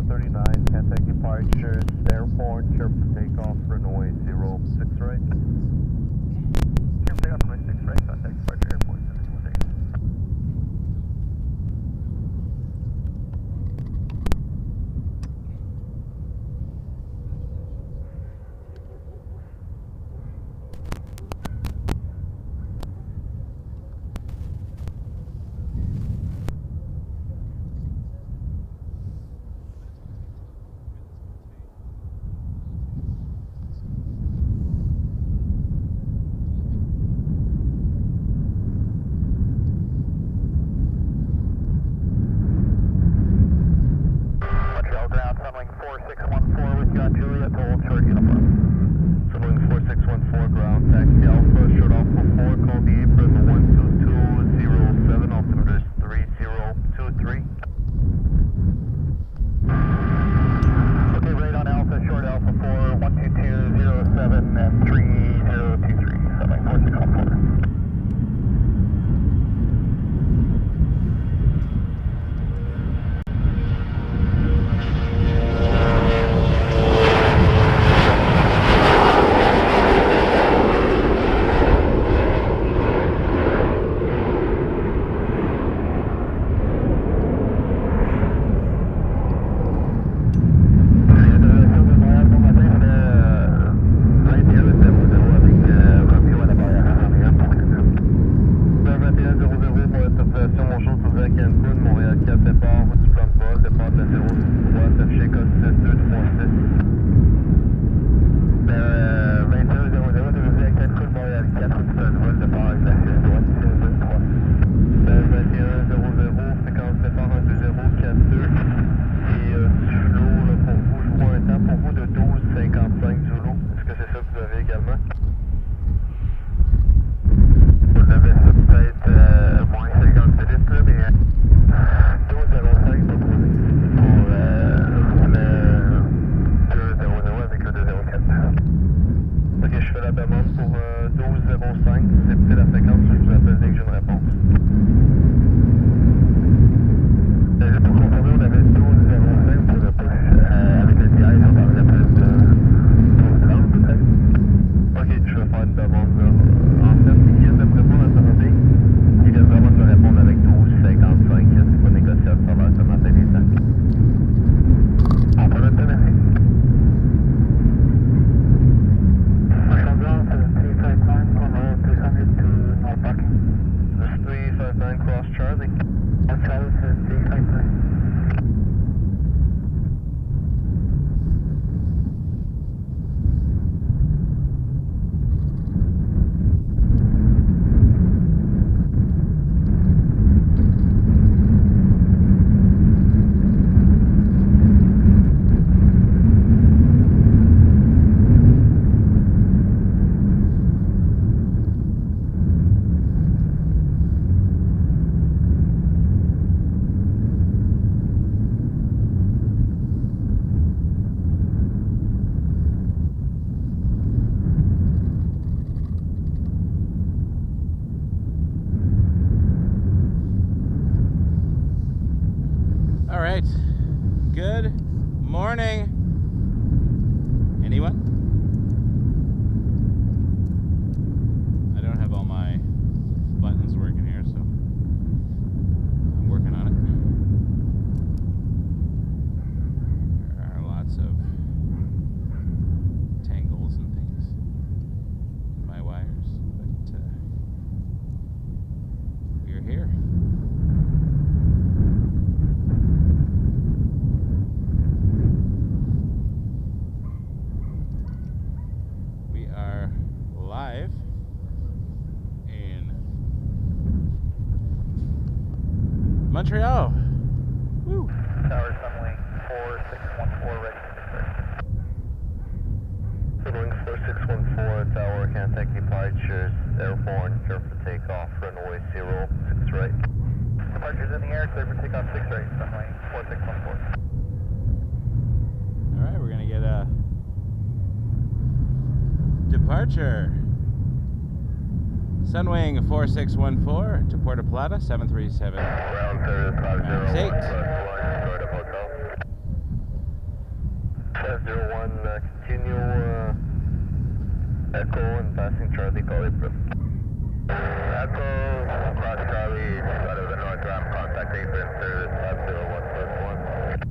139, contact departures, airport, sure for takeoff, runway 06 right. Sure for takeoff, runway 6 right, contact departure, airport, 6. Montreal ground, sunwing 4614 with you on Juliet, hold short uniform. Sunwing 4614 ground, taxi Alpha, short Alpha 4, call the apron 12207, altimeter 3023. Okay, right on Alpha, short Alpha 4, 12207 and 3023, sunwing 4614. Montréal-Pierre, départ, route du plan de vol, départ de la 06 droite, affiché code 7236. 2100, devenu à 4 route Montréal-4, route du plan de vol, départ avec la 6 droite, 7236. 2100, fréquence départ 12042. Et du flot, là, pour vous, je vois un temps pour vous de 12,55 du lot. Est-ce que c'est ça que vous avez également? Vous avez ça peut-être moins 50 minutes, là, mais 12,05 proposé pour le 2,00 avec le 2,04. Ok, je fais la demande pour 12,05. C'est peut-être la fréquence, je vous appelle dès que j'ai une réponse. Juste pour confirmer, on avait 12,05 pour le push avec le DI, on parlait plus de 12,30 peut-être. Ok, je vais faire une demande là. En fait, il vient de me répondre à ce matin. Il vient vraiment de me répondre avec 12,55. C'est pas négociable, ça va ce matin les temps. On peut le temps, merci. Montreal 359 on road 300 to no parking. This is 359 cross Charlie. Montreal 359. All right. Good morning. Anyone? I don't have all my buttons working here, so I'm working on it. There are lots of tangles and things in my wires, but we're here. Live in Montreal. Woo. Tower sunwing 4614 ready for takeoff. Sunwing 4614 tower, contact departures, airborne, clear for takeoff, runway 06 right. Departures in the air, clear for takeoff 6 right, sunwing 4614. Alright, we're gonna get a departure. Sunwing 4614 to Puerto Plata, 737. Ground service 50 Eight. Florida Hotel. 01, continue Echo and passing Charlie, call April. Echo, cross Charlie, out of the north ramp, contact April, service 501+1.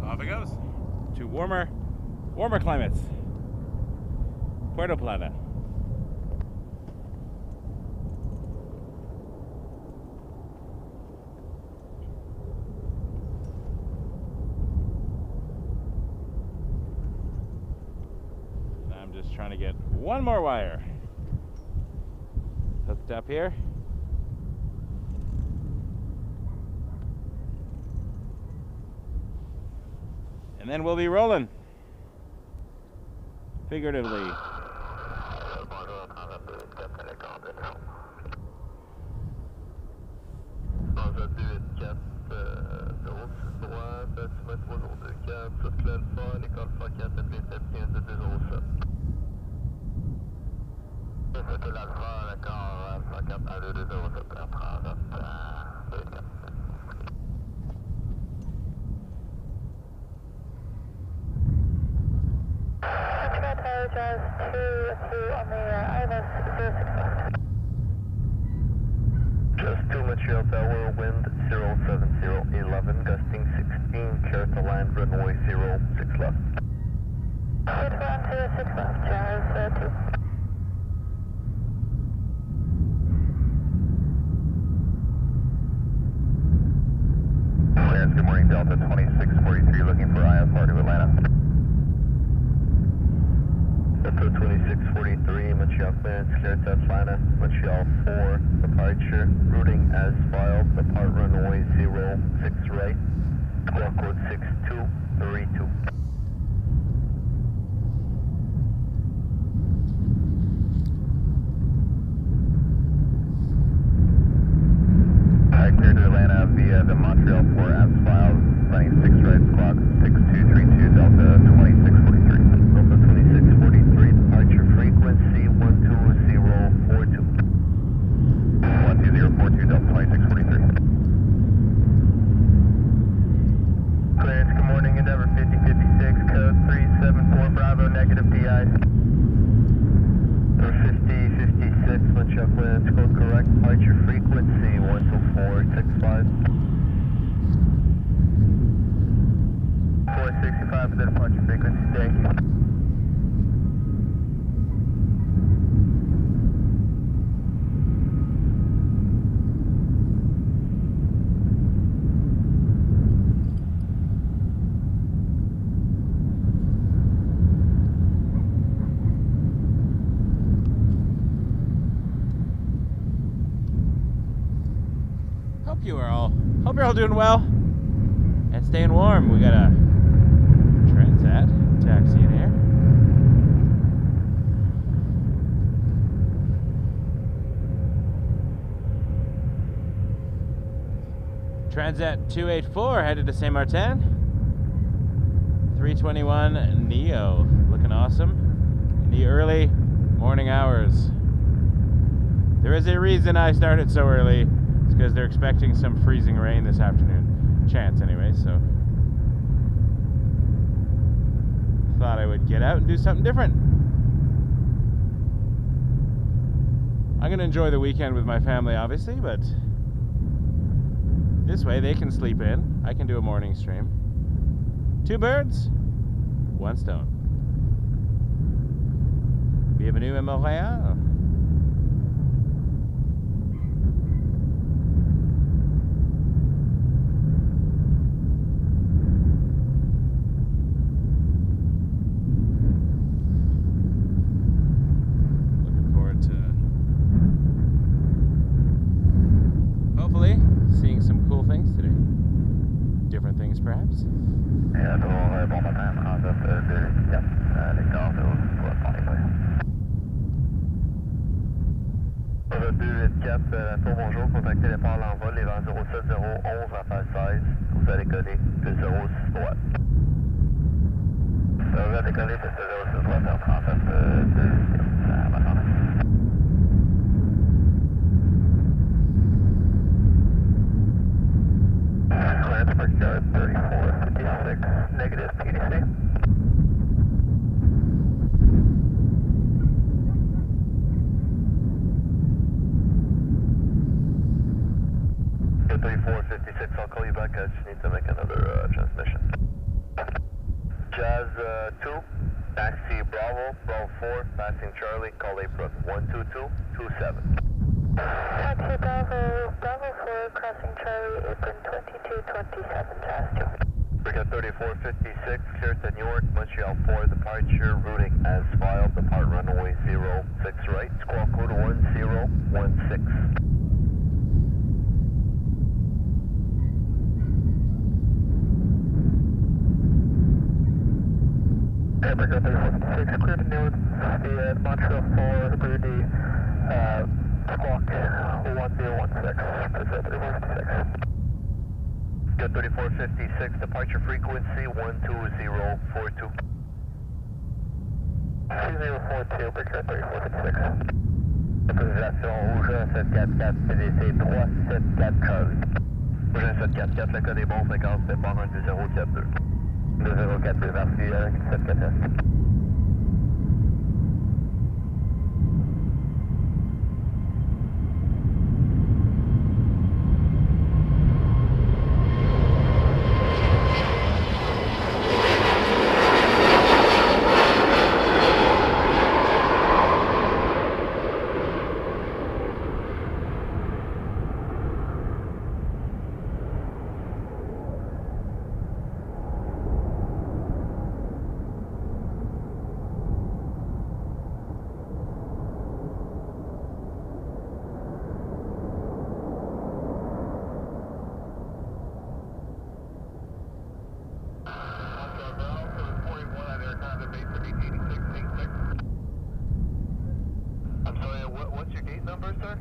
Off it goes to warmer climates. Puerto Plata. I'm just trying to get one more wire hooked up here. And then we'll be rolling. Figuratively. Just 2 Montreal Tower, wind 07011, gusting 16, clear to land, runway 06 left. Good run to 6 left, Jazz 2. Clearance, good morning, Delta 2643, looking for IFR to Atlanta. Delta 2643, Montreal clearance, clear to Atlanta, Montreal 4, departure, routing as filed, depart runway 06 right, squawk code 6232. Alright, clear to Atlanta via the Montreal 4 as filed, running 6 right, squawk 6232, Delta 2643. Delta 2643, departure frequency 12042. 12042, Delta 2643. Clearance, good morning, Endeavor 5056, code 374 Bravo, negative DI. 5056, Montreal clearance, code correct, departure frequency 12465. 465 for the departure frequency, thank you. Hope you're all doing well and staying warm. We got a Transat taxi in here. Transat 284 headed to Saint Martin. 321 Neo, looking awesome in the early morning hours. There is a reason I started so early. It's because they're expecting some freezing rain this afternoon. Chance anyway, so thought I would get out and do something different. I'm going to enjoy the weekend with my family, obviously, but this way they can sleep in. I can do a morning stream. 2 birds, 1 stone. Bienvenue à Montréal. Perhaps? Yeah, bon matin, 39, 2, l'écart de 284, tour bonjour, contactez les parts l'envol, les vents 07011, rafale 16, vous allez coller, plus 06 droite. Vous allez coller, plus 06 droite, 39, 2, Yard 3456, negative PDC. Good 3456, I'll call you back. I just need to make another transmission. Jazz 2, taxi Bravo, Bravo 4, passing Charlie, call apron 12227. Taxi Bravo, Bravo 4, crossing Charlie, apron 2227, Jazz 2. Brigade 3456, clear to Newark, Montreal 4, departure, routing as filed, depart runway 06 right, squawk code 1016. Yeah, Brigade 3456, clear to Newark, the Montreal 4, through the squawk 1016, Brigade 3456. Good 3456, departure frequency 12042. 2042, Brigade 3456. Autorisation rouge 744 PDC 374 Charlie. Rouge 744, le code est bon, fréquence départ 12042. 2042, merci, 744. What's your gate number, sir?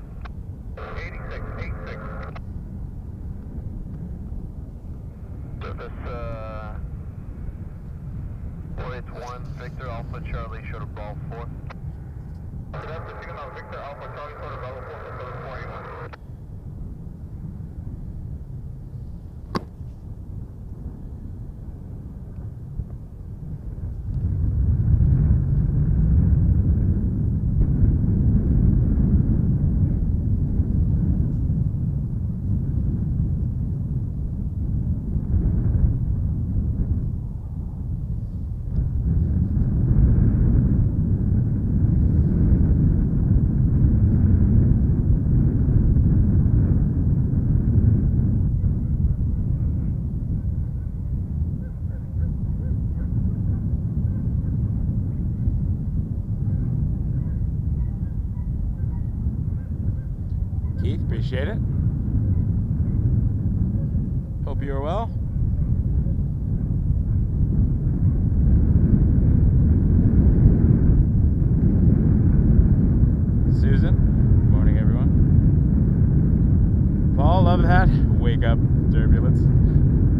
8686. Surface 481 Victor Alpha Charlie Shuttle Ball 4. Good afternoon, Victor Alpha Charlie Shuttle Ball 4, Surface 481. Keith, appreciate it. Hope you are well. Susan, good morning everyone. Paul, love that. Wake up turbulence.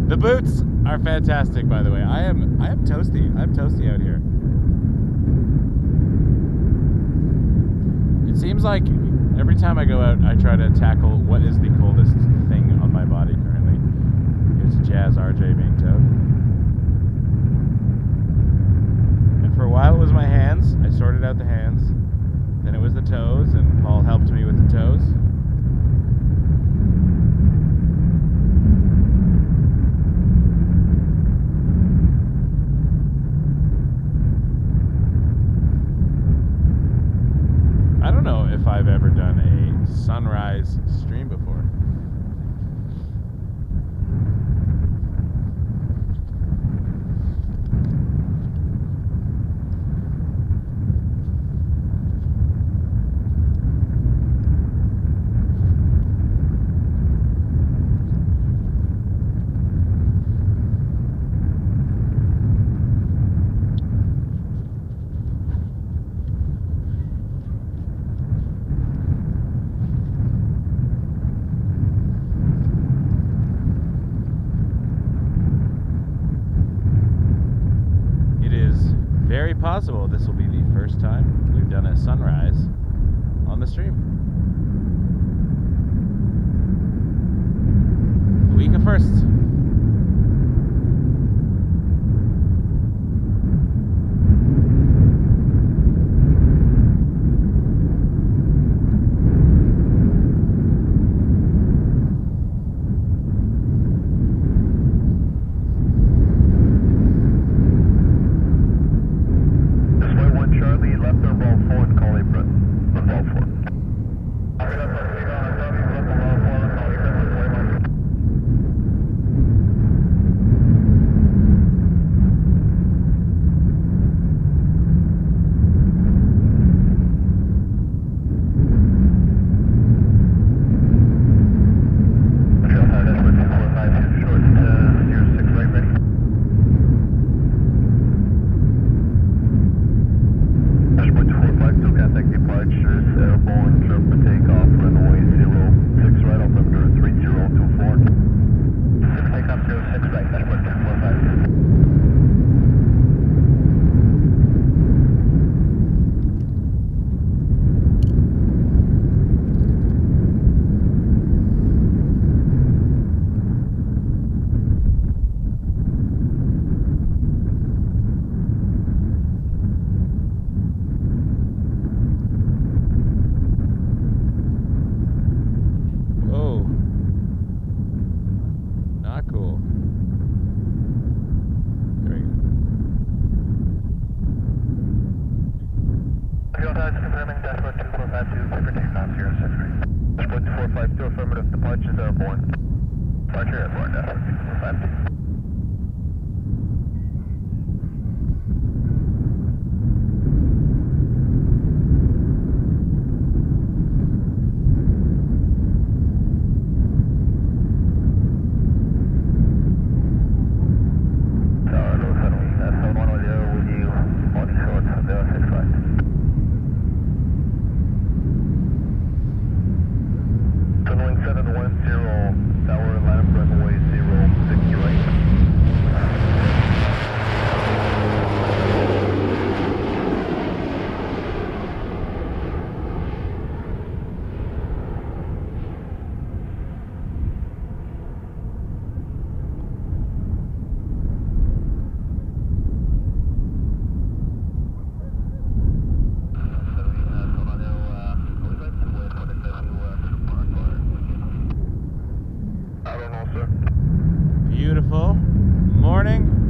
The boots are fantastic, by the way. I am toasty. I'm toasty out here. It seems like every time I go out, I try to tackle what is the coldest thing on my body currently. Here's Jazz RJ being towed. And for a while it was my hands. I sorted out the hands. Then it was the toes, and Paul helped me sunrise stream before. Very possible this will be the first time we've done a sunrise on the stream. A week of firsts.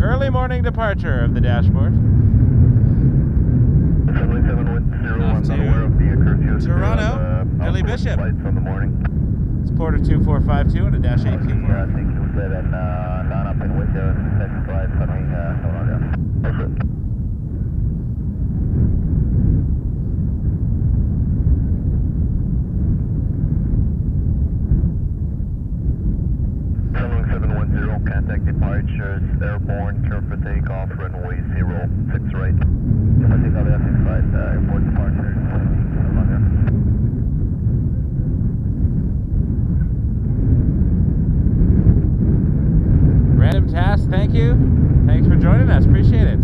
Early morning departure of the dashboard. Off to Toronto, Billy Bishop. It's Porter 2452 and a dash 8Q4. Yeah, I think you said and line up in window, next flight coming Toronto. Contact departures, airborne, turn for takeoff, runway 06 right. I think I'll have 6 right, airport departure, Random task, thank you. Thanks for joining us, appreciate it.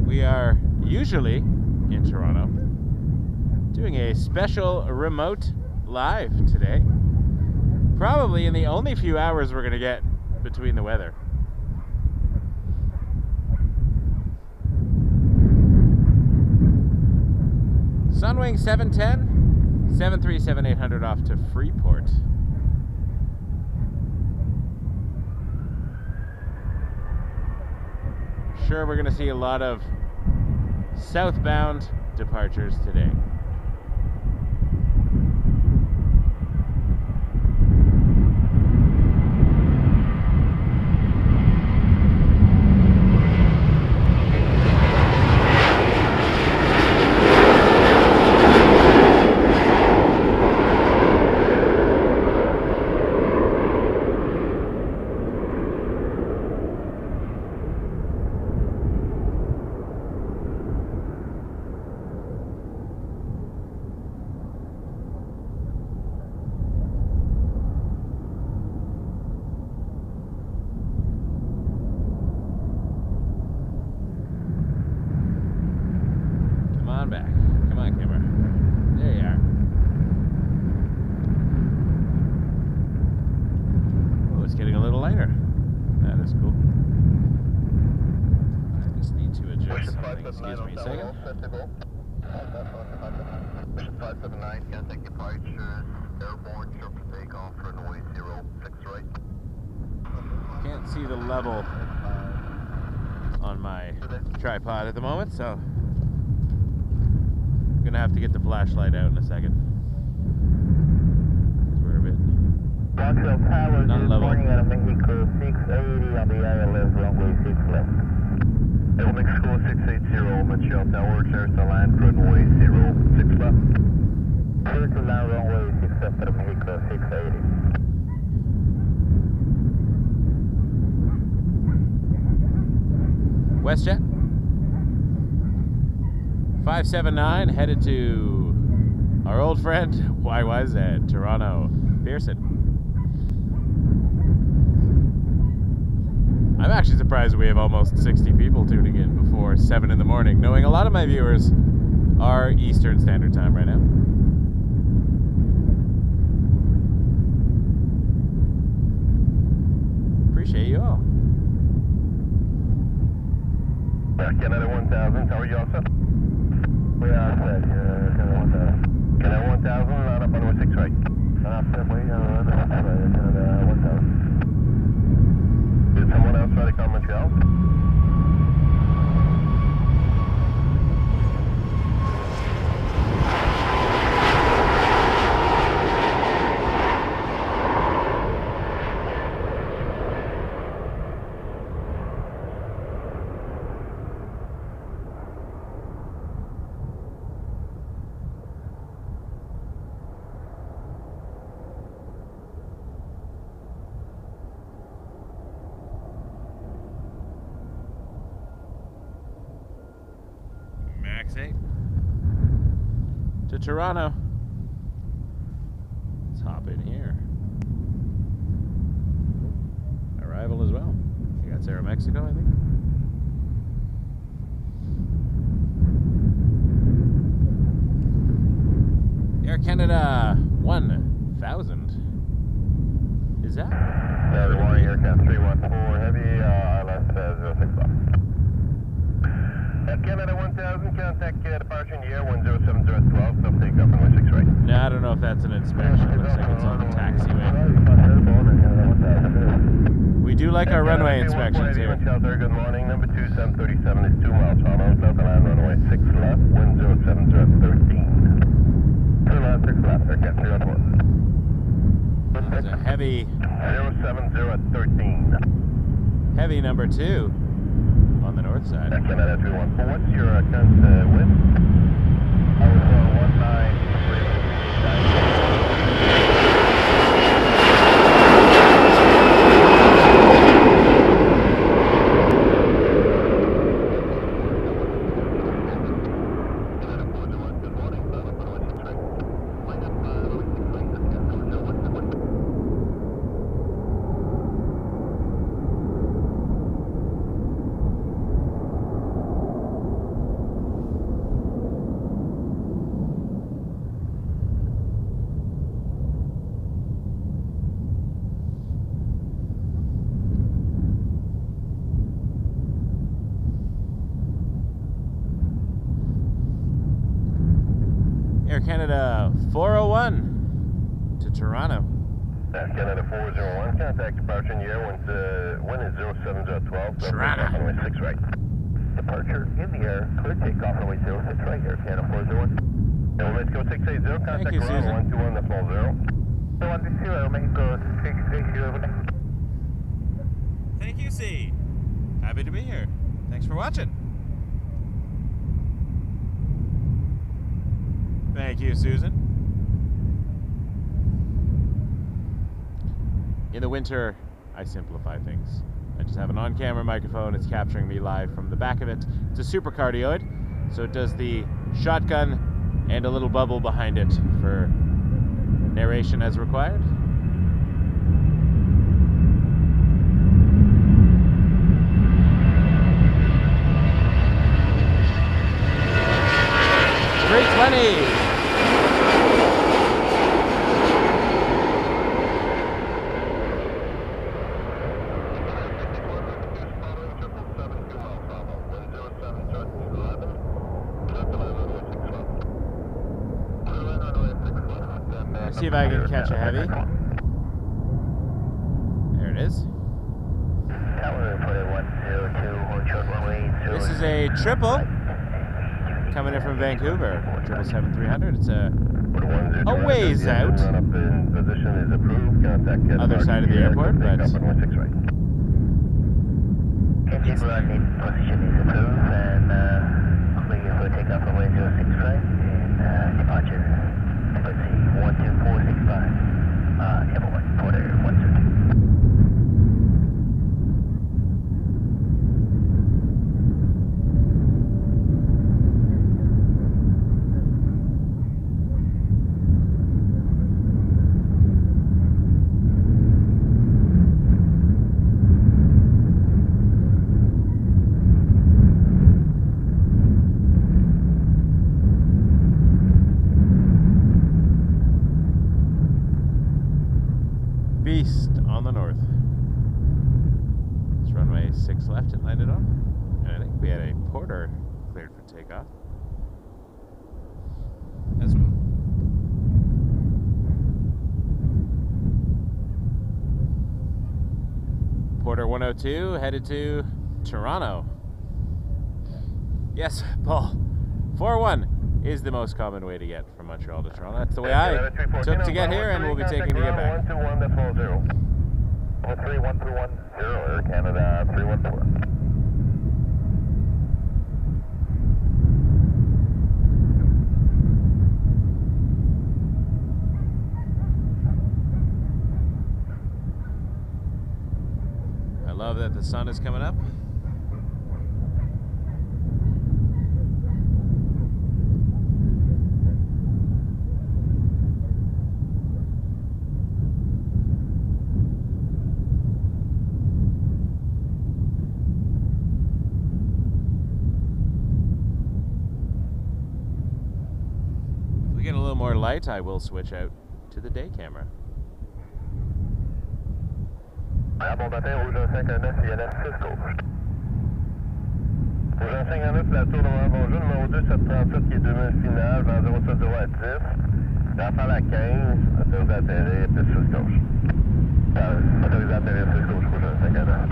We are usually in Toronto, doing a special remote live today. Probably in the only few hours we're going to get between the weather. Sunwing 710, 737-800 off to Freeport. sure we're going to see a lot of southbound departures today. Back. Come on, camera. There you are. Oh, it's getting a little lighter. That is cool. I just need to adjust something. Excuse me a second. Mission 579, contact departures, airborne, short for takeoff, runway 06 right. Can't see the level on my tripod at the moment, so gonna have to get the flashlight out in a second. Because we're a bit not level. Morning out of Mexico 680 on the ILS runway 6 left. Mexico 680, Montreal Tower, clear to land, runway 06 left. Clear to land, runway 6 left out of Mexico 680. WestJet 579 headed to our old friend YYZ, Toronto, Pearson. I'm actually surprised we have almost 60 people tuning in before 7 in the morning, knowing a lot of my viewers are Eastern Standard Time right now. Appreciate you all. Canada 1000, how are you all set? We are set, Canada 1000. Canada 1000, line up on 06 right. Canada 1000. Did someone else try to call Montreal? Max 8 to Toronto. Let's hop in here. Arrival as well. You got Sarah, Mexico, I think. Air Canada 1000. Is that? Yeah, the morning, Aircraft 314, heavy, ILS 06 left. At Canada 1000, contact departure in the air 107012, self takeoff runway 6 right. No, I don't know if that's an inspection. It looks like it's on the taxiway. We do like our runway inspections here. Shelter, good morning. Number 2, 737 is 2 miles follow. Local land runway 6 left, 107013. 2 left, 6 left, Aircraft 314. There's a heavy 07013. heavy number 2 on the north side. Canada 314, what's your current wind? I was Air Canada 401 to Toronto. Canada 401, contact departure in the air, wind is 07012, Toronto. runway 6 right. Departure in the air, clear takeoff runway 06 right, Air Canada 401. Mexico 680, contact you, ground Susan. 121, that's 10. 120, Mexico 680. Thank you, C. Happy to be here. Thanks for watching. Thank you, Susan. In the winter, I simplify things. I just have an on-camera microphone. It's capturing me live from the back of it. It's a supercardioid, so it does the shotgun and a little bubble behind it for narration as required. See if I can catch a heavy. There it is. This is a triple coming in from Vancouver. 777-300. It's a ways out. Other side of the airport, but it's position is approved and clear for takeoff runway 06 right and departure frequency 12465 Everett, Porter 102. Beast on the north. It's runway 6 left it landed on. And I think we had a Porter cleared for takeoff as well. Porter 102 headed to Toronto. Yes, Paul. 4-1 is the most common way to get from Montreal to Toronto. That's the way I took to get here, and we'll be taking to get back. 121.0. 13110, Air Canada 314. I love that the sun is coming up. Get a little more light, I will switch out to the day camera. Bon matin, rouge 159, INS 6 gauche. Rouge 159, la tour de bonjour, numéro 2, 737 qui est 2000 finale, vent 070 à 10. Rafale à 15, autorisé à atterrir, puis 6 gauche. Autorisé à atterrir 6 gauche, rouge 159.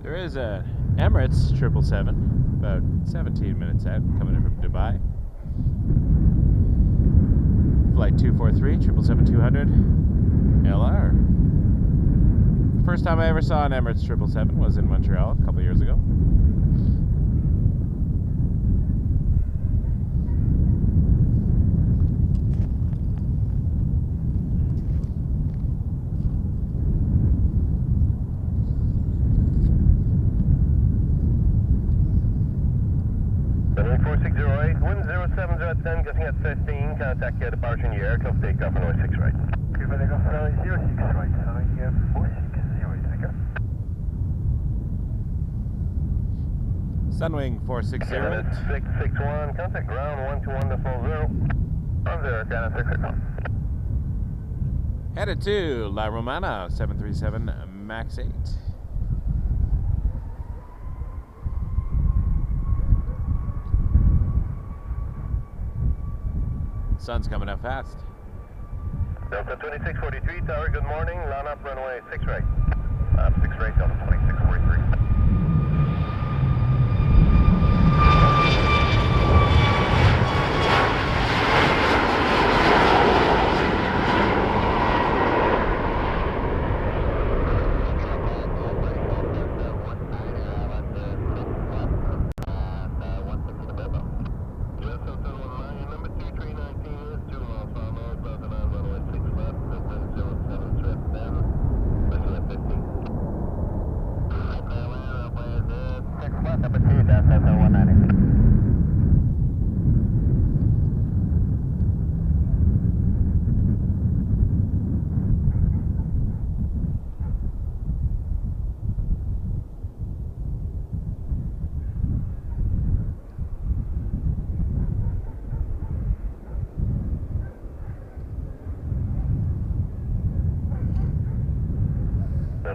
There is a Emirates 777, about 17 minutes out, coming in from Dubai. Flight 243, 777-200, LR. The first time I ever saw an Emirates 777 was in Montreal a couple years ago. Getting at 15, contact departure in the air, close takeoff on 06 right. Okay, but I got 06 right, sorry, 4608, thank you. Sunwing 460. Canada 661, contact ground 121.0. On 0, Canada 661. Headed to La Romana 737 MAX 8. Sun's coming up fast. Delta 2643, tower, good morning. Line up runway 6 right. 6 right, Delta 2643.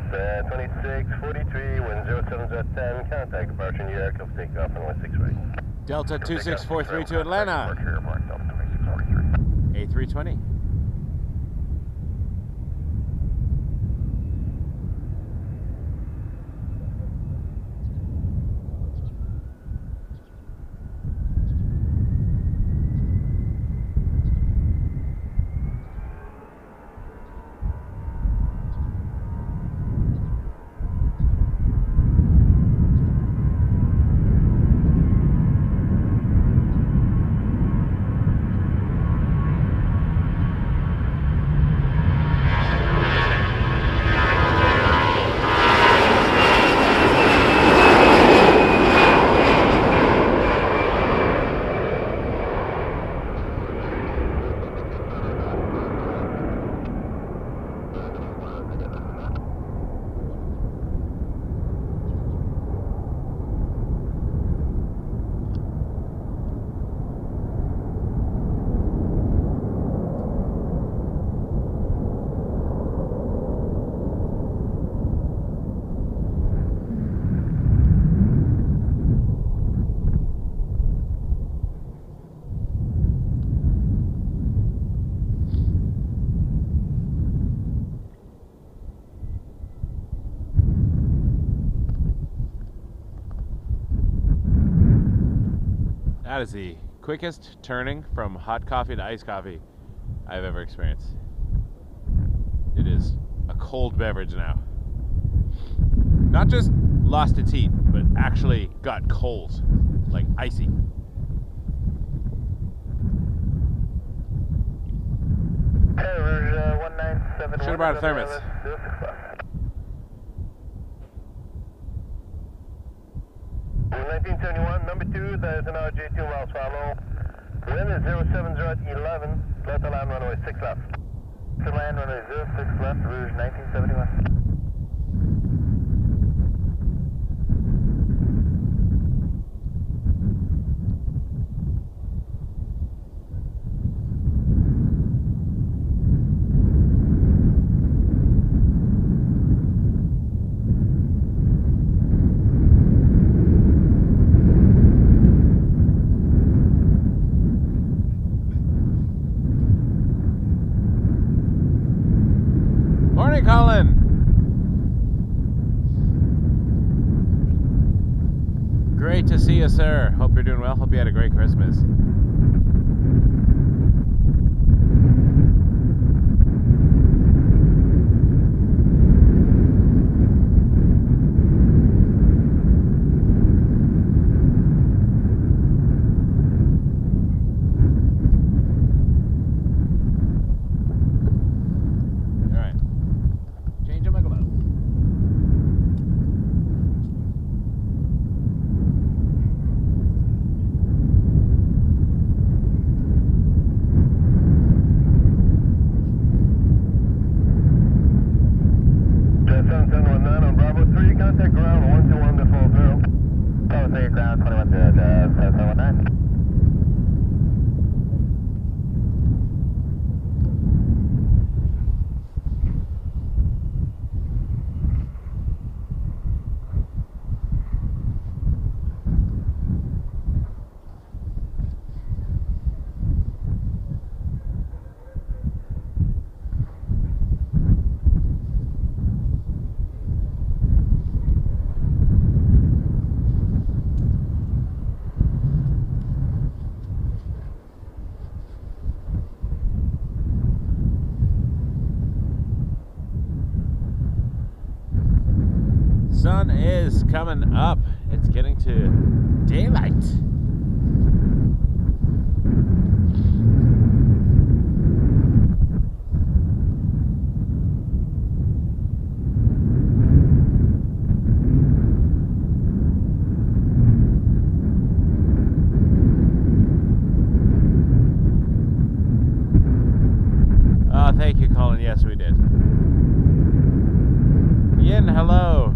Delta 2643, wind 07 contact departure New York, takeoff runway 6 right. Delta 2643 to Atlanta. Departure airport, Delta 2643. A320. That is the quickest turning from hot coffee to iced coffee I've ever experienced. It is a cold beverage now. Not just lost its heat, but actually got cold, like icy. Should have brought a thermos. 1971, number 2, there's an RJ2 miles follow. Wind is 07011, left to land runway 6 left. To land runway 06 left, Rouge 1971. Morning, Colin. Great to see you, sir. Hope you're doing well. Hope you had a great Christmas. sun is coming up. It's getting to daylight. Oh, thank you, Colin. Yes, we did. Yin, hello.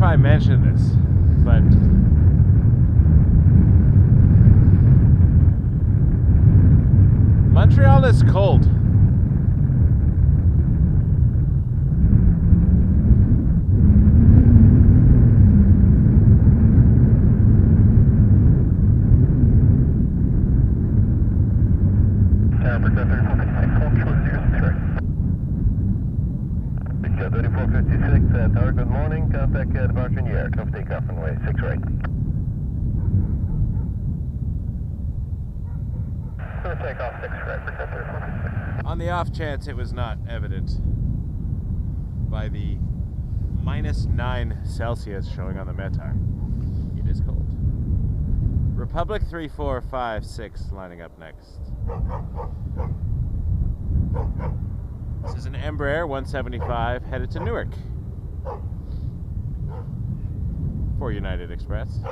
I mentioned this, but Montreal is cold. Tower, good morning. Contact departure in the air. Tough takeoff runway 6 right. Takeoff 6 right. On the off chance it was not evident by the -9 Celsius showing on the METAR, it is cold. Republic 3456 lining up next. This is an Embraer 175 headed to Newark for United Express.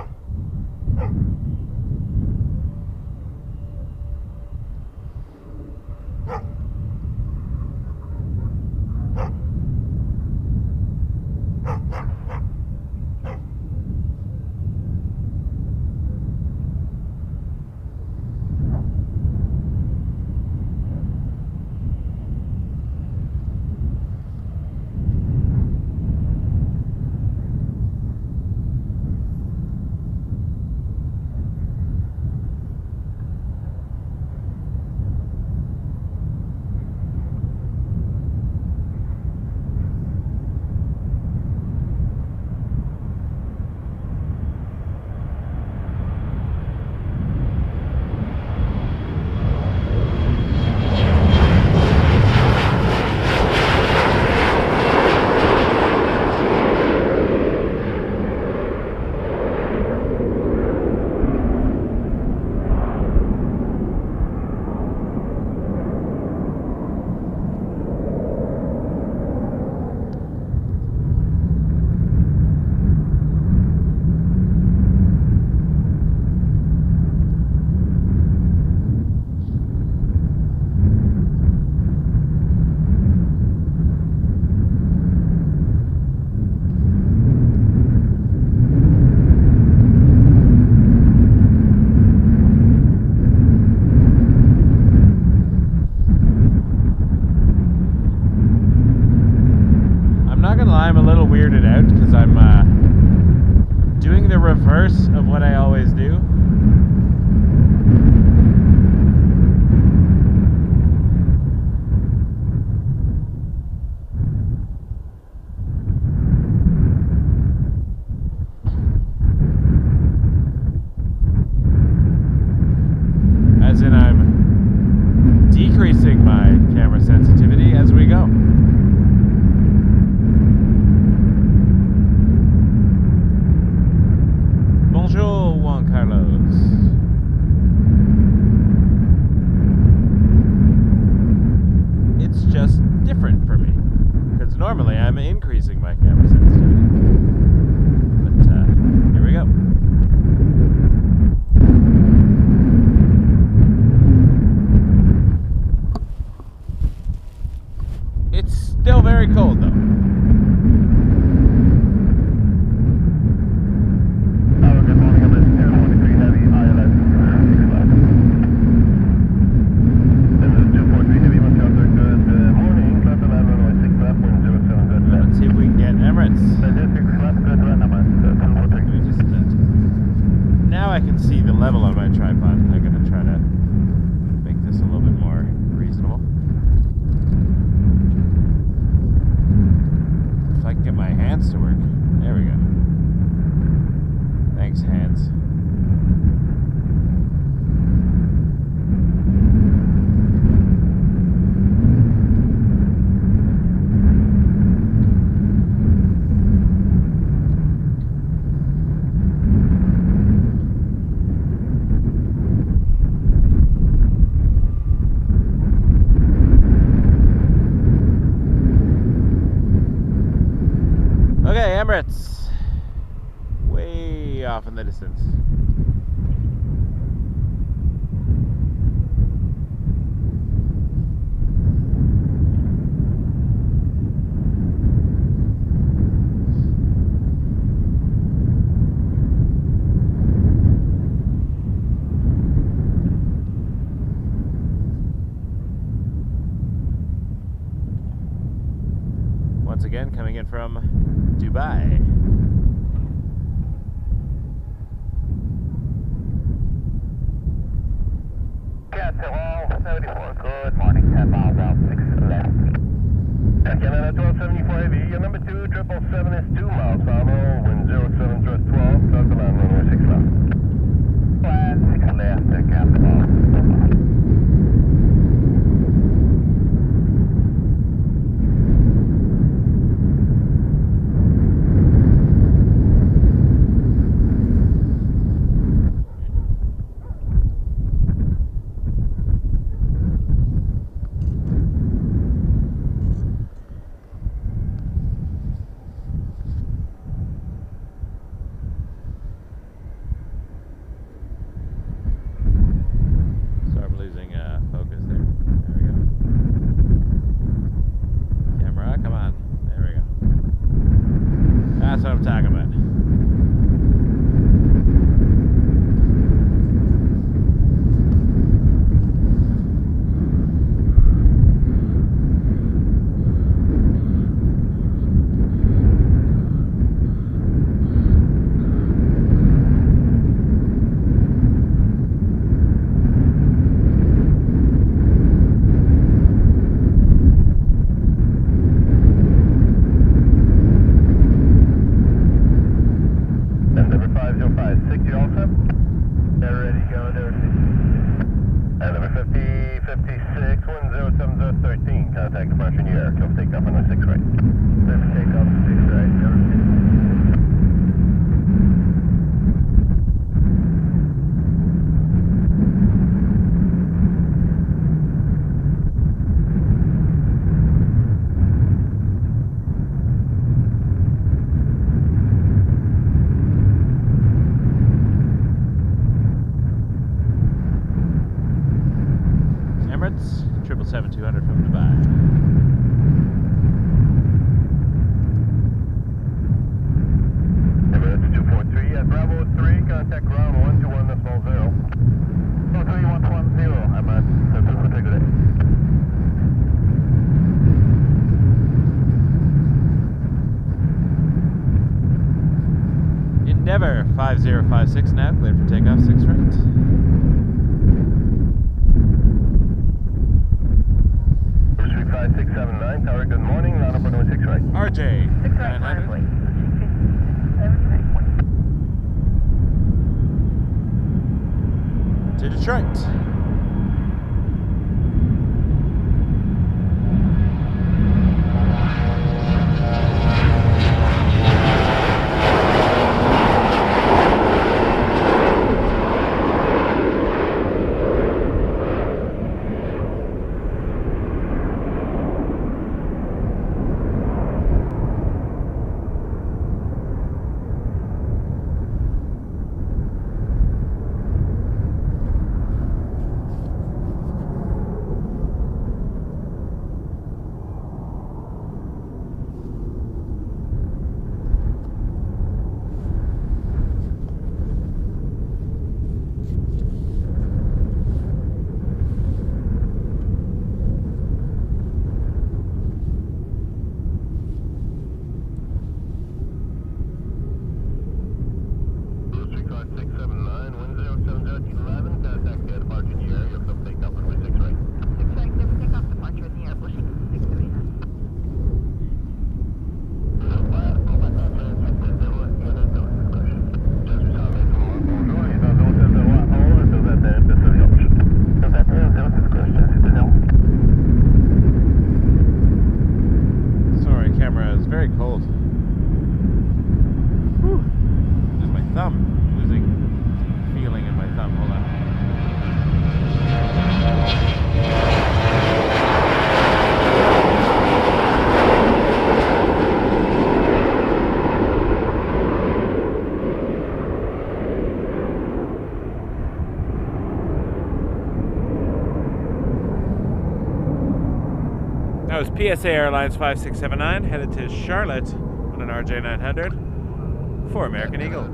I'm a little weirded out because I'm doing the reverse of what I always do. As in, I'm decreasing my camera sensitivity as we go. Normally, I'm increasing my camera sensitivity. But here we go. It's still very cold, though. Good morning, I'm at 243 Heavy, ILS 6 left. This is 243 Heavy, Montreal-Trudeau, good morning, clear to land runway 6 left, wind 07 Let's see if we can get Emirates. 6 left, good run, I'm at 243. Now I can see the level on my tripod. I'm going to try to make this a little bit more reasonable. If I can get my hands to work. There we go. Thanks, hands. Okay, Emirates. Way off in the distance. Once again, coming in from Dubai. CYUL 74, good morning, 10 miles out, 6 left. Canada 1274 Heavy, your number 2, 777 is 2 miles final, wind 07 12, clear to land runway 6 left. Land 6 left, CYUL. That's what I'm talking about. Emirates, 777-200 from Dubai. Emirates 243 at Bravo 3, contact ground 121.0. 23110, I'm at 243 today. Endeavour 5056 now, cleared for takeoff, 6 right. Street 5679, tower, good morning, line up runway 6 right. RJ, 6 right, 900. please. To Detroit. That was PSA Airlines 5679 headed to Charlotte on an RJ900 for American Eagle.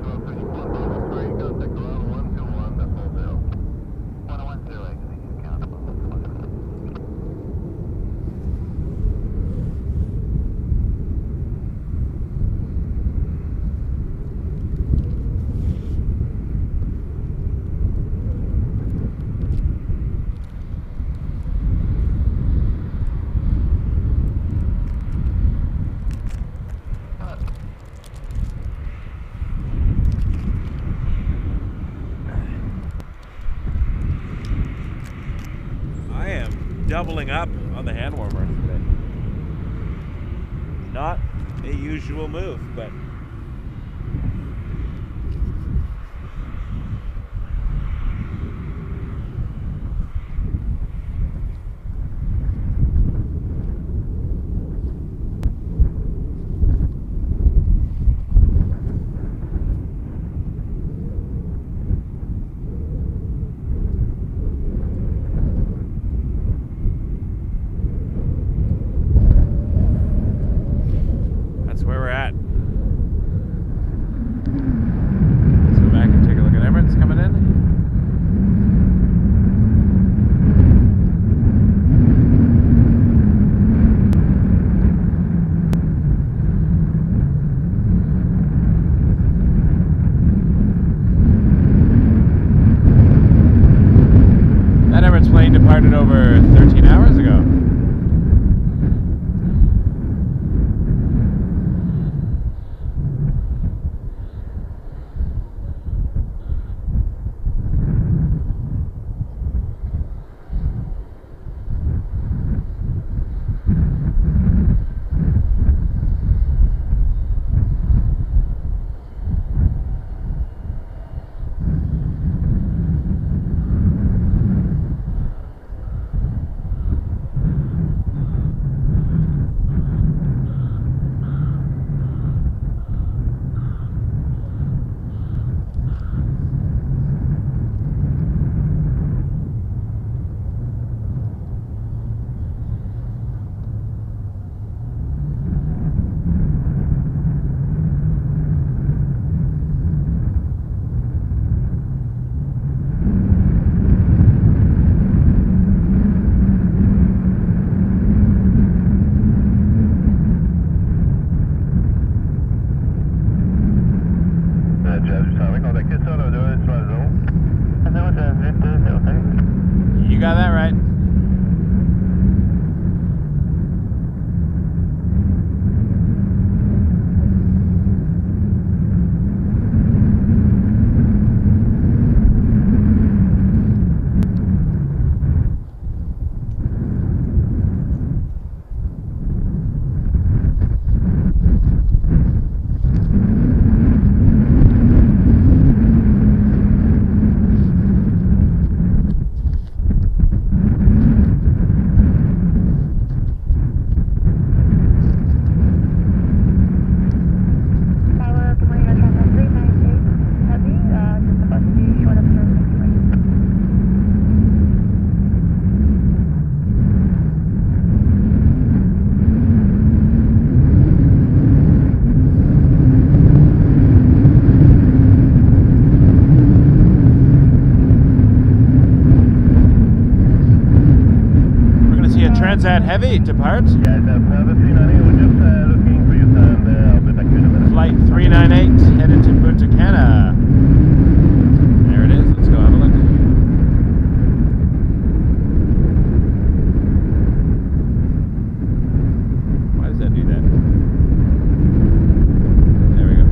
Doubling up on the hand warmer today. Not a usual move, but where we're at. Let's go back and take a look at Emirates coming in. That Emirates plane departed over 13 hours ago. You got that right. Transat Heavy depart. Yeah, the 398, we're just looking for you, and I'll be back in a minute. Flight 398 headed to Punta Cana. There it is. Let's go have a look. Why does that do that? There we go.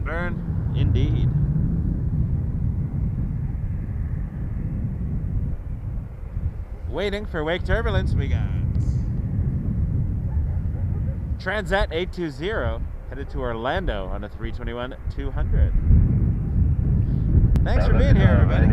and burn, indeed. Waiting for wake turbulence, we got Transat 820 headed to Orlando on a 321-200. Thanks for being here, everybody.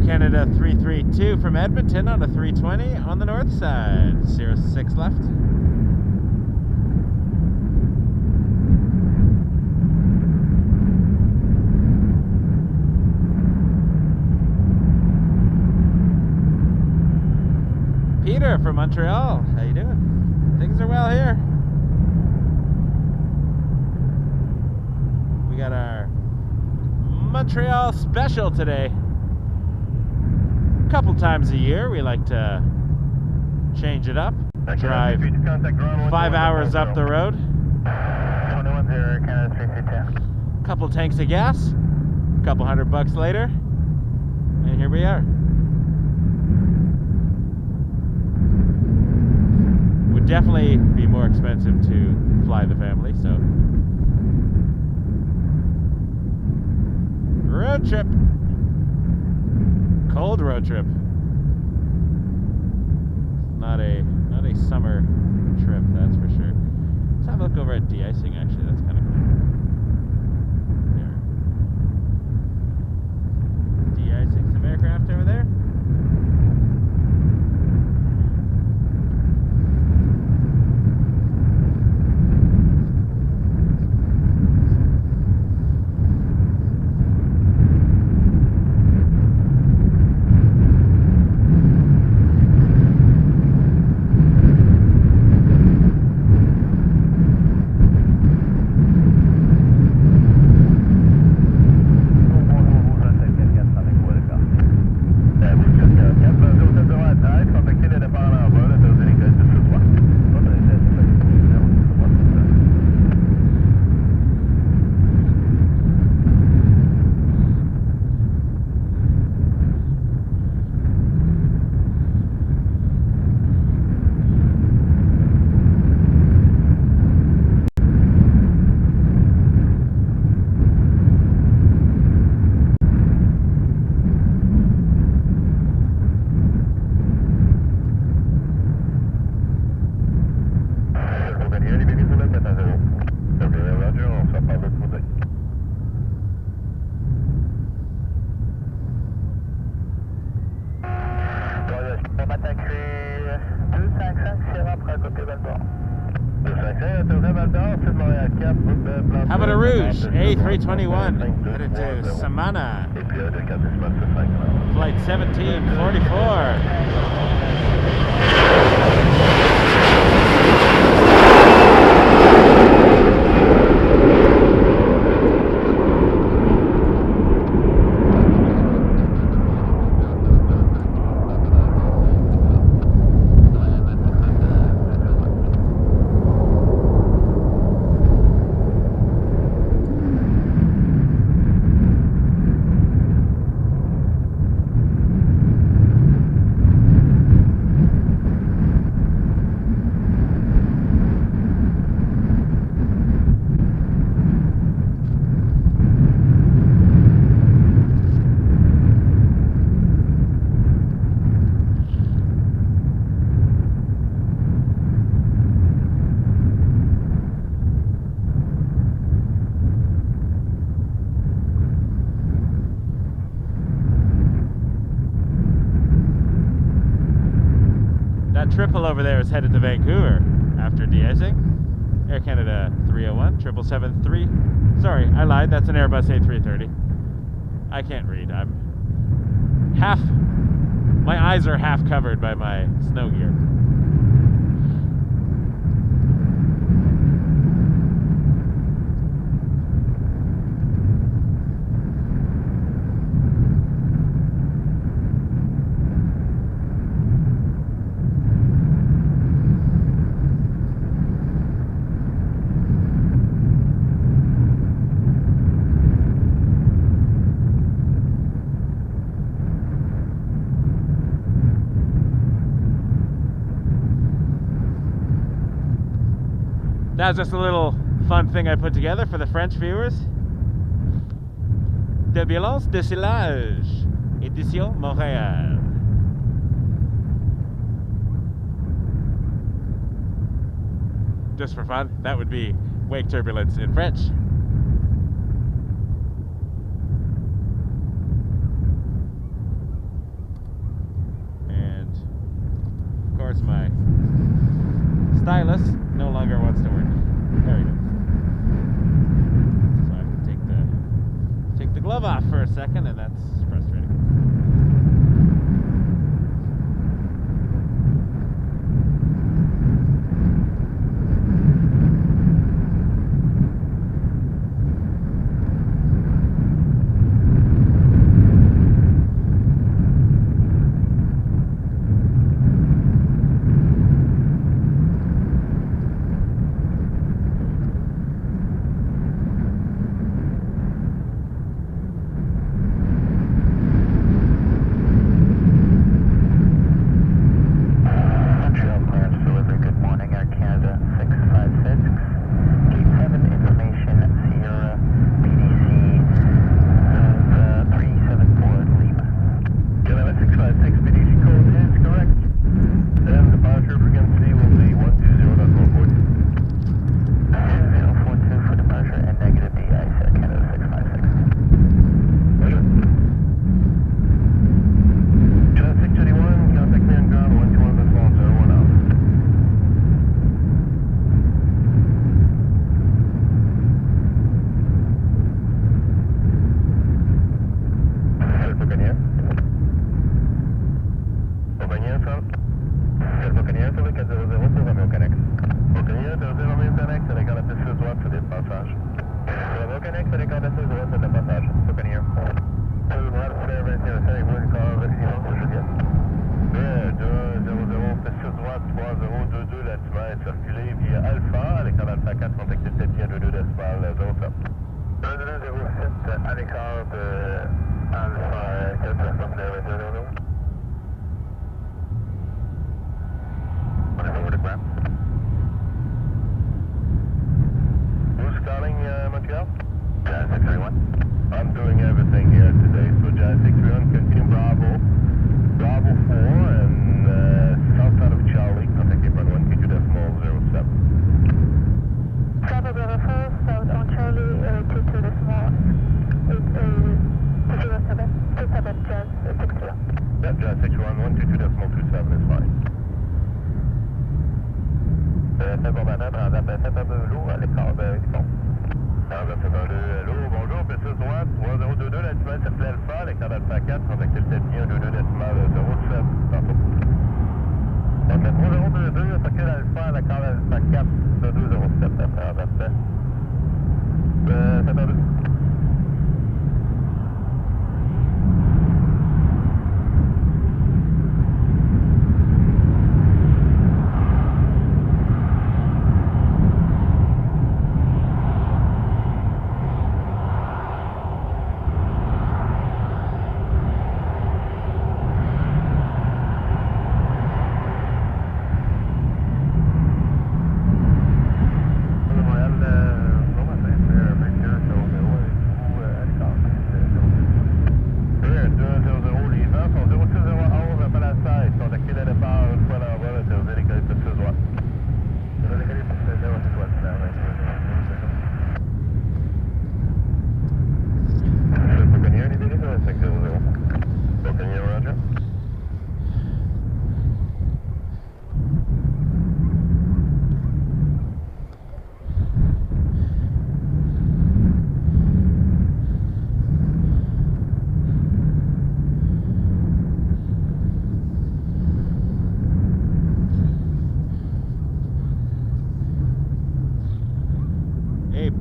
Canada 332 from Edmonton on a 320 on the north side. 06 left. Peter from Montreal, how you doing? Things are well here. We got our Montreal special today. Couple times a year we like to change it up, drive 5 hours up the road, couple tanks of gas, couple $100 later, and here we are. Would definitely be more expensive to fly the family, so road trip. Cold road trip. Not a summer trip, that's for sure. Let's have a look over at de-icing actually, that's kind of cool. There. De-icing some aircraft over there. How about a Rouge A321 headed to Samana, flight 1744. triple over there is headed to Vancouver after de-icing. Air Canada 301, 777-3. Sorry, I lied. That's an Airbus A330. I can't read. My eyes are half covered by my snow gear. That was just a little fun thing I put together for the French viewers. De violence de silage, édition Montréal. Just for fun, that would be wake turbulence in French. And of course my stylus no longer wants to work. There we go. So I have to take the glove off for a second, and that's frustrating.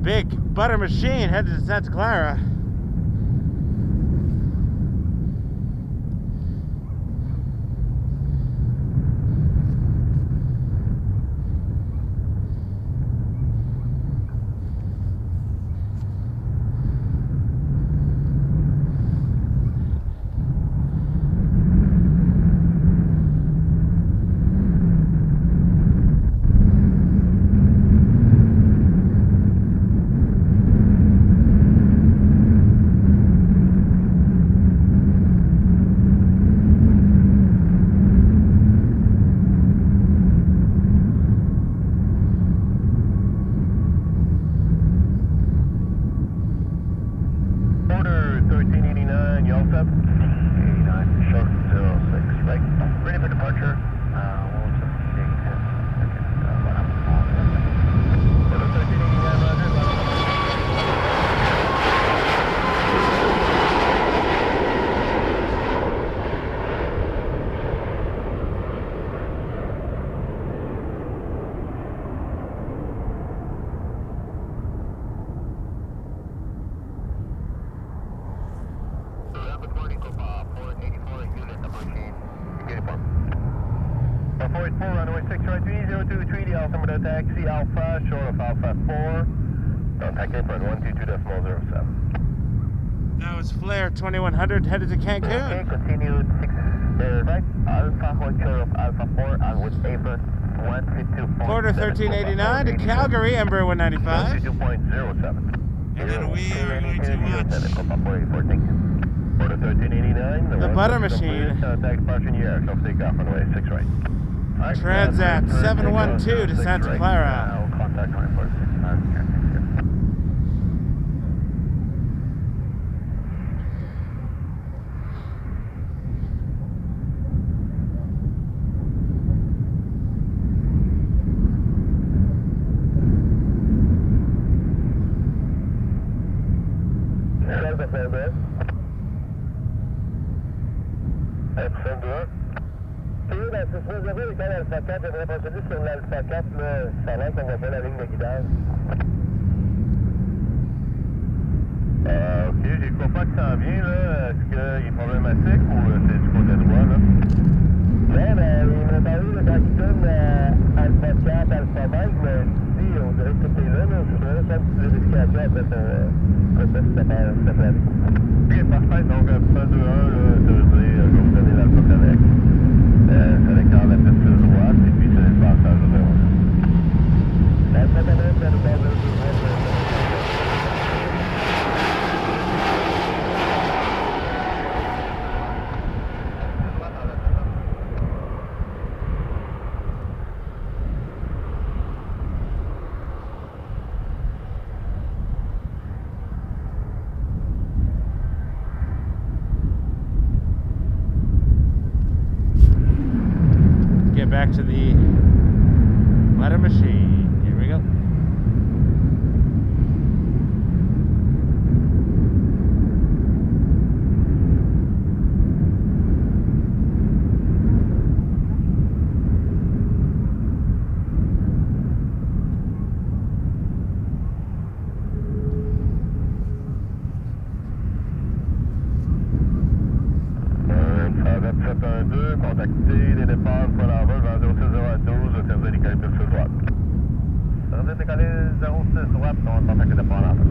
big butter machine headed to Santa Clara. Runway 6 right 3023, the altimeter taxi Alpha, short of Alpha 4. Contact apron 122.07. That was Flare 2100 headed to Cancun. Okay, continue 6 right. Alpha, hold short of Alpha 4, and with apron 122.7. Porter 1389 to Calgary, Ember 195. 122.07. And then we are going to watch Porter 1389, the butter machine. Contact departure in the air, self takeoff runway 6 right. Transat 712 to Santa Clara. Contact 24. C'est ce que vous avez les gars d'Alpha 4, j'aimerais procéder sur l'Alpha 4, là, ça va qu'on va faire la ligne de guidage. Ok, j'ai crois pas que ça en vient, là. Est-ce qu'il est problématique ou c'est du côté droit, là? Ouais, ben, il m'a parlé de quand il tourne Alpha 4, Alpha 5, mais si, on dirait que tout est là, là. Je voudrais faire une petite vérification après ça fait. Ok, parfait, donc, ça 2-1, là, ça veut dire, je vais vous donner l'Alpha Connect. Sélecteur la piste droite et puis c'est le passage de zéro. Back to the butter machine. Here we go. Contacter les départs pour l'envol vers 0602, service décollé piste droite. Service décollé 06 droite, on va contacter les départs en envol.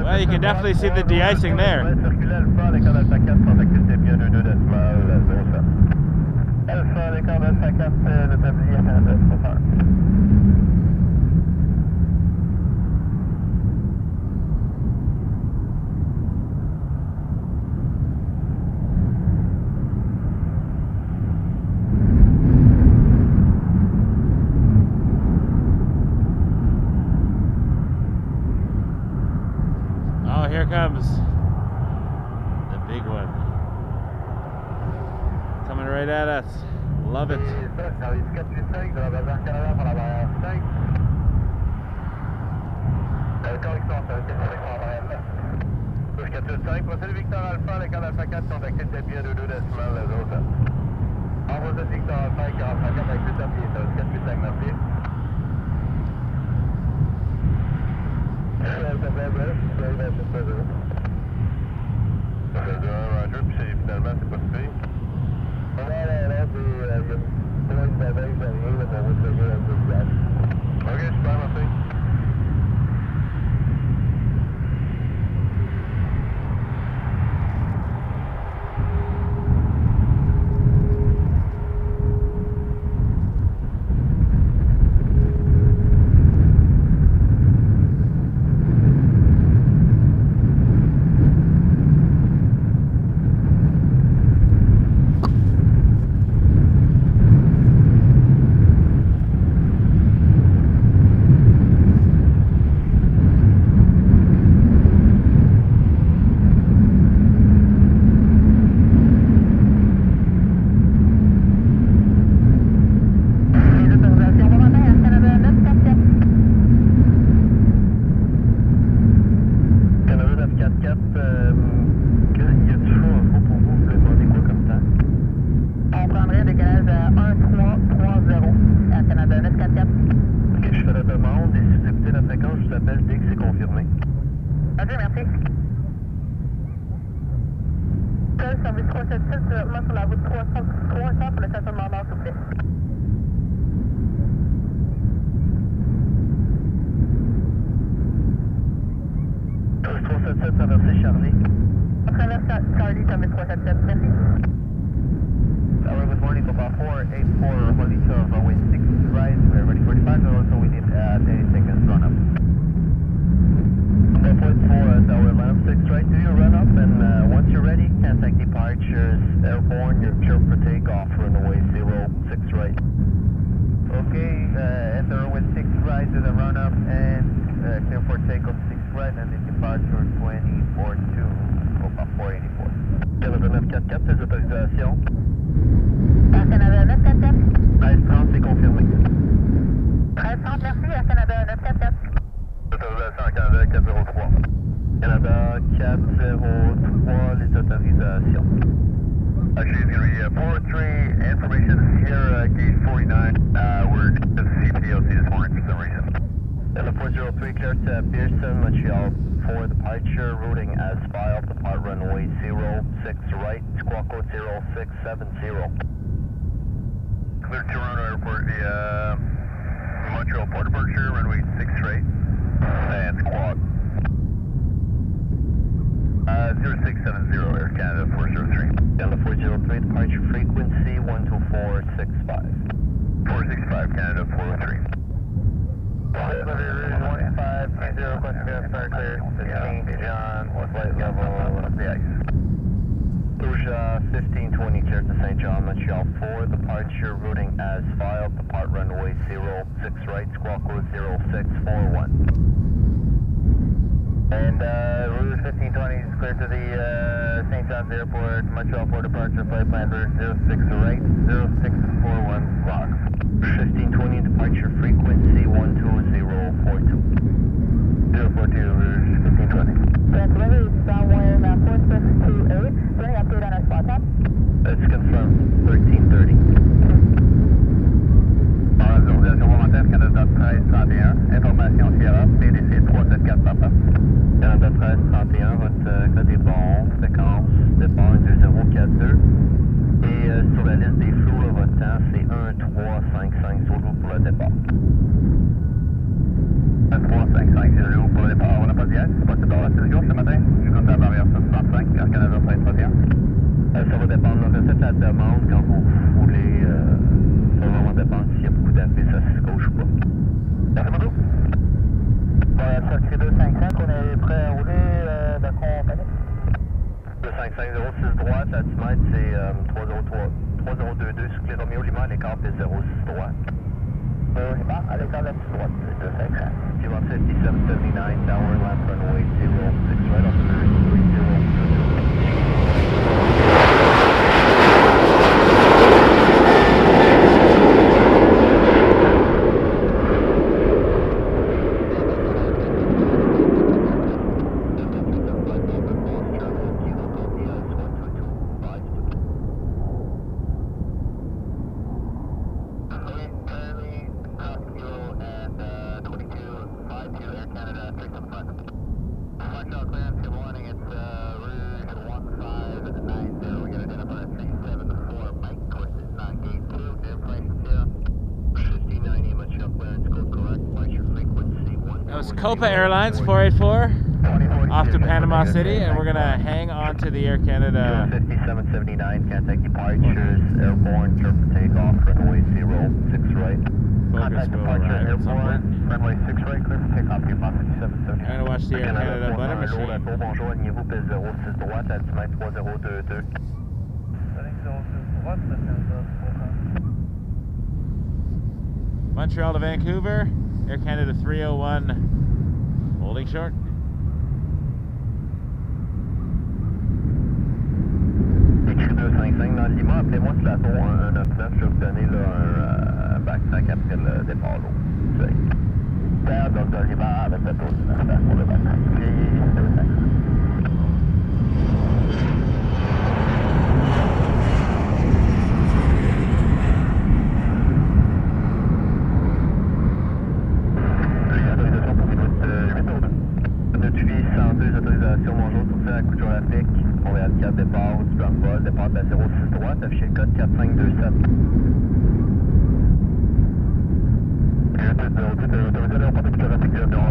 Well, you can definitely see the de-icing there. Oh, here comes the big one. Coming right at us. Love it. Service 377 présentement sur la route 300 pour le stationnement nord, s'il vous plaît. Service 377, traversée Charlie. On traverse Charlie, service 377, merci. Good morning, Papa 484, holding to runway 6 right, we're ready for departure, also we need 30 seconds run up. Papa 4, tower lamp 6 right, do your run up, and once you're ready, contact departures, airborne, you're clear for takeoff, runway 06 right. Okay, enter runway 6 right, do the run up, and clear for takeoff 6 right, and then departure 242, Papa 484. Canada 944, tes autorisations. Air Canada 944. 1330, c'est confirmé. 1330, merci. Air Canada 944. Autorisation à Canada 403. Canada 403, les autorisations. Actually, 43, information here, gate 49. We're at CPLC this morning for some reason. Delta 403, clear to Pearson, Montreal, for departure, routing as filed, depart runway 06 right, squawk code 0670. Clear to Toronto Airport via Montreal Port departure, runway 6 right, and squawk 0670, Air Canada 403. Delta 403, departure frequency 12465. 465, Canada 403. 1530, question clear, St. John, flight level of the ice. Rouge 1520, clear to St. John, Montreal 4, departure routing as filed, depart runway 06 right, squawk code 0641. And Rouge 1520 is clear to the St. John's Airport, Montreal 4 departure, flight plan 06 right, 0641 clock. 1520, departure frequency 12042. 042, Rouge 1520. Tranquility, downwind 4628. Any update on our spot time? It's confirmed, 1330. Organisation volontaire Canada 1331. Information Sierra, PDC 374 Papa. Canada 1331, votre code est bon, fréquence, départ 2042. Et sur la liste des flous, votre temps, c'est 1355 Zulu pour le départ. 2350 pour le départ. On n'a pas d'hier, c'est possible d'avoir la séjour ce matin? Je compte à la barrière 165, Air Canada Prince-Pierre. Ça va dépendre, là, faites la demande quand vous voulez. Ça va vraiment dépendre s'il y a beaucoup d'affiches à 6 gauche ou pas. Merci beaucoup. Bon, la circuit 255, on est prêt à rouler de compagnie. 255 06 droite, la 10 mètres c'est 3022 sur clé Romeo Lima, l'écart c'est 06 droite. Lima, à l'écart de la petite droite, 255. Lima 5779, tower left runway 06 right on the 30. Copa Airlines 484 off to Panama City, and we're gonna hang on to the Air Canada 5779, contact departures, airborne, turn for takeoff, runway 06 right. Contact departure, airborne, runway 6 right, clear for takeoff, Lima 5779. I'm gonna watch the Air Canada butter machine. Bonjour, alignez-vous, piste 06 droite, altitude 3022. Montreal to Vancouver, Air Canada 301. Holding short. Écrit 255 dans Lima, appelez-moi sur la tour 199, je vais vous donner là, un backtrack après le départ l'eau. Père Dr. Lima avec la tour 19 pour le backtrack. Puis 255. Bonjour, sur la couture Afrique, Montréal-Pierre départ, du plan de vol, départ de la 06 droite, affiché le code 4527.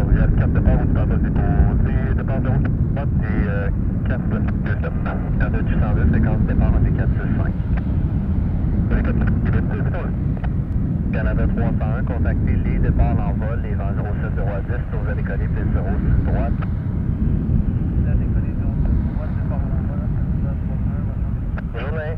Montréal-Pierre départ, du plan de vol déposé, départ 06 droite, c'est 427. Canada 802, séquence départ en D465. Canada 301, contactez les départs en vol, les vents 07 0 à 10, vous allez décoller piste 06 droite. Journée.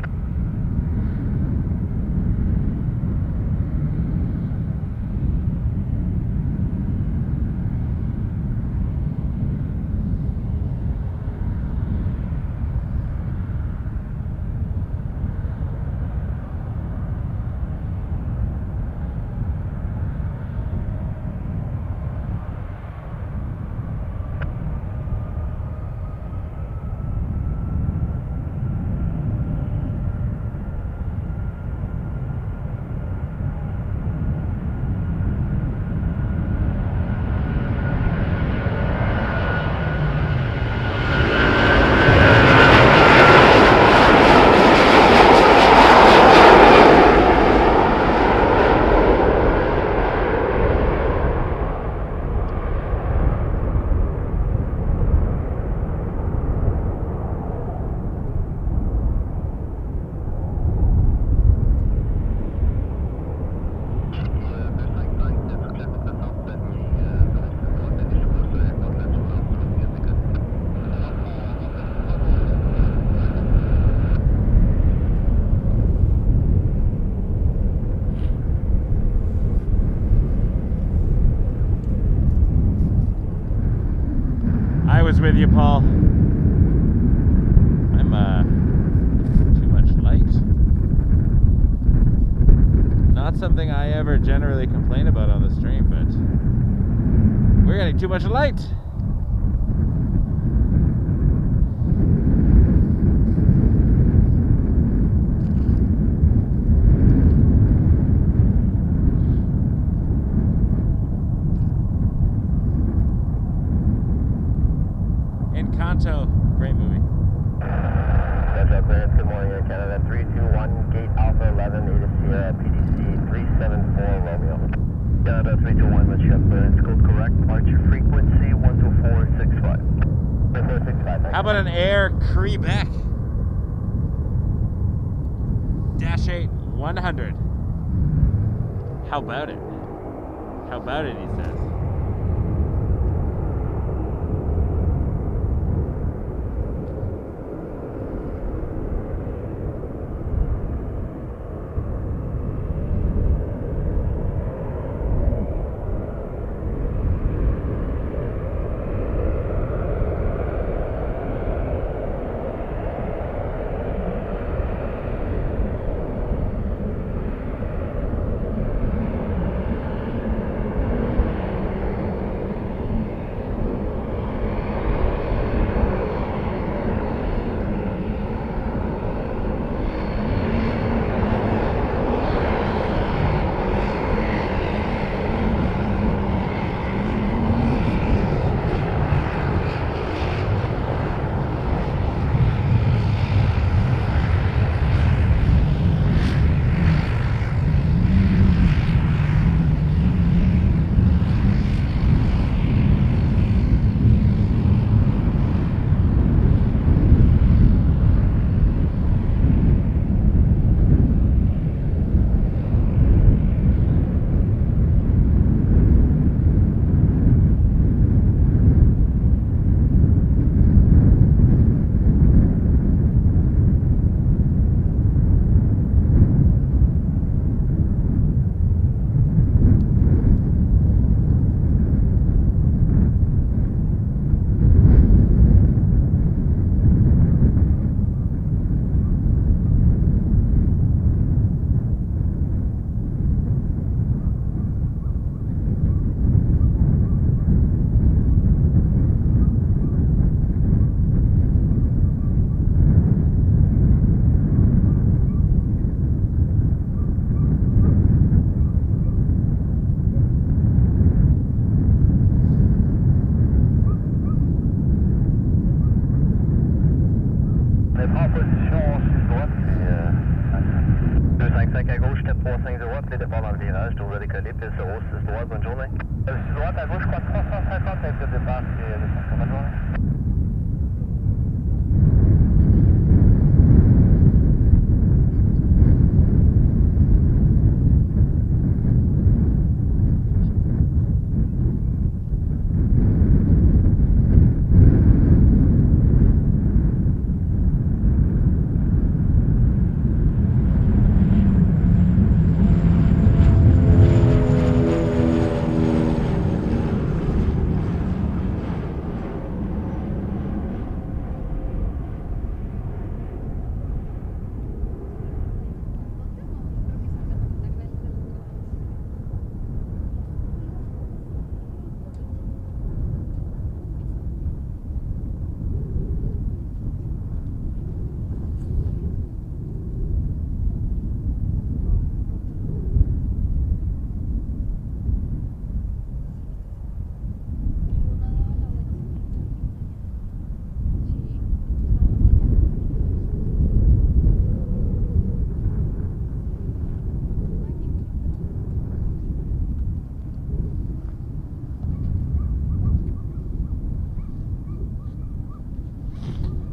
With you, Paul. I'm too much light. Not something I ever generally complain about on the stream, but we're getting too much light. Great movie. That's our clearance. Good morning, Air Canada 321, gate Alpha 11, Ada Sierra, PDC 374 Romeo. Canada 321, let's you have clearance. Code correct. Departure frequency 12465. 12465. How about an Air Quebec? Dash 8 100. How about it? How about it, he says.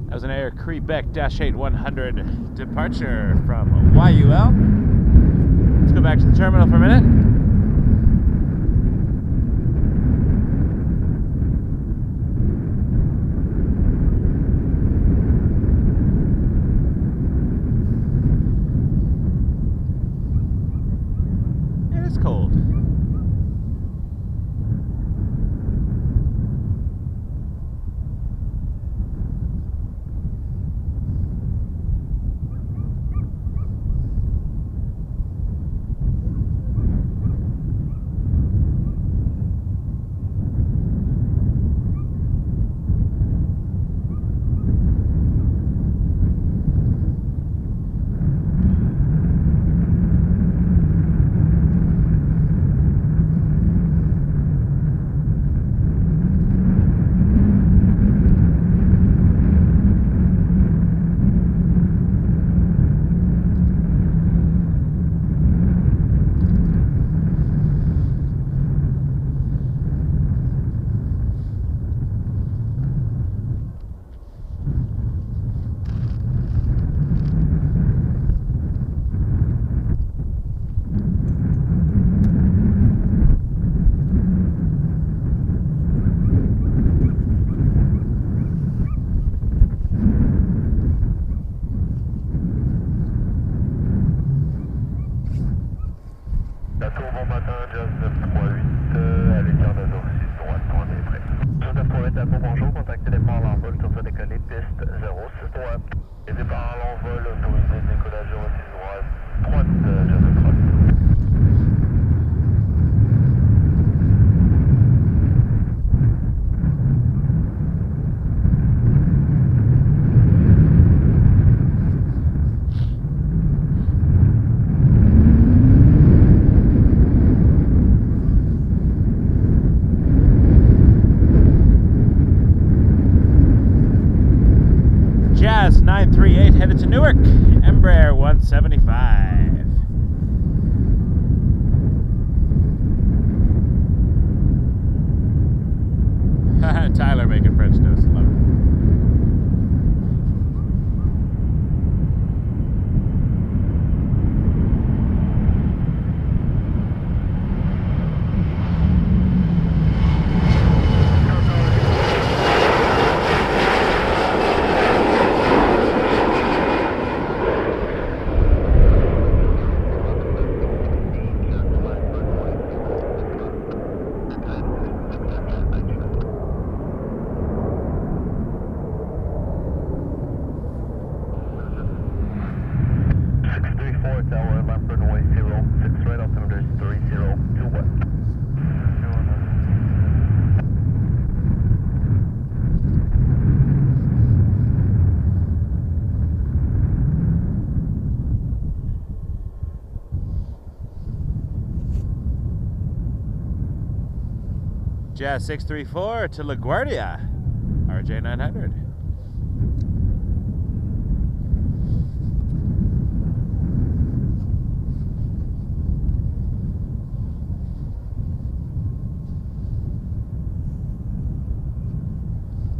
That was an Air Quebec Dash 8 100 departure from YUL. Let's go back to the terminal for a minute. It is cold. matin, Jazz 938 avec un 6 droite, on est prêt. Jazz 938 à court, bonjour, contactez départ à l'envol, tour de décoller, piste 06 droite. Et départ à l'envol, autorisé, décollage 06 droite, Jazz 3. Jazz 938 headed to Newark, Embraer 175. Tyler making French toast, love it. Tower, left runway 0, 6 right, altimeter 3021. Jazz 634 to LaGuardia, RJ 900.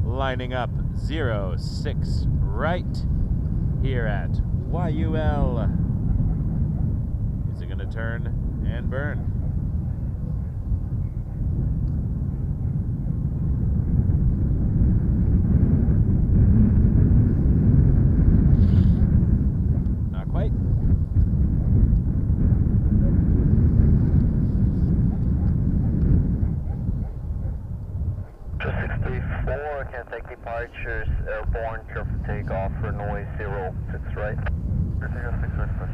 Lining up 06 right here at YUL. Is it going to turn and burn? Not quite. Just 634, can take departures, airborne, careful takeoff, runway 0, 6 right. Take off 6 right first.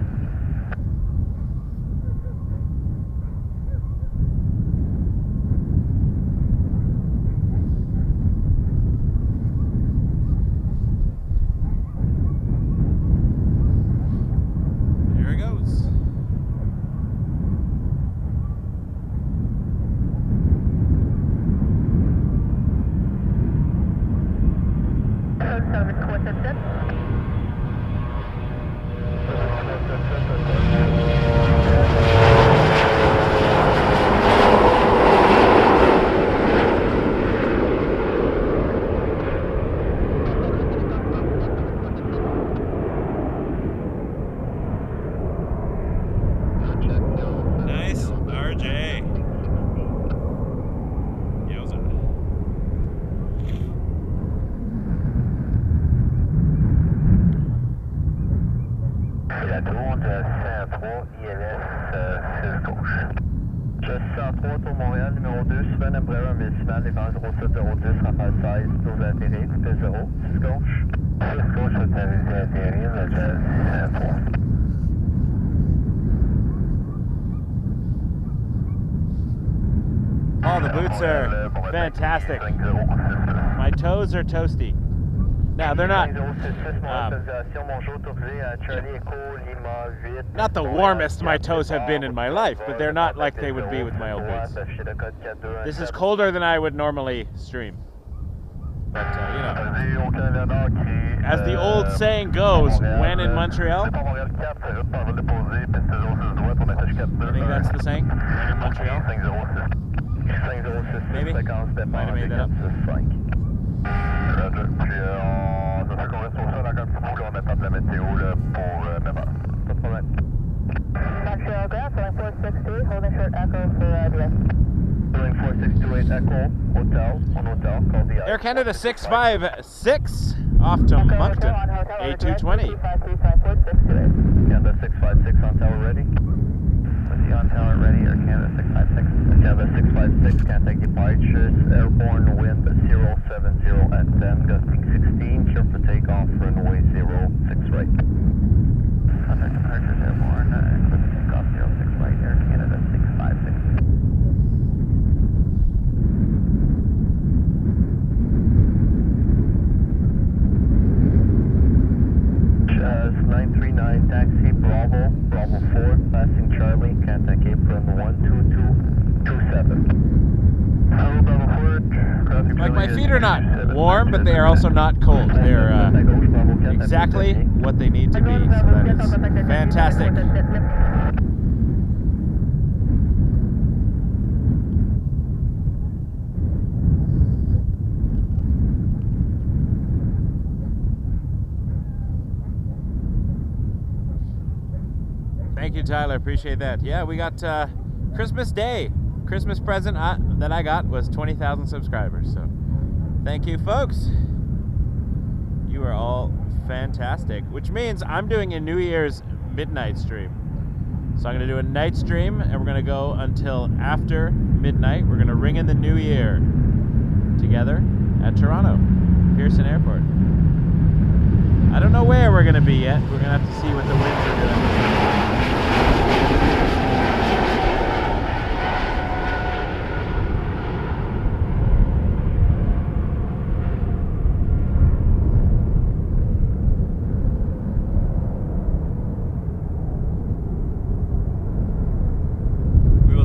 Here it goes. Nice, RJ. Yowza. La tour de 103, ILS 6 gauche. Just 103, tour Montréal, numéro 2, Sven Embraer 1000, départ 07010, rafale 16, tour d'atterrir, piste 0, 6 gauche. 6 gauche, autorisé à atterrir, le Jazz 103. Oh, the boots are fantastic. My toes are toasty. Now, they're not not the warmest my toes have been in my life, but they're not like they would be with my old boots. This is colder than I would normally stream. But, you know, as the old saying goes, when in Montreal, I think that's the saying, when in Montreal. Maybe? Might have made that up. Montreal ground, flying 462, holding short echo for Aviation. Flying 4628 Echo, hotel, on hotel, call the Air Canada 656 off to Moncton, A220. Canada 656 on tower ready. Was he on tower ready, Air Canada contact departures, airborne wind 070 at 10, gusting 16, clear for takeoff, runway 06 right. Contact departures, airborne, clear for takeoff, 06 right, Air Canada 656. 939 taxi Bravo, Bravo 4, passing Charlie, contact apron 12227. Hello, Bravo 4, crossing Like, my Charlie feet are not warm, but they are also not cold. They're exactly what they need to be, so that is fantastic. Thank you, Tyler. Appreciate that. Yeah, we got Christmas Day. Christmas present that I got was 20,000 subscribers. So thank you, folks. You are all fantastic, which means I'm doing a New Year's midnight stream. So I'm going to do a night stream, and we're going to go until after midnight. We're going to ring in the new year together at Toronto, Pearson Airport. I don't know where we're going to be yet. We're going to have to see what the winds are doing.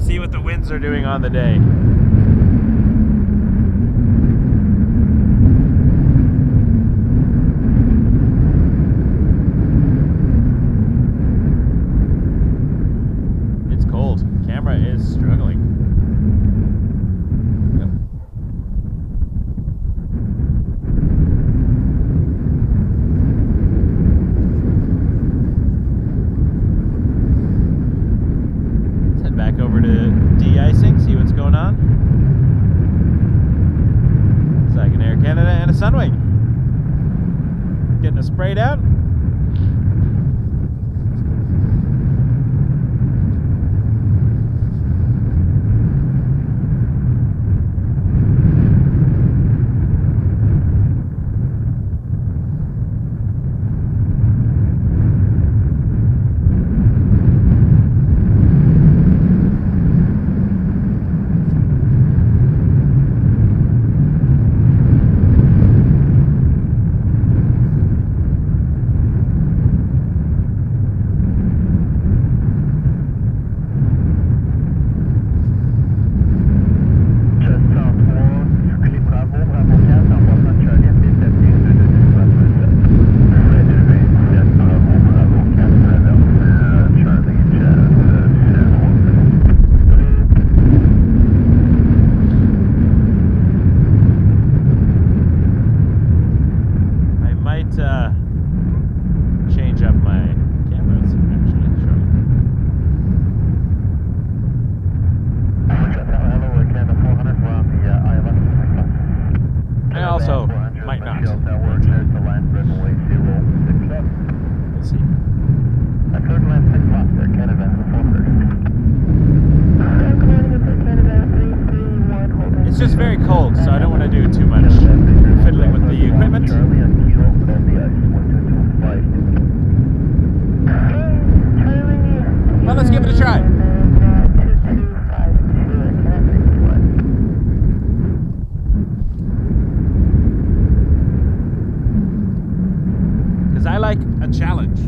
See what the winds are doing on the day. It's cold. Camera is struggling. Yep. Back over to de-icing, see what's going on. It's like an Air Canada and a Sunwing. Getting a spray down. Change up my cameras, actually, shortly. I also might not. We'll see. It's just very cold, so I don't want to do too much fiddling with the equipment. Well, let's give it a try. Because I like a challenge.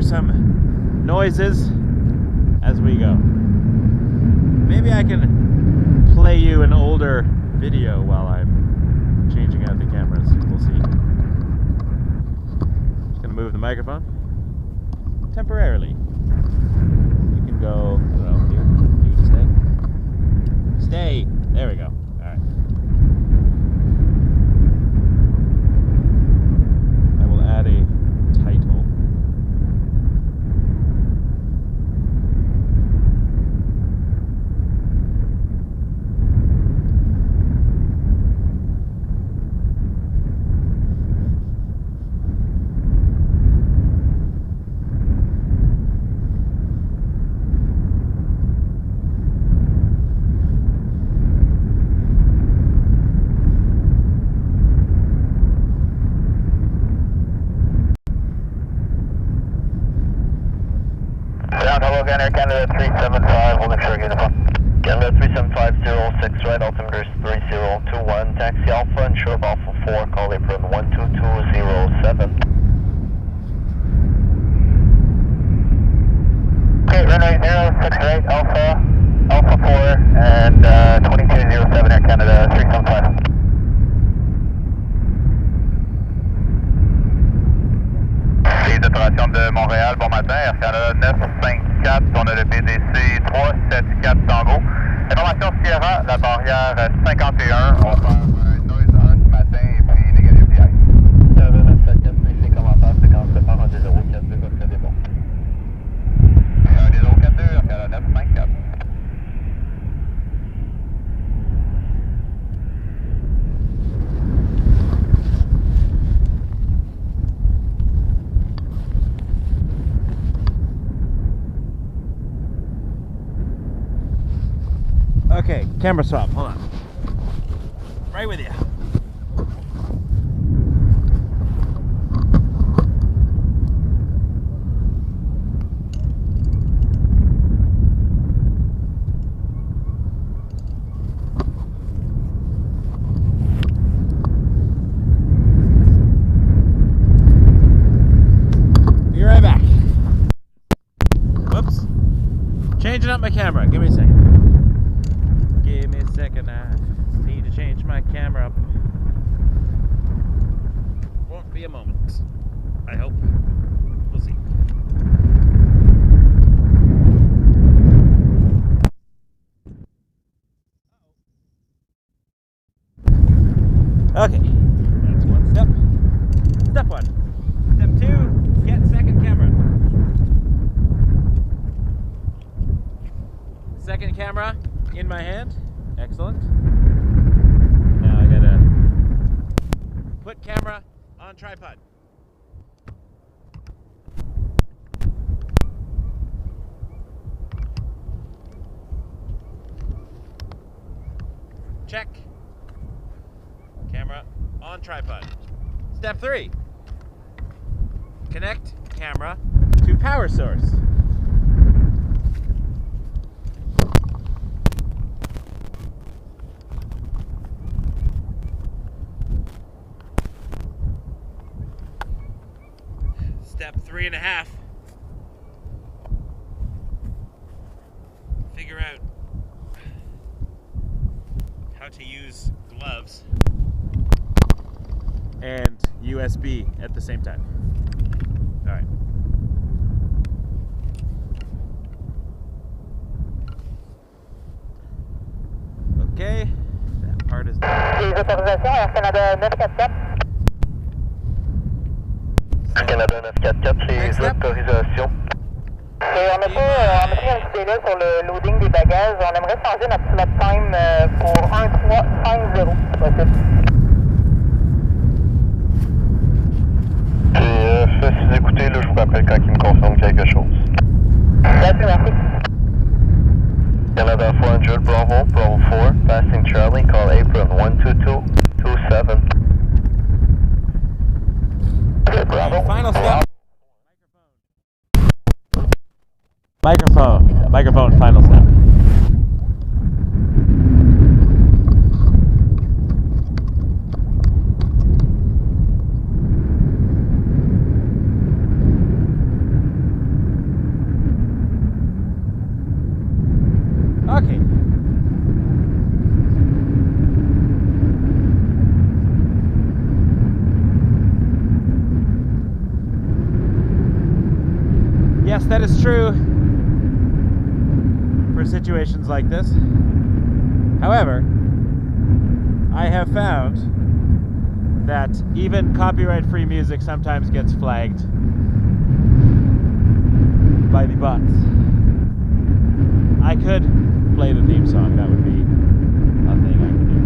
Some noises as we go. Maybe I can play you an older video while I'm changing out the cameras. We'll see. Just gonna move the microphone temporarily. You can go, I don't know, here. You can stay. Stay. There we go. All right. I will add a title. again, Air Canada 375, we'll make sure we get the phone. Canada 37506 right, altimeter is 3021, taxi Alpha and show of Alpha 4, call apron 12207. Okay, runway 06 right, Alpha 4, and 2207 Air Canada 375. Les opérations de Montréal, bon matin, Air Canada 954, on a le BDC 374 Tango. Information Sierra, la barrière 51, on va faire un noise 1 ce matin et puis négatif direct. 974, les commentaires, fréquence de part en 2042, va se bon. Et 2042, Air Canada 954. Okay, camera swap, hold on. Right with you. Be right back. Whoops. Changing up my camera, give me a second. Give me a second, I need to change my camera up. Won't be a moment, I hope. We'll see. Okay, that's one step. Step one. Step two, get second camera. Second camera in my hand. Excellent. Now I gotta put camera on tripod. Check. Camera on tripod. Step 3. Connect camera to power source. Step 3.5. Figure out how to use gloves and USB at the same time. All right. Okay, that part is done. Les autorisations, Air Canada 944. Canada 944, les autorisations. Et on a pris un petit délai sur le loading des bagages. On aimerait changer notre slot time pour 1350, si possible. Puis, si vous écoutez, là, je vous rappelle quand il me confirme quelque chose. Merci. Canada 400, Bravo 4, passing Charlie, call apron 12227. Okay, Bravo. Final step. Microphone, final step. Okay. Yes, that is true for situations like this. However, I have found that even copyright-free music sometimes gets flagged by the bots. I could play the theme song, that would be a thing I could do.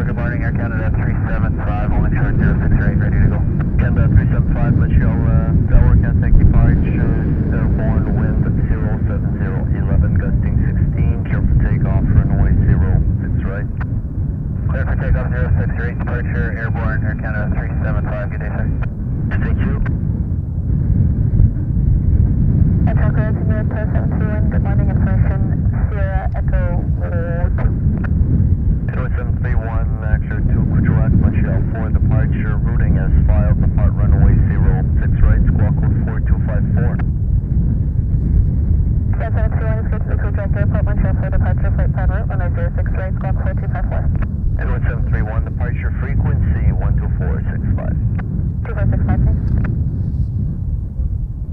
Good morning, Air Canada 375, only short 068, ready to go. Canada 375, Montreal, tower, contact departure, airborne wind 070, 11, gusting 16, clear for takeoff, runway 06 right. Clear for takeoff 068, departure, airborne, Air Canada 375, good day, sir. Thank you. Echo Grand Unit 721, good morning, information, Sierra Echo Road. Edward 731, Actor 2, Gujarat, Montreal 4, departure, routing as filed, depart runway 06 right, squawk code 4254. 721 is good to the Gujarat Airport, Montreal 4, departure, flight plan route, runway 06 right, squawk 4254. Edward 731, departure frequency 12465. 2465, please.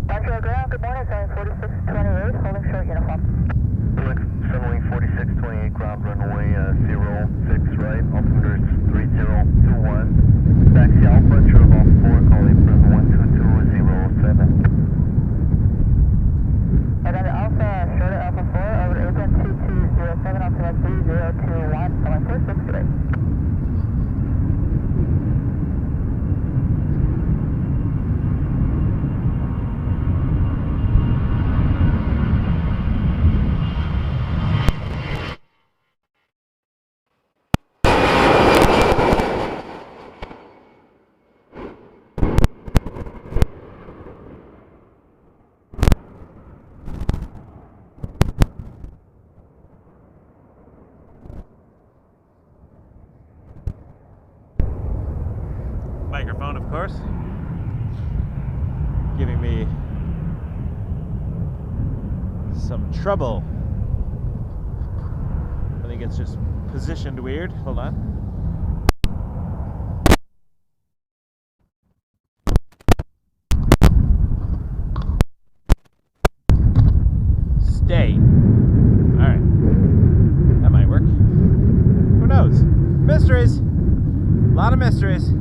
Montreal Ground, good morning, sign 4628, holding short uniform. Sunwing 4628, ground runway 06 right, altimeter 3021. Taxi Alpha, Turbo 4, call apron 12207. November Alpha, short of Alpha 4, over to apron 2207, altimeter 3021, calling 463. Microphone, of course, giving me some trouble. I think it's just positioned weird. Hold on. Stay. Alright. That might work. Who knows? Mysteries! A lot of mysteries.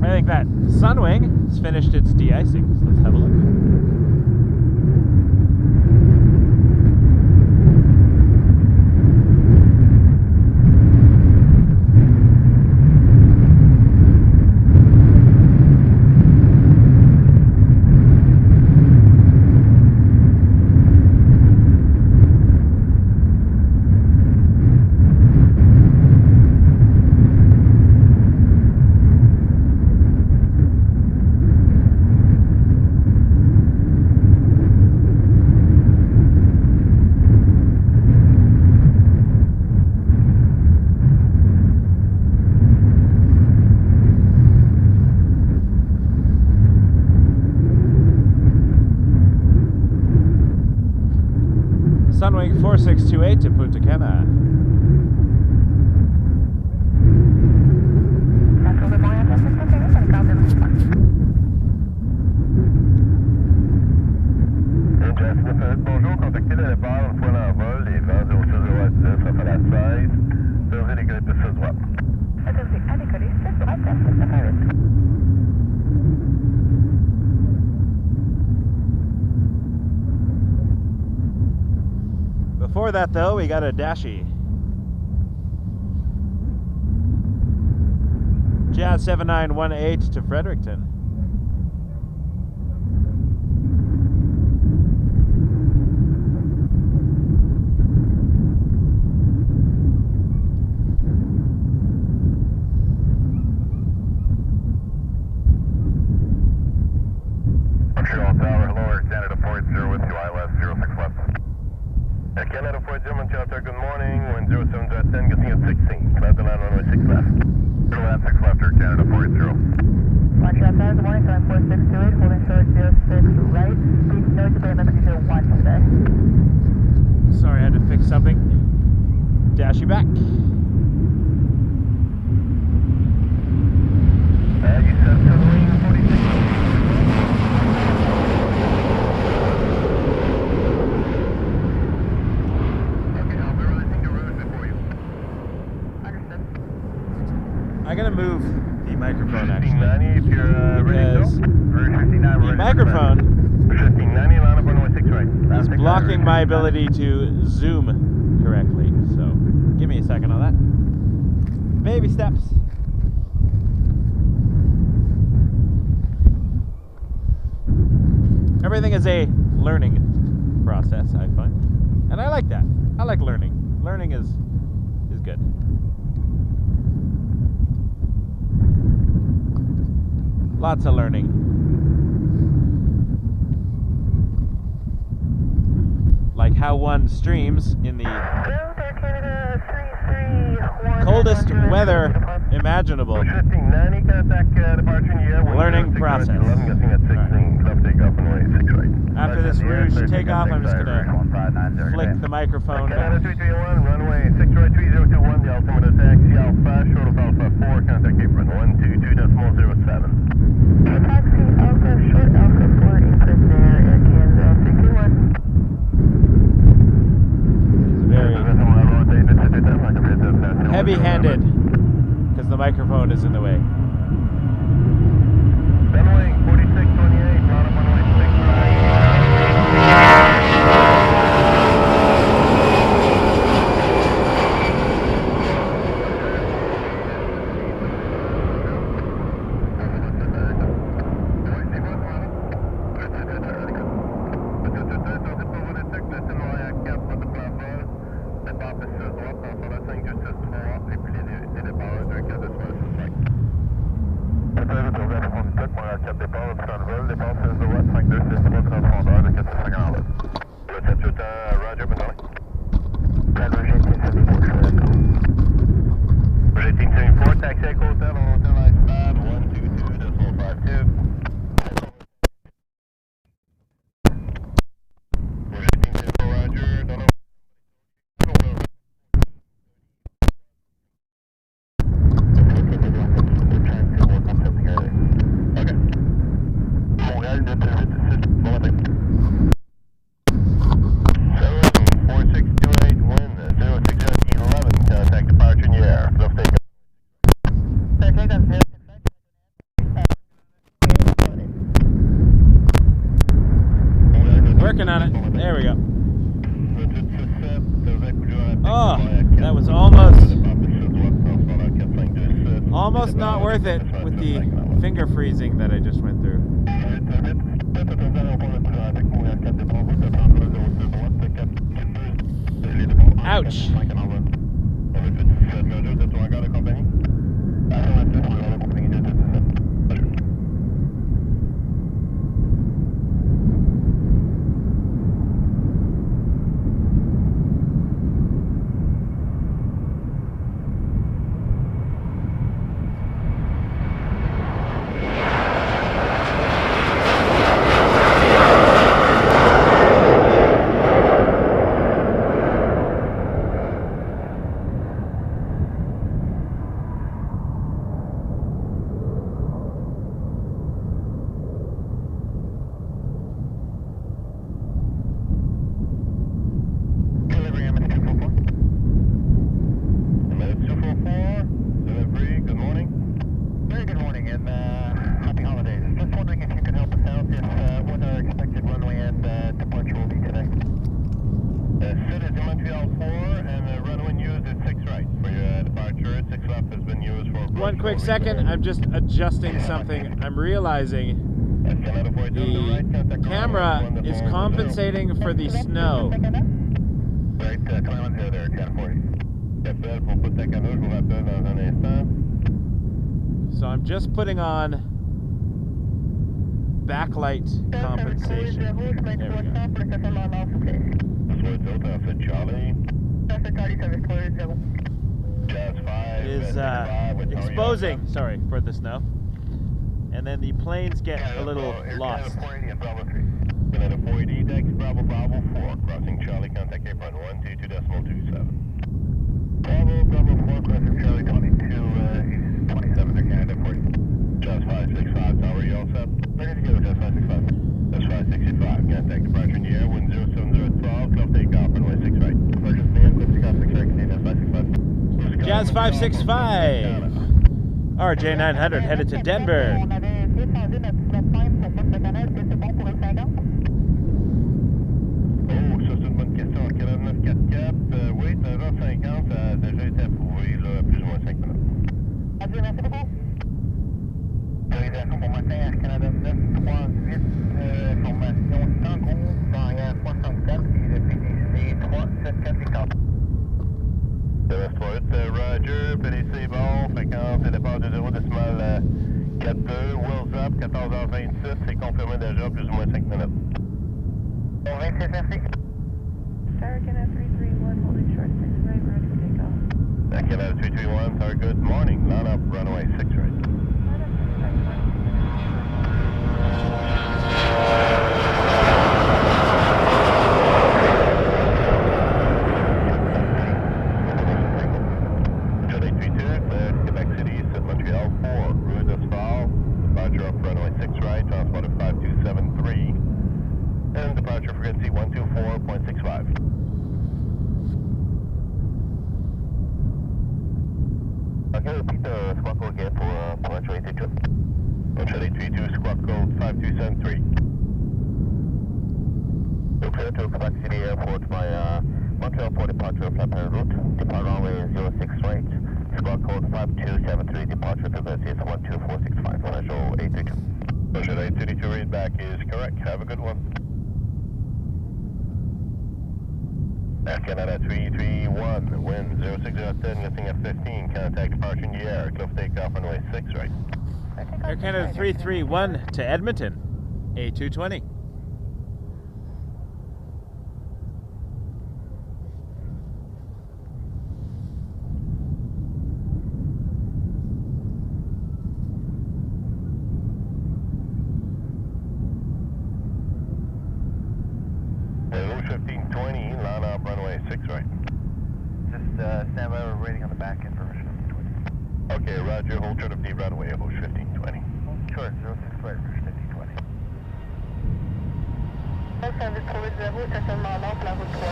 I think that Sunwing has finished its de-icing, so let's have a look. Sunwing 4628 to Punta Cana. Bonjour, contactez le départ une fois en vol, les vents 060 à 10, à la 16, devrait décoller de 6 droite. Before that, though, we got a Dashi. Jazz 7918 to Fredericton. Montreal Tower, hello, Canada 40 with you, ILS 06 left. Canada 40, Montreal-Pierre, good morning, wind 07 at 10, getting at 16, cloud the line runway 6 left. Land 6 left, Canada 40. Montreal-Pierre, good morning, sign 4628, holding short 06 right, speed nose to limit 1 today. Sorry, I had to fix something. Dash you back. You said Sunwing 46. I'm gonna move the microphone actually, 1590 if you're ready because to go. the microphone 1590, line up runway 6 right. is blocking my ability to zoom correctly. So give me a second on that. Baby steps. Everything is a learning process, I find, and I like that. I like learning. Learning is good. Lots of learning. Like how one streams in the coldest weather imaginable. Learning process. After this Rouge takeoff, I'm just gonna flick the microphone. Canada 331, runway 6 right 3021, the altimeter taxi Alpha, short of Alpha 4, contact apron 122.07. Taxi Alpha, short Alpha 4, apron there, Air Canada 321. This is very heavy-handed because the microphone is in the way. Runway 4628, bottom runway 6 right. Working on it. There we go. Oh, that was almost not worth it with the finger freezing that I just went through. Ouch. One quick second, I'm just adjusting something. I'm realizing the camera is compensating for the snow. So I'm just putting on backlight compensation. There we go. It is exposing, sorry for the snow, and then the planes get a little lost. Canada 480, taxi Bravo Bravo 4, crossing Charlie, contact apron 122.27. Bravo Bravo 4, crossing Charlie 2227, to Canada 40. Just 565, tower, you all set? Ready to go, just 565. Just 565, contact departure in the air, wind 07012, close takeoff, runway 6 right. Purchase man, close takeoff 6 right, Canadian 565. Jazz 565, RJ 900 headed to Denver. Roger, PDC bon, fréquence et départ de 0,4 4-2, wheels up, 14h26, c'est confirmé déjà, plus ou moins 5 minutes. 26, merci. Sarah Canada 331, holding short 6 right, ready for takeoff. Canada 331, sorry, good morning. Line up, runway 6 right. Montreal 832, Quebec City, East Montreal 4, Rue d'Asphalt, departure up runway 6 right, transport of 5273, and departure frequency 124.65. Okay, repeat the squawk code again for Montreal 832. Montreal 832, squawk code 5273. You're clear to Quebec City Airport by Montreal Port departure flight route. Depart runway 06 right. Squawk code 5273. Departure frequency is 12465. Montreal 832. Montreal 832 read back is correct. Have a good one. Air Canada 331, wind 06010, gusting at 15. Contact departure in the air. Cliff takeoff runway 6 right. Air Canada 331 to Edmonton, A220. Rouge 1520, line up runway 6 right. Just stand by, we're waiting on the back end for Rouge 1520. Okay, roger, hold short of the runway, Rouge 1520. Sure, 06 right, Rouge 1520. Service trouvé 0, stationnement nord pour la route 300.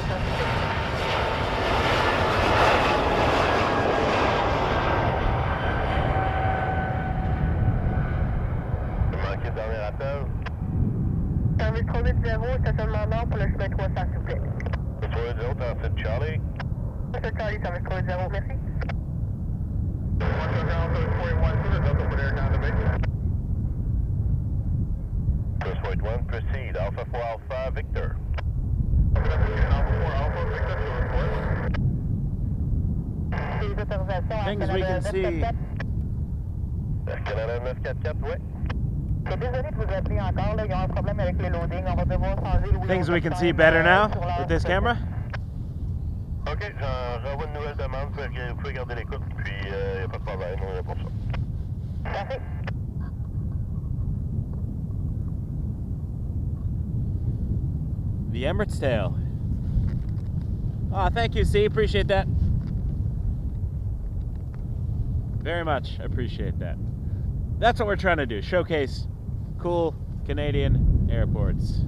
Manqué le dernier appel. Service trouvé 0, stationnement nord pour le chemin 300, s'il vous plaît. Contrôle 0, transit Charlie. Monsieur Charlie, service trouvé 0, merci. First point 1, proceed. Alpha 4 Alpha Victor. Things we can see. Canada 944, ouais. Je suis désolé de vous appeler encore, là, il y a un problème avec le loading, on va devoir changer le Things we can see better now with this camera. Ok, j'envoie une nouvelle demande, vous pouvez garder l'écoute, puis il n'y a pas de problème, on est pour ça. Merci. The Emirates tail. Oh, thank you, C. Appreciate that. Very much appreciate that. That's what we're trying to do. Showcase cool Canadian airports.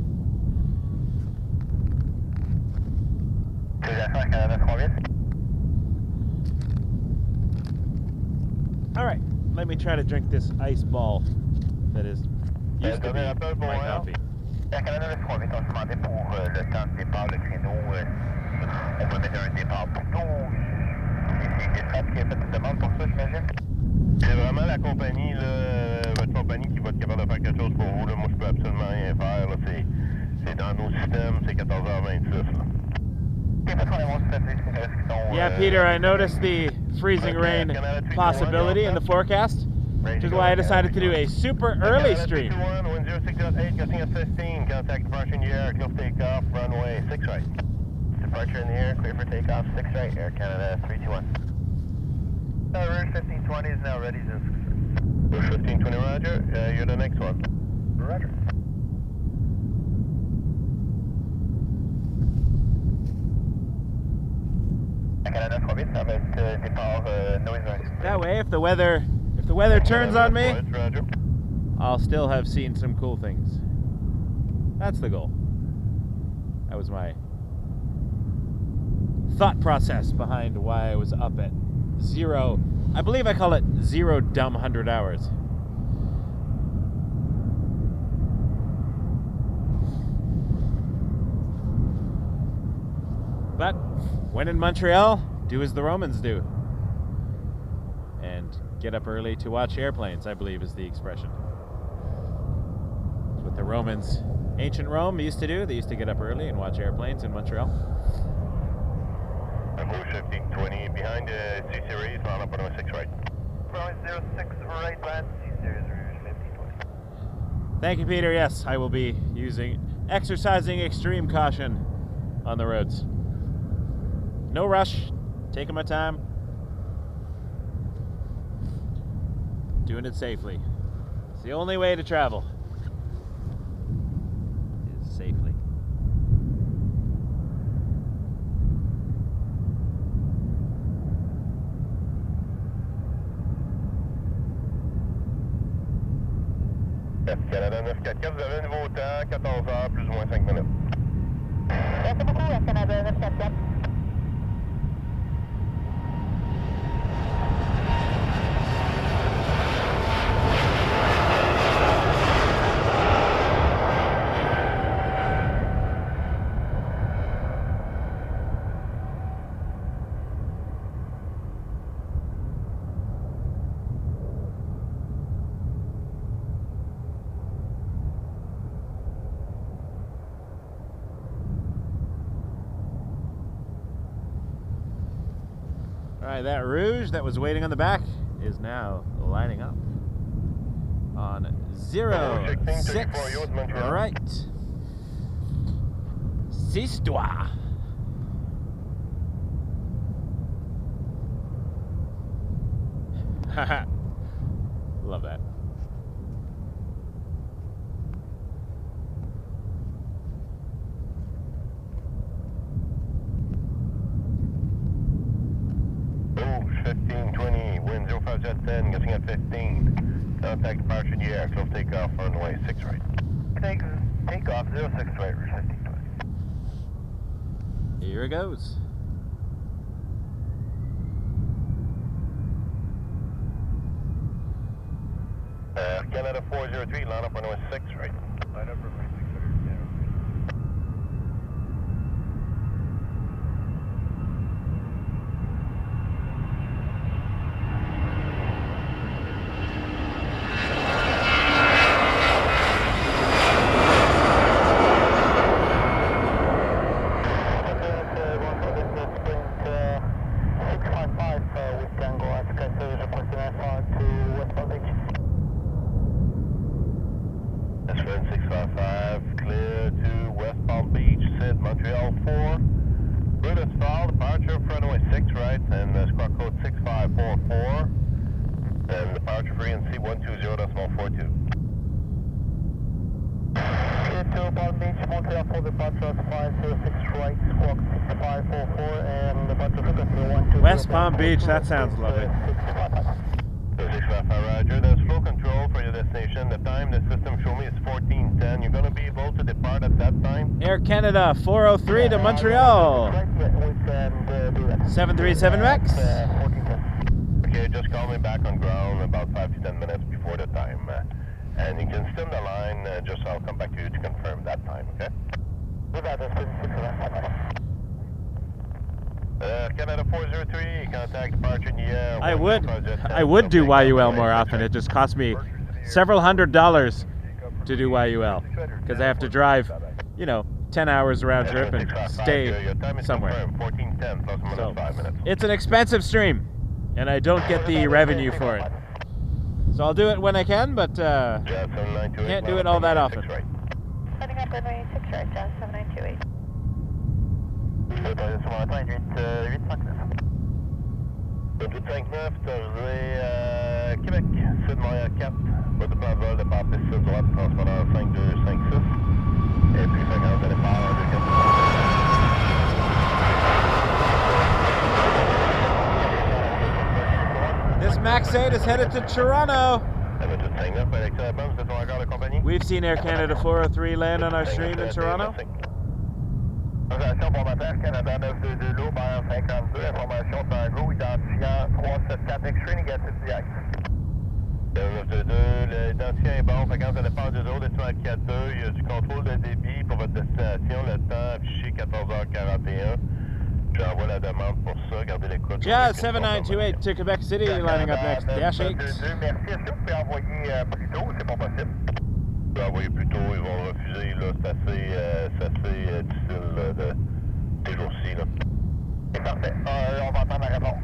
All right, let me try to drink this ice ball that is used to be my coffee. Air Canada 938, on se demandait pour le temps de départ, le créneau, on peut mettre un départ plus tôt. C'est Desrap qui a fait une demande pour ça, j'imagine? C'est vraiment la compagnie, là, votre compagnie qui va être capable de faire quelque chose pour vous. Là. Moi, je peux absolument rien faire. Là. C'est dans nos systèmes, c'est 14h26. Là. Yeah, Peter, I noticed the freezing rain possibility in the forecast, which is why I decided to do a super early stream. Wind 0608, gusting at 15. Contact departure in the air. Cliff takeoff, runway 6 right. Departure in the air, clear for takeoff, 6 right. Air Canada 321. Rouge 1520 is now ready to... Rouge 1520, roger. You're the next one. Roger. Canada 38, ça va être départ noise right. That way, if the weather turns on me, Roger. I'll still have seen some cool things. That's the goal. That was my thought process behind why I was up at zero. I believe I call it 0 dumb 100 hours. But when in Montreal, do as the Romans do. And get up early to watch airplanes, I believe is the expression. It's what the Romans, ancient Rome, used to do. They used to get up early and watch airplanes in Montreal. Rouge 1520, behind the C-Series, line up on 6 right. Runway 06 right, land C-Series, Rouge Thank you, Peter. Yes, I will be exercising extreme caution on the roads. No rush, taking my time, doing it safely. It's the only way to travel, is safely. Canada 944, vous avez un nouveau temps, 14 heures, plus ou moins 5 minutes. Merci beaucoup, Air Canada 944. Alright, that Rouge that was waiting on the back is now lining up on 06. Alright. Six-toi. Haha. Love that. Rouge 1520, wind 05 jet 10, getting at 15. Contact departure in the air, close takeoff runway 6 right. Takeoff 06 right, Rouge 1520. Here it goes. Canada 403, line up runway 6 right. Line up runway 600, clear to West Palm Beach, Sid, Montreal 4. Route is foul, departure for runway 6 right, and squawk code 6544. And departure free in C120.42. Clear to Palm Beach, Montreal 4, departure 506 right, squawk 6544, and departure frequency 120. West Palm Beach, that sounds lovely. 655 Roger, there's flow control for your destination. The time the system show me is 14:10. You're going to be able to depart at that time. Air Canada 403 to Montreal. 737 Max. Okay, just call me back on ground about 5 to 10 minutes before the time. And you can stem the line, just I'll come back to you to confirm that time, okay? Canada 403, contact departure in the air. I would do YUL more often. It just costs me several $100s to do YUL because I have to drive, 10 hours round trip and stay somewhere. So it's an expensive stream, and I don't get the revenue for it. So I'll do it when I can, but can't do it all that often. Setting up runway 6 right, Jazz 7928. Sur Montréal, 859, t'as Québec, Sud Montréal 4, votre plan de vol, départ piste sud droite, transpondeur 5256, et puis 50 de départ en 2. This Max 8 is headed to Toronto. 59, Alexandre Album, c'est ton accord de compagnie? We've seen Air Canada 403 land on our stream in Toronto. Information pour Air Canada 922 Low, barre 52, information Tango, identifiant 374 extrait négatif direct. 922, l'identifiant est bon, quand ça dépend des autres, est-tu en 4-2, il y a du contrôle de débit pour votre destination, le temps affiché 14h41. J'envoie la demande pour ça, gardez l'écoute. Jazz 7928 to Quebec City, lining up next, Dash 8. Merci, est-ce que vous pouvez envoyer plus tôt, c'est pas possible? Vous pouvez envoyer plus tôt, ils vont refuser, là, c'est assez difficile de ces jours-ci, là. C'est parfait, on va entendre la réponse.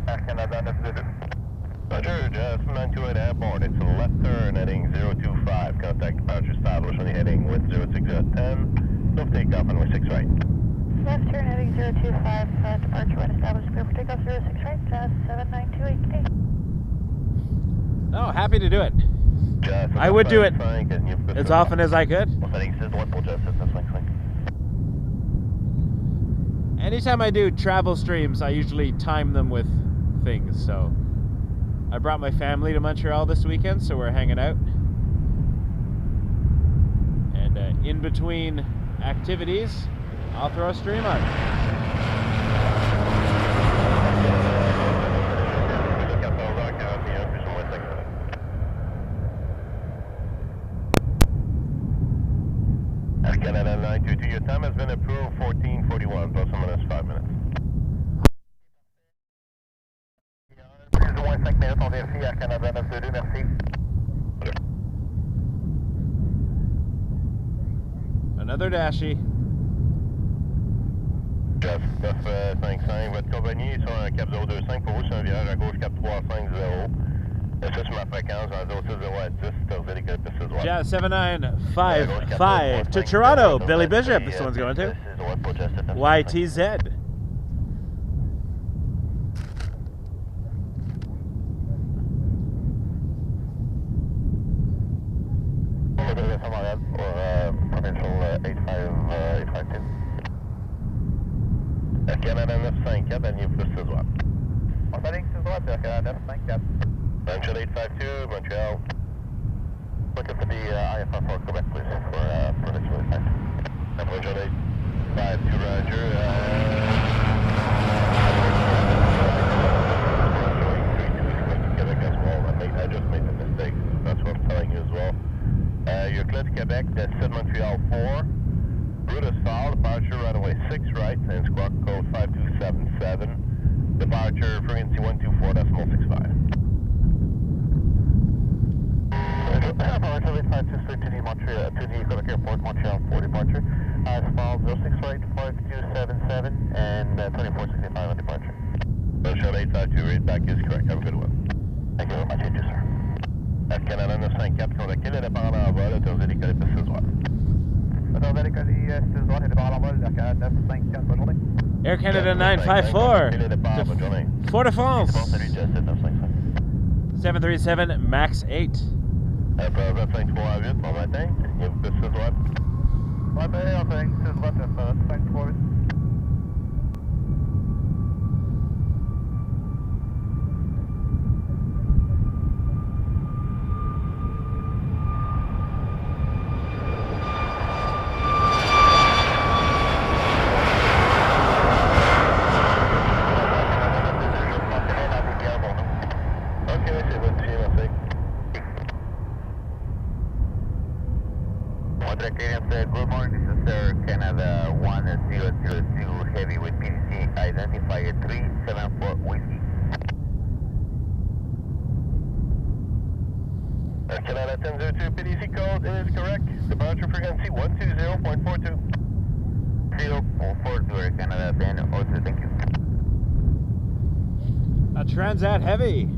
Air Canada 922. Roger, Jazz 928 airport, it's a left turn heading 025, 06 right. Left turn heading 025, departure when established, clear for takeoff 06 right, 7928. Oh, happy to do it. Jazz I would do it 755, as often as I could. On ligne 6 droite pour Jazz 755. Anytime I do travel streams, I usually time them with things. So I brought my family to Montreal this weekend, so we're hanging out. And in between activities, I'll throw a stream on. Canada 922, your time has been approved 14:41, plus or minus 5 minutes. Plus ou moins 5 minutes, on vérifie Air Canada 922, merci. Another dashie. Jeff 955, votre compagnie est sur un cap 025, pour vous c'est un virage à gauche cap 350. C'est sur ma fréquence en 060 à 10, torser les gars de piste droite. Jazz 7955 to Toronto. Billy Bishop, this one's going to. YTZ. Canada 954, avenue plus 6 droite. On va ligne 6 droite, Canada 954. Montreal 852, Montreal. Looking for the IFR for Quebec, please, for Montreal 852. Montreal 852, Roger. Quebec as well. I just made the mistake. That's what I'm telling you as well. You're clear to Quebec, that's Montreal 4. Route is foul, departure runway 6 right, and squawk code 5277. Departure frequency 124.65. Montreal 852 straight to the Montreal, to the Quebec Airport, Montreal 4 departure. Small 06 right, 5277, and 2465 on departure. Montreal 852, read back is correct. Have a good one. Thank you very much, you sir. Air Canada 954, convoqué le départ en vol, autorisé d'écoller pour 6 droite. Autorisé d'écoller 6 droite et départ en vol, Air Canada 954, bonne journée. Air Canada 954 to Fort-de-France. 737 MAX 8. Approche 538, bon matin. Il y a une piste 6 droite. Ouais, ben, on fait 6 droite, 538. Good morning, this is Air Canada 1002 Heavy with PDC identifier 374 Whiskey. Air Canada 1002 PDC code is correct. Departure frequency 120.42. 0.42 Air Canada 1002, thank you. A Transat Heavy.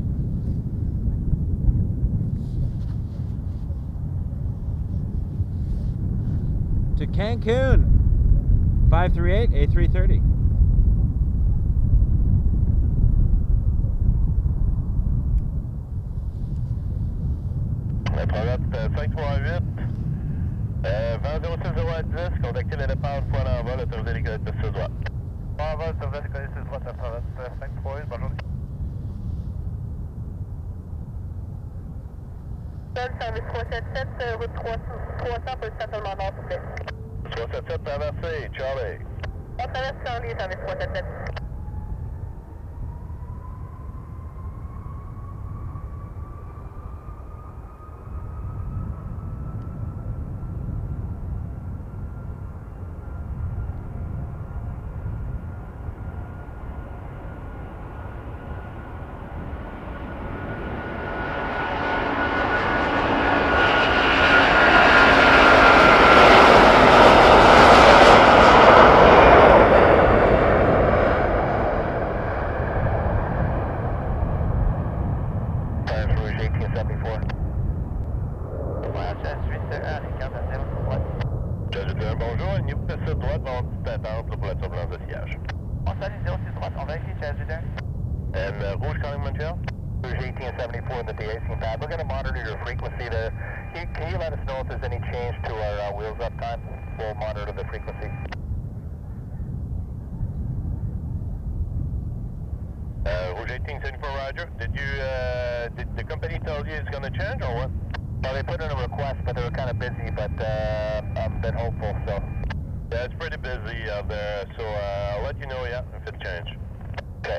To Cancun, 538 A330. La Transat 538, vent 060 à 10, contactez le départ de point en vol, autorisé l'écoller de 6 droite. Point en vol, autorisé l'écoller de 6 droite, la Transat 538, bonne journée. Service 377, route 300 pour le stationnement nord, s'il vous plaît. 377 traversé, Charlie. On traverse Charlie, service 377. 74 in the de-icing pad. We're going to monitor your frequency there. Can you let us know if there's any change to our wheels up time? We'll monitor the frequency. Rouge 1874, Roger. Did the company tell you it's going to change or what? Well, they put in a request, but they were kind of busy, but I'm a bit hopeful, so. Yeah, it's pretty busy out there, so I'll let you know, yeah, if it changes. Okay.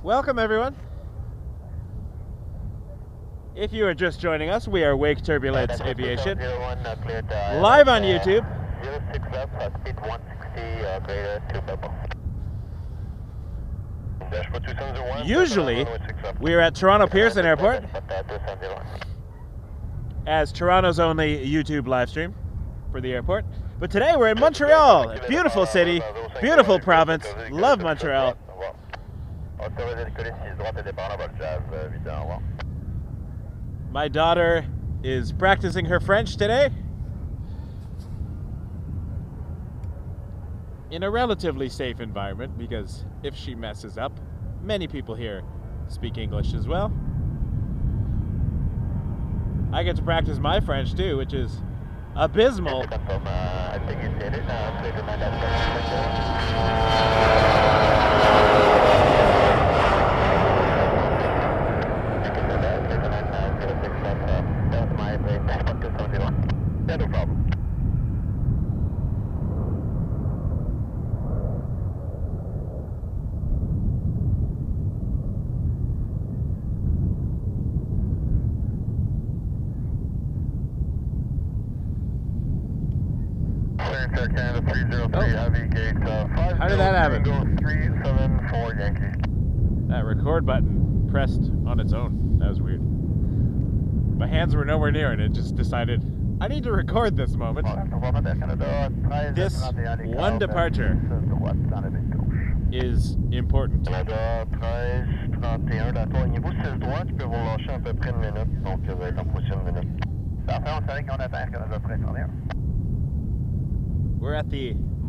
Welcome, everyone. If you are just joining us, we are Wake Turbulence Aviation, live on YouTube. 06 left, speed 160, greater 2 purple. Usually, we are at Toronto Pearson Airport, as Toronto's only YouTube live stream for the airport. But today we're in Montreal, a beautiful city, beautiful province, love Montreal. My daughter is practicing her French today in a relatively safe environment, because if she messes up, many people here speak English as well. I get to practice my French too, which is abysmal. No problem. Canada 303, heavy gate 5. How did that happen? 374 Yankee. That record button pressed on its own. That was weird. My hands were nowhere near it. It just decided, I need to record this moment. This one departure is important.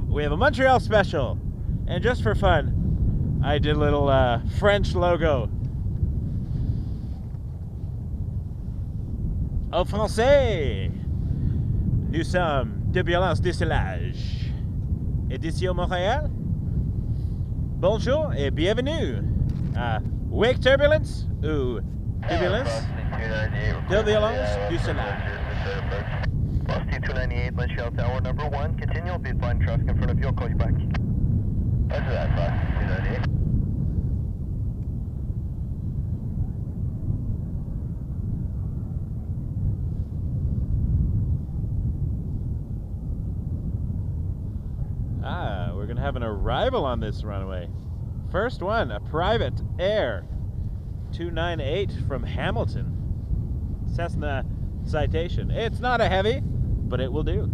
We have a Montreal special, and just for fun, I did a little French logo. Au français, nous sommes Turbulence Décelage. Édition Montréal. Bonjour et bienvenue à Wake Turbulence ou Turbulence Décelage. Velocity 298, Montreal Tower number 1. Continue, will be blind traffic in front of you. I'll call you back. Roger that, 298. We're going to have an arrival on this runway. First one, a private Air 298 from Hamilton. Cessna Citation. It's not a heavy, but it will do.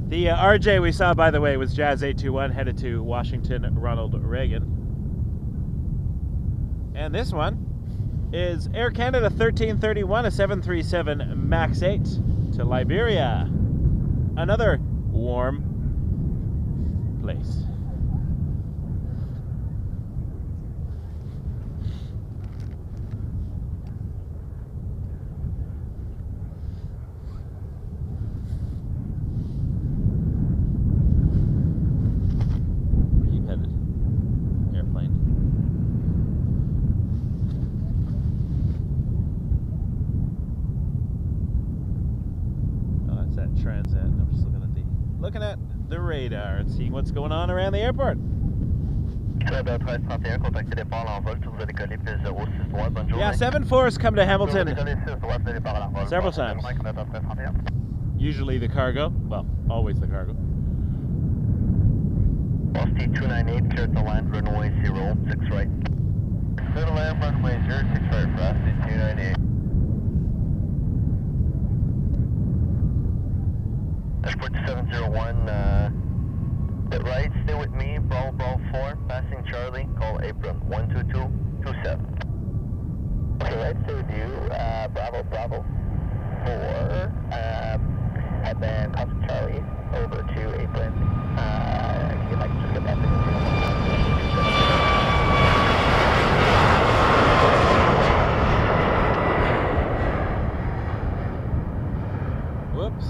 The RJ we saw, by the way, was Jazz 821 headed to Washington Ronald Reagan. And this one is Air Canada 1331, a 737 MAX 8 to Liberia. Another warm place. Where are you headed? Airplane. Transat. I'm just looking at the radar and seeing what's going on around the airport. Yeah, 7-4's come to Hamilton several times. Usually the cargo. Well, always the cargo. Velocity 298, clear to land, runway 06 right. Clear to land, runway 06 right, velocity 298. Dashboard 701, hit right, stay with me, Bravo 4, passing Charlie, call apron, 12227. Okay, right, stay with you, Bravo 4, and then passing Charlie over to apron, you'd like to just get back to the Whoops.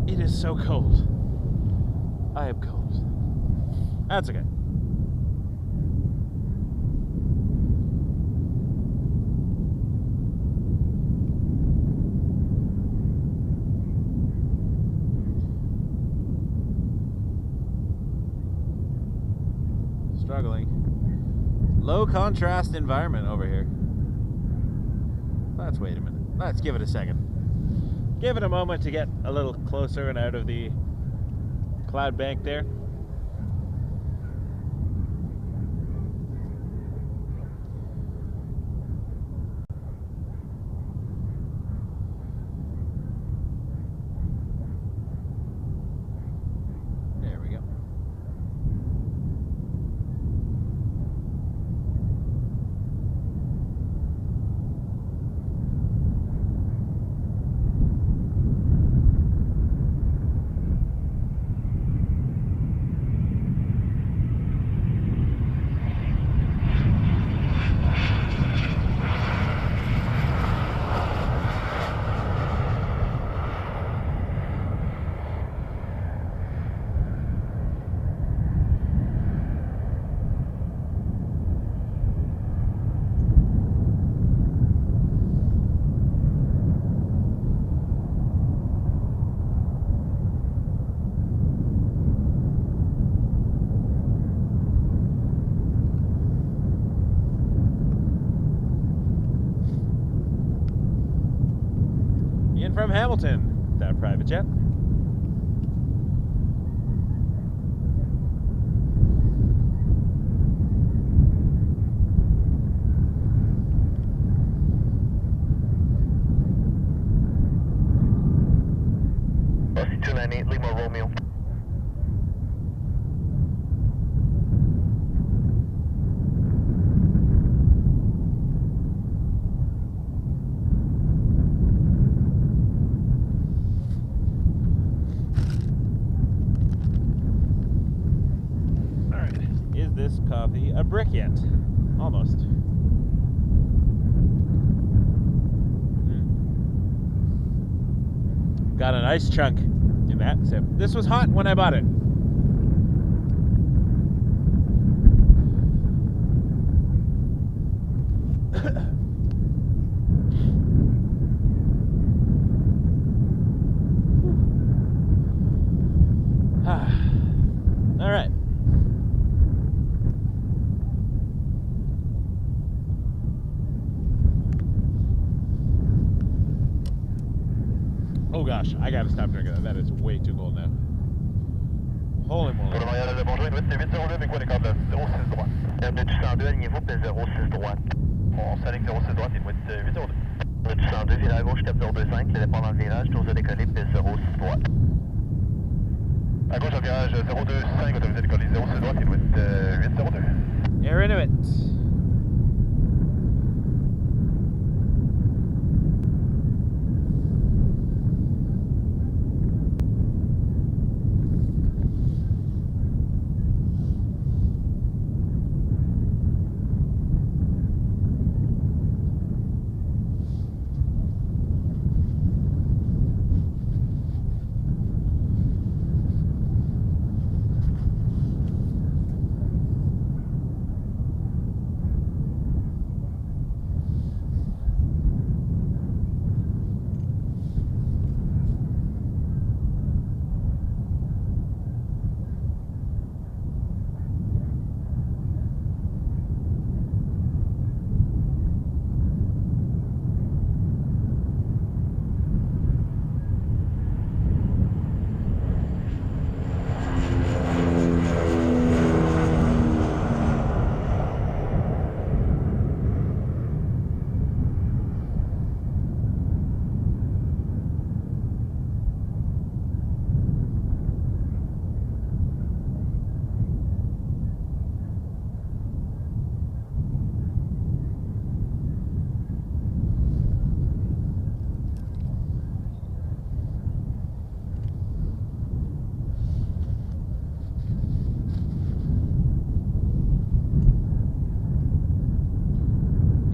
It is so cold. I am cold. That's okay. Struggling. Low contrast environment over here. Let's wait a minute. Let's give it a second. Give it a moment to get a little closer and out of the cloud bank there. There we go. Ian from Hamilton, that private jet. Velocity 298, Lima Romeo. Is this coffee a brick yet? Almost. Got a nice chunk in that. So this was hot when I bought it. All right. Oh gosh, I gotta stop drinking that. That is way too cold now. Holy moly. Montréal, bonjour, Elliott, c'est 802 avec quoi les coordonnées? 06 droite. Bienvenue du 102, alignez-vous, puis 06 droite. On s'aligne 06 droite, il doit être 802. Le du 102, virage à gauche, cap 025, le départ dans le virage, tour de décoller, puis 06 droite. À gauche, en virage 025, autorisé à décoller 06 droite, il doit être 802. You're into it.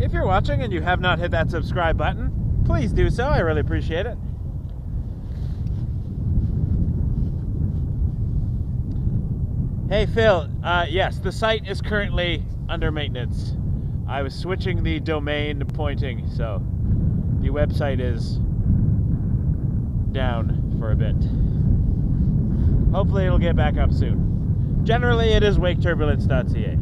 If you're watching and you have not hit that subscribe button, please do so. I really appreciate it. Hey Phil, yes, the site is currently under maintenance. I was switching the domain pointing, so the website is down for a bit. Hopefully it'll get back up soon. Generally it is waketurbulence.ca.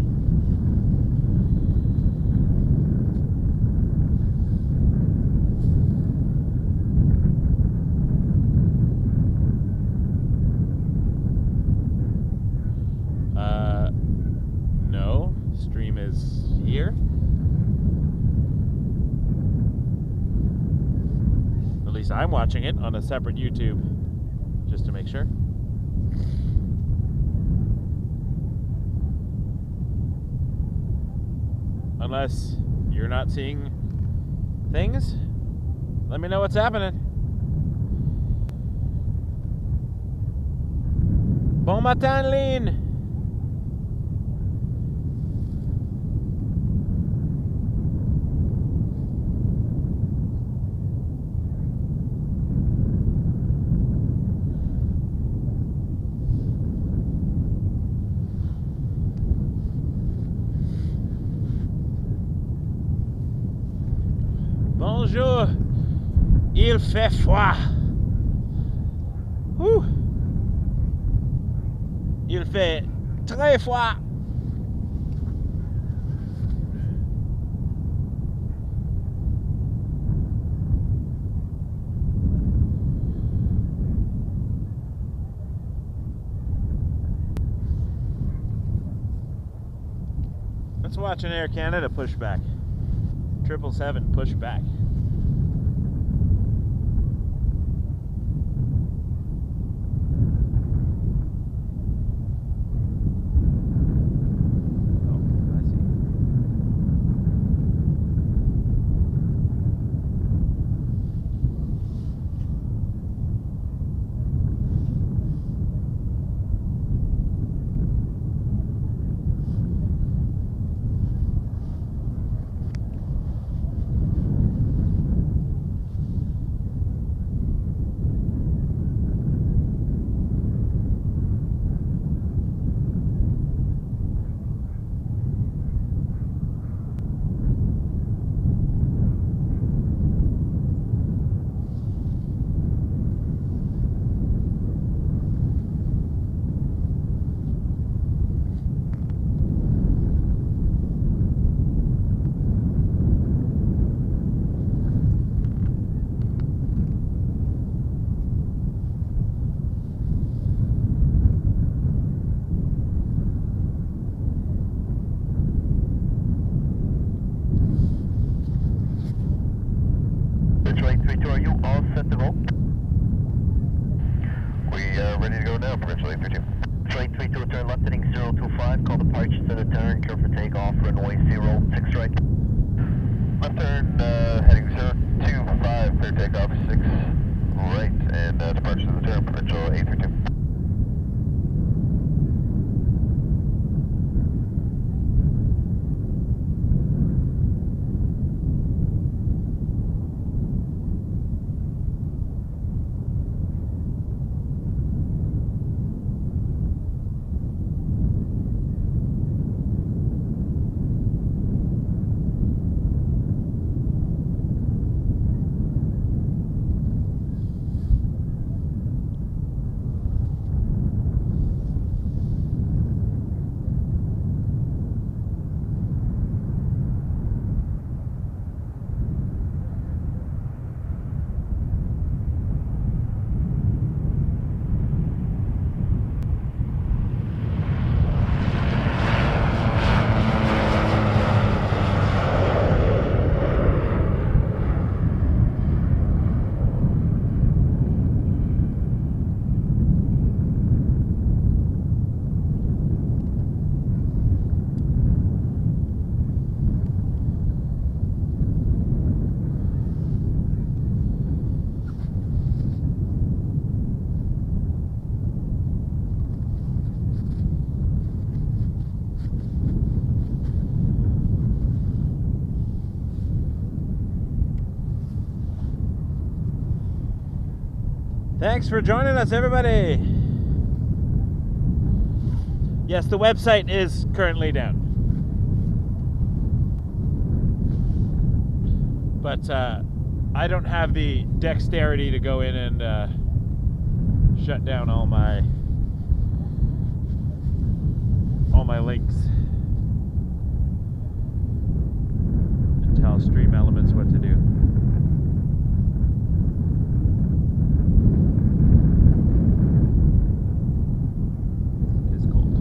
No, stream is here. At least I'm watching it on a separate YouTube, just to make sure. Unless you're not seeing things, let me know what's happening. Bon matin, Lean! Bonjour, il fait froid. Ouh. Il fait très froid. Let's watch an Air Canada pushback. 777 pushback. Are you all set to vote? We are ready to go now, Provincial 832. Detroit 32, turn left heading 025, call departure to the turn, clear for takeoff, runway 06 right. Left turn heading 025, clear takeoff 6 right, and departure to the turn, Provincial 832. Thanks for joining us, everybody. Yes, the website is currently down. But I don't have the dexterity to go in and shut down all my links and tell Stream Elements what to do. It's cold.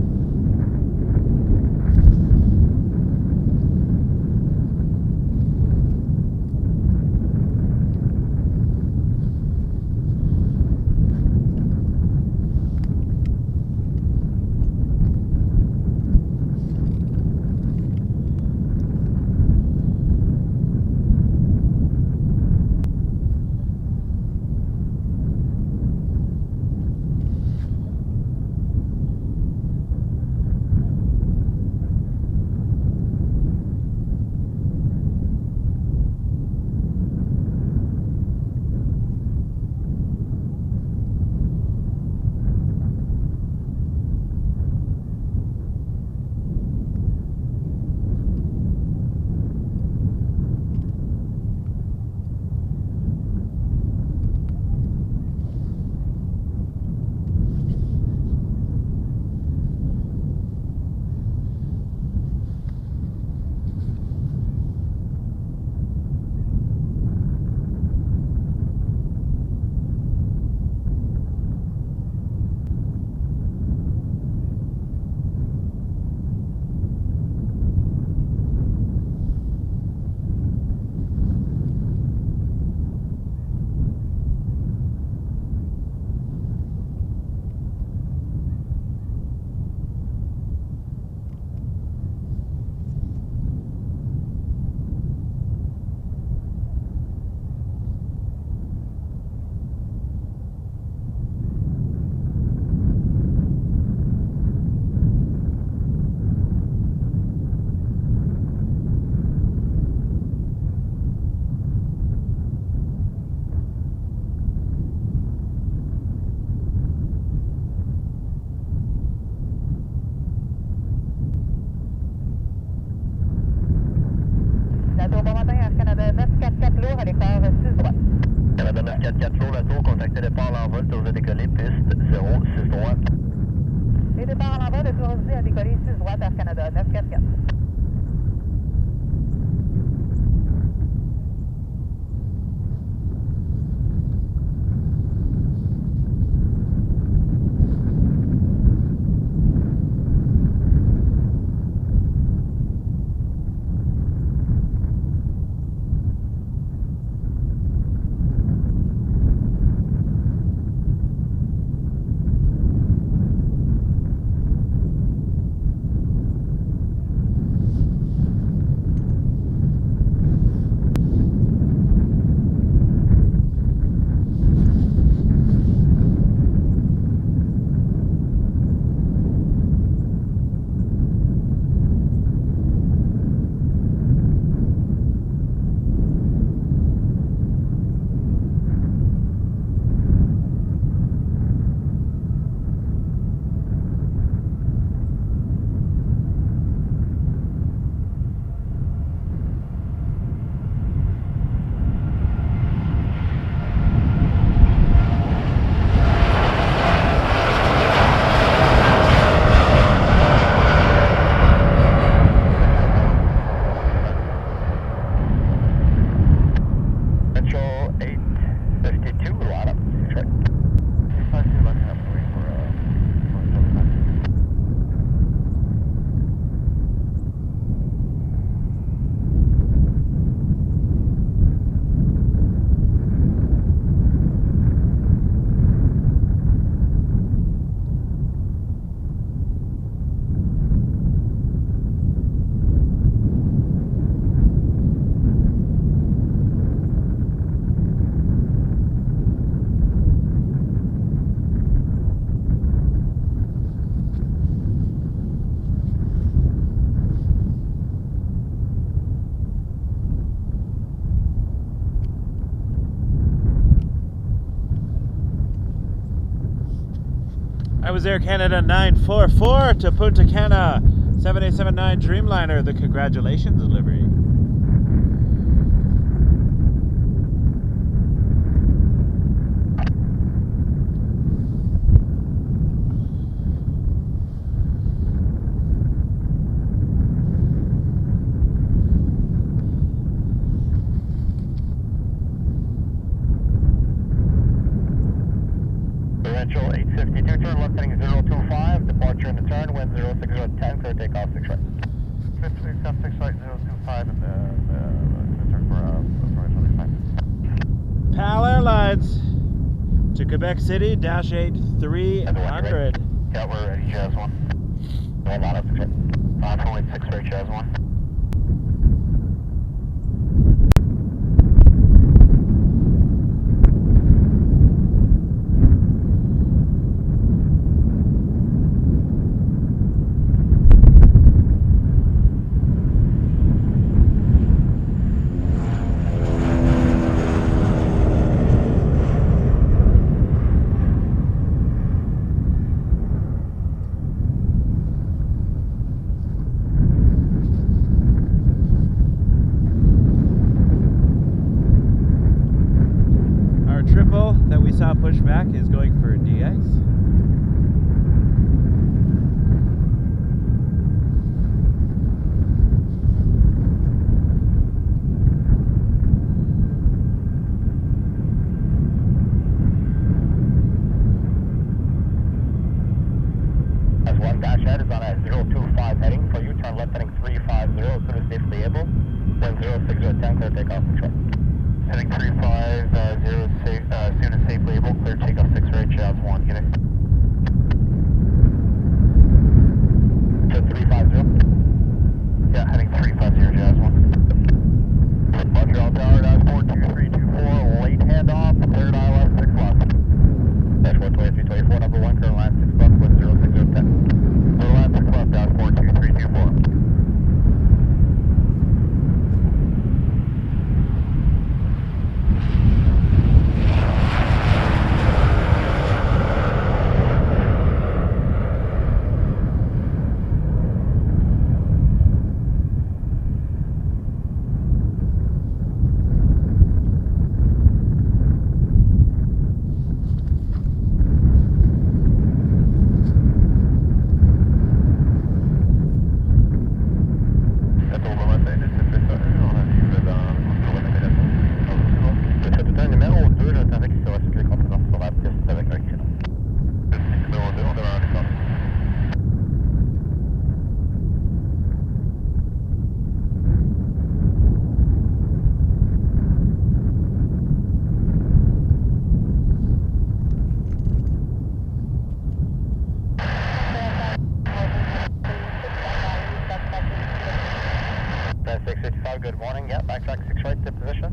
Canada 944 lourd à départ 6 droite. Canada 944 lourd, la tour, contactez départ à l'envol, tour de décoller, piste 06 droite. Et départ à l'envol, le tour à décoller 6 droite, Air Canada 944. was Air Canada 944 to Punta Cana, 7879 Dreamliner, the congratulations delivery. Provincial 852, turn left heading 025, departure in the turn, wind 06010, clear takeoff 6 right. 6 right, 025, and turn for Provincial 85. PAL Airlines to Quebec City, dash 8300. Yeah, we're ready, Jazz 1. Hold on up 6 right. 5.6 right, Jazz 1. That we saw push back is going for de-ice. As 1 dash head is on a 025 heading for you, turn left heading 350 as soon as safely able. Wind 06010, clear takeoff 6 right. Heading 35, as soon as safely able, clear takeoff 6 right, Jazz 1, get it. So 350? Yeah, heading 350, Jazz 1. Montreal Tower, dash 42324, late handoff, cleared ILS 6 left. Dash 12324, number 1, clear line 6 left, wind 06010. Clear line 6 left, dash 42324. Good morning, yeah, backtrack 6 right to position.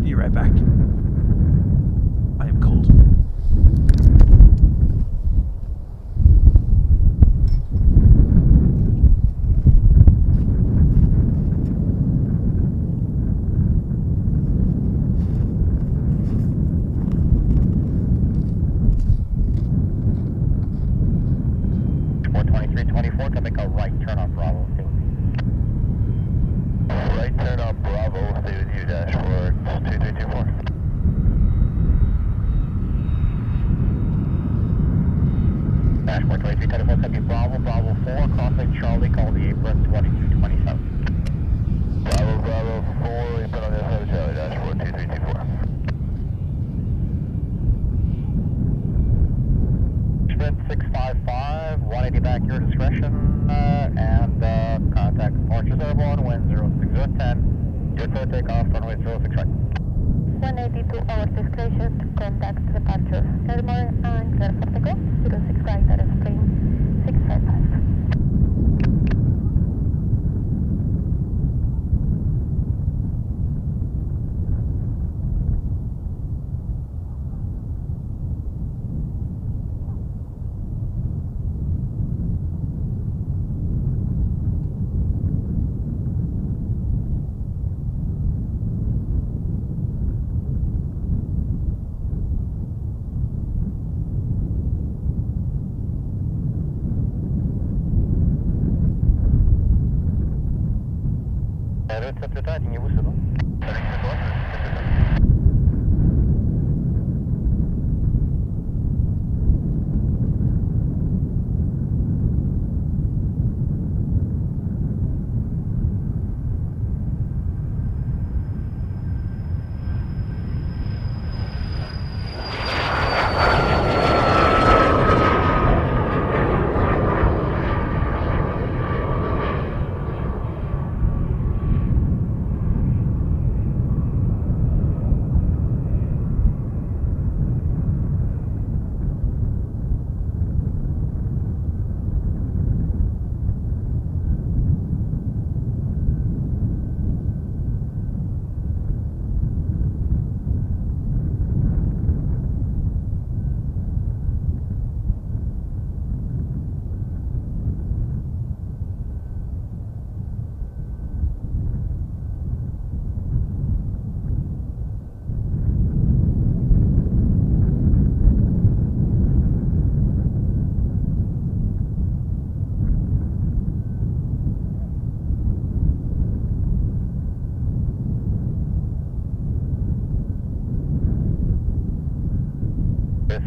Be right back. I am cold. To make a right turn on Bravo, stay with you. Right turn on Bravo, stay with you, dashboard 2324. Dashboard 2324, copy Bravo, Bravo 4, crossing Charlie, call the apron 2227. Bravo, Bravo 4, apron on the other side of Charlie, dashboard 2324. Sprint 655, 180 back, your discretion, and contact departures everyone, wind 06010, your clear takeoff, runway 06 right. 182 our discretion, contact departure Elmore and clear for takeoff, 06 right, that is plane 655. route 7 alignez-vous, c'est bon? Avec ce droit,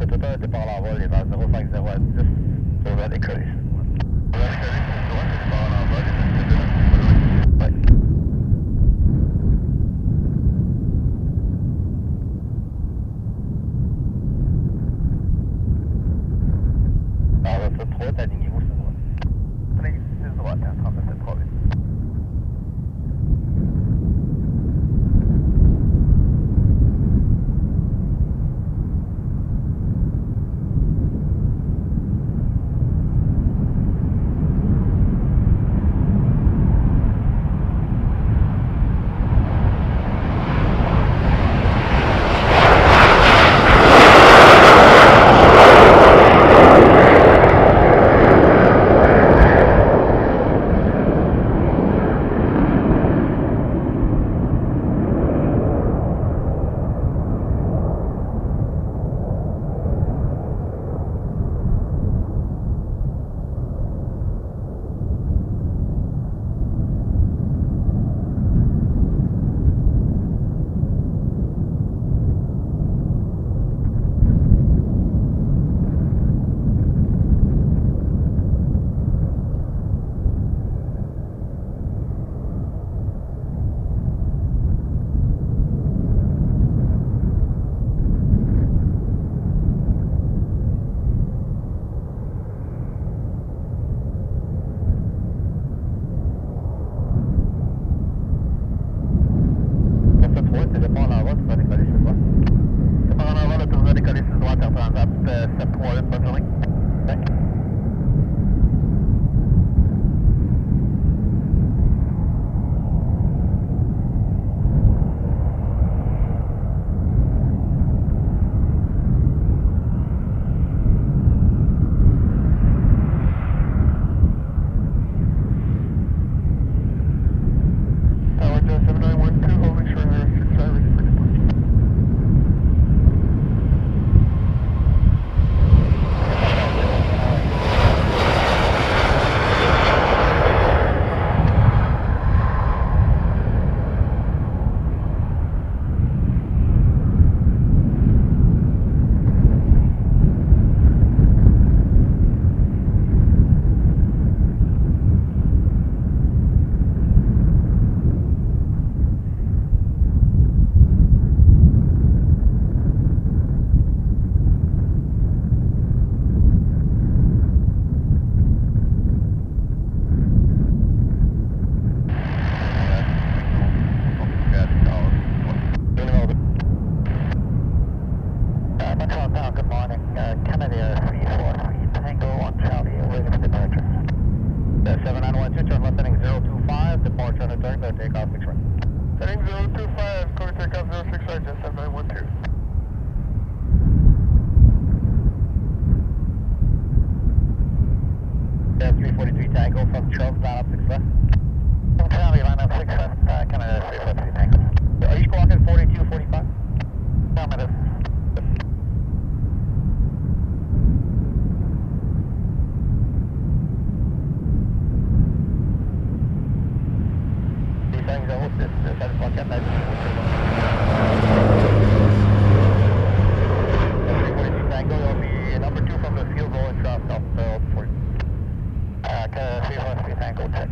ce total départ à l'envol, il est vers 050 à 10, on va décoller. On va décoller sur droite, le départ à l'envol, et ouais. Alors, ça, 3, alignez-vous sur droite. Prenez 6 droite, 37 problème. Tango, you'll be number 2 from the field going south to 40. C-1 Tango, check.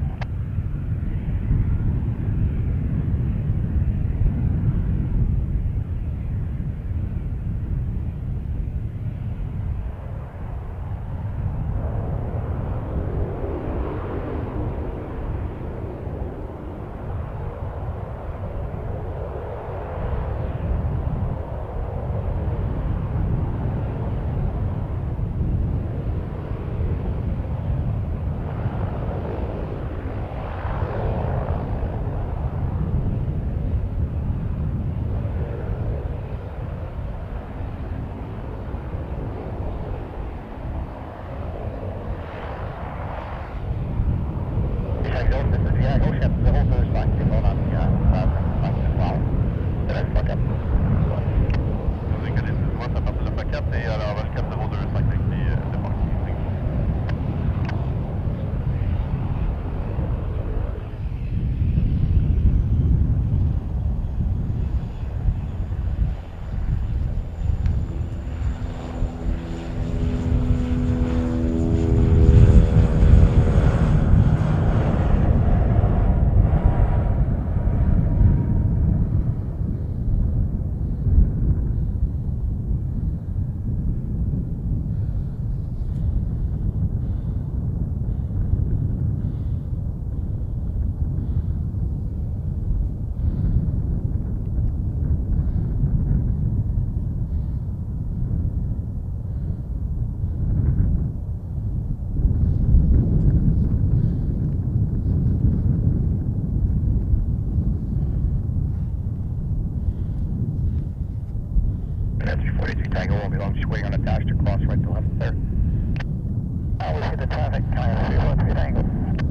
Tango won't be long, just waiting on a dash to cross right to left there. We see the traffic, kind of 313 Tango.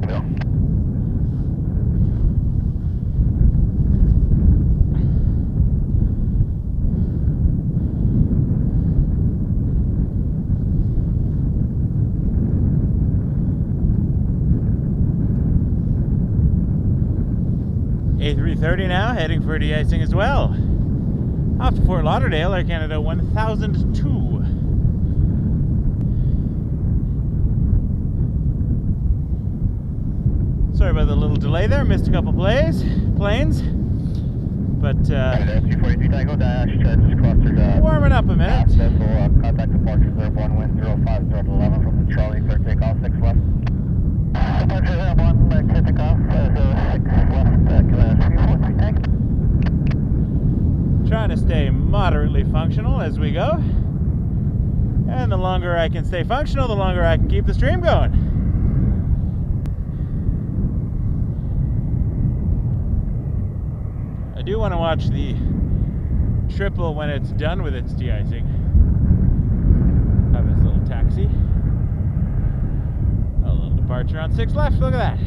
Yeah. A330 now, heading for de-icing as well. Off to Fort Lauderdale, Air Canada 1002. Sorry about the little delay there, missed a couple planes. But warming up a minute. Contact departure 01 wind 05 11 from the Charlie, clear takeoff 6 left. Departure 01, clear takeoff 6 left, 343 tank. Trying to stay moderately functional as we go. And the longer I can stay functional, the longer I can keep the stream going. I do want to watch the triple when it's done with its de-icing. Have this little taxi. A little departure on 6 left, look at that.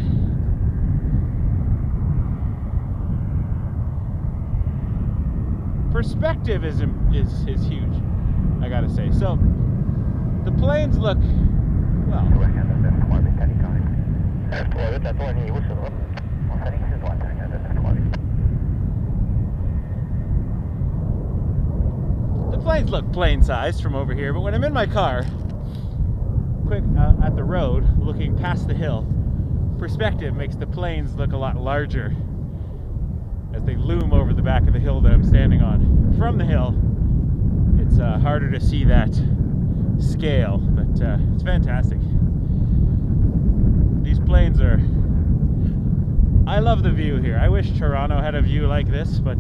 Perspective is huge, I gotta say. So the planes look, well, the planes look plane sized from over here, but when I'm in my car, quick at the road, looking past the hill, perspective makes the planes look a lot larger as they loom over the back of the hill that I'm standing on. From the hill, it's harder to see that scale, but it's fantastic. These planes are... I love the view here. I wish Toronto had a view like this, but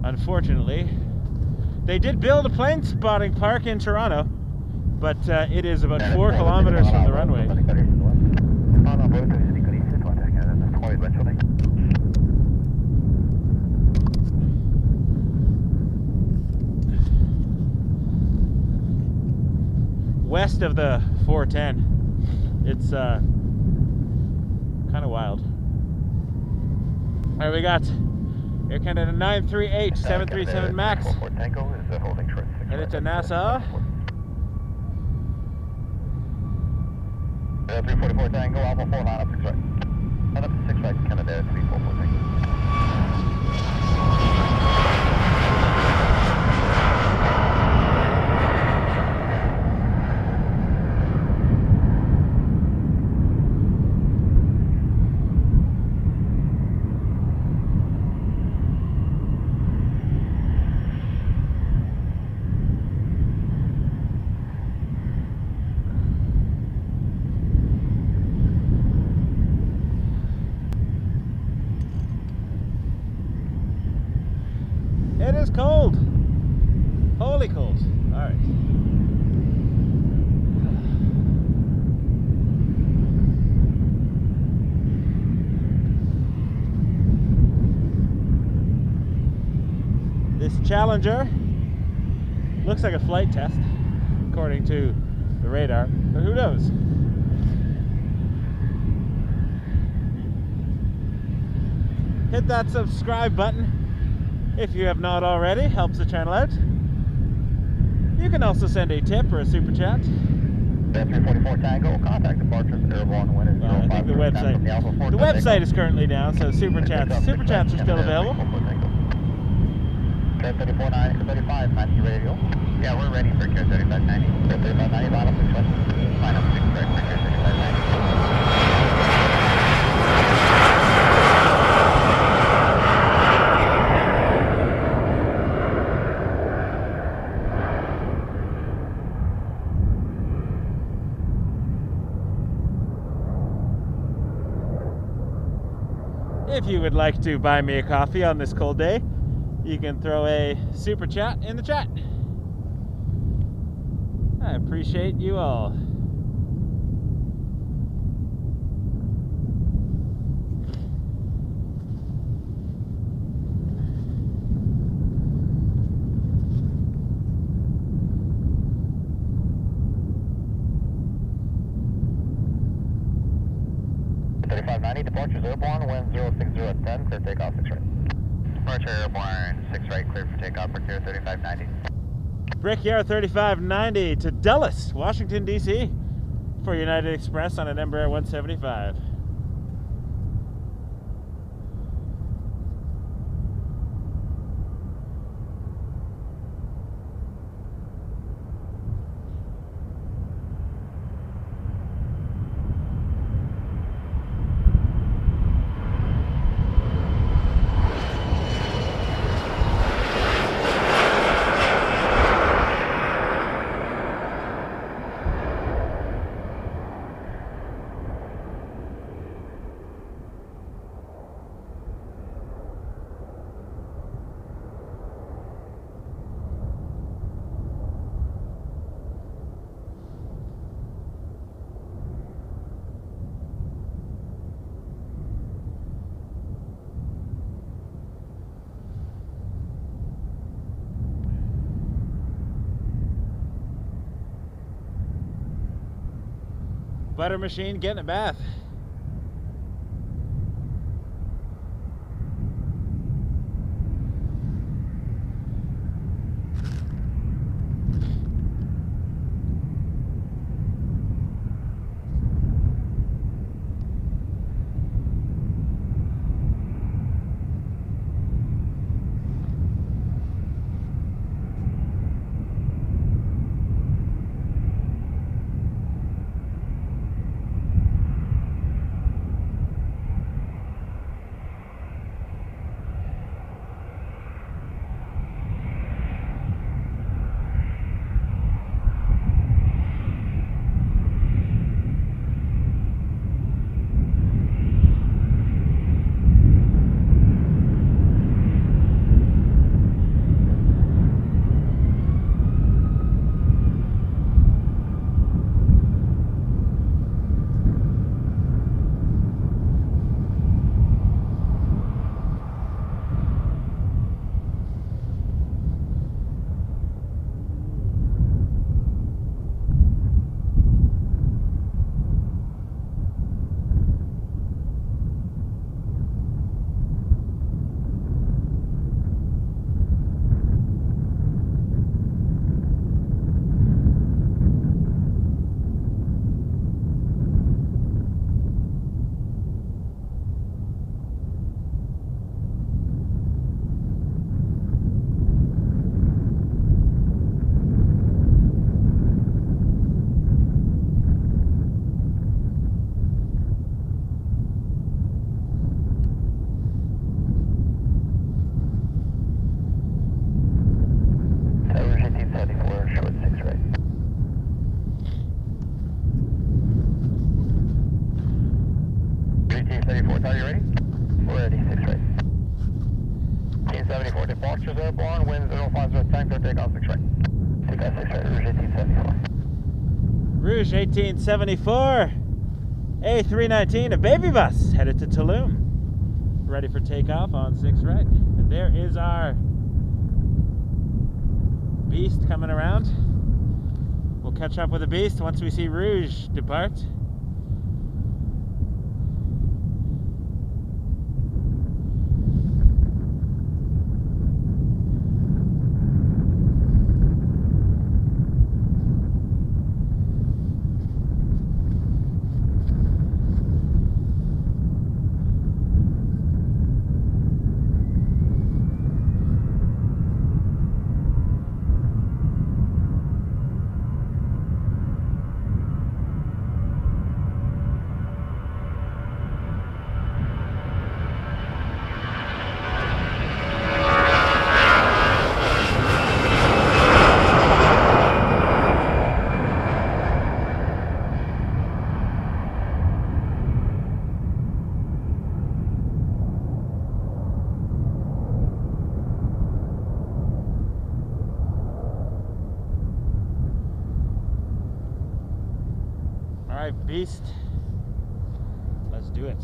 unfortunately, they did build a plane spotting park in Toronto, but it is about 4 kilometers from the runway. West of the 410. It's kind of wild. All right, we got Air Canada 938 737 MAX. Headed to Nassau. 344 Tango, Alpha 4 line up 6 right. Head up to 6 right, Canada, 3446. It is cold. Holy cold. All right. This Challenger looks like a flight test, according to the radar, but who knows? Hit that subscribe button if you have not already, helps the channel out. You can also send a tip or a super chat. 344 Tango, contact departures, airborne, wind is I think the website is currently down, so super chats are still available. 3590, 3590 radio. Yeah, we're ready for Care 3590. Care 3590, line up 6 right. Line up 6 right for Care 3590. If you would like to buy me a coffee on this cold day, you can throw a super chat in the chat. I appreciate you all. Departures airborne, wind 060 at 10, clear takeoff 6 right. Departure airborne, 6 right, clear for takeoff for Care 3590. Brickyard 3590 to Dulles, Washington, D.C. for United Express on an Embraer 175. Butter machine getting a bath. Elliott, are you ready? Ready, 6 right. 1874, departures airborne, wind 050, tank, clear takeoff 6 right. Takeoff 6 right, Rouge 1874. Rouge 1874, A319, a baby bus headed to Tulum. Ready for takeoff on 6 right. And there is our Beast coming around. We'll catch up with the Beast once we see Rouge depart. Alright, Beast, let's do it.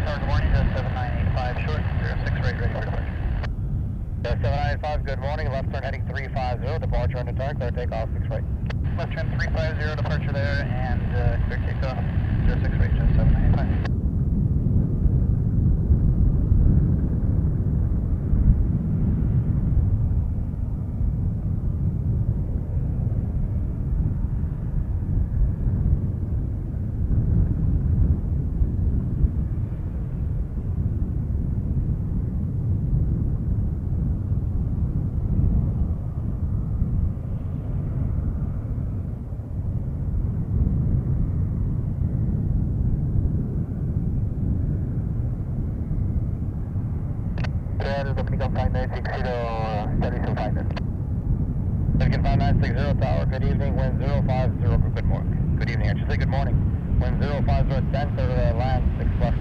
Good morning, 7985 short, 06 right, ready for departure. 7985, good morning, left turn heading 350, departure on the turn, clear takeoff 6 right. Left turn 350, departure there, and clear takeoff 06 right, just 7985. Tower, good evening, wind 050, good morning. Good evening, I should say good morning. Wind 050, center, land 6 plus.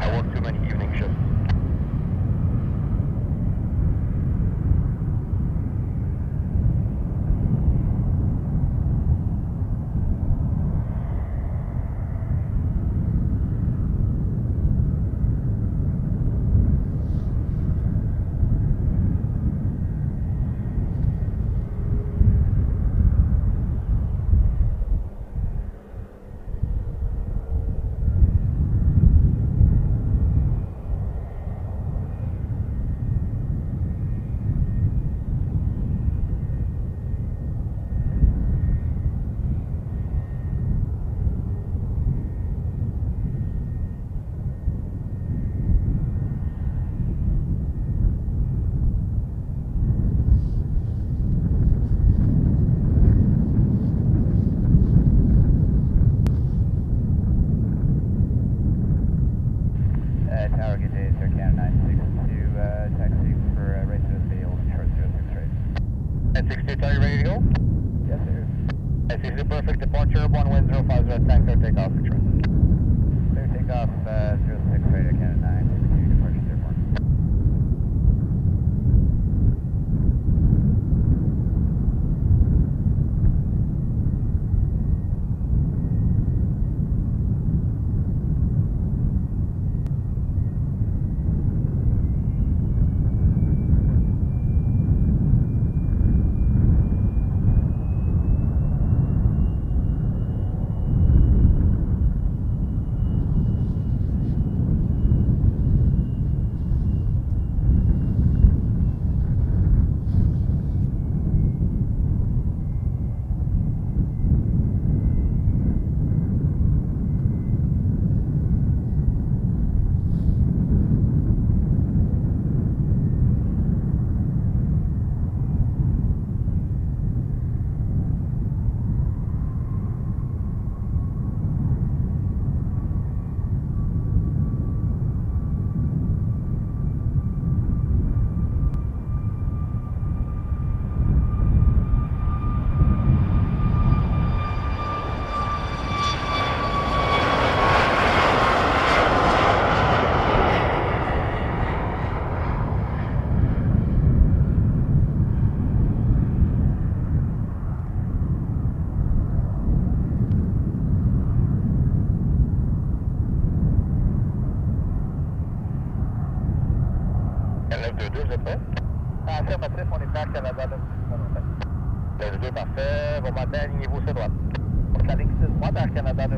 I work too many evening shifts. Okay, Sir Canada 962, taxi for right to the field, short 06 right. 962, are you ready to go? Yes, sir. 962, perfect departure, 1 wind 050, tanker, takeoff, control. Clear takeoff, 06 right, Canada 962, departure 01. L2, vous êtes prêts? Affirmatif, on est prêt à Canada, là, L2, parfait. Vos matin, alignez-vous sur droite. Donc, la ligne 6 droite à Canada, là,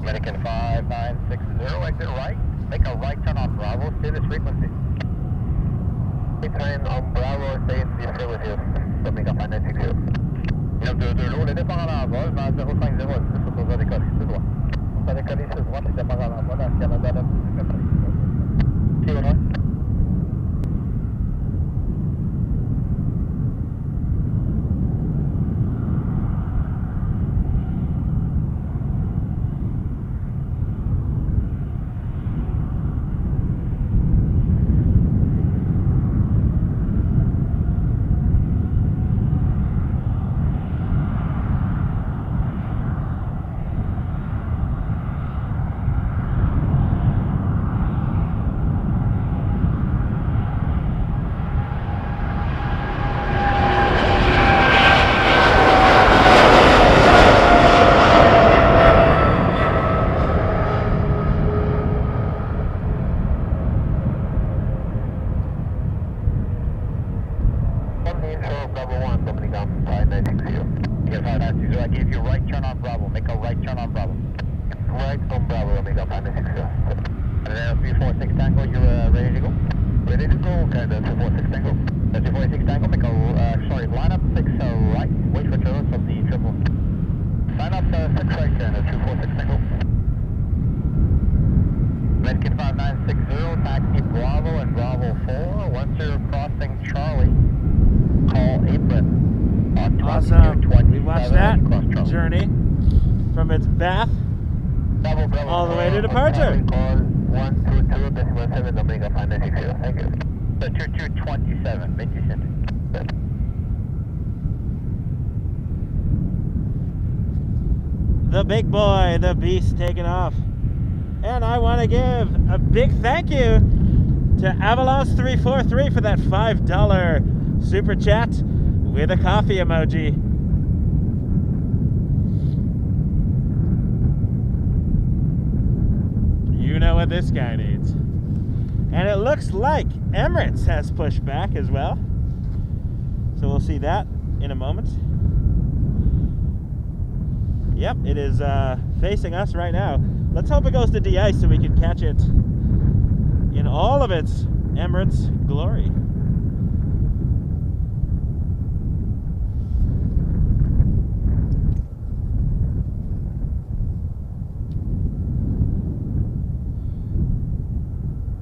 American 5960, exit right. Make a right turn on Bravo, stay this frequency. Train on Bravo, stay in this frequency. Omega 5960. L2, l'eau, le départ en envol, vers 050, c'est sur décoller, c'est droit. On va décoller sur droite, le départ en envol, à Canada, là, c'est au nord. I gave you right turn on Bravo. Make a right turn on Bravo. Right on Bravo, Omega 560. And then 346 Tango, you're ready to go? Ready to go, okay, then 346 Tango. 346 Tango, make a, sorry, line up 6 right, wait for turns of the triple. Line up 6 right there, 246 Tango. Redkit 5960, taxi Bravo and Bravo 4. Once you're crossing Charlie, call apron. Awesome. We watched that journey from its bath all the way to departure. Call 122, this 17 Omega 5960. Thank you. So 2227, make you send it. The big boy, the beast, taking off. And I want to give a big thank you to Avalos343 for that $5 super chat with a coffee emoji. You know what this guy needs. And it looks like Emirates has pushed back as well. So we'll see that in a moment. Yep, it is facing us right now. Let's hope it goes to de-ice so we can catch it in all of its Emirates glory.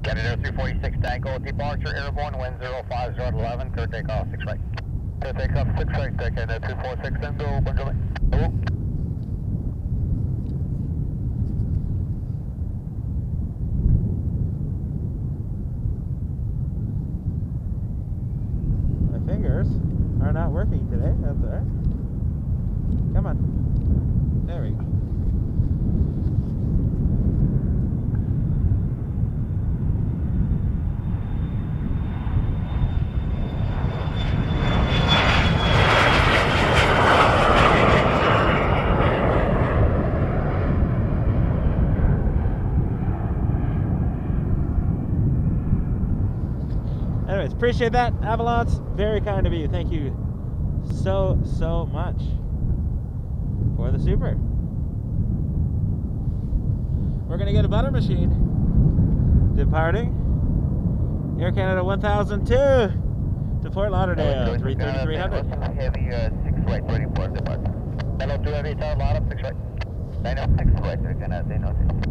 Canada 346 Tango, departure airborne, wind 050 at 11, clear takeoff 6 right. Clear takeoff 6 right, Canada 346 Tango, bonjour. Hello. My fingers are not working today, that's alright. Come on. There we go. Anyways, appreciate that, Avalanche. Very kind of you. Thank you so much for the super. We're gonna get a butter machine departing Air Canada 1002 to Fort Lauderdale, 33300. Heavy 6 right, ready for departure. Hello, 2 heavy, tower, lot up 6 right. 906 right, Air Canada 906.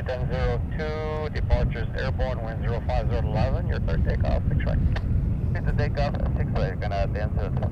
Ten-02, departures airborne, wind 050 at 11, your third takeoff, 6 right. Hit the takeoff, 6 right, you're gonna advance to the top.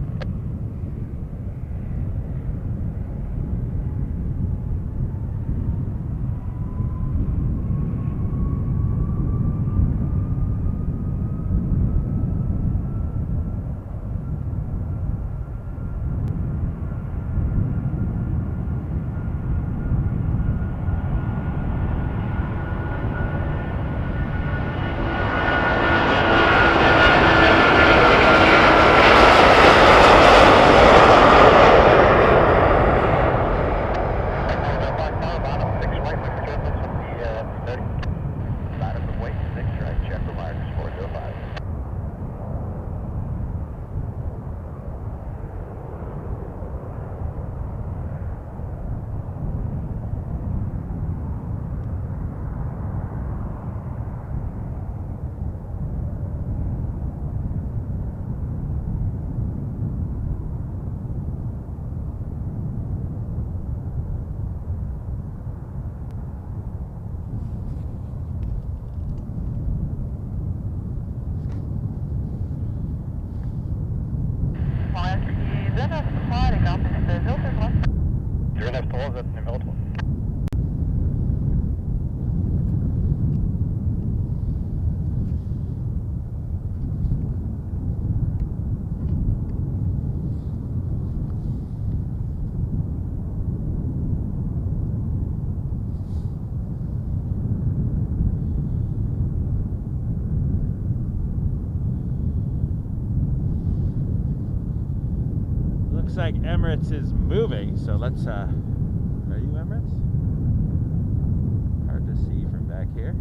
Looks like Emirates is moving, so let's, are you Emirates? Hard to see from back here.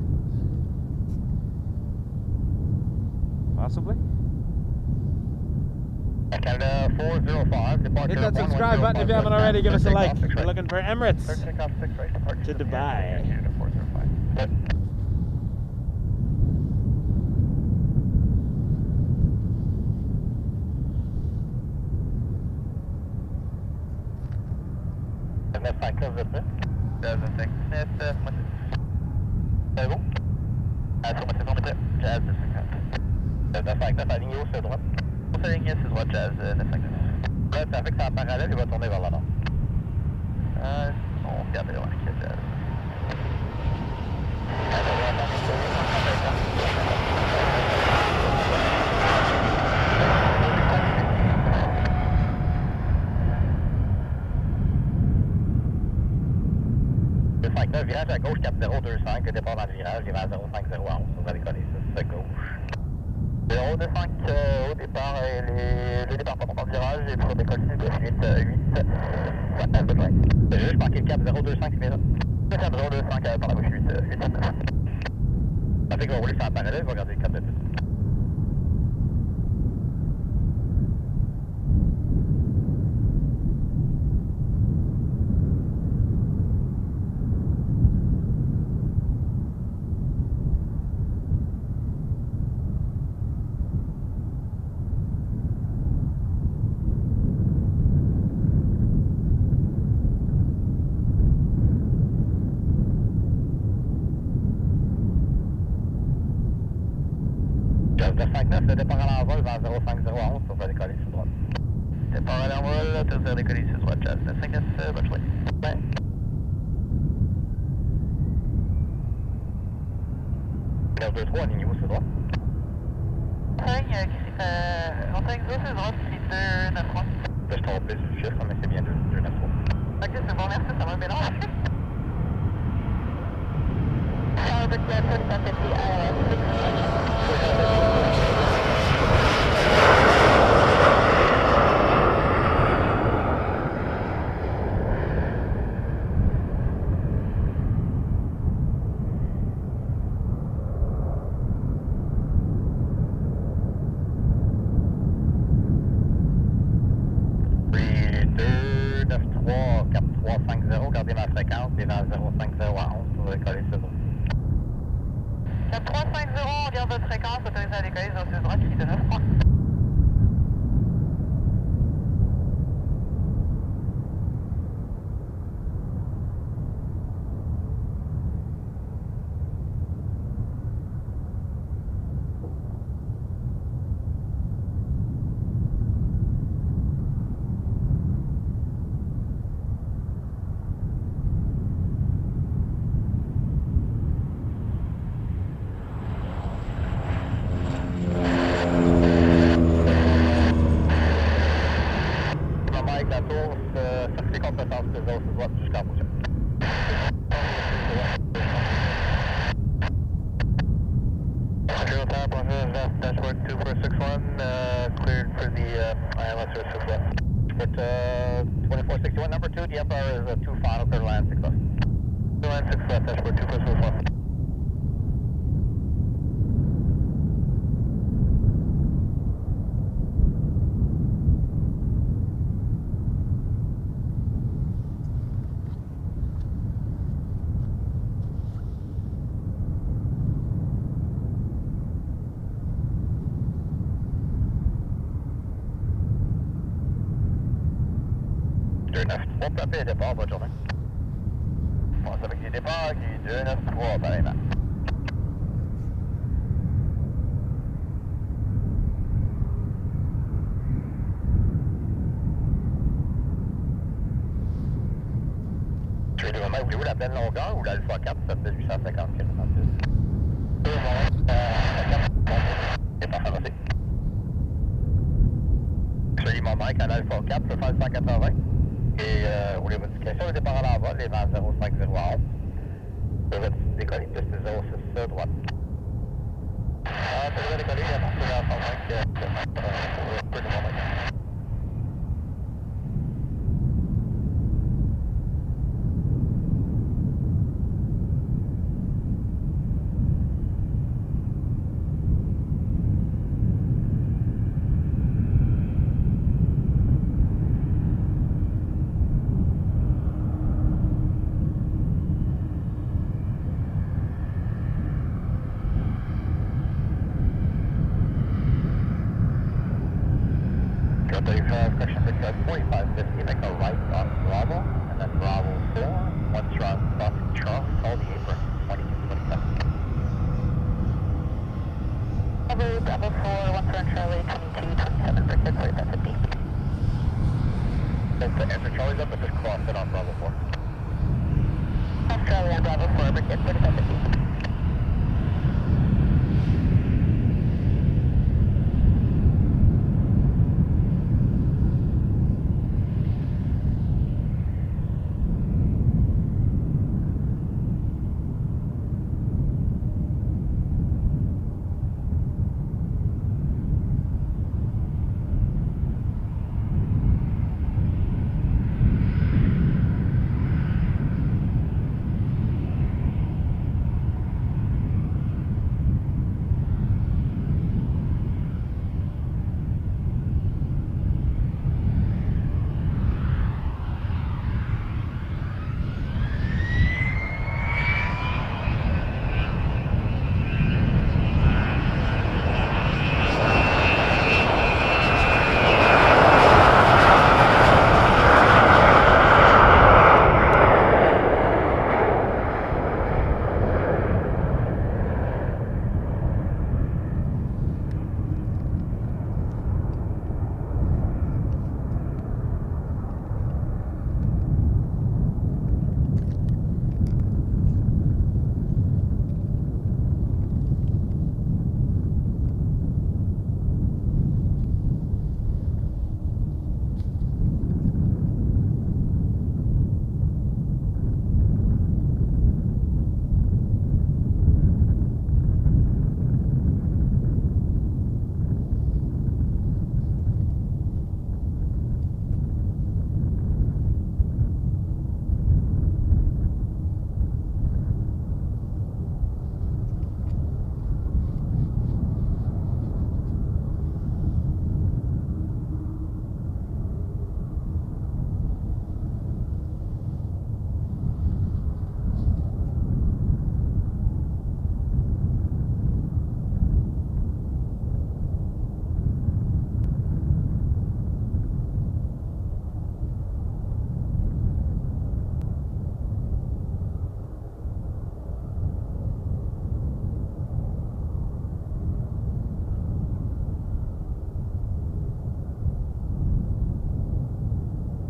Possibly? Canada 405, departure. Hit that subscribe button if you haven't already. Give us a like. We're looking for Emirates to Dubai. Doesn't think. Jazz 950. 959 aligné haut sur droite. On s'aligne sur droite Jazz 959. Là, le trafic c'est en parallèle, il va tourner vers le nord. On regarde le Jazz. Virage à gauche 4025, le départ dans le virage, il va à 05011, on va décoller 6 gauche. 025 au départ, le départ pas dans le virage, et pour décoller de 8, ça besoin. J'ai juste marqué le cap 025, c'est bien ça. Le cap 025 par la gauche 8, 8, 9. Ça fait qu'on va rouler sur la parallèle, on va regarder le cap de plus. Le départ à l'envol vers 05011, on va décoller sur droite. Départ à l'envol, tu vas décoller sur droite, Jazz 959, bonne journée. Ouais. Gaz 2-3, ligne où sur droite? On t'a exo sur droite, c'est 293. Je suis trompé sur le chiffre, mais c'est bien 293. Ok, c'est bon, merci, ça va mélanger. Albert Airport, 150 ILS 4350, gardez ma fréquence, et vers 05011, on va décoller sur droite. 4350, on garde votre fréquence, autorisé à décoller sur droite, qui est de 9 points. Dashboard 2461, cleared for the ILS 6 But 2461, number 2, the Empire is 2 final, clear land 6 left. Clear land 6 left, dashboard 2461. Bon tapé départ, bonne journée. Bon, c'est avec des départs qui 293 pareillement. Je vais demander, voulez-vous la pleine longueur ou l'Alpha 4 7850 km? C'est parfait, merci. Je lis mon mic à l'Alpha 4, je vais faire 180. Et pour les modifications, le départ à l'envol est vers 05011. Je vais décoller plus de 06 droite. Je vais décoller, il y a mon sur la 105 pour peu de moment. Section 4550, make a right on Bravo, and then Bravo 4, once you're on crossing Charles, call the apron, 2227. Bravo 4, 1 for Charlie, 2227 for 64550. Answer Charlie's up and just cross it on Bravo 4. Australia on Bravo 4, Brick 4550.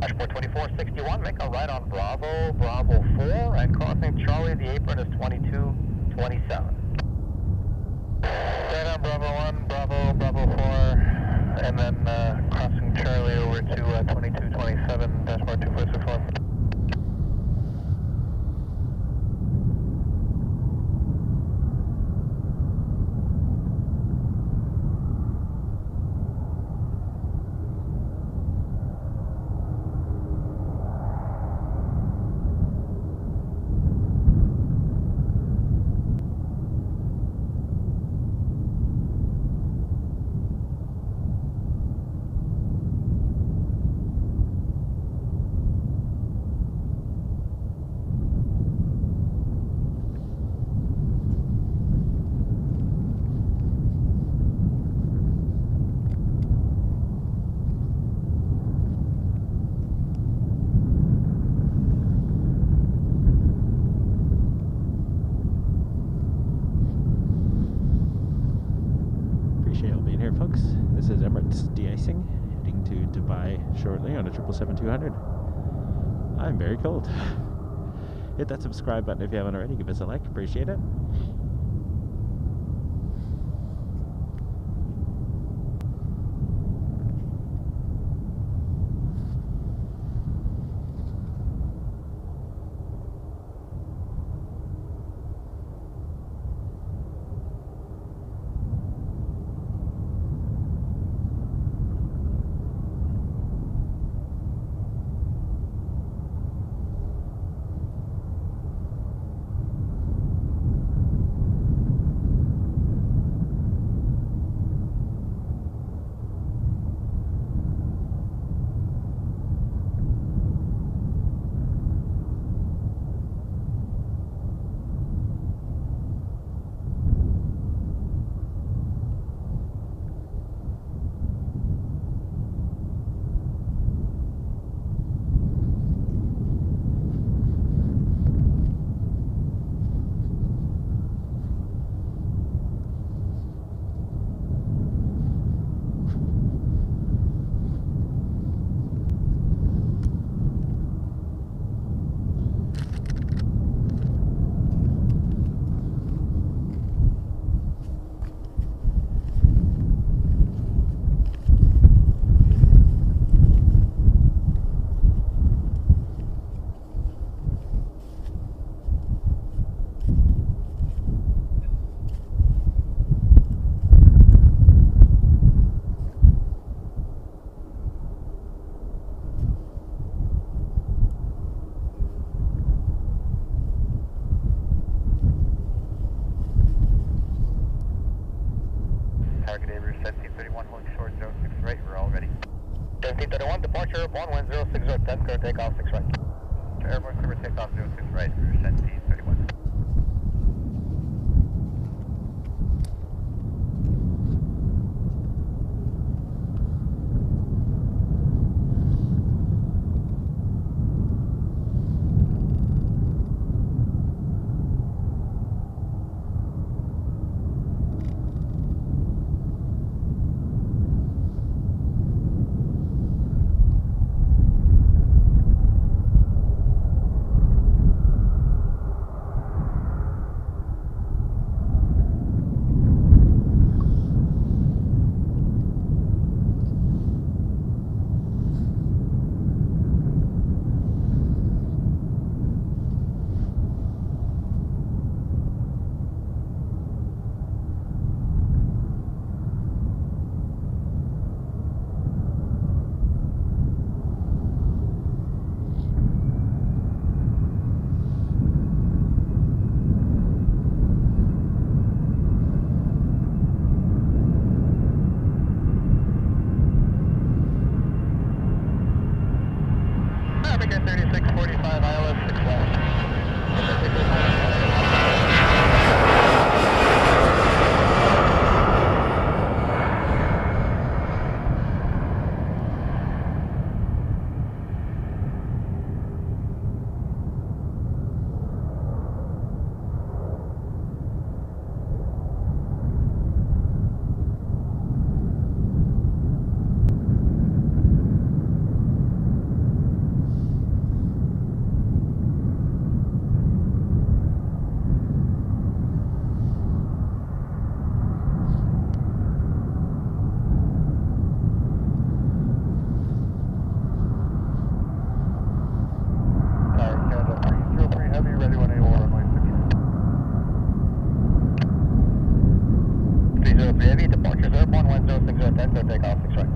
Dashboard 2461, make a right on Bravo, Bravo 4, and crossing Charlie, the apron is 2227. Right on Bravo 1, Bravo, Bravo 4, and then crossing Charlie over to 2227, dashboard 2461. Folks, this is Emirates de-icing, heading to Dubai shortly on a 777-200. I'm very cold. Hit that subscribe button if you haven't already. Give us a like, appreciate it. 1731, holding short 06 right, we're all ready. 1731, departure 11060, that's clear takeoff 6 right. Airborne clear takeoff 06 right, for 1731. American 3645, ILS 6 left. Heavy, departure 0.1060, that's clear takeoff 6 right.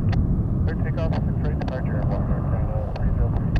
Clear takeoff 6 right, departure Airborne Canada 303.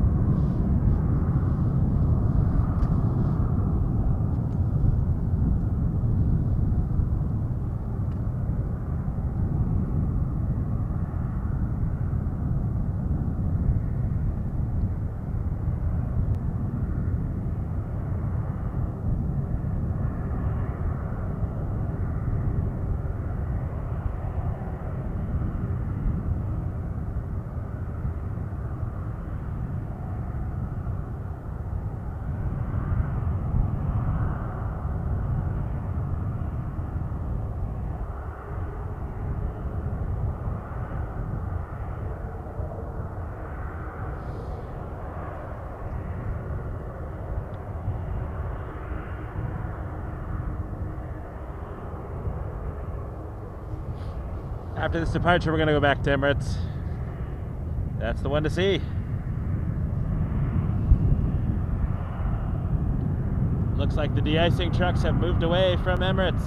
After this departure, we're going to go back to Emirates. That's the one to see. Looks like the de-icing trucks have moved away from Emirates.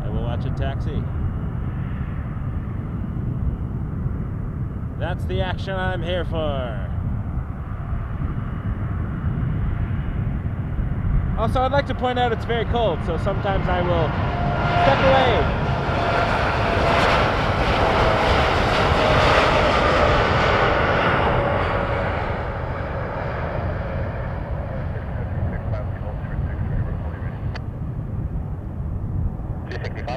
I will watch it taxi. That's the action I'm here for. Also, I'd like to point out it's very cold, so sometimes I will step away.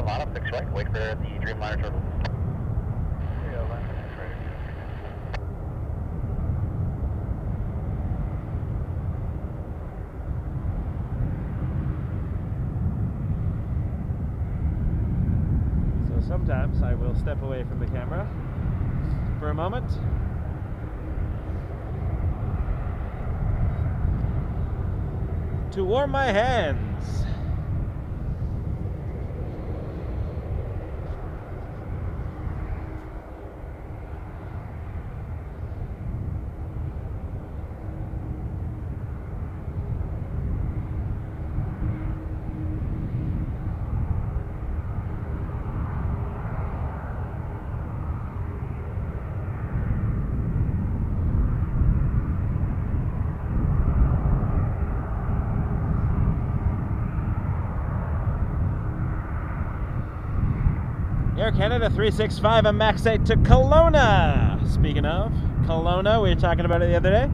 Line up 6 right, wait for the Dreamliner turtle. Yeah, line up 6 right. So sometimes I will step away from the camera for a moment. To warm my hands. Air Canada 365, a max 8 to Kelowna. Speaking of Kelowna, we were talking about it the other day.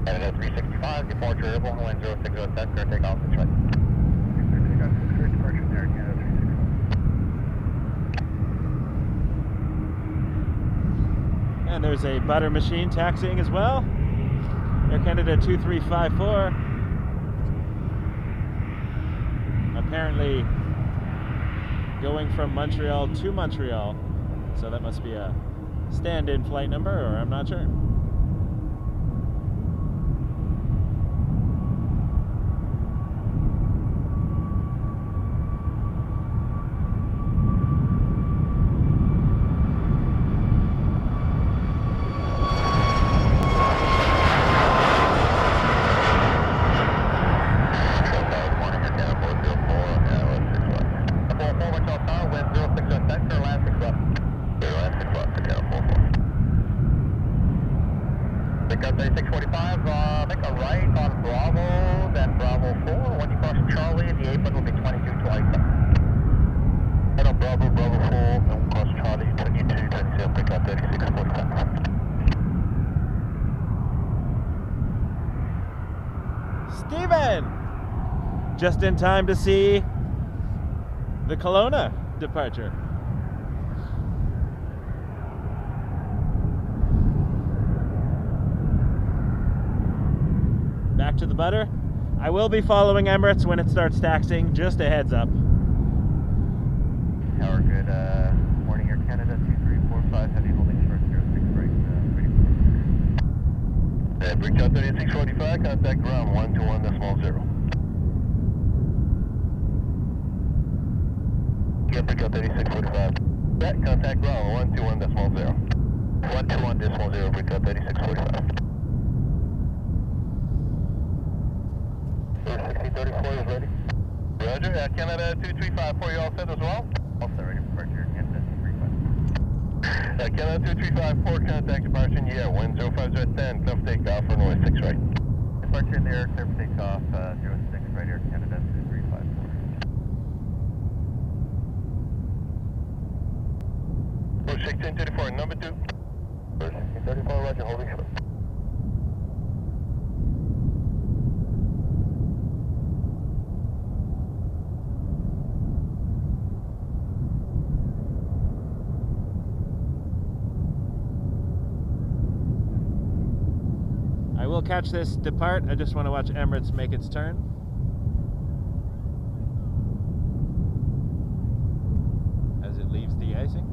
Canada 365, departure airborne, wind 06 set, clear takeoff, that's right. Departure there, Canada 365. And there's a butter machine taxiing as well. Air Canada 2354. Apparently going from Montreal to Montreal. So that must be a stand-in flight number, or I'm not sure. Just in time to see the Kelowna departure. Back to the butter. I will be following Emirates when it starts taxiing, just a heads up. Tower, good morning, Air Canada 2345, heavy holding short 06 right, ready for bridge out 3645, contact ground 121.0. Yeah, bridge out 3645. Yeah, contact ground 121.0. 121.0, bridge out 3645. 1634 is ready. Roger, Canada 2354, you all set as well? All set, ready for departure, Canada 235. Canada 2354, contact departure, yeah, wind 05 at 10, clear for takeoff, runway 6 right. Departure in the air, clear for takeoff, 06 right, Air Canada 2354. 1634, number 2. 1634, roger, holding short. I will catch this depart. I just want to watch Emirates make its turn. As it leaves the icing.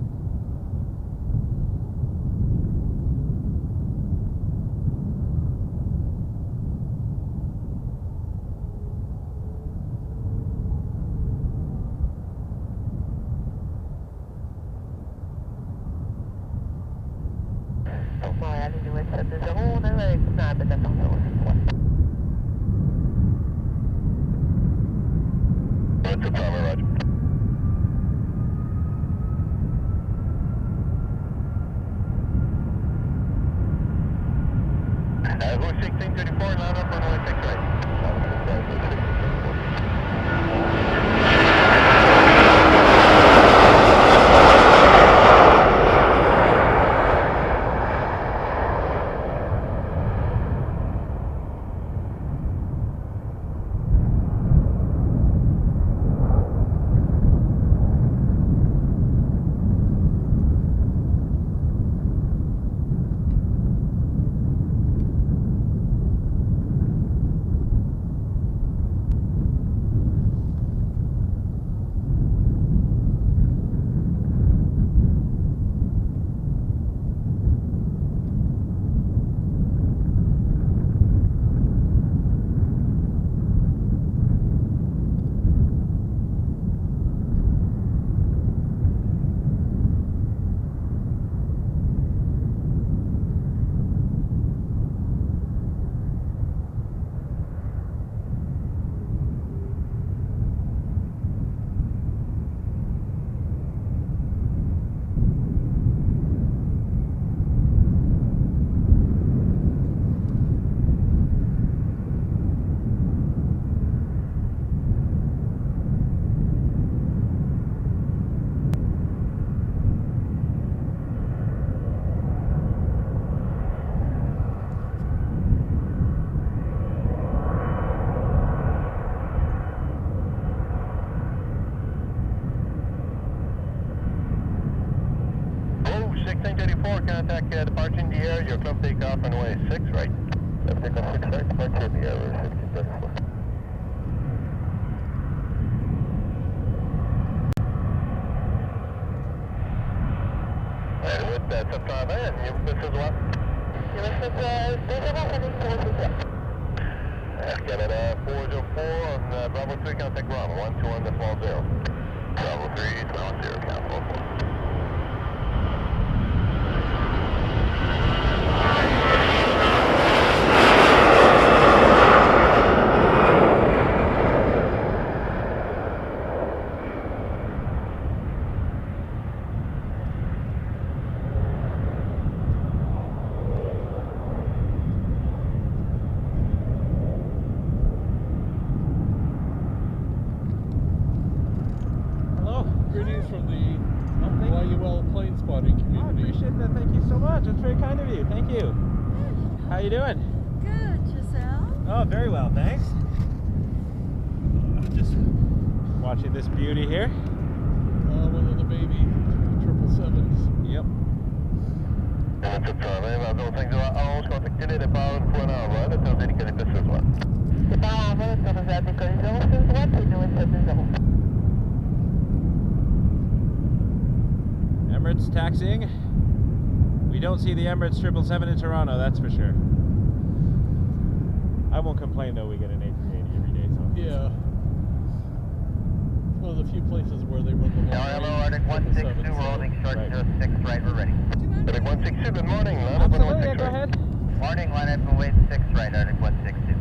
04, contact departure in the air, your club takeoff runway 6 right. Club takeoff 6 right, departure in the air, 1534. And with that September, and you, this is what? Air Canada 404 on Bravo 3, contact Bravo 12 on the small 0. Bravo 3, 12 0, count 44. Greetings from the YUL plane spotting community. I appreciate that. Thank you so much. That's very kind of you. Thank you. How you doing? Good, Giselle. Oh, very well, thanks. I'm just watching this beauty here. One of the baby 777s. Yep. Contactez les départs une fois en envol, attendez les calibrés sur droite. Départ en vol, autorisé des collisions sur droite et 270. Emirates taxiing. We don't see the Emirates 777 in Toronto, that's for sure. I won't complain though, we get an A380 every day, so. Yeah. It's one of the few places where they run the long Hello, Arctic 162, we're holding short Right. 06 right, we're ready. Arctic 162, good morning, line up on Absolutely, yeah, 16 go right. ahead. Morning, line up on 6 right, Arctic 162.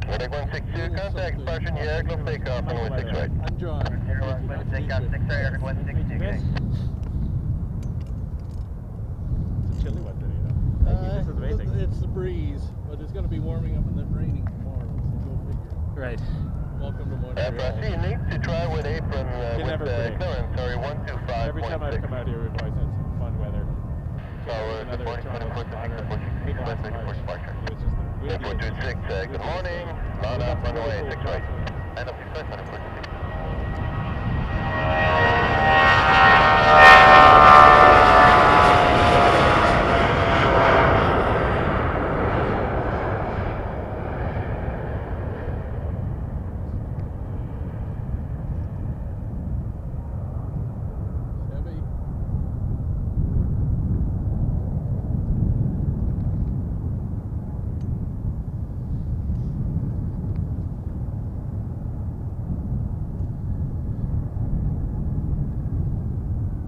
Arctic 162, contact departure in the air, close takeoff, runway 6 right. I'm John. Takeoff 6 right, Arctic 162, okay. It's a chilly one today though. Thank you, this is amazing. It's the breeze, but it's going to be warming up and then raining tomorrow, so go figure. Right. Welcome to I Montreal. see you need to try with apron Can never with predict. clearance, sorry, 125.6. Every time I've come out here, we've always had some fun weather. Tower, Another 40, Toronto 24, spotter. 24, Big last 24, March. departure. It was just the windy. 426, good morning, line up, runway 6 right. Line up 6 right, 146. Heavy.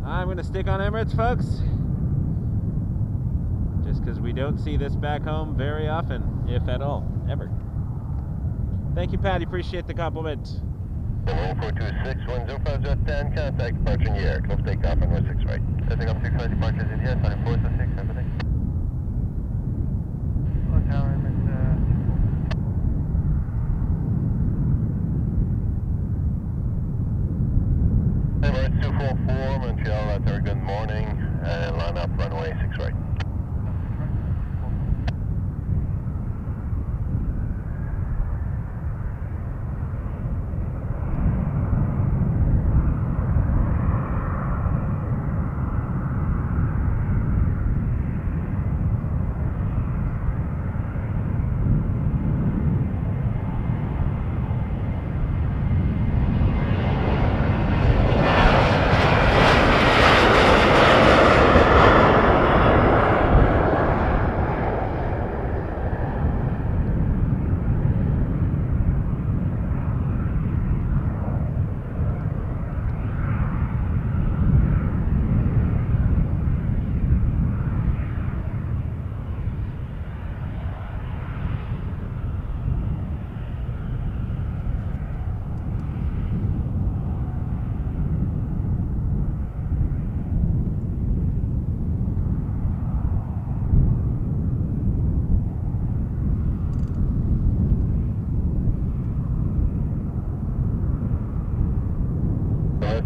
I'm going to stick on Emirates, folks. Just because we don't see this back home very often, if at all, ever. Thank you, Patty. Appreciate the compliment. 426, 105.10, contact departure in the air, close takeoff, runway 6 right. Setting up 6 right, departures in the air, starting 426, everything. Hotel Emirates, Emirates 244, Montreal, good morning, and line up, runway 6 right.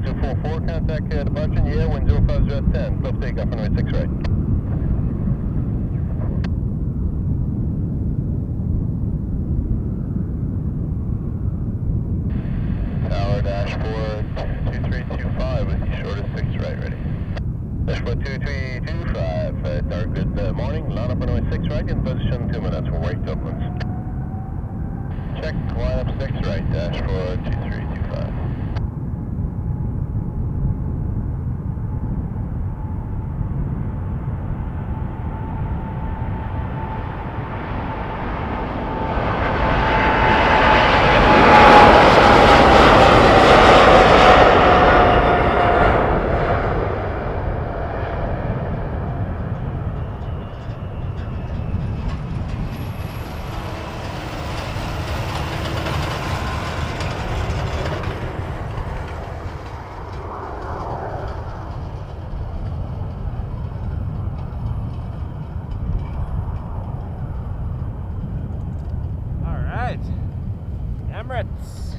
244, contact departure in the air, wind 050 at 10, close takeoff, runway 6 right. Tower dashboard 2325 with the shortest 6 right, ready. Dashboard 2325, dark good morning, line up runway 6 right, in position 2 minutes, we'll wait turbulence. Check, line up 6 right, dashboard 2325. Emirates.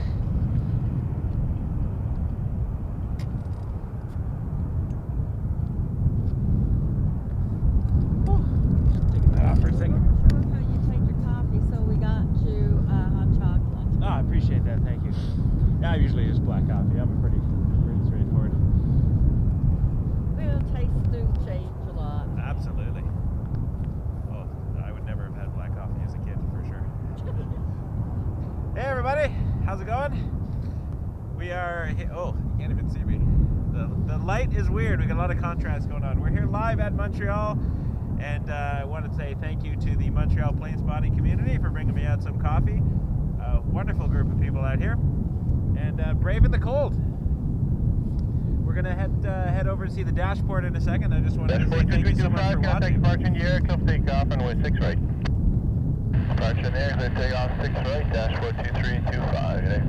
Taking that off for a second. Show how you take your coffee, so we got you hot chocolate. Oh, I appreciate that. Thank you. Yeah, I usually use black coffee. I'm pretty straightforward. Well, tastes do change a lot. Absolutely. Oh, I would never have had black coffee as a kid, for sure. Hey everybody, how's it going? We are, oh, you can't even see me. The light is weird, we got a lot of contrast going on. We're here live at Montreal, and I want to say thank you to the Montreal plane spotting community for bringing me out some coffee. Wonderful group of people out here, and braving the cold. We're gonna head over to see the dashboard in a second. I just wanted to say thank you so much for watching. Departure in the air, close takeoff, runway 6 right. Departure in the air, clear takeoff 6 right, dashboard 2325, okay?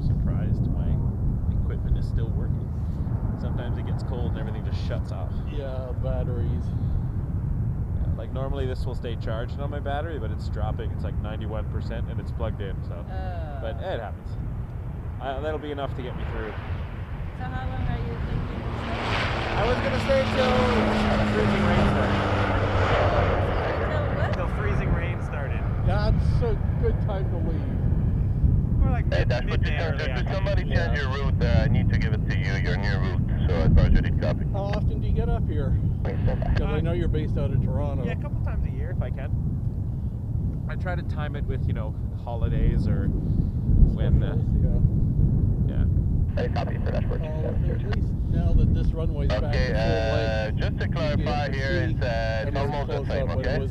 Surprised my equipment is still working. Sometimes it gets cold and everything just shuts off. Yeah, batteries. Like normally this will stay charged on my battery, but it's dropping. It's like 91% and it's plugged in. So, but it happens. That'll be enough to get me through. So how long are you thinking? I was gonna stay till freezing rain started. Till freezing rain started. Yeah, it's a good time to leave. Or like Hey, dashboard midday, early 210, should afternoon. somebody change your route, I need to give it to you, your new route, so I advise you to copy. How often do you get up here? Because I know you're based out of Toronto. Yeah, a couple times a year if I can. I try to time it with, you know, holidays or when, yeah. Hey, copy for dashboard At least now that this runway's back to full Okay, length, just to clarify here, it's almost the same, okay?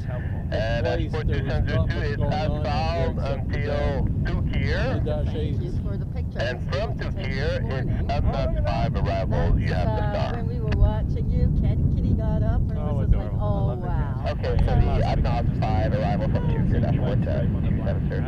Dashboard 202 is outbound until Tukir, Thank you for the picture. and from Tukir, it's unknown 5 arrivals, you have to stop. When we were watching you, Kitty got up and Oh, was just like, adorable. I oh love her wow. cat. Okay, so the unknown 5 arrival from Tukir, dashboard 27, sir.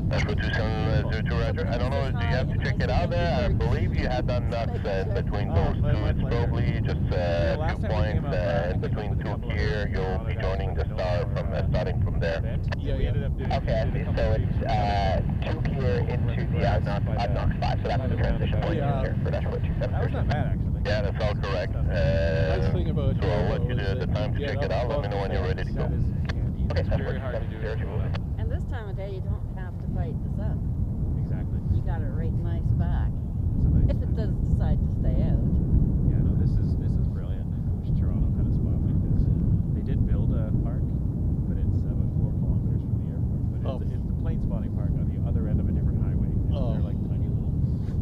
Dashboard 2702, roger. I don't know, do you have to check it out there? I believe you had done nuts in between those two. It's probably just a few points in between Tukir. You'll be joining the star from starting from there. Yeah, We ended up doing Okay, I see. So it's Tukir into the unknown 5, so that's the transition point here for dashboard 27. That was not bad actually. Yeah, that's all correct. nice thing about So I'll let you Toronto do is the that time to you check get it out. up Let me know when you're ready to go. That is handy. Okay, It's very hard to do it. 2702. And this time of day, you don't have to fight the sun. Exactly. You got it right nice back. It's a nice If it does decide to stay out. Yeah, no, this is brilliant. I wish Toronto had a spot like this. They did build a park, but it's about 4 kilometers from the airport. But it's the plane spotting park on the other end of a different highway. And they're like tiny little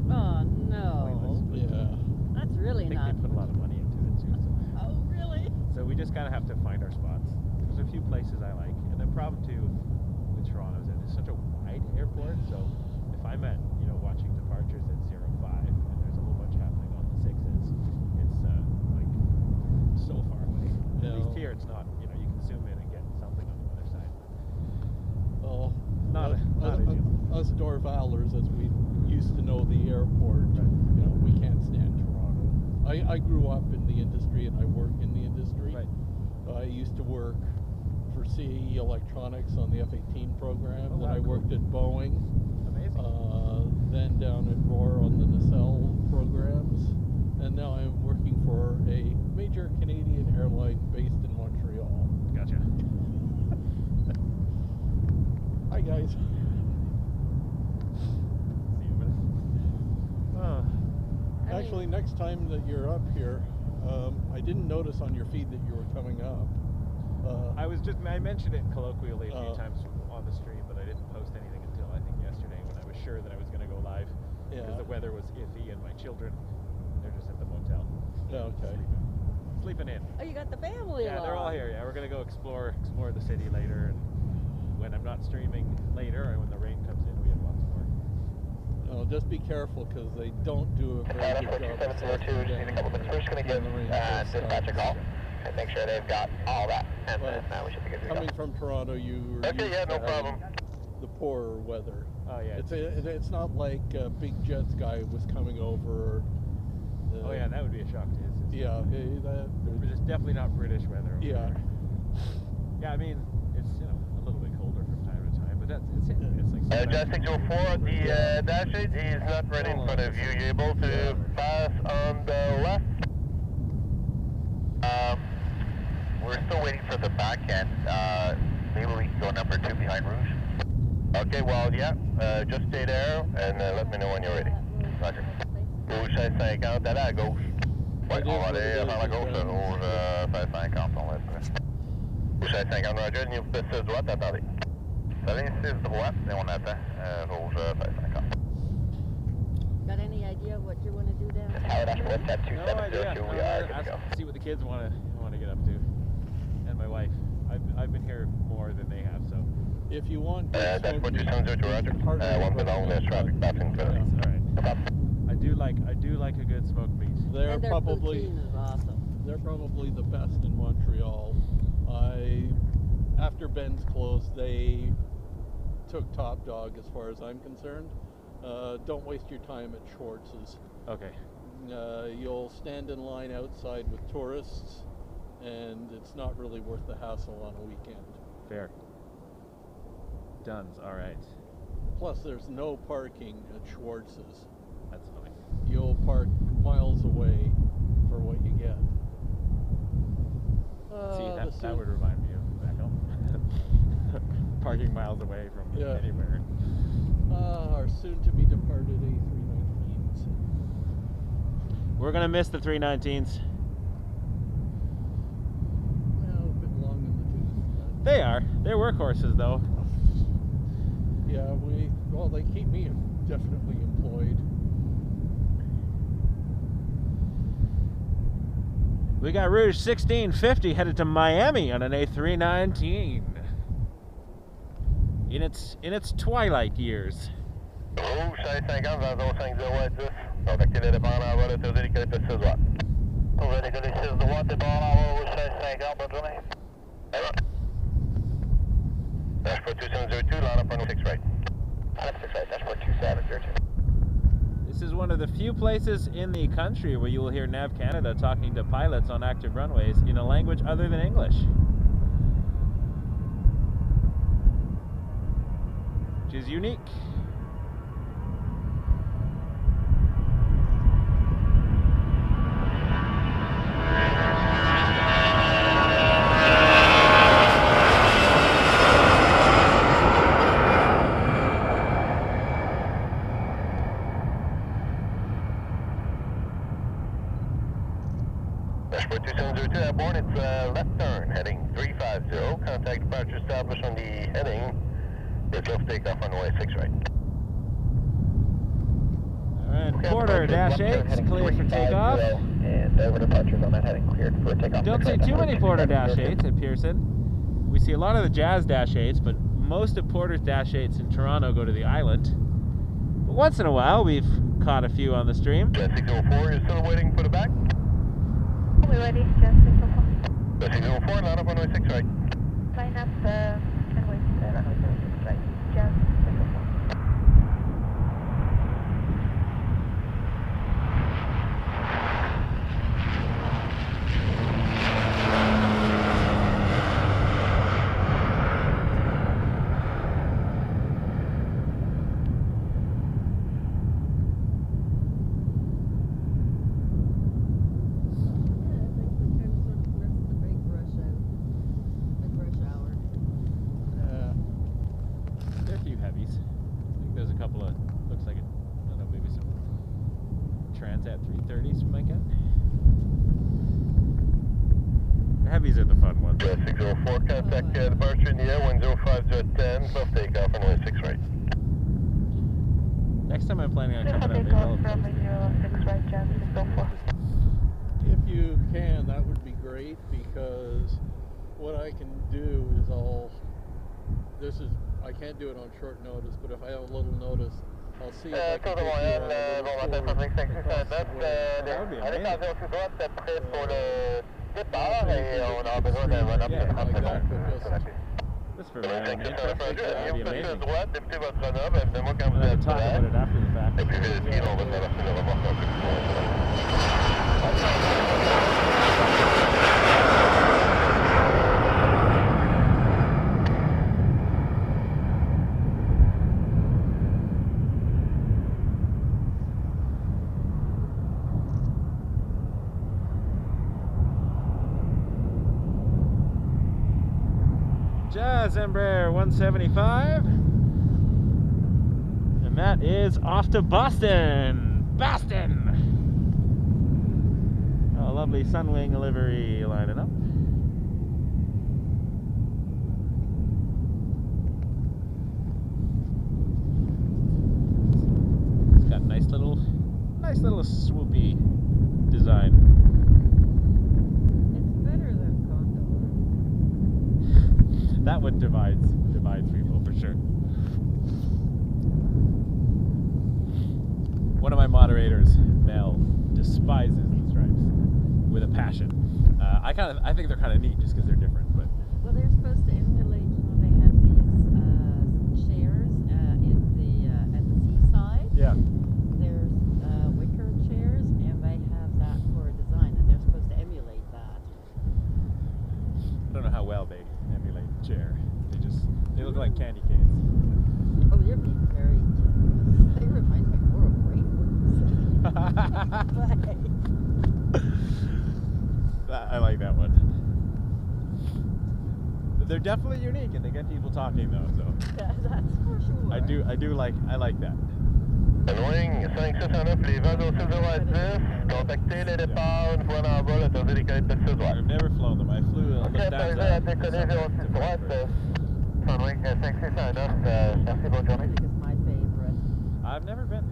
Oh no. pointless. Yeah. That's really I think not. they put a lot of money into it too. Oh really? So we just kind of have to find our spots. There's a few places I like, and the problem too with Toronto is that it's such a wide airport. So if I'm at, you know, watching departures at 05 and there's a whole bunch happening on the 6s, it's like so far away. At least here it's not. You know, you can zoom in and get something on the other side. Oh, Not ideal. us Dorvalers, as we used to know the airport, you know, we can't stand Toronto. I grew up in the industry and I work in the industry. Right. I used to work for CAE Electronics on the F-18 program. Oh, Then wow, I worked at Boeing. Amazing. Then down at Roar on the nacelle programs. And now I'm working for a major Canadian airline based in Montreal. Gotcha. Hi guys. See you, buddy. Oh. Actually, next time that you're up here, I didn't notice on your feed that you were coming up. I mentioned it colloquially a few times on the stream, but I didn't post anything until I think yesterday when I was sure that I was going to go live. Yeah. Because the weather was iffy and my children, they're just at the motel. Yeah, okay. Sleeping in. Oh, you got the family Yeah, they're all along. here. Yeah, we're going to go explore the city later. And when I'm not streaming later, or when the rain comes in, we have lots more. No, just be careful because they don't do a very good job. 4702, just need a couple minutes. We're just going to give dispatch a call and make sure they've got all that. And then we should be good to go. Coming from Toronto, you were Okay, used yeah, to no problem. having the poorer weather. Oh, yeah. It's not like Big Jet's guy was coming over. Oh, yeah, that would be a shock too. Yeah, It's definitely not British weather. Over yeah. there. Yeah, I mean, it's a little bit colder from time to time, but it's like. Just 604, the dash 8 is not right in front of you. You're able to pass on the left. We're still waiting for the back end. Maybe we can go number 2 behind Rouge. Okay, well, yeah, just stay there and let me know when you're ready. Roger. Rouge 1650, allez à gauche. Ouais, on va aller vers la gauche, Rouge 1650, on laisse. Rouge 1650, Roger, niveau de 6 droite, attendez. Allez 6 droite et on attend Rouge 1650. Got any idea what you want to do down there? Tower dash 1, tap No idea. 2702, we are good to go. See what the kids want to get up to, and my wife. I've been here more than they have, so. If you want, Dash 4702, Roger. 1 below, there's traffic passing through. All right. I do like a good smoked meat. they're And their probably poutine is awesome. they're probably the best in Montreal. After Ben's closed, they took top dog as far as I'm concerned. Don't waste your time at Schwartz's. Okay. You'll stand in line outside with tourists, and it's not really worth the hassle on a weekend. Fair. Duns. All right. Plus, there's no parking at Schwartz's. That's fine. You'll park miles away for what you get. See, that would remind me of back home. Parking miles away from anywhere. Our soon-to-be departed A319s. We're gonna miss the 319s. Well, a bit long in the tooth. They are. They're workhorses, though. Yeah, they keep me definitely employed. We got Rouge 1650 headed to Miami on an A319. In its twilight years. Rouge 1650, dans zone 50 à 10. Contactez les départs en vol, autorisé l'école de 6 droite. Autorisé l'école de 6 droite, départ en vol, Rouge 1650, bonne journée. Dashboard 2702, line up on 6 right. 6 right, dashboard 2702. This is one of the few places in the country where you will hear NAV Canada talking to pilots on active runways in a language other than English. Which is unique. Dashboard 2702, airborne, it's left turn, heading 350. Contact departure established on the heading. It's left takeoff on runway 6 right. Alright, quarter dash 8 is cleared for takeoff. And over departures on that heading, cleared for takeoff. Don't see too many Porter dash 8s at Pearson. We see a lot of the Jazz dash 8s, but most of Porter's dash 8s in Toronto go to the island. But once in a while, we've caught a few on the stream. Jet 604, you're still waiting for the back? We're ready, just 604. Jet 604, line up on runway 6 right. Line up and wait, runway 06 right, just 604. few heavies. I think there's a couple of, looks like, I don't know, maybe some Transat 330s from my gut. The heavies are the fun ones. 604, contact departure in the air, 10510, close takeoff, runway 6 right. Next time I'm planning on coming up, maybe I'll from 6 right, Jan 604. If you can, that would be great, because what I can do is I can't do it on short notice, but if I have a little notice, I'll see if I can take you on a little tour across the way. That would be amazing. Départ et on a besoin d'un run-up de 30 secondes. Just for my own interest, that would be amazing. droite, débutez votre run-up, avisez-moi quand vous We'll have êtes to talk about it after the fact. Et puis vérifiez, on va traverser le remorque un peu plus loin. Jazz Embraer 175. And that is off to Boston. Boston! Oh, lovely Sunwing livery lining up. It's got nice little swoopy design. It's better than Condor. That one divides people for sure. One of my moderators, Mel, despises the stripes with a passion. I think they're kind of neat just because they're different. But Well, they're supposed to emulate. They have these chairs at the seaside. yeah, There's wicker chairs, and they have that for a design, and they're supposed to emulate that. I don't know how well they emulate the chair. They look like candy canes. Oh, you're being very generous. They remind me more of rainbows. I like that one. But they're definitely unique, and they get people talking though. So That's for sure. I like that. Loing 5609, les vents au 610, contactez les départs une fois en bas, l'attendez les calettes de 6 droite. I've never flown them. I flew a Ok, autorisé à décoller 06 droite, Sunwing 5609, merci, bonne journée. Music is my favorite. I've never been.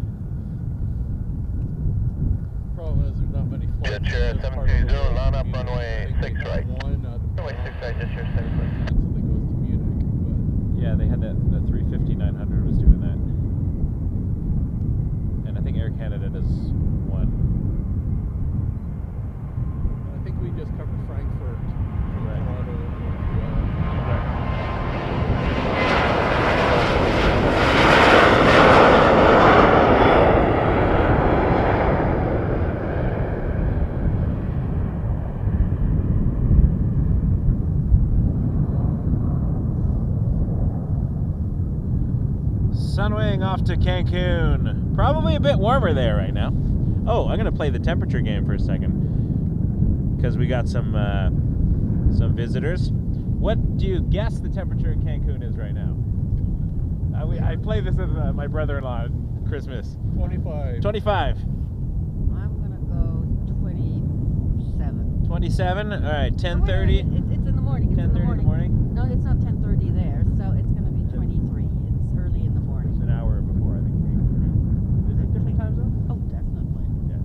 Problem is, there's not many flights. Jet chair in this part of the 720, world. line up You runway think 6 they right. have one out of Runway 6 right, jet chair 6 right. that goes to Munich, Yeah, they had the 350-900 was doing that. And I think Air Canada does one. but I think we just covered Frankfurt, Right. Toronto, and Sunwing off to Cancun. Probably a bit warmer there right now. Oh, I'm gonna play the temperature game for a second because we got some visitors. What do you guess the temperature in Cancun is right now? I played this with my brother-in-law at Christmas. 25. 25. I'm gonna go 27. 27. All right. Oh, wait, 10:30. It's in the morning. It's in the 10:30 in the morning. No, it's not 10:30 there, so it's gonna be 23. It's early in the morning. It's an hour before I think Cancun. Is it different time zone? Oh, definitely. Yeah.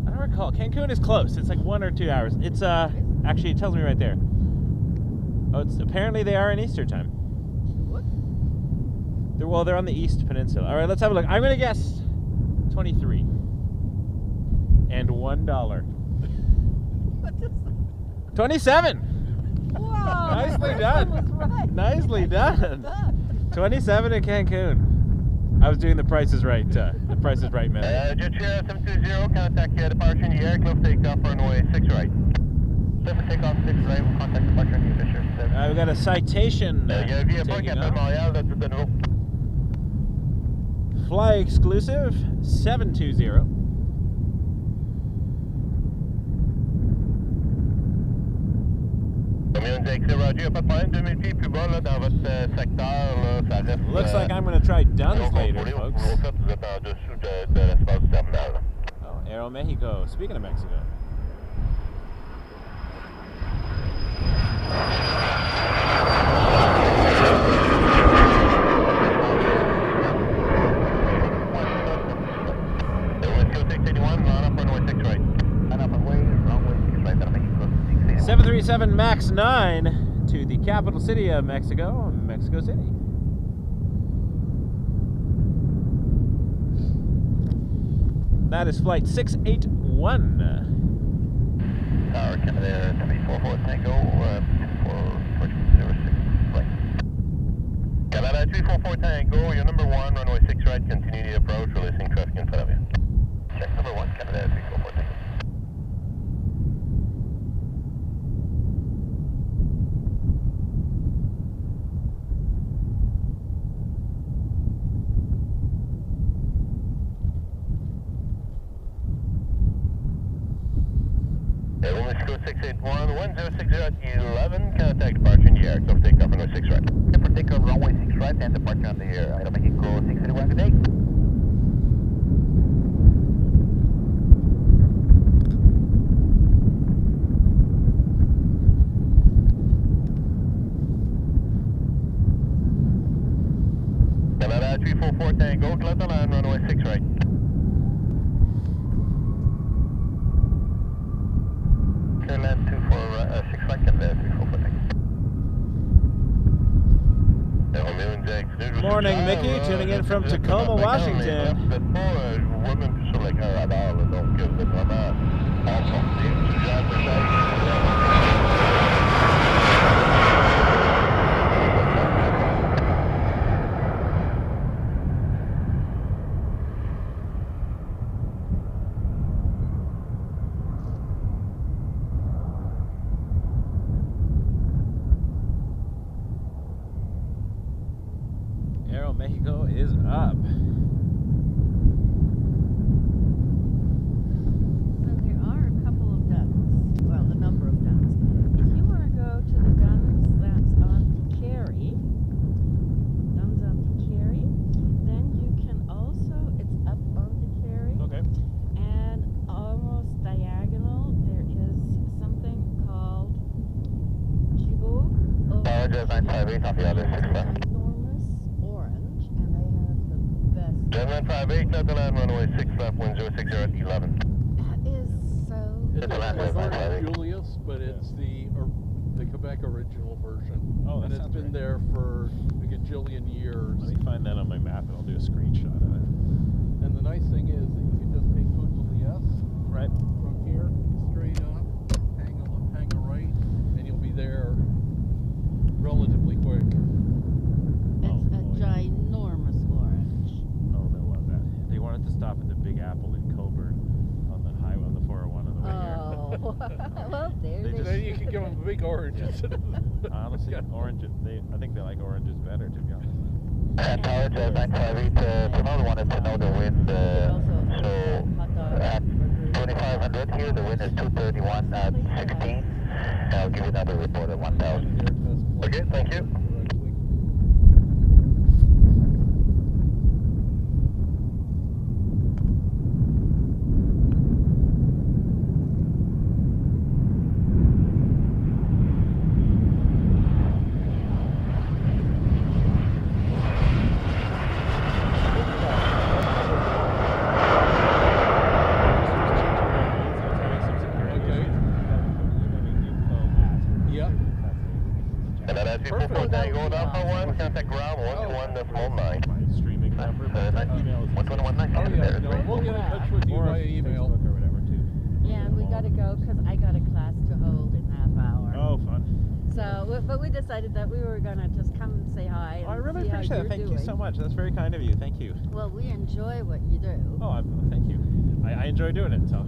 I don't recall. Cancun is close. It's like 1 or 2 hours. It's actually it tells me right there. Oh, it's apparently they are in Easter time. What? They're on the East Peninsula. All right, let's have a look. I'm gonna guess 23 and $1. What is that? 27. Wow! Nicely the done. first one was right. Nicely done. 27 in Cancun. I was doing the Price is Right. The Price is Right method. Jet chair 720, contact departure in the air, close takeoff, runway 6 right. Clear for takeoff 6 right, we'll contact departure in the Fisher. We got a citation. Il y a un vieux pas qui taking appelle off. Montréal, là, tout de nouveau. Fly exclusive 720. Combien de accès, Roger, pas de problème, 2000 pieds plus bas, là, dans votre secteur, là, ça reste... Looks like I'm going to try Duns non later, contrôlé. folks. Au fait, vous êtes en dessous de l'espace du terminal. Oh, Aeromexico. Speaking of Mexico. West Coast 681, line up runway 6 right. Line up runway 6 right, that'll make it close to 681. 737 MAX 9 to the capital city of Mexico, Mexico City. That is flight 681. Tower Canada 344 Tango, 2406, right. Canada 344 Tango, you're number 1, runway 6 right, continue the approach, releasing traffic in front of you. Check number 1, Canada 344 Tango. Mexico 681, 1060 at 11, contact departure in the air, so take off runway 6 right. For takeoff runway 6 right and departure on the air, I'll make it go 681, good day. Canada 344 Tango, close the line, runway 6 right. Land 6 right, Canada 344 Tango. Morning, Mickey, tuning in from Tacoma, Washington. Vous n'êtes pas, je vous vois même plus sur l'écran radar, donc vous êtes vraiment en sortie du genre de Aeromexico is up. So there are a couple of duns. Well, a number of duns. If you want to go to the duns that's on Carey, duns on Carey, then you can also, it's up on Carey. Okay. And almost diagonal, there is something called Jibo. Apologize, 958 on the other 6 left. Enormous orange, and they have the best. Gentlemen 58, clear the line, runway 6 left, wind 060 at 11. That is so. It's The last like one, Orange right? Julius, but it's the Quebec original version. Oh, that and it's sounds been right. there for a gajillion years. Let me find that on my map and I'll do a screenshot of it. And the nice thing is that you can just take Julius Right. from here, straight up, hang a right, and you'll be there relatively quick. It's a boy. ginormous orange. Oh, they'll love that. They wanted to stop at the Big Apple in Coburn on the highway on the 401 on the way here. Oh, well, there They they just- Then you can give them a big orange Yeah. instead of Honestly, orange. I think they like oranges better, to be honest. Apologize, 958, another wanted to know the wind, so hot dog at burgers. 2500 here, the wind is 231 at 16. I'll give you another report at 1000. Okay, thank you. Yeah. And then as you Perfect. pull down, going up for one, contact ground 121.9. My streaming number, but that email is 121.9. Oh yeah, There, no, right? we'll get in touch with you or via email. Facebook or whatever too. Yeah, and we got to go because I got a class to hold in half hour. Oh, fun. So, but we decided that we were going to just come and say hi. And Oh, I really see how appreciate it. you're Thank you doing. so much. That's very kind of you. Thank you. Well, we enjoy what you do. Oh, thank you. I enjoy doing it, so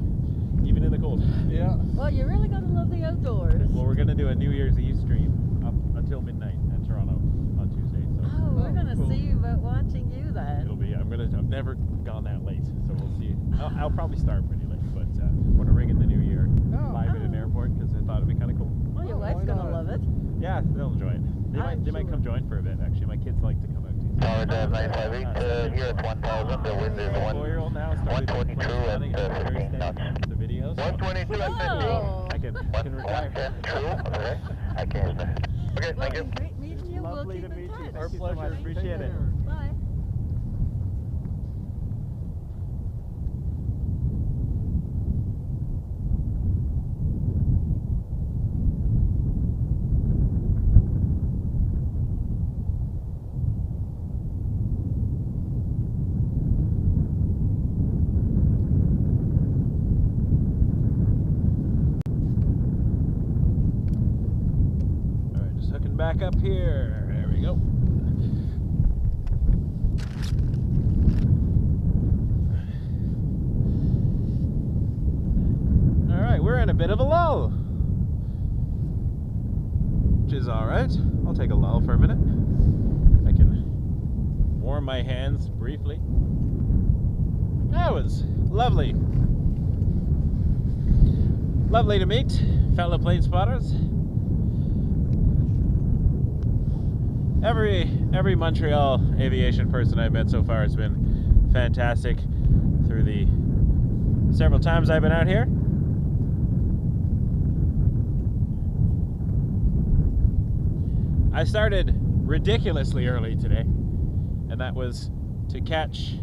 even in the cold. Yeah. Well, you're really going to love the outdoors. Well, we're gonna do a New Year's Eve stream up until midnight in Toronto on Tuesday. So Oh, we're going to cool. see about watching you then. it'll be. I've never gone that late, so we'll see. I'll probably start pretty late, but want to ring in the new year live at an airport because I thought it'd be kind of cool. Well, your Oh, wife's why going to not? love it. Yeah, they'll enjoy it. They I'm might sure. come join for a bit. Actually, my kids like to come Jazz 958 here at 1000. The wind is 4-year-old now started 122 running at at Thursday 15 knots. the video. So 122 at 15. Whoa. I can retire. 110 true. Okay. I can't. Okay, Well, thank you. great meeting you. We'll Lovely keep to in meet you. touch. Thank Our you so pleasure. much. Appreciate it. Bye. All right, just hooking back up here. There we go. All right, we're in a bit of a lull, which is all right. I'll take a lull for a minute. I can warm my hands briefly. That was lovely. Lovely to meet fellow plane spotters. Every Montreal aviation person I've met so far has been fantastic through the several times I've been out here. I started ridiculously early today, and that was to catch,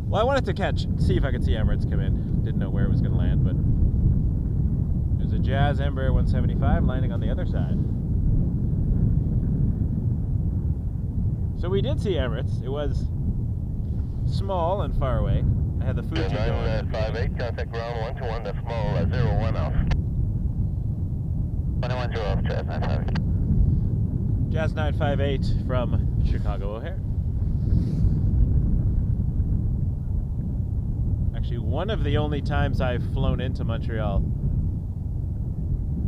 well, I wanted to see if I could see Emirates come in. Didn't know where it was going to land, but there's a Jazz Embraer 175 landing on the other side. So we did see Emirates. It was small and far away. I had the Fuji going. 958, contact ground 121, decimal 01 off. 21 0 off, Jazz 958. Jazz 958 from Chicago O'Hare. Actually, one of the only times I've flown into Montreal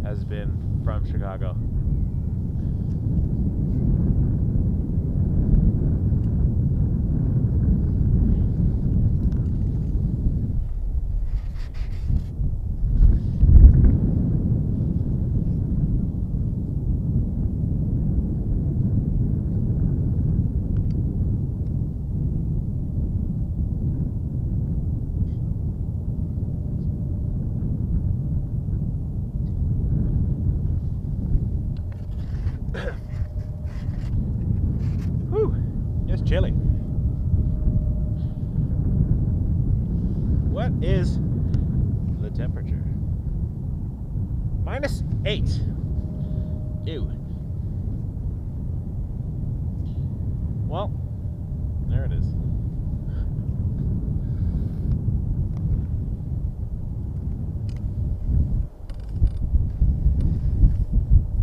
has been from Chicago. Whew, it's chilly. What is the temperature? -8. Ew. Well, there it is.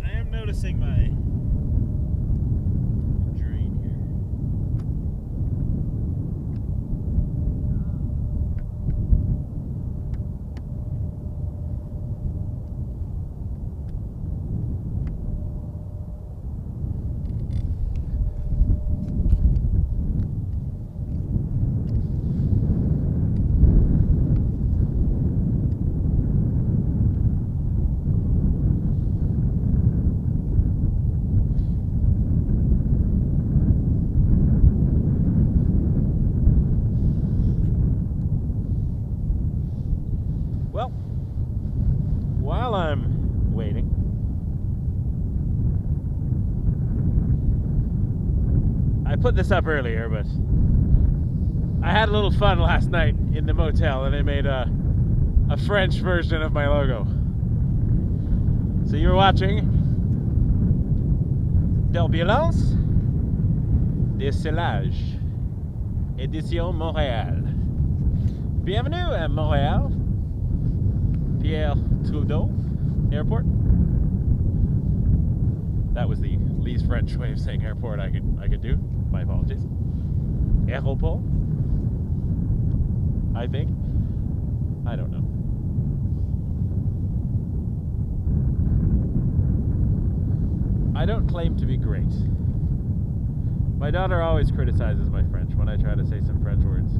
I am noticing my drain here. Well, while I'm waiting, I put this up earlier, but I had a little fun last night in the motel, and I made a French version of my logo. So you're watching Turbulence, Décelage, Édition Montréal. Bienvenue à Montréal. Montréal-Trudeau Airport. That was the least French way of saying airport I could do. My apologies. Aéroport, I think. I don't know. I don't claim to be great. My daughter always criticizes my French when I try to say some French words.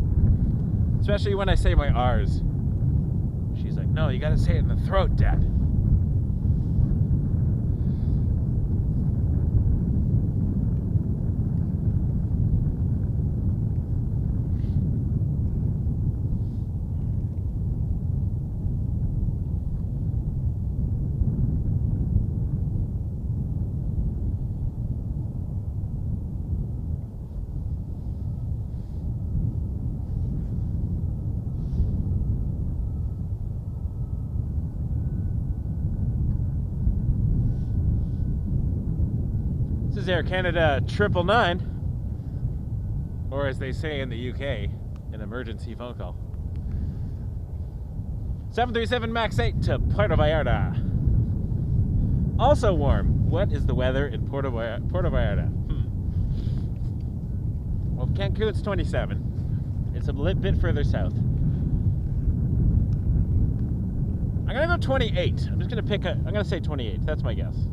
Especially when I say my R's. She's like, no, you gotta say it in the throat, Dad. This is Air Canada 999, or as they say in the UK, an emergency phone call. 737 MAX 8 to Puerto Vallarta. Also warm. What is the weather in Puerto Vallarta? Well, Cancun's 27. It's a bit further south. I'm gonna go 28. I'm just gonna I'm gonna say 28. That's my guess.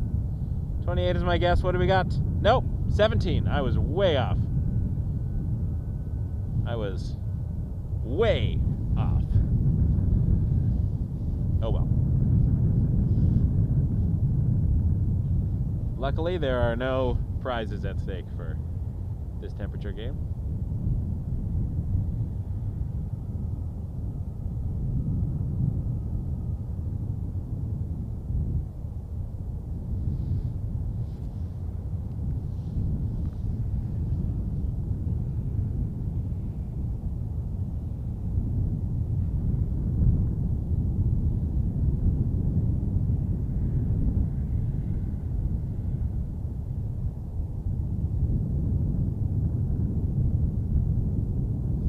28 is my guess. What do we got? Nope, 17. I was way off. I was way off. Oh well. Luckily, there are no prizes at stake for this temperature game.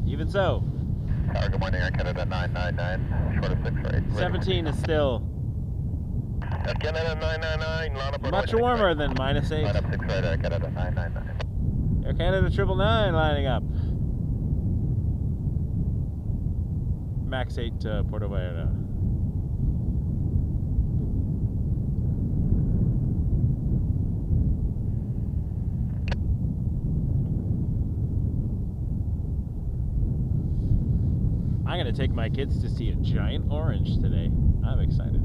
Even so, Tower, good morning, Air Canada 999, short of 6 right. 17 is still Air Canada 999, line up much warmer than -8. Line up 6 right, Air Canada 999. Air Canada 999 lining up. MAX 8 to Puerto Vallarta. I'm gonna take my kids to see a giant orange today. I'm excited.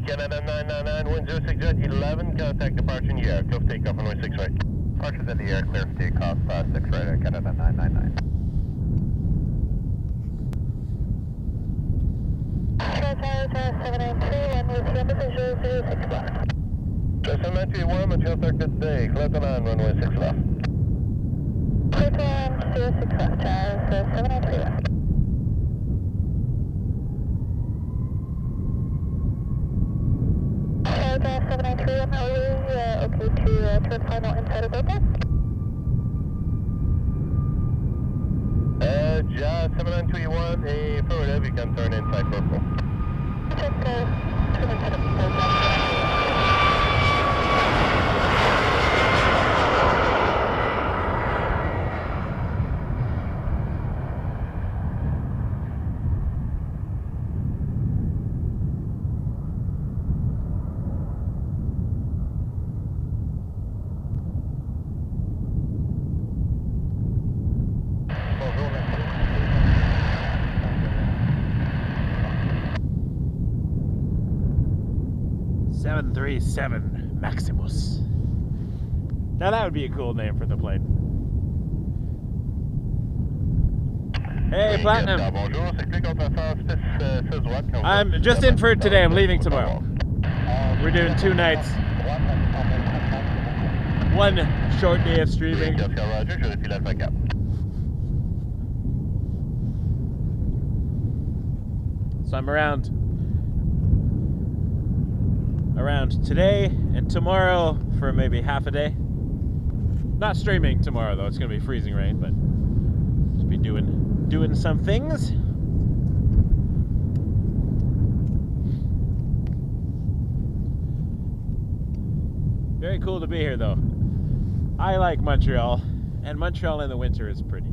Canada 999, wind 06 jet 11, contact departure in the air, close takeoff runway 6 right. Departure's in the air, clear for takeoff, 6 right, Air Canada 999. Just 793-1, Montreal start today, clear to land, runway 6 left. Clear to land, 06 left, 793 left. Paragraph 793, I'm okay to turn final inside of airport. Just 793-1, affirmative, you can turn inside purple. Check turn inside of purple. .737 Maximus. Now that would be a cool name for the plane. Hey, Platinum. I'm just in for today. I'm leaving tomorrow. We're doing 2 nights. 1 short day of streaming. So I'm around today and tomorrow for maybe half a day. Not streaming tomorrow though, it's gonna be freezing rain, but just be doing some things. Very cool to be here though. I like Montreal, and Montreal in the winter is pretty.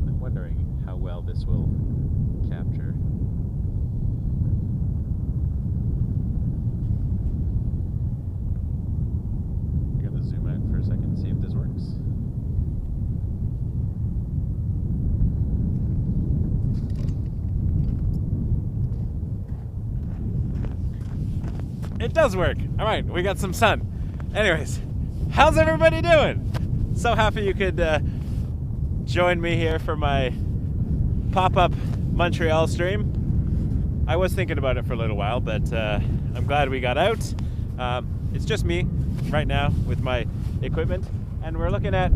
I'm wondering how well this will capture. I gotta zoom out for a second, see if this works. It does work. All right, we got some sun. Anyways, how's everybody doing? So happy you could join me here for my pop-up Montreal stream. I was thinking about it for a little while, but I'm glad we got out. It's just me right now with my equipment, and we're looking at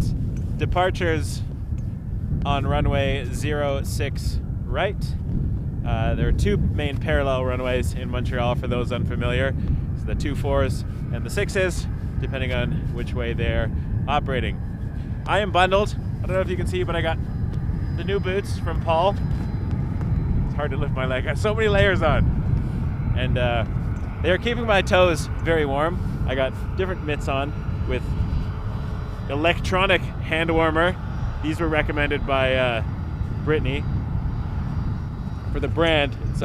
departures on runway 06 right. There are two main parallel runways in Montreal for those unfamiliar. It's the 24s and the 6s, depending on which way they're operating. I am bundled. I don't know if you can see, but I got the new boots from Paul. It's hard to lift my leg. I got so many layers on. And they're keeping my toes very warm. I got different mitts on with electronic hand warmer. These were recommended by Brittany. For the brand, it's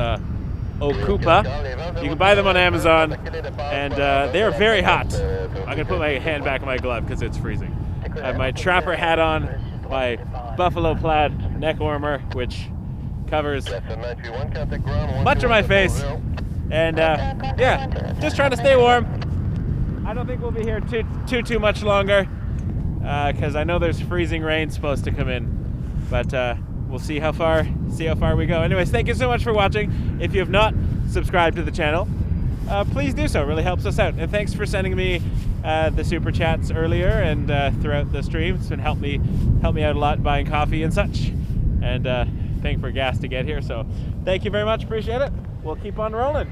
Okupa. You can buy them on Amazon, and they are very hot. I'm gonna put my hand back in my glove because it's freezing. I have my trapper hat on, my buffalo plaid neck warmer, which covers much of my face, and yeah, just trying to stay warm. I don't think we'll be here too much longer because I know there's freezing rain supposed to come in, but we'll see how far we go. Anyways, thank you so much for watching. If you have not subscribed to the channel, please do so. It really helps us out. And thanks for sending me the super chats earlier and throughout the stream. It's been helped me out a lot buying coffee and such, and paying for gas to get here. So thank you very much. Appreciate it. We'll keep on rolling.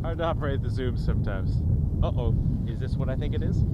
Hard to operate the zoom sometimes. Uh-oh, is this what I think it is?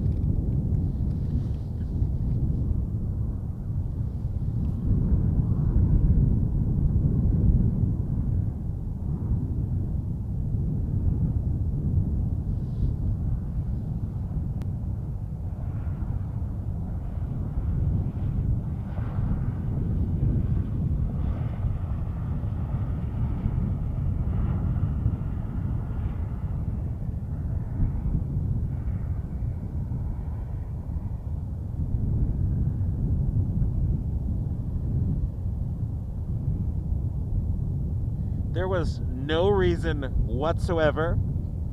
There was no reason whatsoever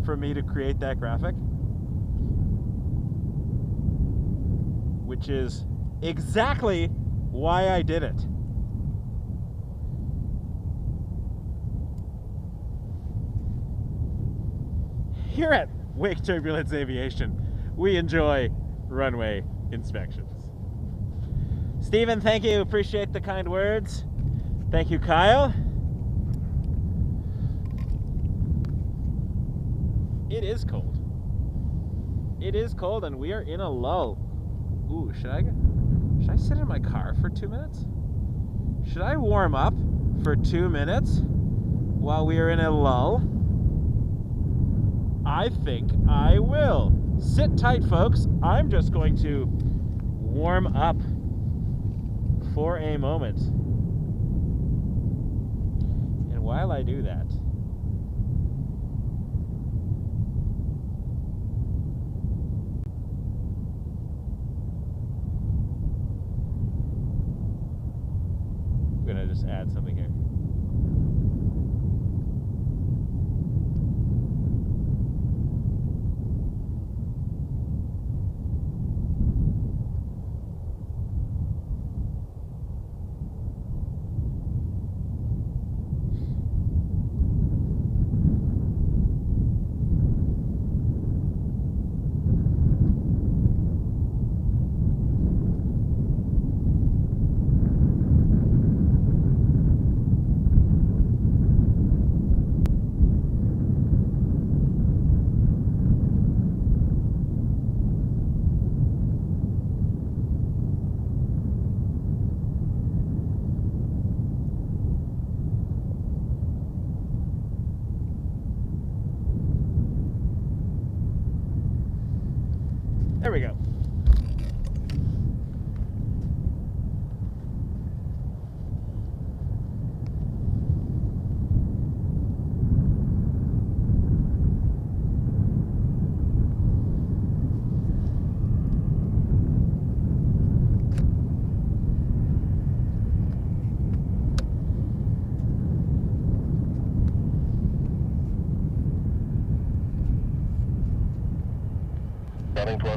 for me to create that graphic, which is exactly why I did it. Here at Wake Turbulence Aviation, we enjoy runway inspections. Stephen, thank you. Appreciate the kind words. Thank you, Kyle. It is cold. It is cold, and we are in a lull. Ooh, should I sit in my car for 2 minutes? Should I warm up for 2 minutes while we are in a lull? I think I will. Sit tight, folks. I'm just going to warm up for a moment. And while I do that, I'm gonna just add something here.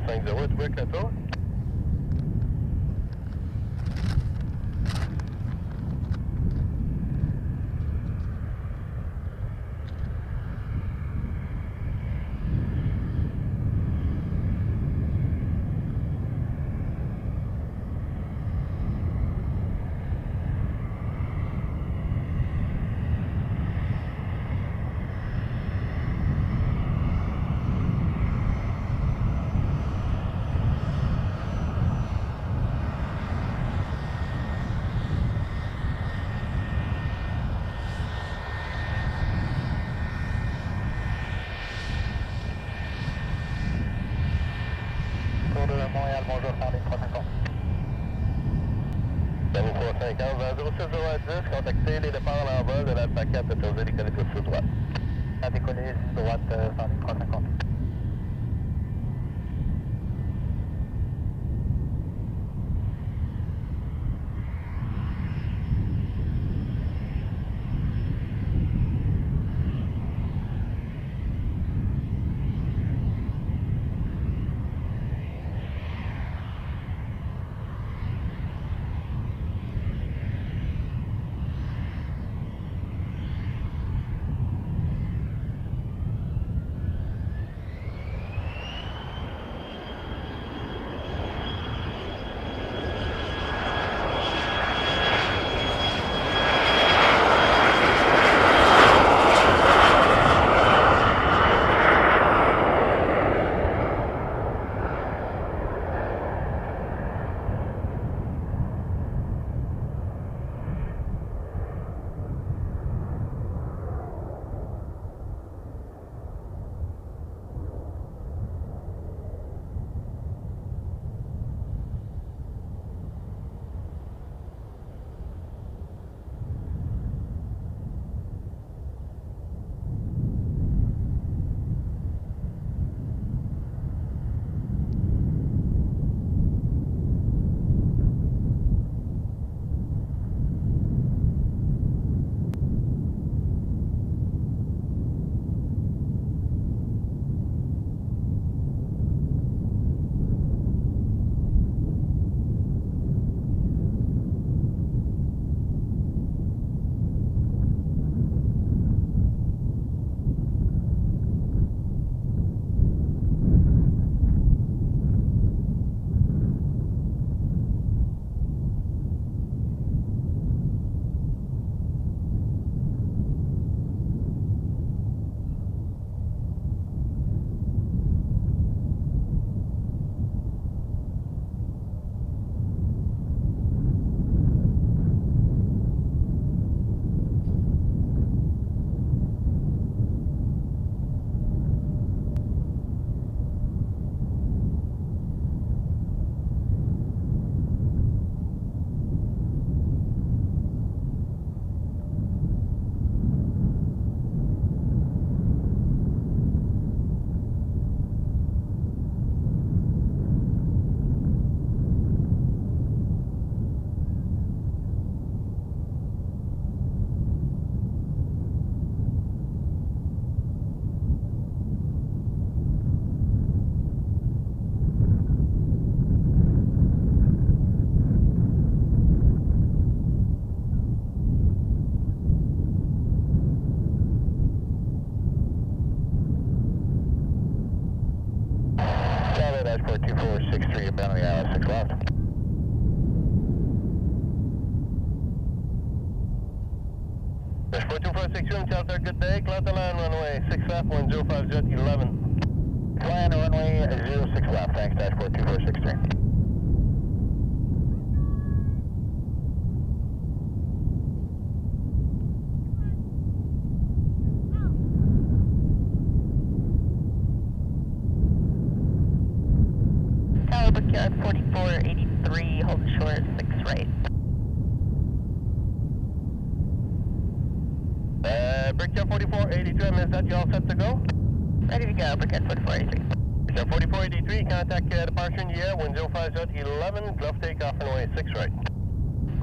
350, tu veux que ça? Montréal, bonjour, parlez 350. Dans 350, dans 06 contactez les départs à l'envol de l'Alpha 4 de José décoller sur sous droite. À décoller droite, parlez 350. Dashboard 2463, you're bound on the hour, 6 left. Dashboard 2462, Charter, good day. Cloud the line, runway 6 left, 105 11. Flying runway 06 left, thanks, Dashboard 2463. Brickyard 4483, hold short, 6 right. Brickyard 4483, I missed that. You all set to go? Ready to go, Brickyard 4483. Brickyard 4483, contact departure in the air, 105 11, glove takeoff runway 6 right.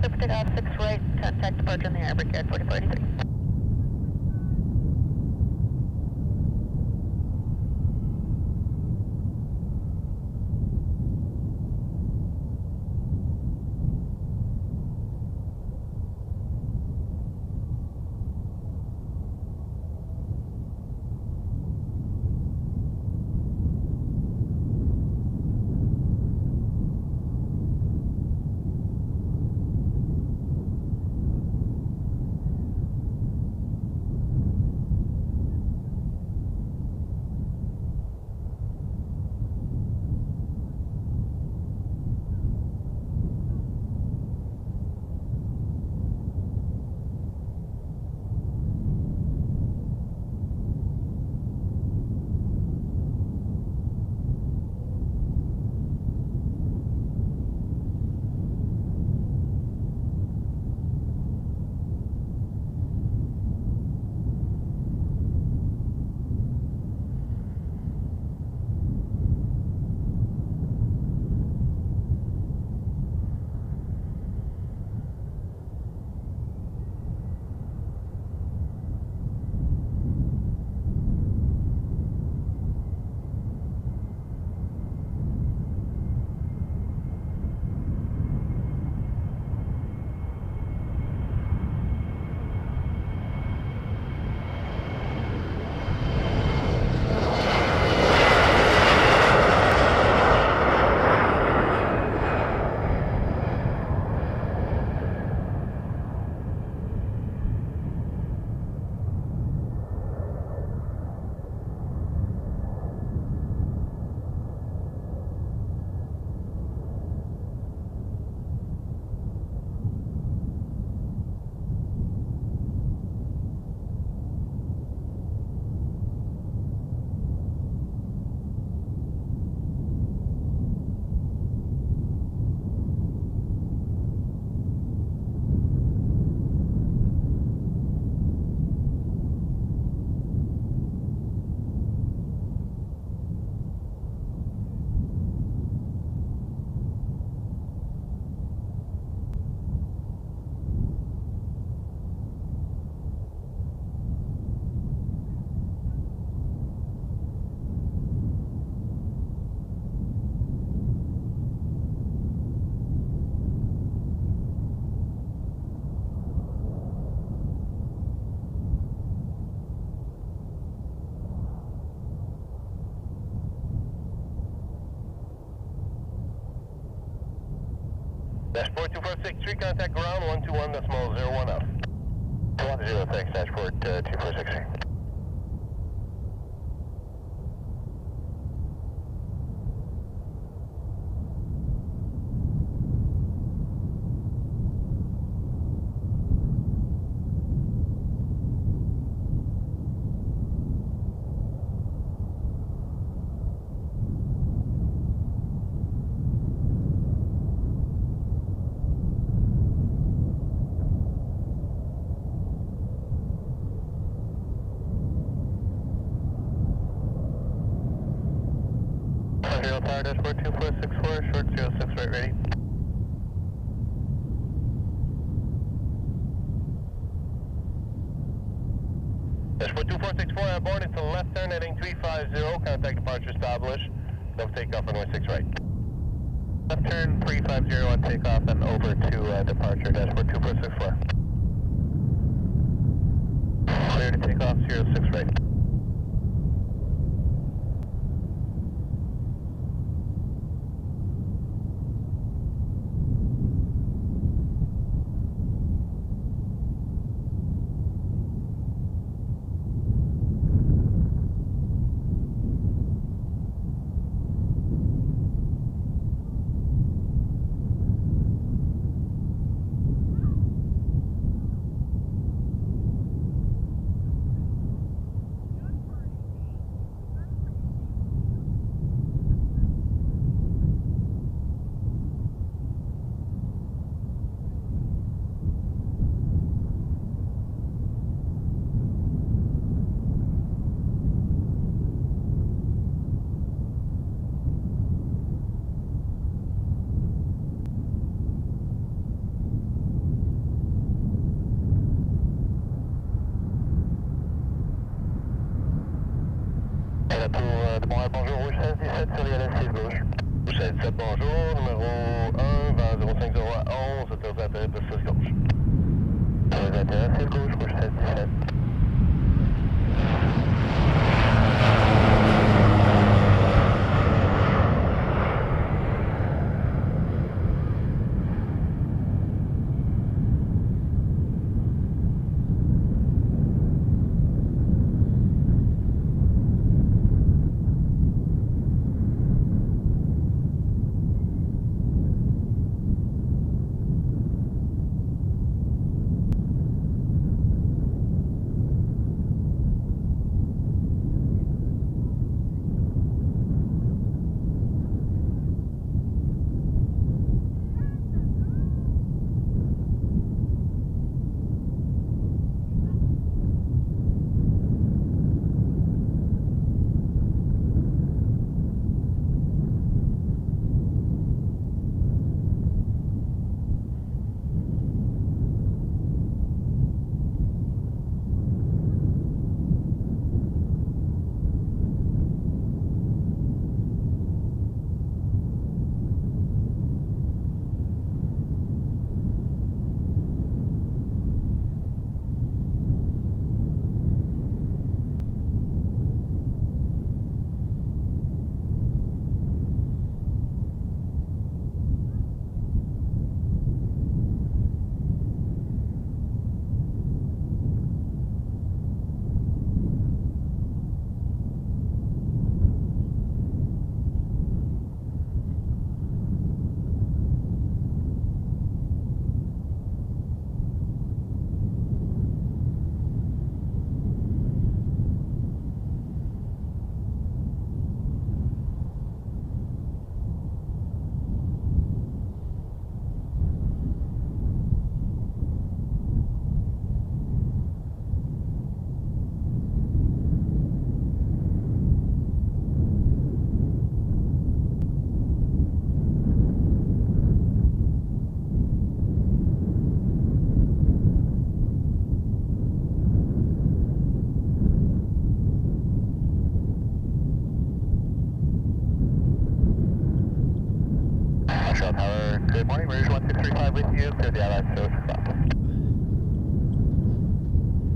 Clear for takeoff, 6 right, contact departure in the air, Brickyard 4483. Dashboard 2463, contact ground 121.01 off. 10, thanks, dashboard 2463. Tower, dashboard 2464, short 06 right ready. Dashboard 2464, airborne, it's a left turn heading 350, contact departure established. No takeoff runway 6 right. Left turn 350 on takeoff and over to departure, dashboard 2464. Clear to takeoff 06 right. De Montréal, bonjour, rouge 1617 sur l'ILS rive gauche. Rouge 1617, bonjour, numéro 1, vent 050 à 11, autorisé d'atterrir de 6 gauche. Autorisé d'atterrir 6 gauche, rouge 1617. Good morning, Rouge 1635 with you, clear the Allied Service stop.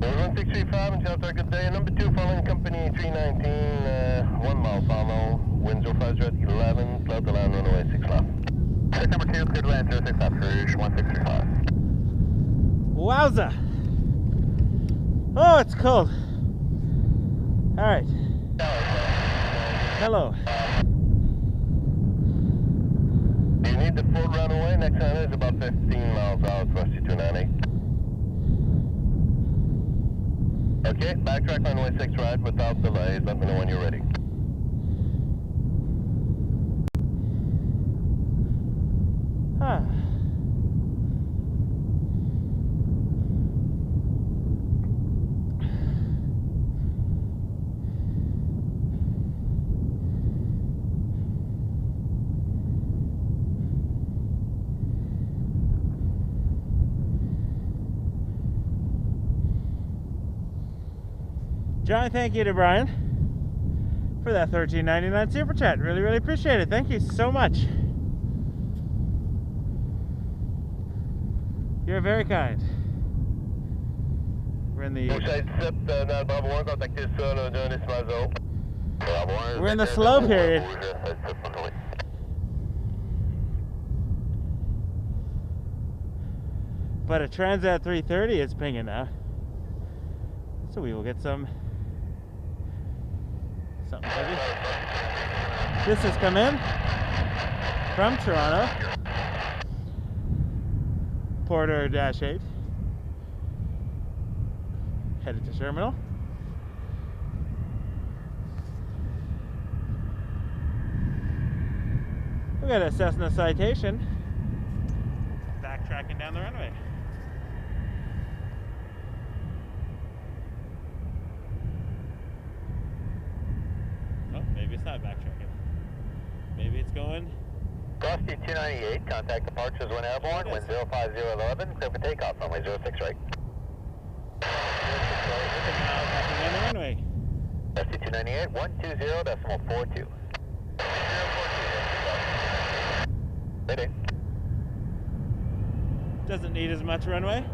Rouge 1635, and Delta, good day. Number 2, following company 319, 1 mile follow, wind 050 at 11, cloud to land runway 6 left. Check number 2, clear to land 06 after 1635. Wowza! Oh, it's cold. All right. Hello. Do you need the full runway? Next time is about 15 miles out, Rusty 290. Okay, backtrack runway 6 right without delays. Let me know when you're ready. Huh. John, thank you to Brian for that $13.99 super chat. Really, really appreciate it. Thank you so much. You're very kind. We're in the slow period. But a Transat 330 is pinging now. So we will get something heavy. This has come in from Toronto. Porter -8. Headed to terminal. We got a Cessna Citation backtracking down the runway. Oh, maybe it's not backtracking. Maybe it's going. Rusty 298, contact departures when airborne, wind 05011, clear for takeoff, runway 06 right. Backtracking down the runway. Rusty 298, 120.42. Ready. Doesn't need as much runway.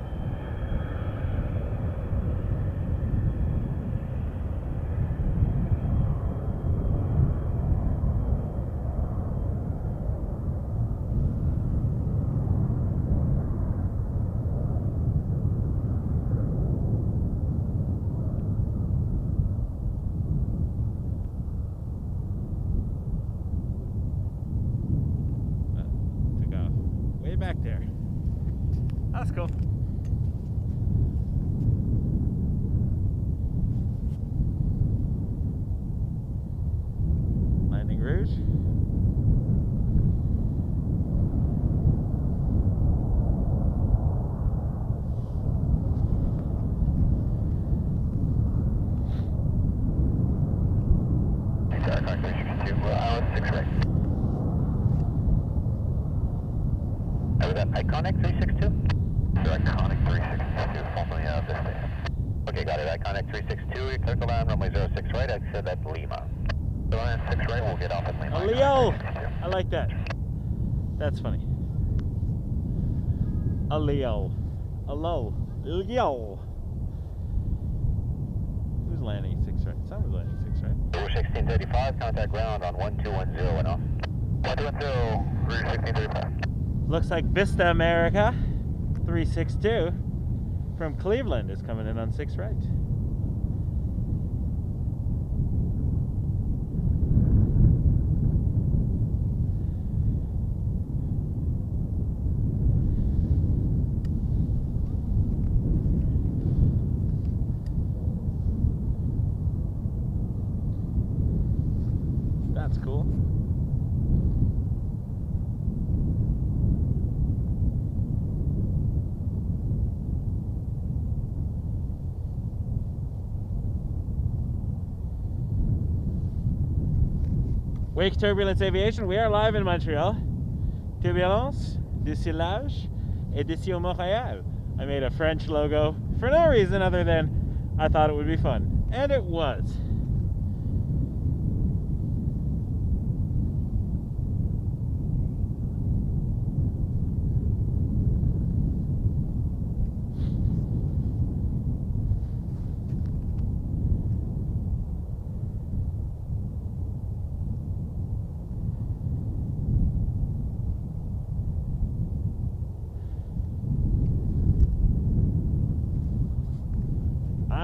Back there. That's cool. Landing Rouge. Iconic 362? Sir, Iconic 362, formerly this day. Okay, got it. Iconic 362, clear to land, runway 06 right, exit at Lima. So land 6 right, we'll get off at Lima. Leo! I like that. That's funny. A Leo. A low. Leo. Who's landing 6 right? Someone's landing 6 right. 1635, contact ground on 1210 and off. 1210, 1635. Looks like Vista America 362 from Cleveland is coming in on 6 right. That's cool. Wake Turbulence Aviation, we are live in Montreal. Turbulence, du Silage, et d'ici au Montréal. I made a French logo for no reason other than I thought it would be fun. And it was.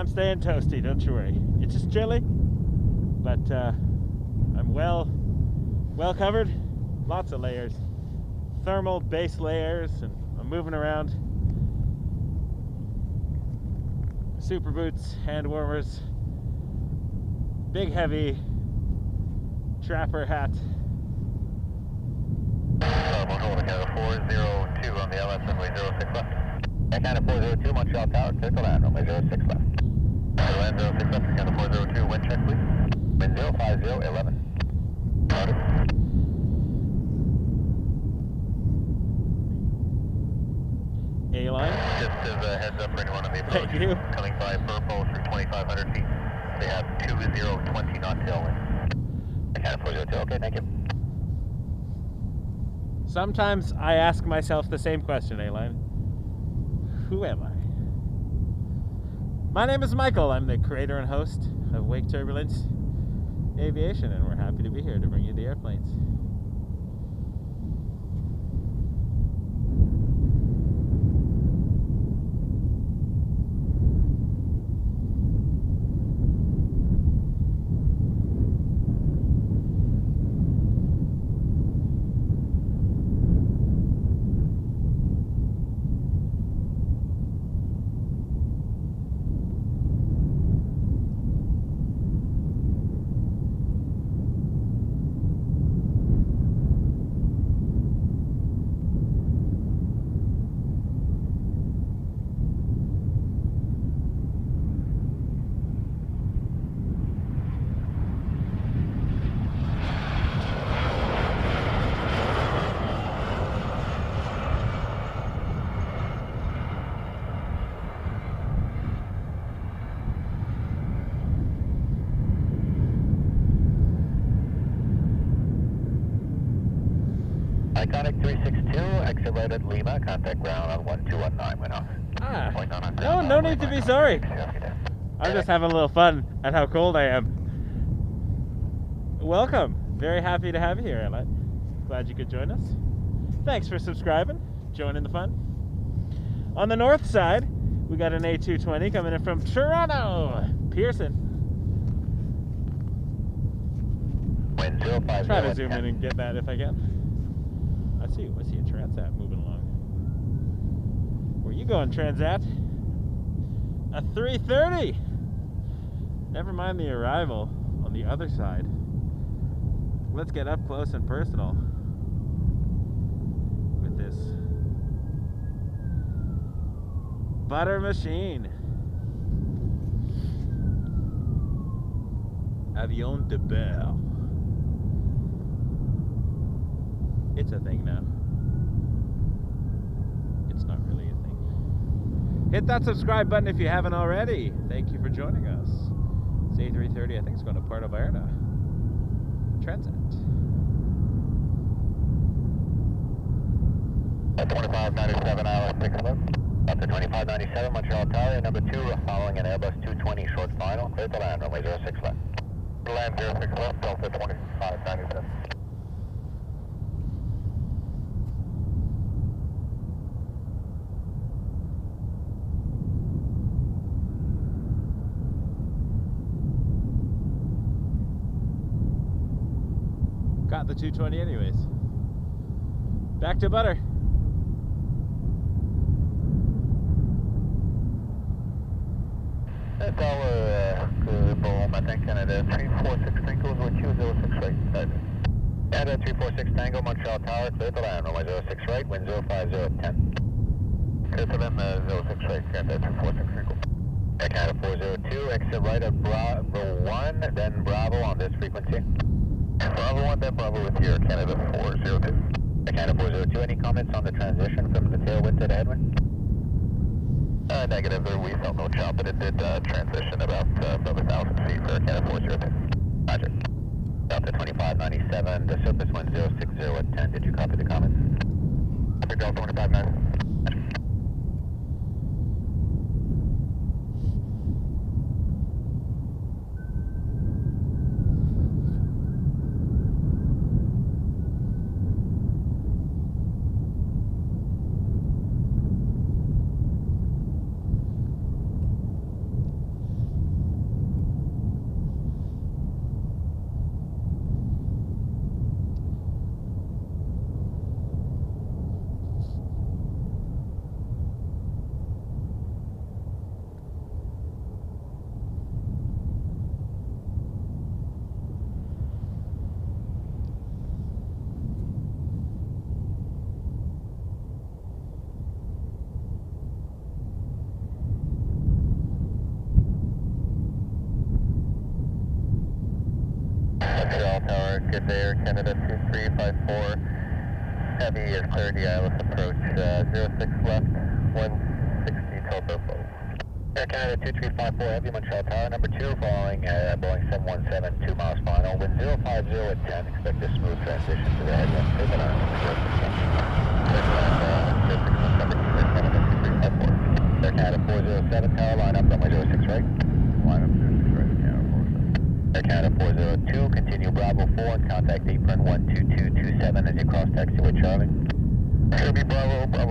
I'm staying toasty, don't you worry. It's just chilly, but I'm well covered. Lots of layers. Thermal base layers, and I'm moving around. Super boots, hand warmers, big heavy trapper hat. Montreal, Canada 402 on the LS runway 06 left. Canada 402, Montreal Tower, clear to land, runway 06 left. Land 06 left, Canada 402, wind check please. Wind 05011. Roger. A-line. Just as a heads up for anyone on the approach. Thank you. Coming by purple through 2,500 feet. They have 2020 knot tailwind. Canada 402, okay, thank you. Sometimes I ask myself the same question, A-line. Who am I? My name is Michael. I'm the creator and host of Wake Turbulence Aviation, and we're happy to be here to bring you the airplanes. Iconic 362, exit right at Lima, contact ground on 1219, went off. No need to be sorry. I'm just having a little fun at how cold I am. Welcome. Very happy to have you here, Elliott. Glad you could join us. Thanks for subscribing, joining the fun. On the north side, we got an A220 coming in from Toronto, Pearson. Wind 050. Try to zoom in and get that if I can. I see a Transat moving along. Where you going, Transat? A 330. Never mind the arrival on the other side. Let's get up close and personal with this butter machine. Aviation de Bell. It's a thing now. It's not really a thing. Hit that subscribe button if you haven't already. Thank you for joining us. It's A330, I think it's going to Puerto Vallarta. Transat. At 2597 hours, 6 left. Up to 2597, Montreal Tower, number 2, following an Airbus 220 short final, clear to land, runway 06 left. Land 06 left, Delta 2597. Got the 220 anyways. Back to butter. Tower, Boom, I think Canada 346 Tango with you, 06 right. Canada 346 Tango, Montreal Tower, clear to land, runway 06 right, wind 050 at 10. Clear to land, 06 right, Canada 346 Tango. Canada 402, exit right at Bravo 1, then Bravo on this frequency. Bravo 1, then Bravo with your Canada 402. Canada 402, any comments on the transition from the tailwind to the headwind? Negative, we felt no chop, but it did transition about 1,000 feet for Canada 402. Roger. Delta 2597, the surface wind 060 at 10. Did you copy the comments? Copy Delta 2597. Montreal Tower, good day, Air Canada 2354. Heavy is clear DILS approach 06 left, 160 till Burpo. Air Canada 2354 Heavy, Montreal Tower, number 2, following Boeing 717, 2 miles final, wind 050 at 10, expect a smooth transition to the headwind, turbo on 06 Air Canada 407, tower, line up, runway 06 right. Line up 06 right, Canada 407. Air Canada 402, continue Bravo 4 and contact apron 12227 as you cross taxiway Charlie. Should be Bravo 4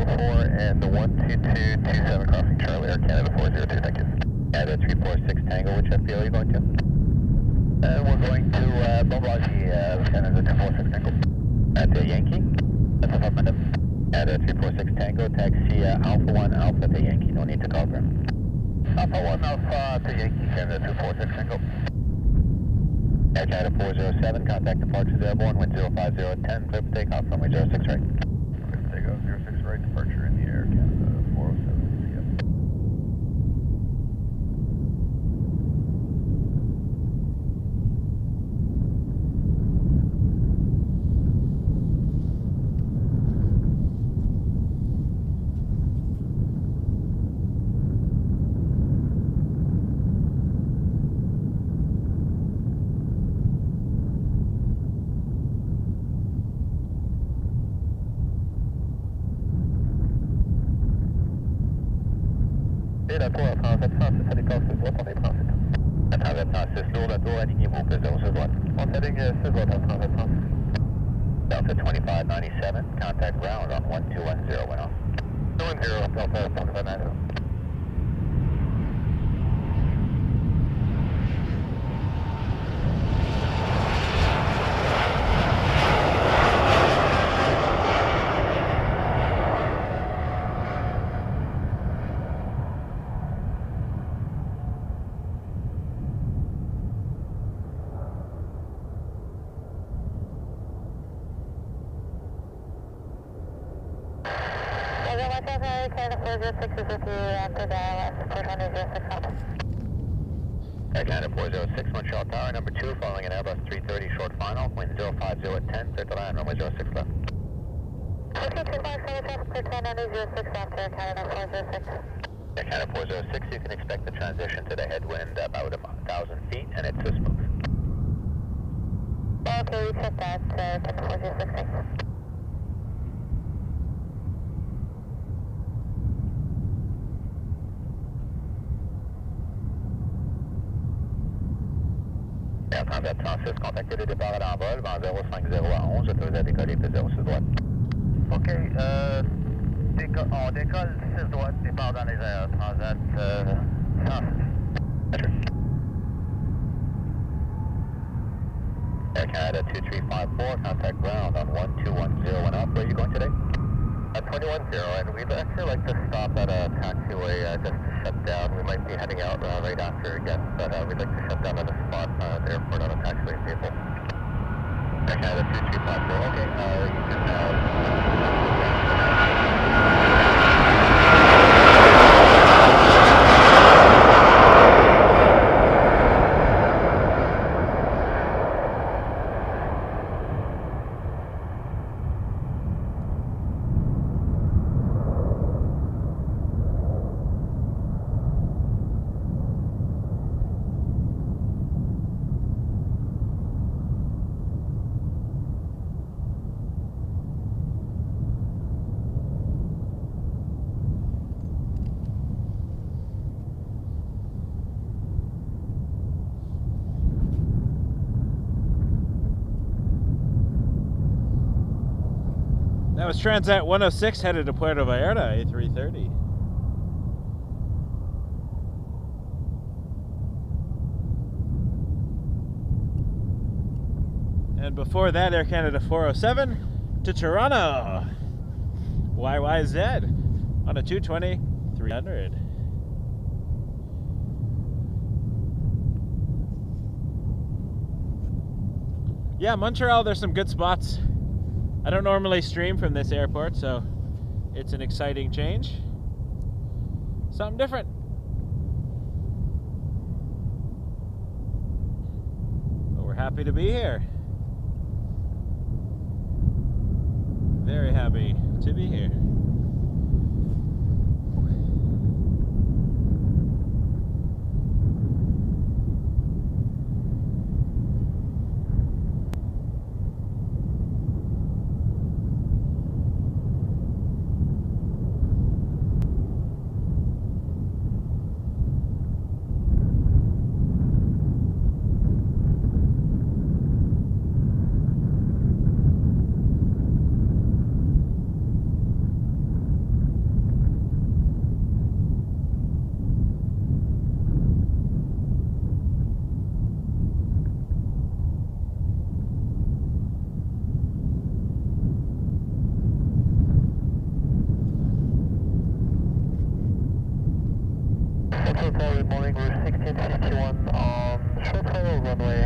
and the 12227 crossing Charlie, Air Canada 402, thank you. Canada 346 Tango, which FPL are you going to? We're going to Bombardier, Canada 246 Tango. At the Yankee? That's affirmative. Canada 346 Tango, taxi Alpha 1 Alpha to Yankee, no need to call for him. Alpha 1 Alpha to Yankee, Canada 246 Tango. Air Canada 407, contact departures airborne, wind 050 at 10, clear for takeoff, runway 06 right. Clear for takeoff, 06 right, departure in the Air Canada 407, yep. Et la tour à 37 Francis, à départ 6 droite, on est Francis. À 37 Francis, lourd la tour, alignez-vous, plus 06 droite. On heading 6 droite à 37 Francis. Delta 2597, contact ground on 1210, went off. 210, Delta 2590. Canada 406 is with you after the last support on 06 Alpha. Air Canada 406, Montreal Tower, number 2, following an Airbus 330 short final, wind 050 at 10, clear to land, runway 06 left. Okay, 25 traffic clear to land on 06 after Air Canada 406. Air Canada 406, you can expect the transition to the headwind about 1,000 feet, and it's smooth. Okay, we checked that, Canada 406, thanks. Air Transat 36, contactez le départ à l'envol, vent 050 à 11, autorisé à décoller, plus 06 droite. OK, on décolle 6 droite, départ dans les airs, Transat 106. Air Canada 2354, contact ground on 1210 and up. Where are you going today? 210, and we'd actually like to stop at a taxiway just to shut down. We might be heading out right after again, but we'd like to shut down at a spot at the airport on a taxiway vehicle. Air Canada 2354, okay, you can That was Transat 106 headed to Puerto Vallarta, A330. And before that, Air Canada 407 to Toronto. YYZ on a 220-300. Yeah, Montreal, there's some good spots. I don't normally stream from this airport, so it's an exciting change. Something different. happy to be here. Very happy to be here. Good morning, we're 1651 on short final runway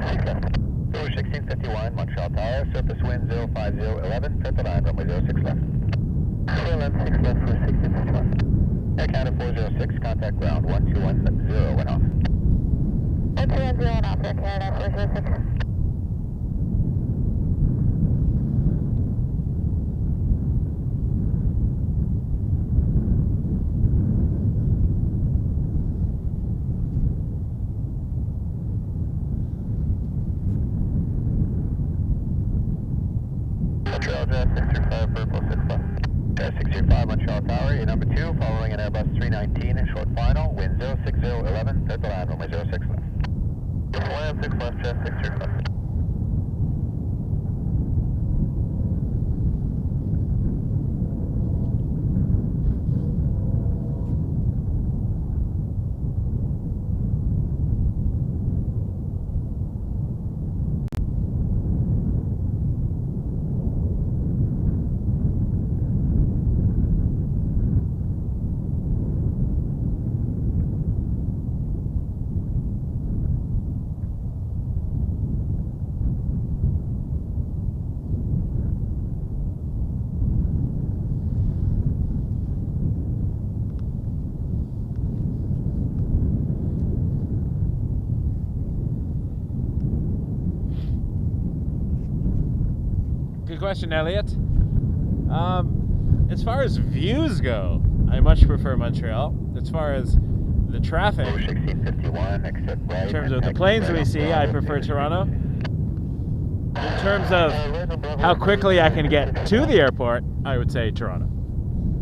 6 left. We're 1651, Montreal Tower, surface wind 05011, triple line, runway 06 left. Full left 6 left for 1651. Air Canada 406, contact ground 1210, went off. 1210 and off, Air Canada 406. Montreal Jet 635, purple 6 left. Jet 635, Montreal Tower, your number 2, following an Airbus 319 in short final, wind 06011, purple line, runway 06 left. Land 6 left, Jet 635. Good question, Elliott. As far as views go, I much prefer Montreal. As far as the traffic, 1651, exit right. in terms of the planes we see, I prefer Toronto. In terms of how quickly I can get to the airport, I would say Toronto,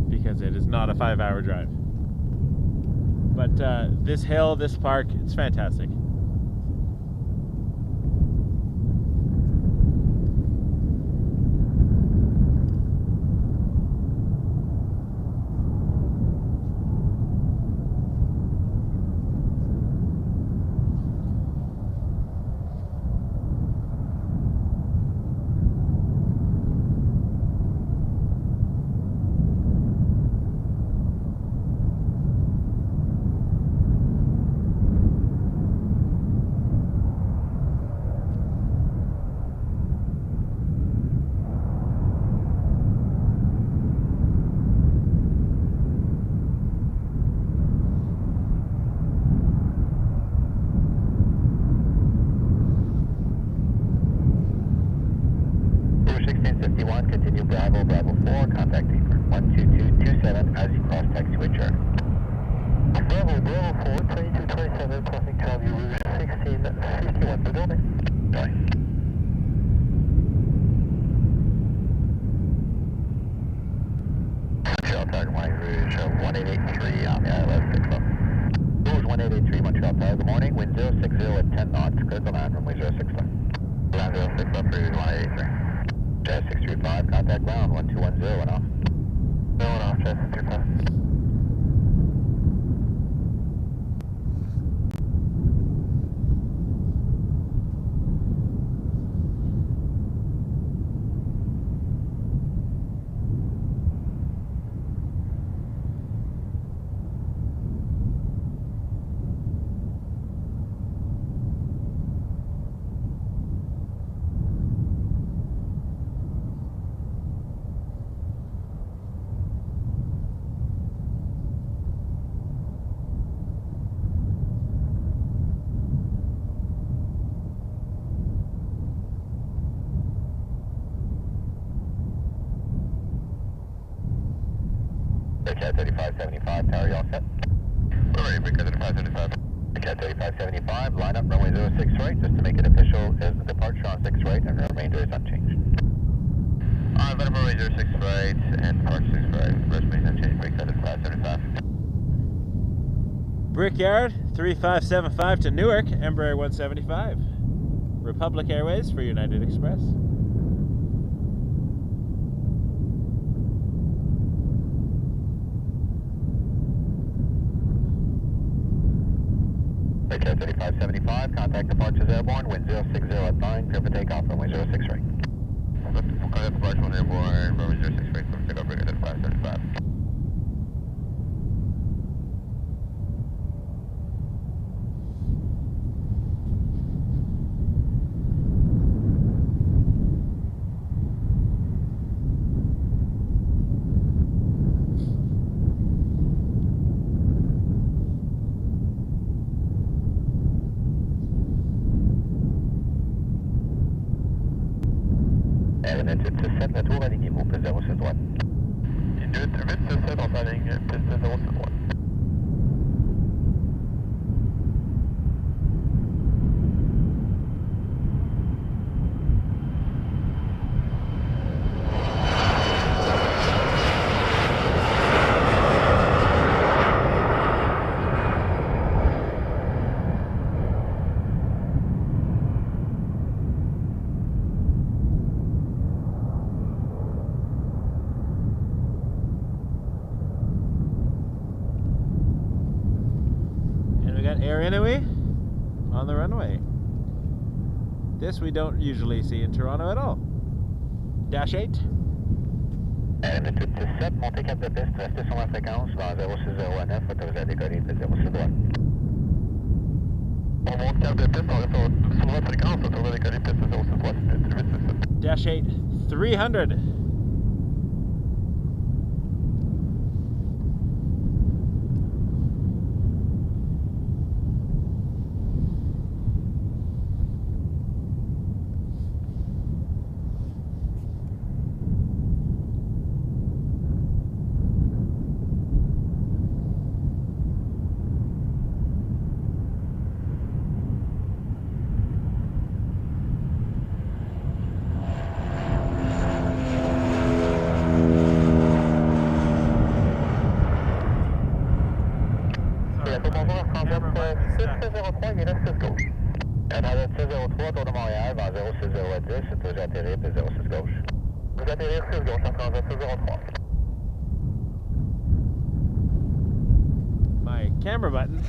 because it is not a 5-hour drive. But this hill, this park, it's fantastic. Continue Bravo, Bravo 4, contact 12227 as you cross taxiway chart. Bravo, Bravo 4, 2227, crossing Charlie Rouge 1651, the building. Sorry. Montreal Tower, Charlie Rouge 1883 on the ILS 6 left. Rouge 1883, Montreal Tower, good morning, wind 060 at 10 knots, critical line, runway 06 left. Ground 06 left, Rouge 1883. Jet 635, contact ground 1210 and off. No and off, Jet 635. Cat 3575, tower, you all set? We're ready, Cat 3575. Cat 3575, line up, runway 06 right, just to make it official, is the departure on 6 right, and the remainder is unchanged. Line up, runway 06 right, and departure 6 right, rest remains unchanged, Cat 3575. Brickyard 3575 to Newark, Embraer 175. Republic Airways for United Express. Cat 3575, contact departures airborne, wind 060 at 9, clear for takeoff, runway 06 right. Contact departure airborne, runway 06 right, clear for takeoff, Cat 3575. Altitude 7, le tour alignez-vous, piste 06 droite. Inuit 867, on s'aligne, piste 06 droite. Air Inouye on the runway. This we don't usually see in Toronto at all. Dash 8. Altitude 7, montez cap de piste, restez sur la fréquence, dans 0609, autorisé à décoller, piste 06 droite. On monte cap de piste, on reste sur la fréquence, autorisé à décoller, piste 06 droite, 867. Dash 8, 300. Attendez 603, tour de Montréal, vers 06010, c'est toujours atterrir, puis 06 gauche. Vous atterrir 6 gauche, en transit 603. My camera button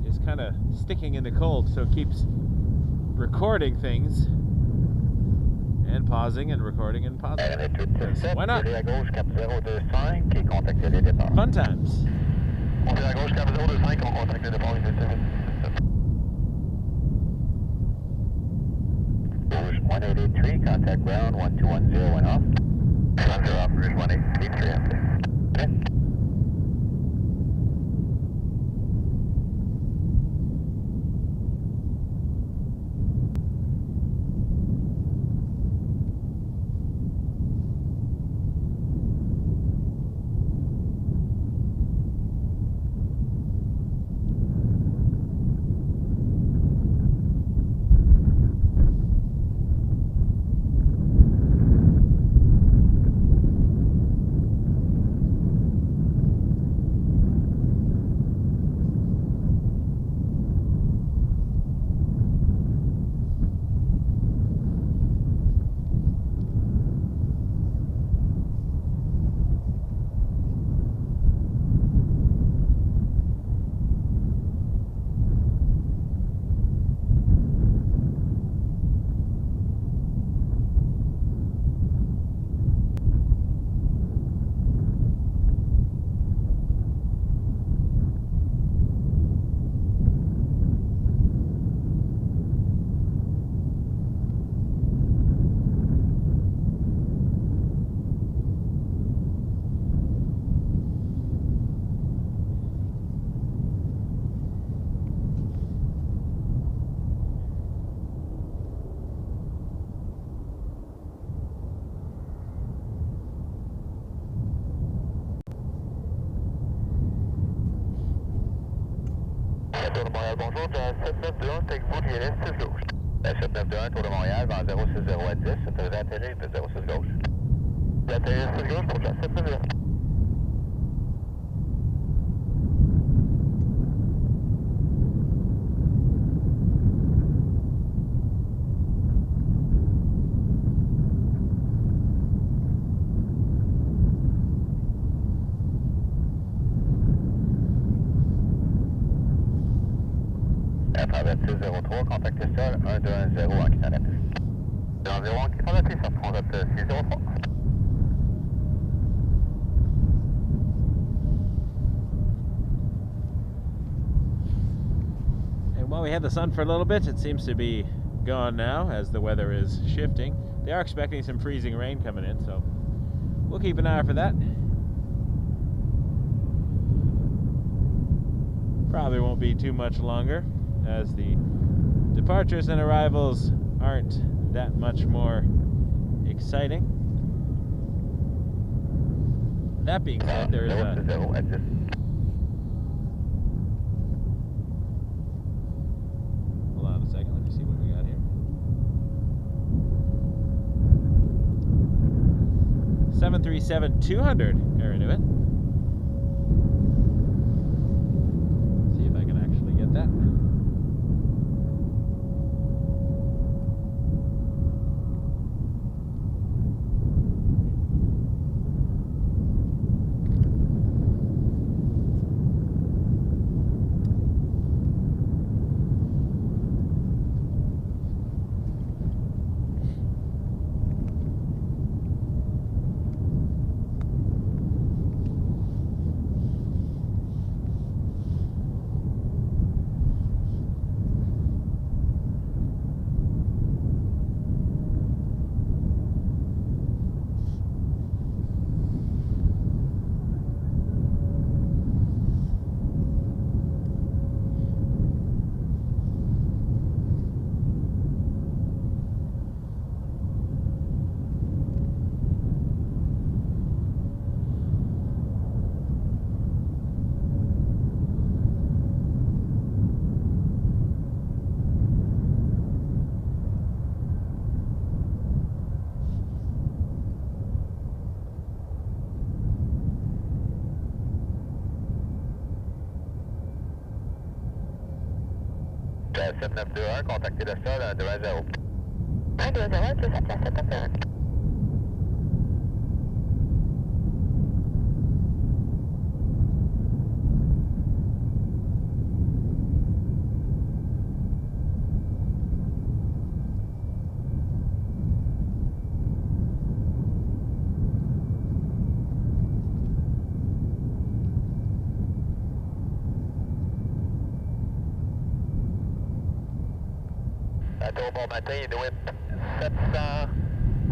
is kind of sticking in the cold, so it keeps recording things and pausing and recording and pausing. Why not? À gauche, cap 025, et contactez les départs. Fun times. On est à gauche, cap 025, on contacte les départs, Rouge 183, contact ground 1210 went off. Ground off, Rouge 183 empty. Okay. Tour de Montréal, bonjour, Jazz 791, take-vous VLS 6 gauche. 791, Tour de Montréal, vers 060 à 10, autorisé à atterrir, puis 06 gauche. Atterrir 6 gauche pour Jazz 791. Alphabet 603, contactez sol 1210 en quittant la piste. 101 en quittant la piste, ça prend votre 603. And while we had the sun for a little bit, it seems to be gone now as the weather is shifting. They are expecting some freezing rain coming in, so we'll keep an eye out for that. Probably won't be too much longer, as the departures and arrivals aren't that much more exciting. That being said, there is a... Hold on a second, let me see what we got here. 737-200 Air-Inuit. See if I can actually get that. Jazz 7921, contactez le sol 120. 120, plus à place 791. Tour bon matin, Inuit 700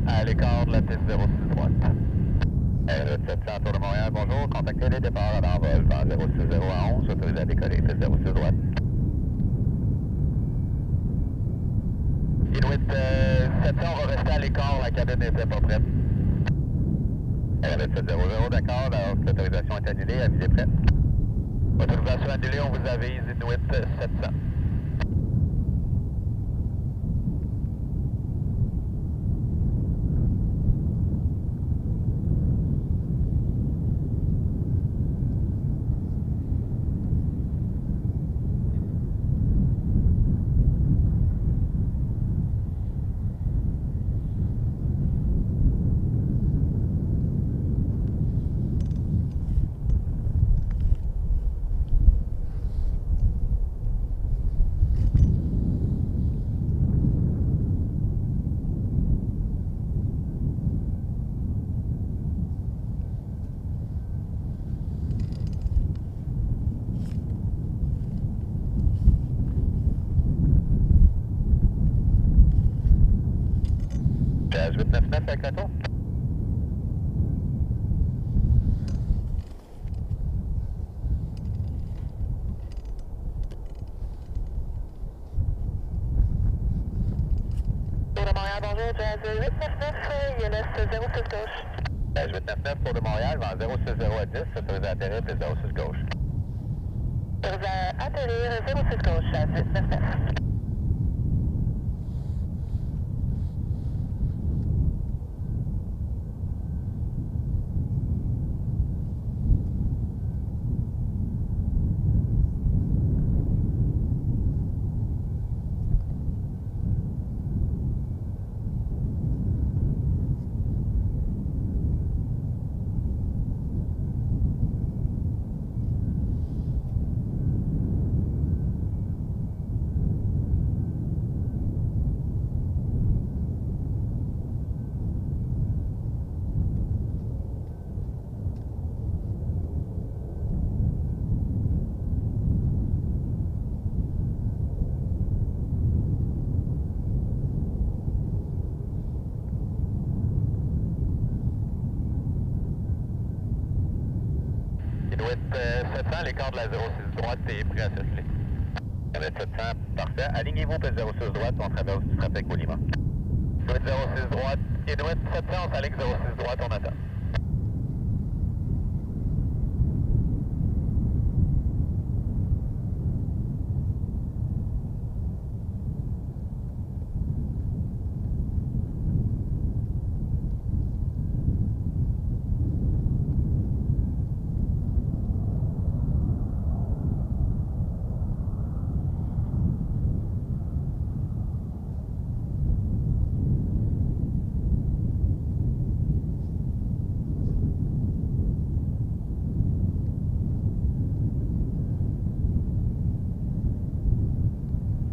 à l'écart de la piste 06 droite. 700 Tour de Montréal, bonjour, contactez les départs à l'envol vers 060 à 11, autorisé à décoller, piste 06 droite. Inuit 700, on va rester à l'écart, la cabine n'était pas prête. 700, d'accord, alors l'autorisation est annulée, avisez prête. Autorisation annulée, on vous avise, Inuit 700. Jazz 899 avec la tour. Tour de Montréal, bonjour, Jazz 899, il laisse 06 gauche. Jazz 899 Tour de Montréal, vers 060 à 10, autorisé à atterrir, puis 06 gauche. Atterrir 06 gauche à 899. Il doit être 700, l'écart de la 06 droite est prêt à s'affler. Il doit être 700, parfait. Alignez-vous pour 06 droite, on traverse du trafic au Lima. Il doit être 06 droite, il doit être 700, on s'aligne 06 droite, on attend.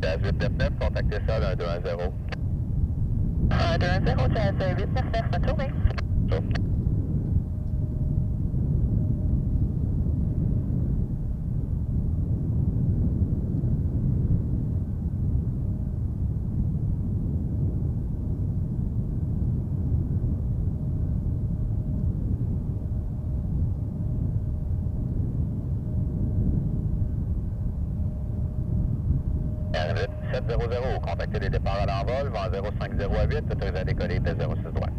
À 899, contactez ça d'un 210. 210, jazz 899, bonne journée. Sauf. R8 700, contactez les départs à l'envol, vent 050 à 8, autorisé à décoller de 06 droite.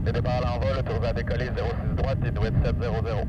Les départs à l'envol, autorisé à décoller 06 droite, il doit être 700.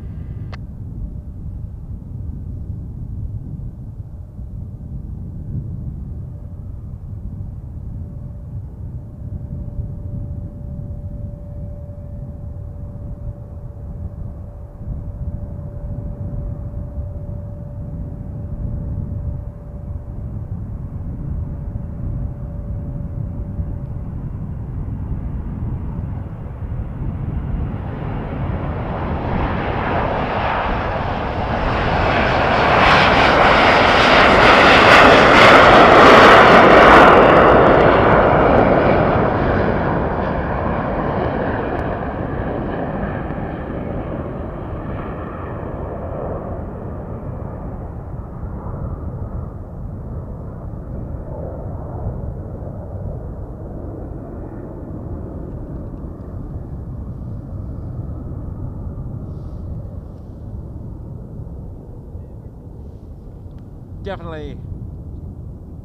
Definitely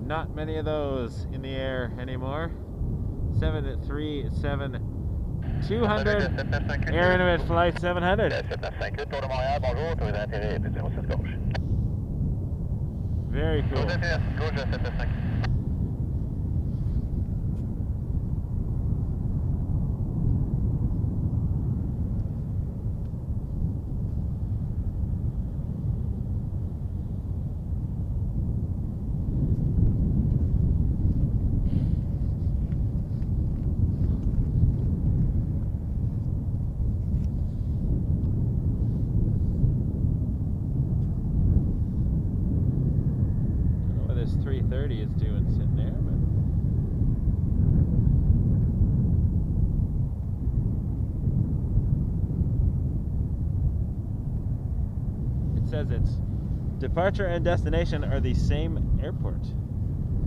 not many of those in the air anymore. 737 200 Air Intimate Flight 700. 758 Tour de Montréal, bonjour, autorisé à atterrir de 06 gauche. Very cool. Gauche à 758. This 330 is doing sitting there, but it says its departure and destination are the same airport.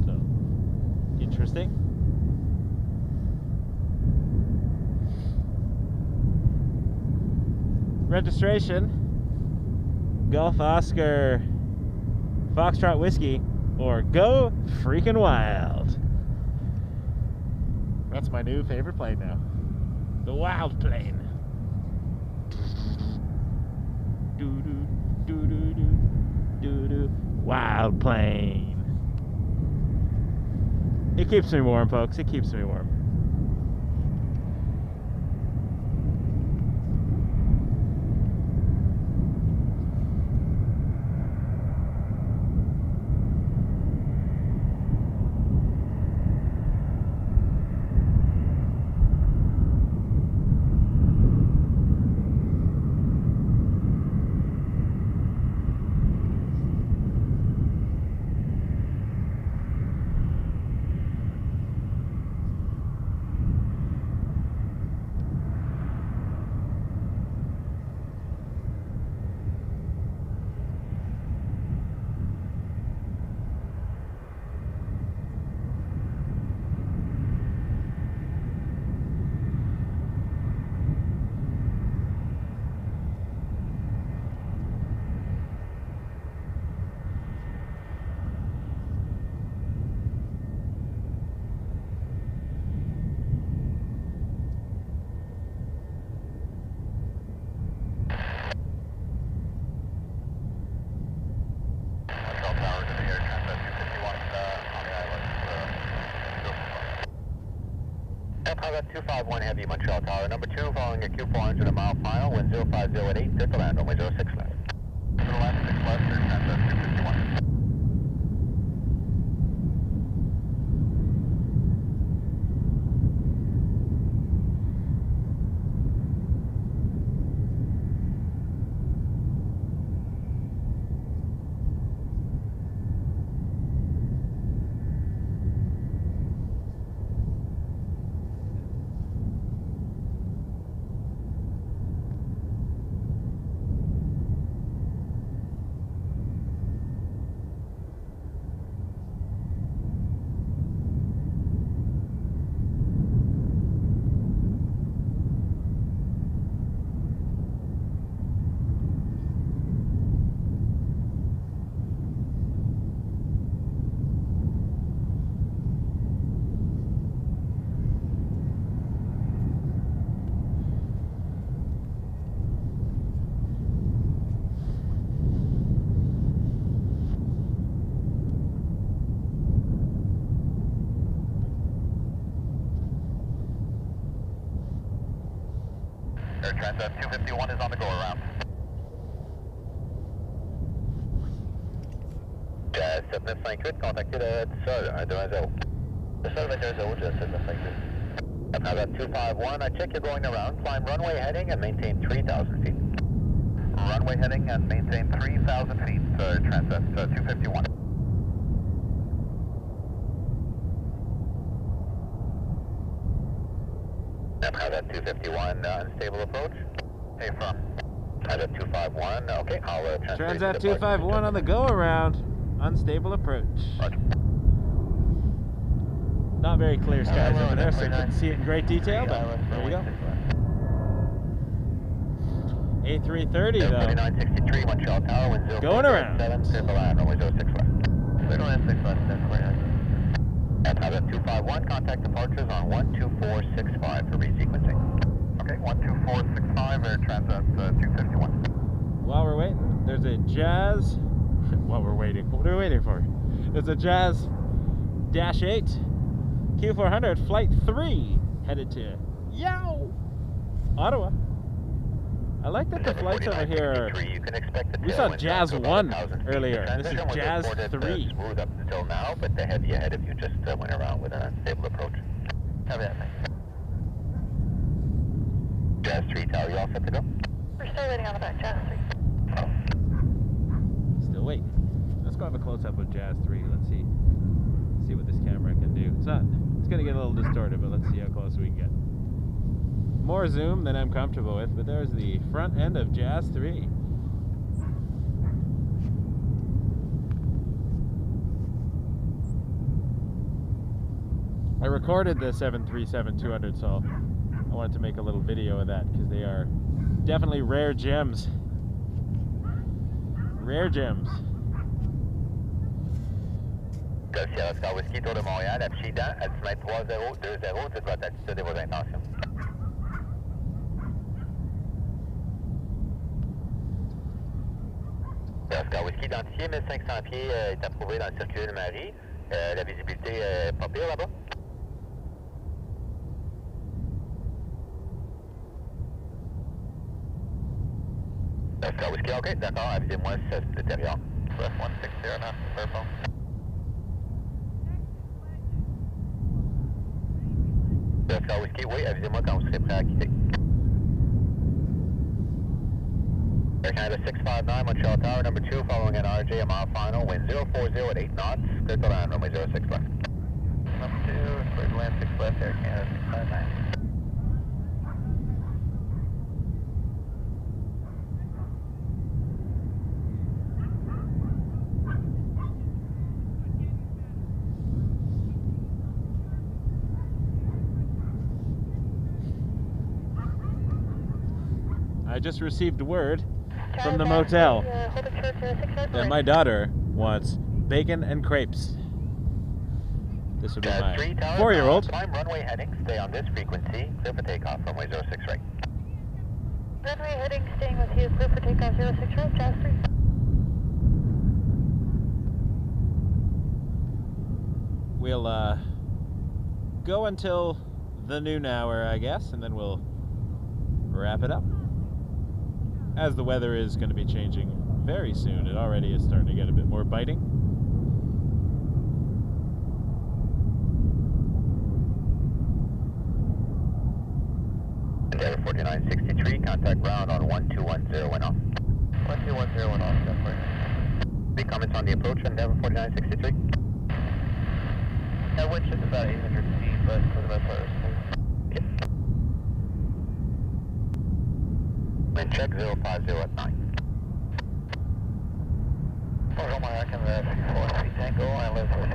So interesting. Registration Golf Oscar Foxtrot Whiskey or Go Freaking Wild. That's my new favorite plane now. The Wild plane. Do do do do do do Wild plane. It keeps me warm, folks. It keeps me warm. Pilot 251 Heavy, Montreal Tower. Number 2, following a Q400 a mile final, wind 0508, clear to land, runway 06 left. To the left, 6 left, clear transfer 251. Air Transat 251 is on the go around. Jazz 7958, contactez le sol 120. Le sol 210, Jazz 7958. Transat 251, I check you're going around. Climb runway heading and maintain 3,000 feet. Runway heading and maintain 3,000 feet, Transat 251. Transat 251, unstable approach. Hey, from Transat 251, okay, I'll Transat 251 on the go around. Unstable approach. Roger. Not very clear skies over there, so you couldn't see it in great detail, but there you go. A330 though. 4963, Montreal Tower, wind 0. Going around. 7, clear for land, runway 06 left. Clear to land 6 left, 49. Transat 251, contact departures on 12465 for resequencing. Okay, 12465, Air Transat 251. While we're waiting, there's a Jazz. While we're waiting, what are we waiting for? There's a Jazz Dash 8 Q400 Flight 3 headed to YUL, Ottawa. I like that the flights over here are. We saw Jazz 1 earlier. This is Jazz 3. Smooth up until now, but the heavy ahead of you just went around with an unstable approach. Have that. Jazz 3 Tower, you all set to go? We're still waiting on the back, Jazz 3. Still waiting. Let's go have a close up with Jazz 3. Let's see what this camera can do. It's gonna get a little distorted, but let's see how close we can get. More zoom than I'm comfortable with, but there's the front end of Jazz 3. I recorded the 737-200, so I wanted to make a little video of that because they are definitely rare gems. Rare gems. Sierra Oscar Whiskey, Tour de Montréal, Abchidan, altitude 3020, dites votre attitude et vos intentions. Oscar Whiskey, identifié, 1500 pieds est approuvé dans le circuit de Marie. La visibilité est pas pire là-bas. Oscar Whiskey, ok, d'accord, avisez-moi si ça se détériore. West 160, not purple. Oscar Whiskey, oui, avisez-moi quand vous serez prêt à quitter. Air Canada 659, Montreal Tower, number 2, following an RJ, a mile final, wind 040 at 8 knots, clear to land, runway 06 left. Number 2, clear to land 6 left, Air Canada 659. I just received word from the motel that my daughter wants bacon and crepes. This would be my 4-year-old. Climb runway heading, stay on this frequency, clear for takeoff, runway 06 right. Runway heading, staying with you, clear for takeoff 06 right, Jazz 3. We'll go until the noon hour, I guess, and then we'll wrap it up. As the weather is going to be changing very soon. It already is starting to get a bit more biting. Endeavour 4963, contact ground on 1210 went off. 1210 went off, that's right. Any comments on the approach on Endeavour 4963? That wind is about 800 feet, but for the most part it's smooth. Okay. Wind check 050 at 9. Bonjour, Montréal, Canada 343 Tango, I live with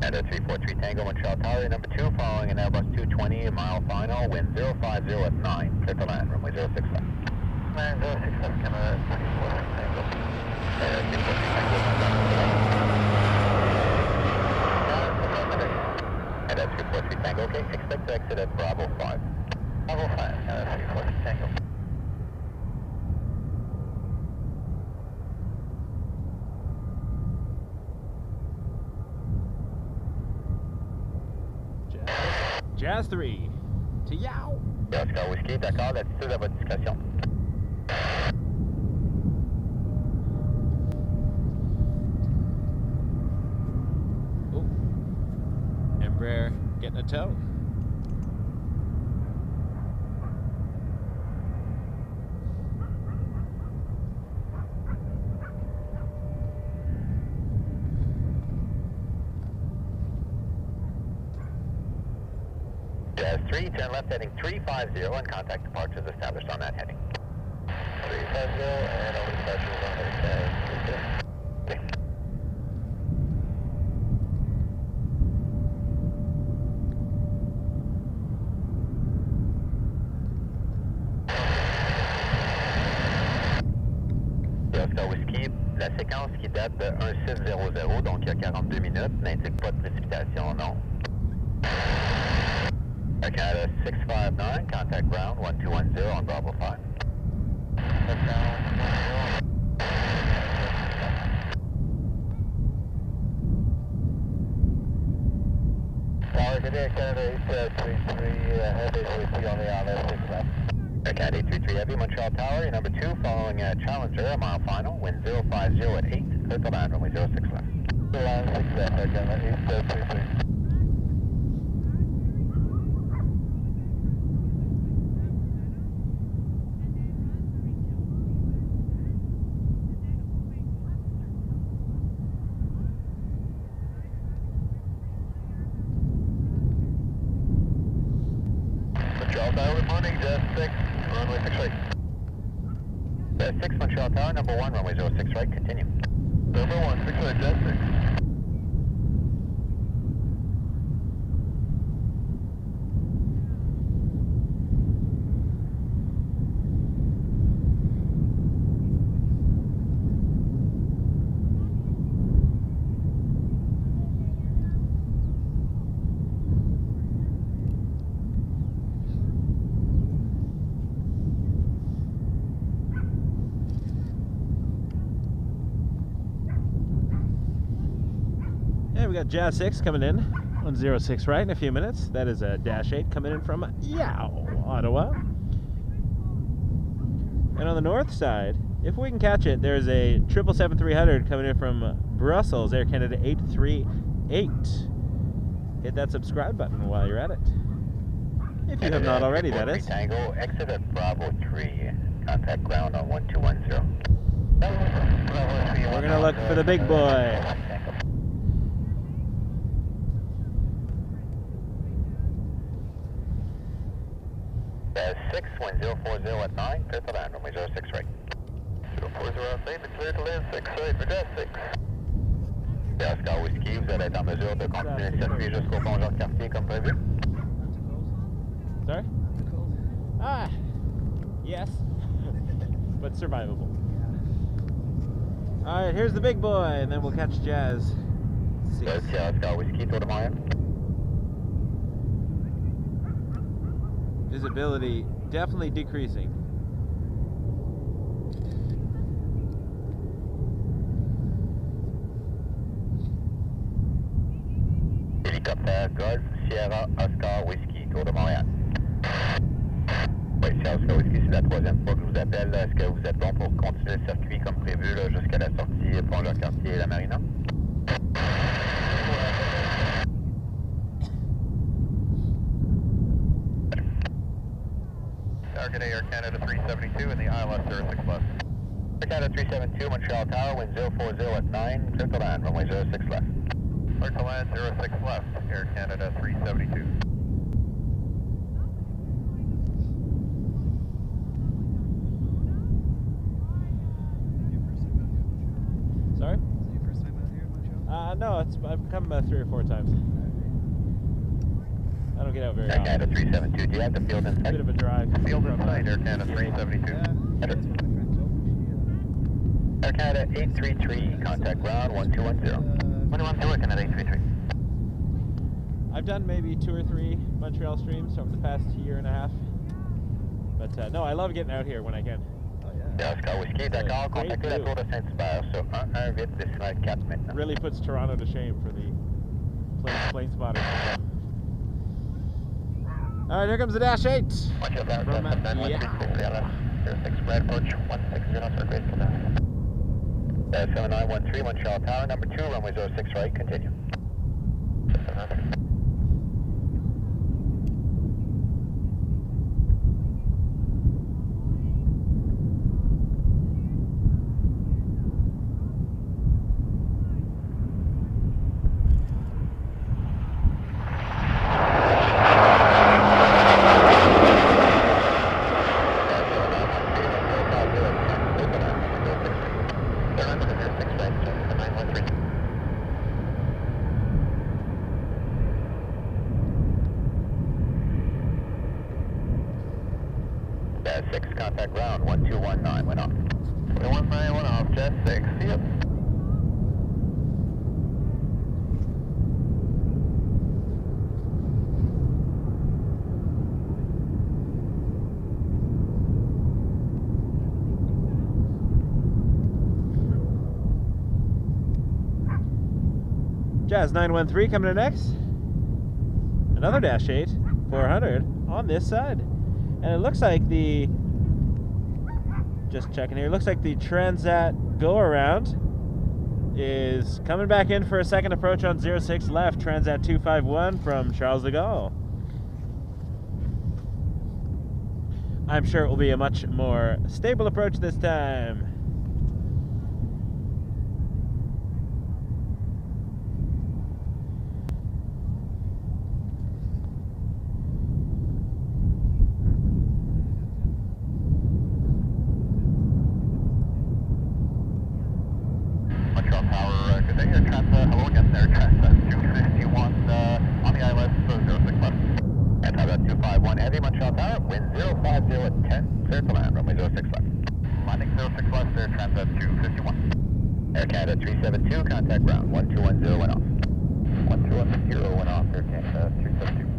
Canada 343 Tango, Montreal Tower, number 2, following an Airbus 220, a mile final, wind 050 at 9, clear to land, runway 06 left. Land 06 left, Canada 343 Tango. Canada 343 Tango, Canada 343 Tango, okay, expect to exit at Bravo 5. Bravo 5, Canada 343 Tango. Jazz 3 to YUL. Oscar Whiskey, d'accord, l'attitude à votre discrétion. Oh, Embraer getting a tow. Jazz 3, turn left heading 350 and contact departures established on that heading. 350 and all departures on this Jazz 3. Okay. Oscar Whiskey, la séquence qui date de 1600, donc il y a 42 minutes, n'indique pas de précipitation, non. Air Canada 659, contact ground 1210 on Bravo 5. Tower, good day, Air Canada 833, heavy Whiskey on the island, 6 left. Air Canada 833 Heavy, Montreal Tower, your number 2, following Challenger, a mile final, wind 050 at 8, clear to land, runway 06 left. Land 6 left, Air Canada 833. Montreal Tower, good morning, Jazz 6, runway 6 right. Jazz 6, Montreal Tower, number 1, runway 06 right, continue. Number 1, 6 right, Jazz 6. Hey, we got Jazz 6 coming in on 06 right in a few minutes. That is a Dash 8 coming in from YUL, Ottawa. And on the north side, if we can catch it, there's a 777-300 coming in from Brussels, Air Canada 838. Hit that subscribe button while you're at it. If you have not already, that is. Tango, exit at Bravo 3. Contact ground on 1210. We're going to look for the big boy. 61040 at 9, clear to land, runway 06 right. 040 at 9, clear to land, 6 right, for Jazz 6. Oscar Whiskey, vous allez être en mesure de continuer le circuit jusqu'au pont Jean-Cartier comme prévu. Sorry? Ah, yes, but survivable. All right, here's the big boy, and then we'll catch Jazz 6. Oscar Whiskey, Tour de Montréal. Visibility definitely decreasing. Hélicoptère Golf Sierra Oscar Whiskey, Tour de Montréal. Oui, Sierra Oscar Whiskey, c'est la troisième fois que je vous appelle. Est-ce que vous êtes bon pour continuer le circuit comme prévu jusqu'à la sortie pont Jean-Cartier et la Marina? Target Air Canada 372 in the ILS 06 left. Air Canada 372, Montreal Tower, wind 040 at 9, clear to land, runway 06 left. Clear to land 06 left, Air Canada 372. Sorry? Is it your first time out here in Montreal? No, I've come 3 or 4 times. I don't get out very Air often. Canada 372, do you have the field in A sight? bit of a drive. Field in sight, Air Canada 372. Yeah, that's what my friend told me. Air Canada 833, contact ground 1210. 1210, Air Canada 833. I've done maybe 2 or 3 Montreal streams over the past year and a half. But no, I love getting out here when I can. Oh yeah. Oscar Whiskey, d'accord, contactez la tour de Saint-Hubert sur 118 décimal 4 maintenant. Really puts Toronto to shame for the plane spotters. All right, here comes the Dash 8. Montreal Tower, From yeah. 06 right approach, 160 for Grace Quebec. 7913, Montreal Tower, number 2, runway 06 right, continue. Jazz 6, contact ground 1219, went off. 1219, went off, Jazz 6, see ya. Jazz 913 coming in next. Another Dash 8 400 on this side. And it looks like the, just checking here, it looks like the Transat go around is coming back in for a second approach on 06 left, Transat 251 from Charles de Gaulle. I'm sure it will be a much more stable approach this time. Montreal Tower, good day, Air Transat, hello again, Air Transat 251 on the ILS 06 left. Air Transat 251, heavy Montreal Tower, wind 050 at 10, clear to land, runway 06 left. Landing 06 left, Air Transat 251. Air Canada 372, contact ground 1210, went off. 1210 went off, Air Canada 372.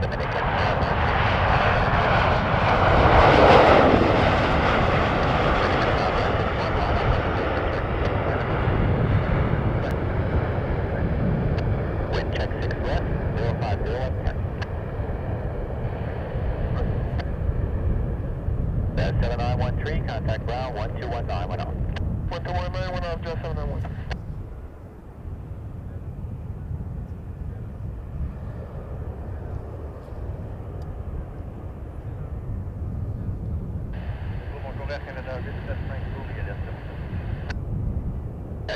Dominican. Wind check 6 west, 050 at 10. 7913, contact ground 1219 went off. 1219 went off, just 791.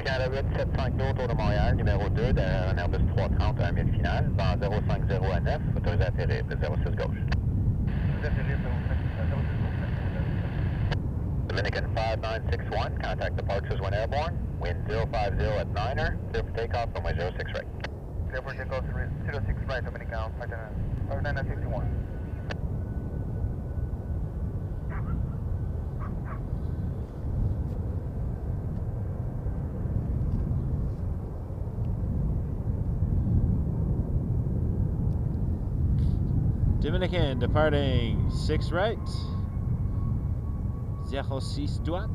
Canada 875 autour de Montréal, numéro 2, derrière un Airbus 330 à 1000 final, vent 050 à 9, autorisé à atterrir, 06 gauche. Dominican 5961, contact departures when airborne, wind 050 at 9er, clear for takeoff, runway 06 right. Clear for takeoff 06 right, Dominican 5961. Dominican departing 6 right, 06 droite.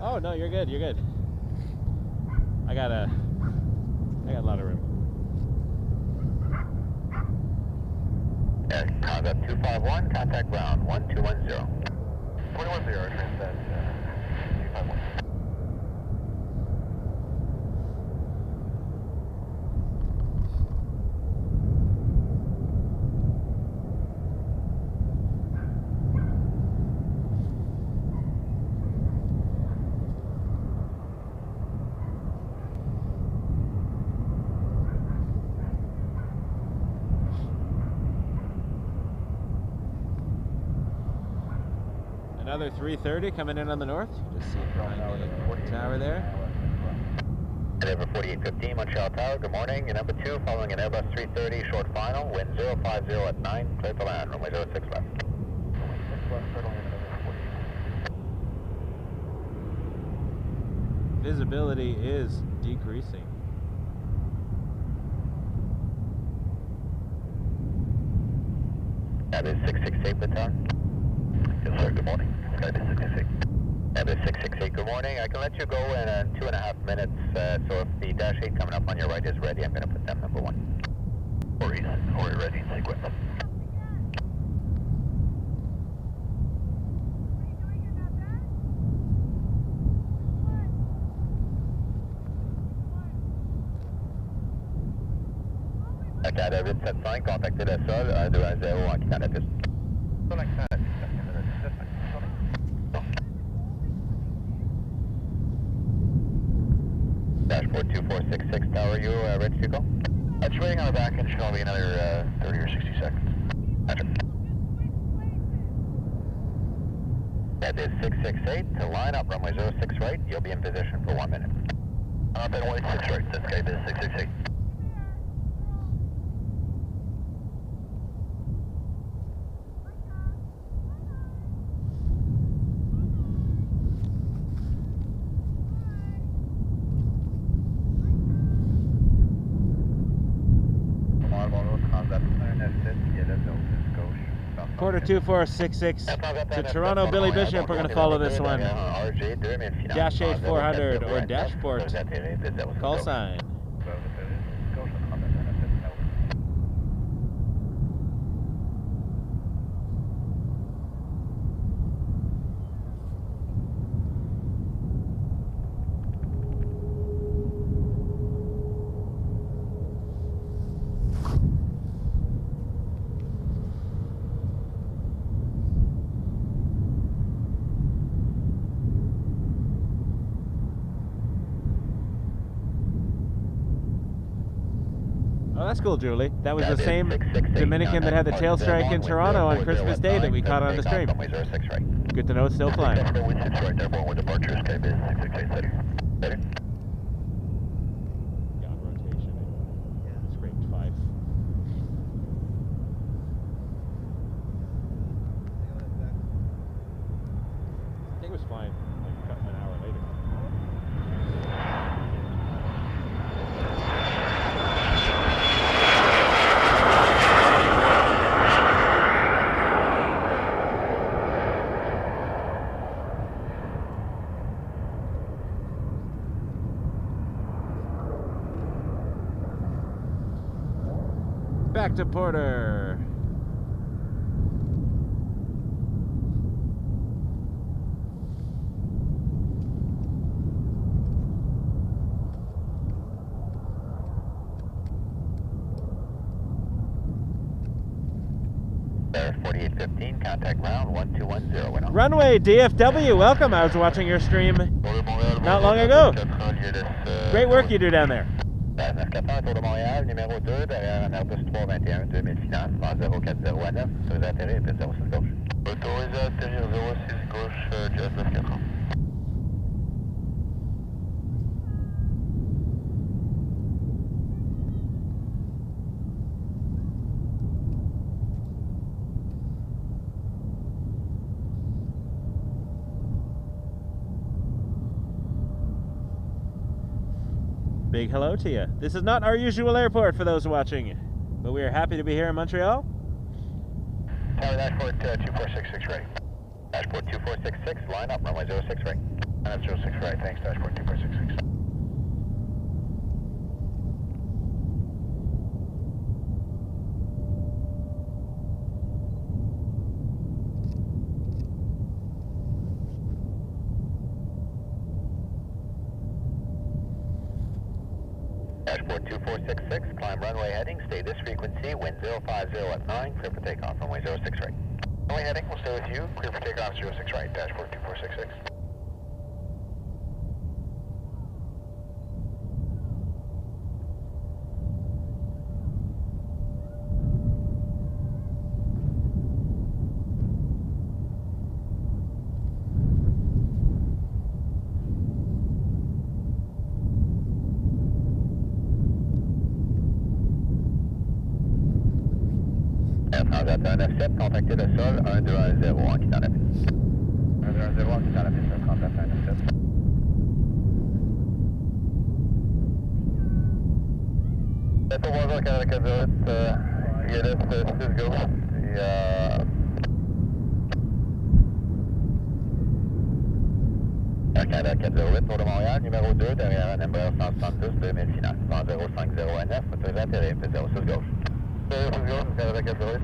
Oh no, you're good. You're good. I got a lot of room. Contact 251, contact ground 1210. 1210, transcend 251. Another 330 coming in on the north. Just see it behind the tower there. Over 4815, Montreal Tower, good morning. Number 2, following an Airbus 330, short final, wind 050 at 9, clear to land, runway 06 left. Visibility is decreasing. That is 668 baton. Yes, sir, good morning. That is 668. That is 668, good morning. I can let you go in 2.5 minutes, so if the Dash 8 coming up on your right is ready, I'm going to put them number 1. Or ready in sequence. Canada 875, contactez le sol, 120 en quittant la piste. Dashboard 2466 tower, you ready to go? It's waiting on the back end, should only be another 30 or 60 seconds. Gotcha. That is 668, to line up runway 06 right, you'll be in position for 1 minute. Up at 16 right, this guy is 668. Porter 2466 to Toronto, Billy Bishop. We're going to follow this one. Dash 8 400 or Dashport. Call sign. Oh, that's cool, Julie. That was the same Dominican that had the tail strike in Toronto on Christmas Day that we caught on the stream. Good to know it's still flying. God, rotation. Yeah, scraped 5. I think it was flying like an hour later. Back to Porter. There, 4815, contact ground 1210. Runway DFW, welcome. I was watching your stream not long ago. Great work you do down there. 941 Tour de Montréal, numéro 2, derrière un Airbus 321, 2000 finales, vent 040 à 9, autorisé à atterrir, puis 06 gauche. Autorisé à atterrir 06 gauche, Jazz 940. Big hello to you. This is not our usual airport for those watching, but we are happy to be here in Montreal. Tower dashboard 2466 ready. Dashboard 2466, line up, runway 06 right. Line up 06 right, thanks, dashboard 2466. Dashboard 2466, climb runway heading, stay this frequency, wind 050 at 9, clear for takeoff, runway 06 right. Runway heading, we'll stay with you, clear for takeoff 06 right, dashboard 2466. Transat 197, contactez le sol 1210 en quittant la piste. 1210 en quittant la piste, Transat 197. C'est pour voir Canada 408, ILS 6 gauche, et Canada 408, Tour de Montréal, numéro 2, derrière un Embraer 172, 2000 finale, vent 050 à 9, autorisé à atterrir, puis 06 gauche. 06 gauche, Canada 408.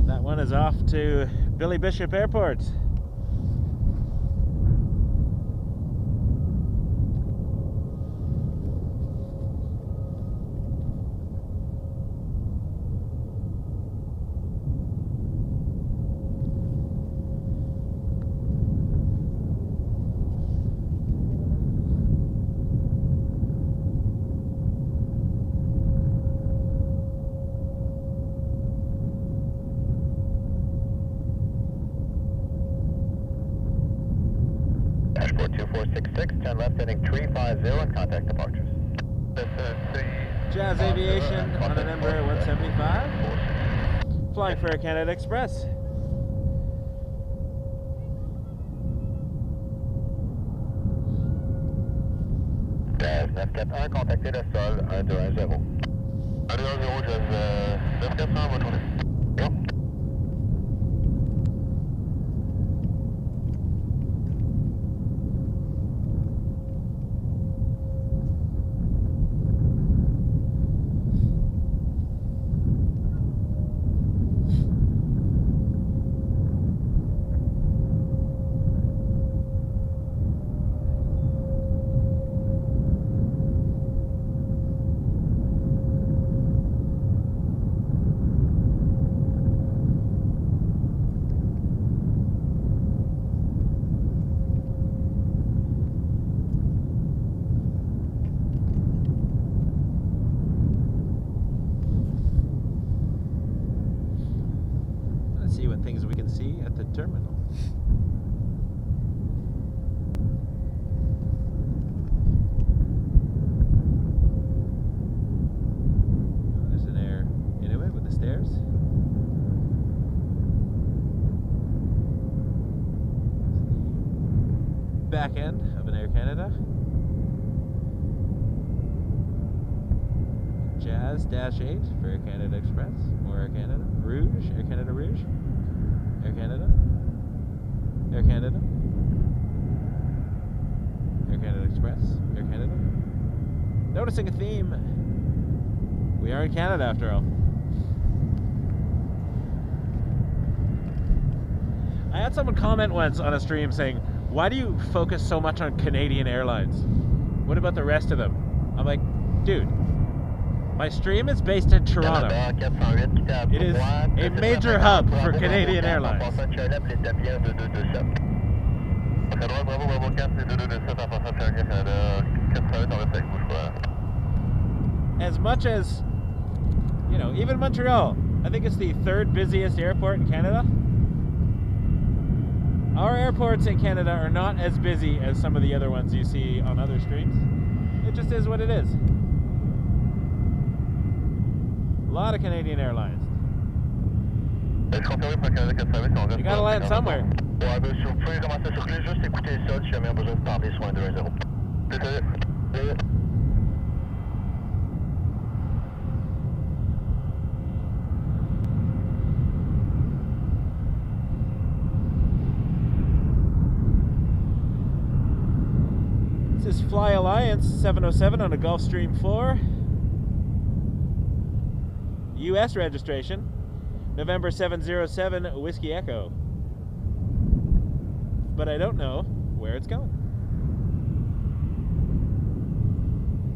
That one is off to Billy Bishop Airport. Dashboard 2466, turn left heading 350 and contact departures. Jazz Aviation on an Embraer 175, flying for Air Canada Express. Jazz 941, contactez le sol 1210. 1210, Jazz 941, bonne journée. Go. of an Air Canada. Jazz -8 for Air Canada Express. More Air Canada. Rouge, Air Canada Rouge. Air Canada. Air Canada. Air Canada Express. Air Canada. Noticing a theme. We are in Canada after all. I had someone comment once on a stream saying, why do you focus so much on Canadian airlines? What about the rest of them? I'm like, dude, my stream is based in Toronto. It is a major hub for Canadian airlines. As much as, you know, even Montreal, I think it's the 3rd busiest airport in Canada. Our airports in Canada are not as busy as some of the other ones you see on other streams. It just is what it is. A lot of Canadian airlines. You gotta land somewhere. Ouais, ben, si vous pouvez commencer à circuler, juste écoutez le sol si jamais il y a besoin de parler sur un 210. Désolé. This is Fly Alliance 707 on a Gulfstream 4. US registration, November 707 Whiskey Echo. But I don't know where it's going.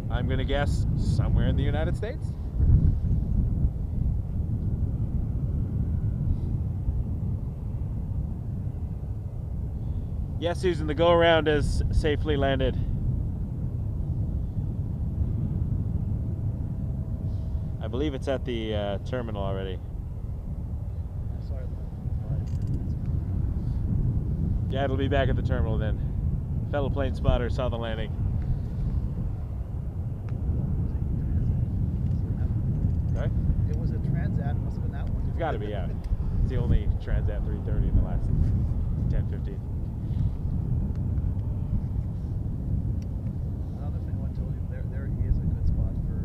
I'm gonna guess somewhere in the United States. Yes, Susan, the go-around has safely landed. I believe it's at the terminal already. Yeah, it'll be back at the terminal then. Fellow plane spotter saw the landing. Sorry? It was a Transat, must have been that one. It's got to be, yeah. It's the only Transat 330 in the last 10-15. Another thing I want to tell you, there is a good spot for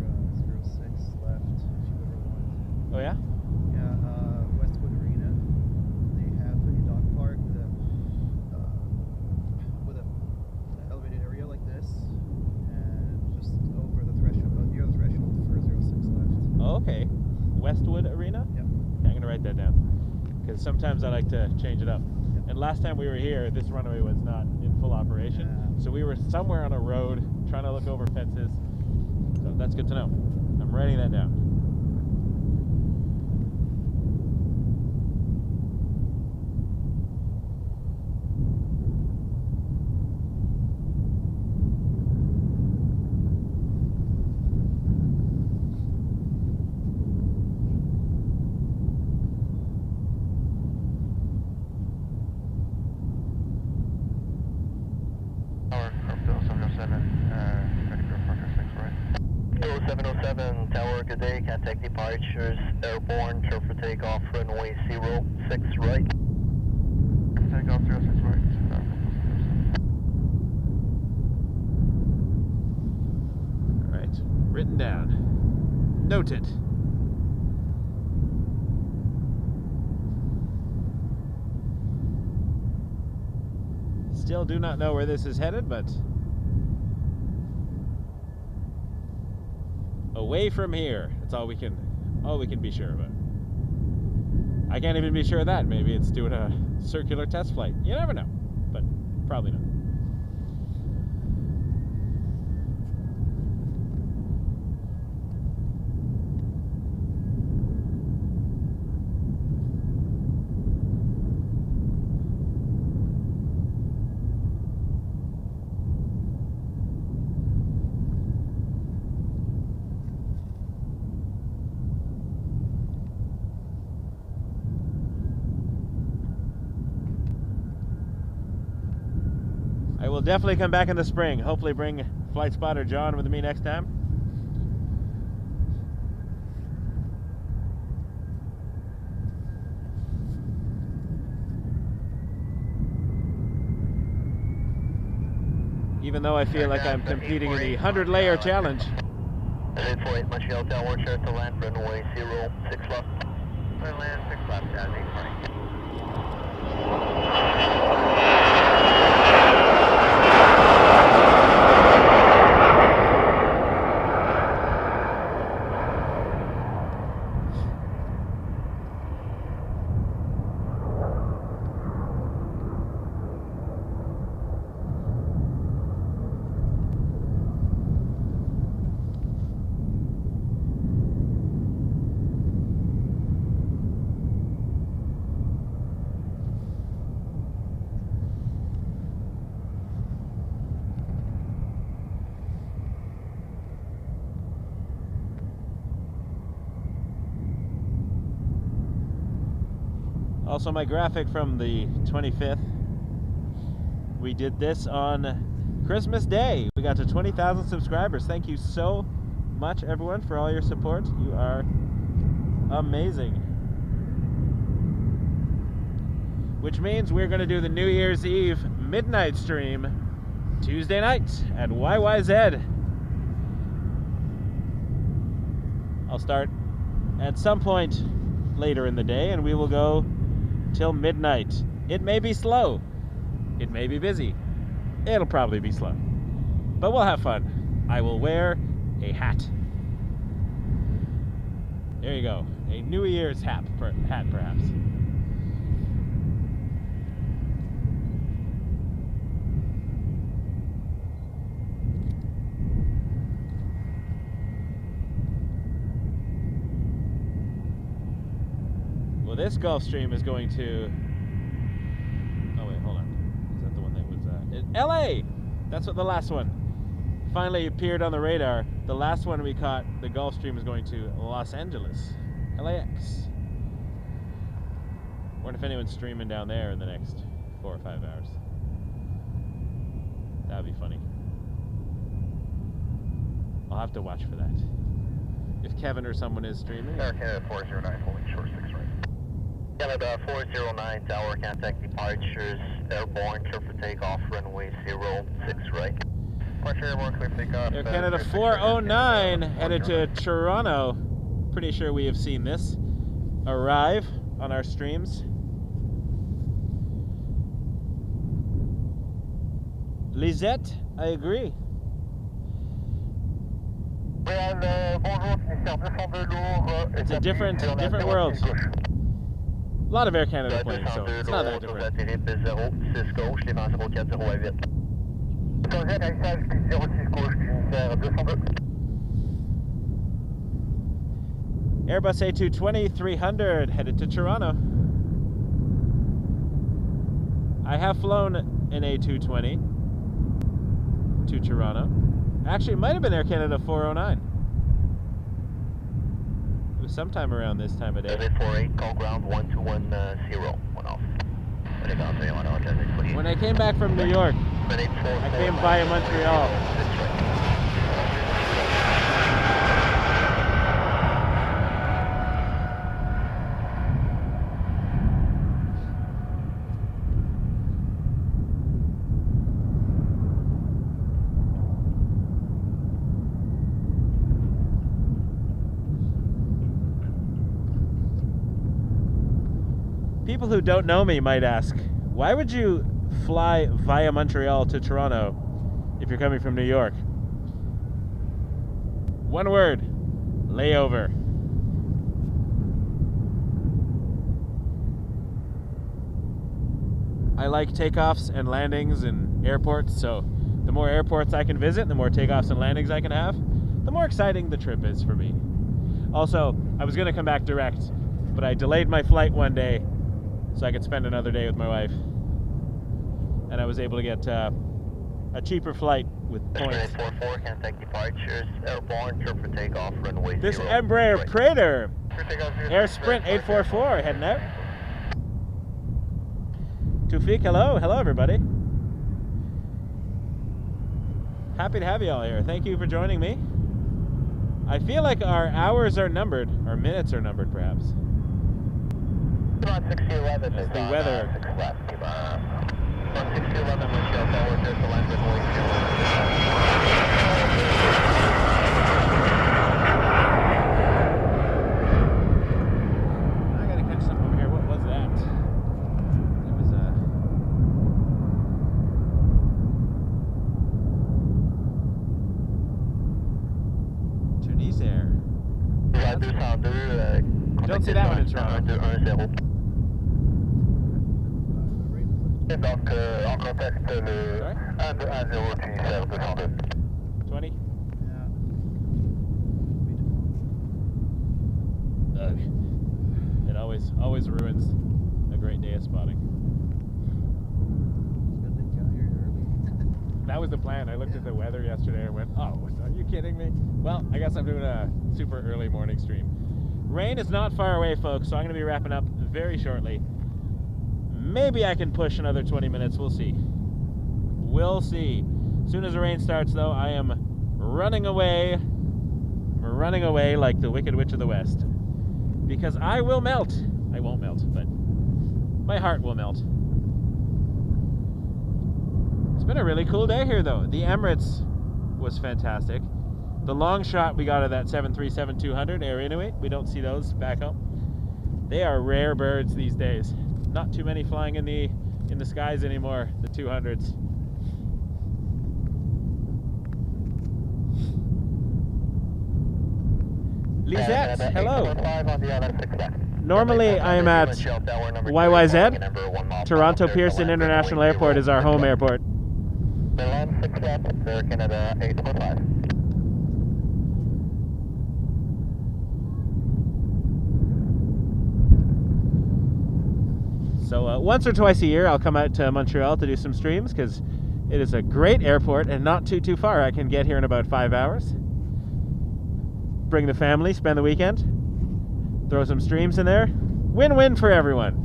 06 left if you ever want. Oh yeah? Yeah, Westwood Arena. They have a dog park with a elevated area like this, and just over the threshold, near the threshold for 06 left. Oh, okay. Westwood Arena? Yeah. I'm going to write that down. Because sometimes I like to change it up. Yeah. And last time we were here, this runway was not in full operation. Yeah. So we were somewhere on a road trying to look over fences. So that's good to know. I'm writing that down. Tower from Bill 707, ready for Parker 6, right? Bill 707, Tower, good day, contact departures, airborne, turf for takeoff, runway 06 right. Takeoff 06 right. Alright, written down. Noted. Still do not know where this is headed, but away from here. That's all we can be sure about. I can't even be sure of that. Maybe it's doing a circular test flight. You never know, but probably not. I will definitely come back in the spring. Hopefully bring Flight Spotter John with me next time. even though I feel like I'm competing in the 100-layer challenge. 848 Montreal Tower, clear to land, runway 06 left. Clear land, 6 left, at 840. Also, my graphic from the 25th, we did this on Christmas Day. We got to 20,000 subscribers. Thank you so much, everyone, for all your support. You are amazing. Which means we're going to do the New Year's Eve midnight stream Tuesday night at YYZ. I'll start at some point later in the day, and we will go till midnight. It may be slow. It may be busy. It'll probably be slow. But we'll have fun. I will wear a hat. There you go. A New Year's hat, perhaps. Well, this Gulfstream is going to... Oh, wait, hold on. Is that the one that was... LA! That's what the last one finally appeared on the radar. The last one we caught, the Gulfstream, is going to Los Angeles. LAX. Wonder if anyone's streaming down there in the next 4 or 5 hours. That would be funny. I'll have to watch for that. If Kevin or someone is streaming. Air Canada 409, holding short 6 right. Canada 409, tower, contact departures, airborne, clear for takeoff, runway 06 right. Departure airborne, clear for takeoff. Air Canada 409 headed to Toronto. Pretty sure we have seen this arrive on our streams. Lisette, I agree. It's a different world. A lot of Air Canada planes, so it's not that different. Airbus A220 300 headed to Toronto. I have flown an A220 to Toronto. Actually, it might have been Air Canada 409. It was sometime around this time of day. 848, call ground 1210, 1 off. When I came back from New York, I came via Montreal. People who don't know me might ask, why would you fly via Montreal to Toronto if you're coming from New York? One word: layover. I like takeoffs and landings and airports, so the more airports I can visit, the more takeoffs and landings I can have, the more exciting the trip is for me. Also, I was going to come back direct, but I delayed my flight one day so I could spend another day with my wife. And I was able to get a cheaper flight with points. 844, contact departures, airborne, clear for takeoff, runway 06. This Embraer Praetor, Air Sprint 844, heading out. Tufik, hello. Hello, everybody. Happy to have you all here. Thank you for joining me. I feel like our hours are numbered, our minutes are numbered, perhaps. On 6011 That's is the on, weather. 6 left. On 6011, Montreal Tower, there's the land runway 06. Don't see that one in Toronto. 210. Donc, en contact le 120 tu sers 202. 20. Yeah. Ugh. It always ruins a great day of spotting. Good thing you got here early. That was the plan. I looked at the weather yesterday and went, oh, are you kidding me? Well, I guess I'm doing a super early morning stream. Rain is not far away, folks, so I'm going to be wrapping up very shortly. Maybe I can push another 20 minutes. We'll see. We'll see. As soon as the rain starts, though, I am running away. I'm running away like the Wicked Witch of the West. Because I will melt. I won't melt, but my heart will melt. It's been a really cool day here, though. The Emirates was fantastic. The long shot we got of that 737-200 Air Inuit, we don't see those back home. They are rare birds these days. Not too many flying in the skies anymore, the 200s. Lisette, hello. Normally I'm at YYZ. Toronto Pearson International Airport is our home airport. Canada 845. So once or twice a year I'll come out to Montreal to do some streams because it is a great airport and not too far. I can get here in about 5 hours. Bring the family, spend the weekend, throw some streams in there. Win-win for everyone.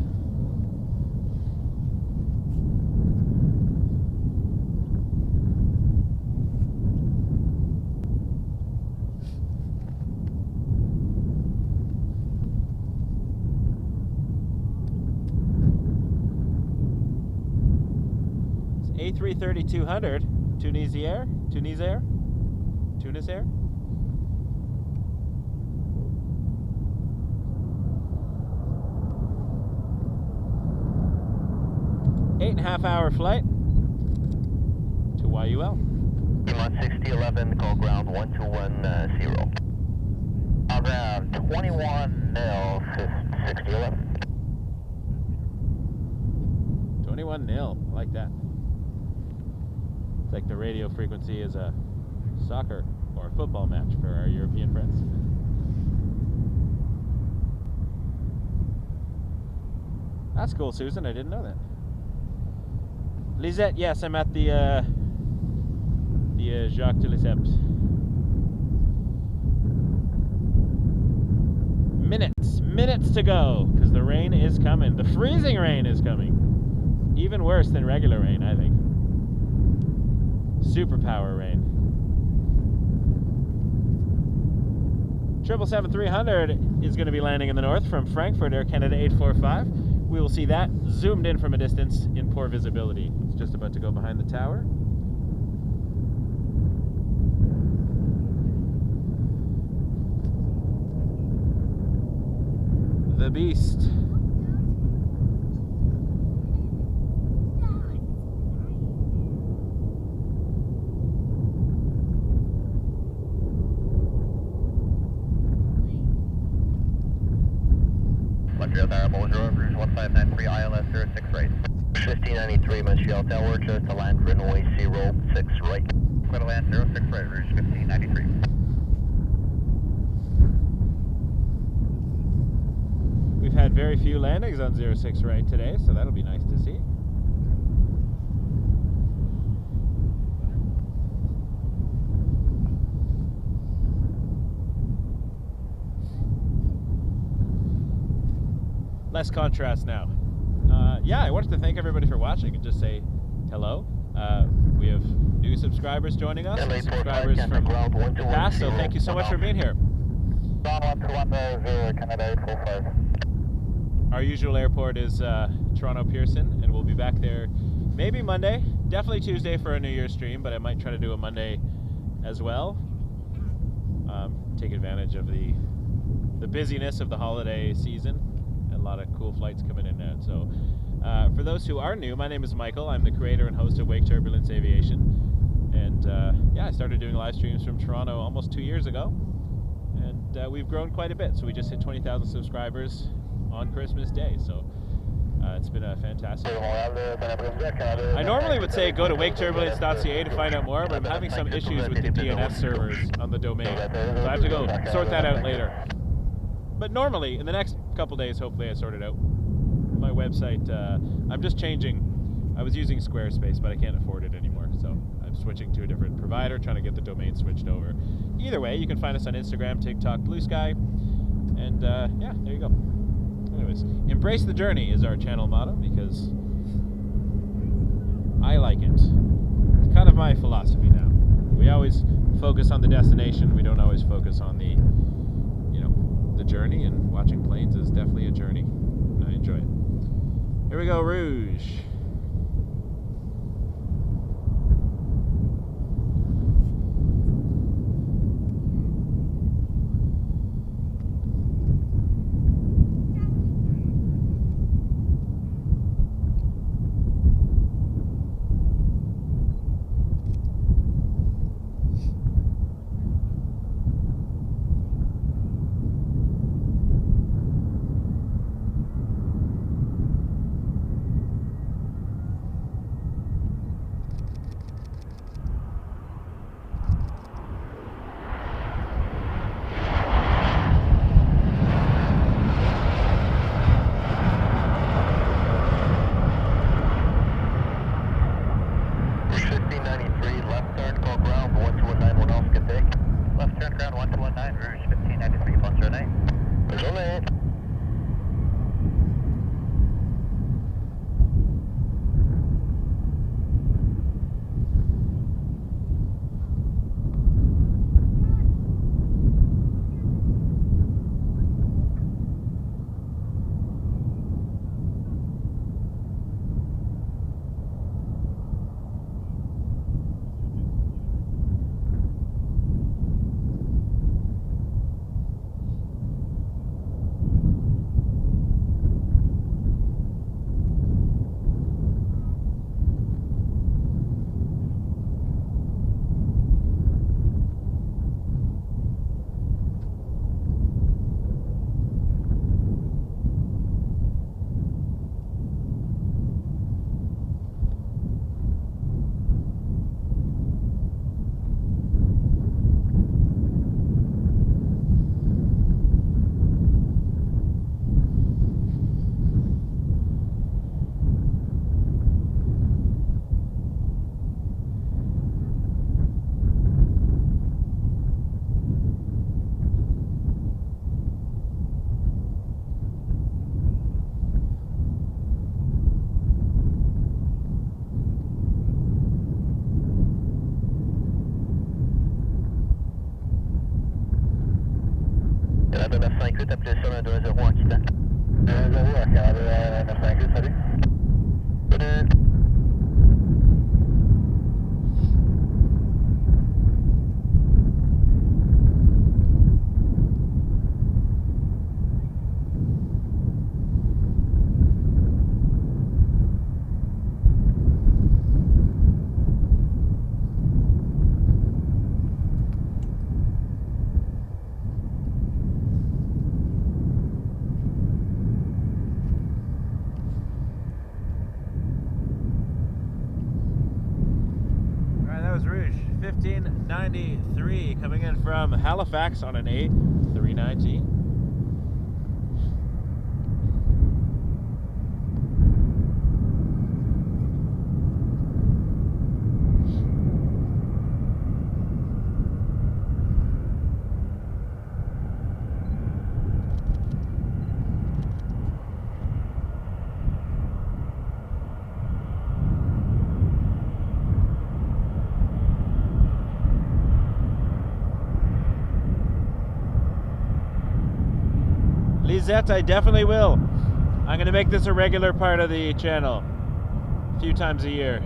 A330-200, Tunis Air. Eight and a half hour flight to YUL. Demont 6011, call ground 1210. Ground 21 0 6011. 21-0, I like that. It's like the radio frequency is a soccer or football match for our European friends. That's cool, Susan. I didn't know that. Lisette, yes, I'm at the Jacques de Lesseps. Minutes to go, because the rain is coming. The freezing rain is coming. Even worse than regular rain, I think. Superpower rain. 777-300 is going to be landing in the north from Frankfurt, Air Canada 845. We will see that zoomed in from a distance in poor visibility. It's just about to go behind the tower. The Beast. Montreal Tower, bonjour, Rouge 1593, ILS 06 right. 1593, Montreal Tower, just to land runway 06 right. Clear to land 06 right, Rouge 1593. We've had very few landings on 06 right today, so that'll be nice to see. Less contrast now. Yeah, I wanted to thank everybody for watching and just say hello. We have new subscribers joining us, and subscribers from the past, so thank you so much for being here. Our usual airport is Toronto Pearson, and we'll be back there maybe Monday, definitely Tuesday for a New Year's stream, but I might try to do a Monday as well. Take advantage of the busyness of the holiday season. A lot of cool flights coming in now. So for those who are new, my name is Michael. I'm the creator and host of Wake Turbulence Aviation. And yeah, I started doing live streams from Toronto almost 2 years ago. and we've grown quite a bit. So we just hit 20,000 subscribers on Christmas Day. So it's been a fantastic. I normally would say go to waketurbulence.ca to find out more, but I'm having some issues with the DNS servers on the domain, so I have to go sort that out later. But normally, in the next couple days, hopefully I sort it out. My website, I'm just changing. I was using Squarespace, but I can't afford it anymore, so I'm switching to a different provider, trying to get the domain switched over. Either way, you can find us on Instagram, TikTok, Blue Sky, and yeah, there you go. Anyways, embrace the journey is our channel motto, because I like it. It's kind of my philosophy now. We always focus on the destination. We don't always focus on the, you know, the journey, and watching planes is definitely a journey. And I enjoy it. Here we go, Rouge. Canada 958, appelez ça 120 en quittant. 120 à Canada 958, salut. Salut. That was Rouge 1593 coming in from Halifax on an A390. Lisette, I definitely will. I'm going to make this a regular part of the channel. A few times a year.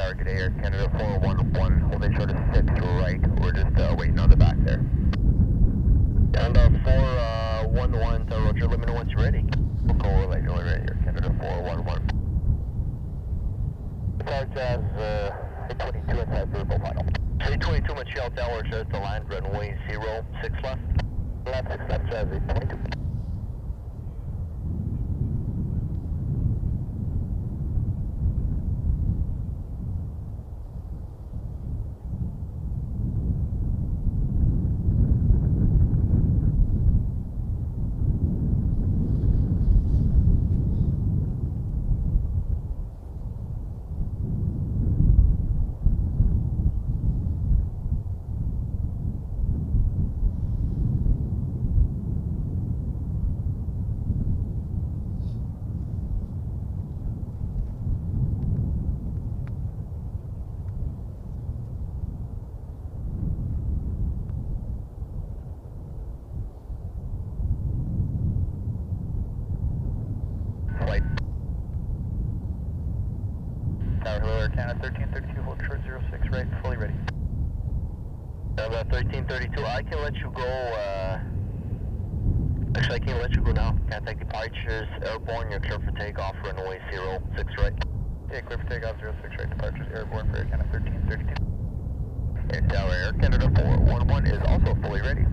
target Air Canada 411, holding short of 6 right. We're just waiting on the back there. Canada 411 to Roger, let me know once you're ready. We'll go right here, Canada 411. Charge as 822 inside vertical final. 822 Montreal Tower shows to land runway 06 left. Left 6 left, Jazz 822. Tower Hello, Air Canada 1332, hold short 06 right, fully ready. 1332, I can let you go, actually I can't let you go now. Can't take departures, airborne, you're clear for takeoff, runway 06 right. Yeah, clear for takeoff, 06 right, departures, airborne for Air Canada 1332. Okay, Tower Air Canada 411 is also fully ready.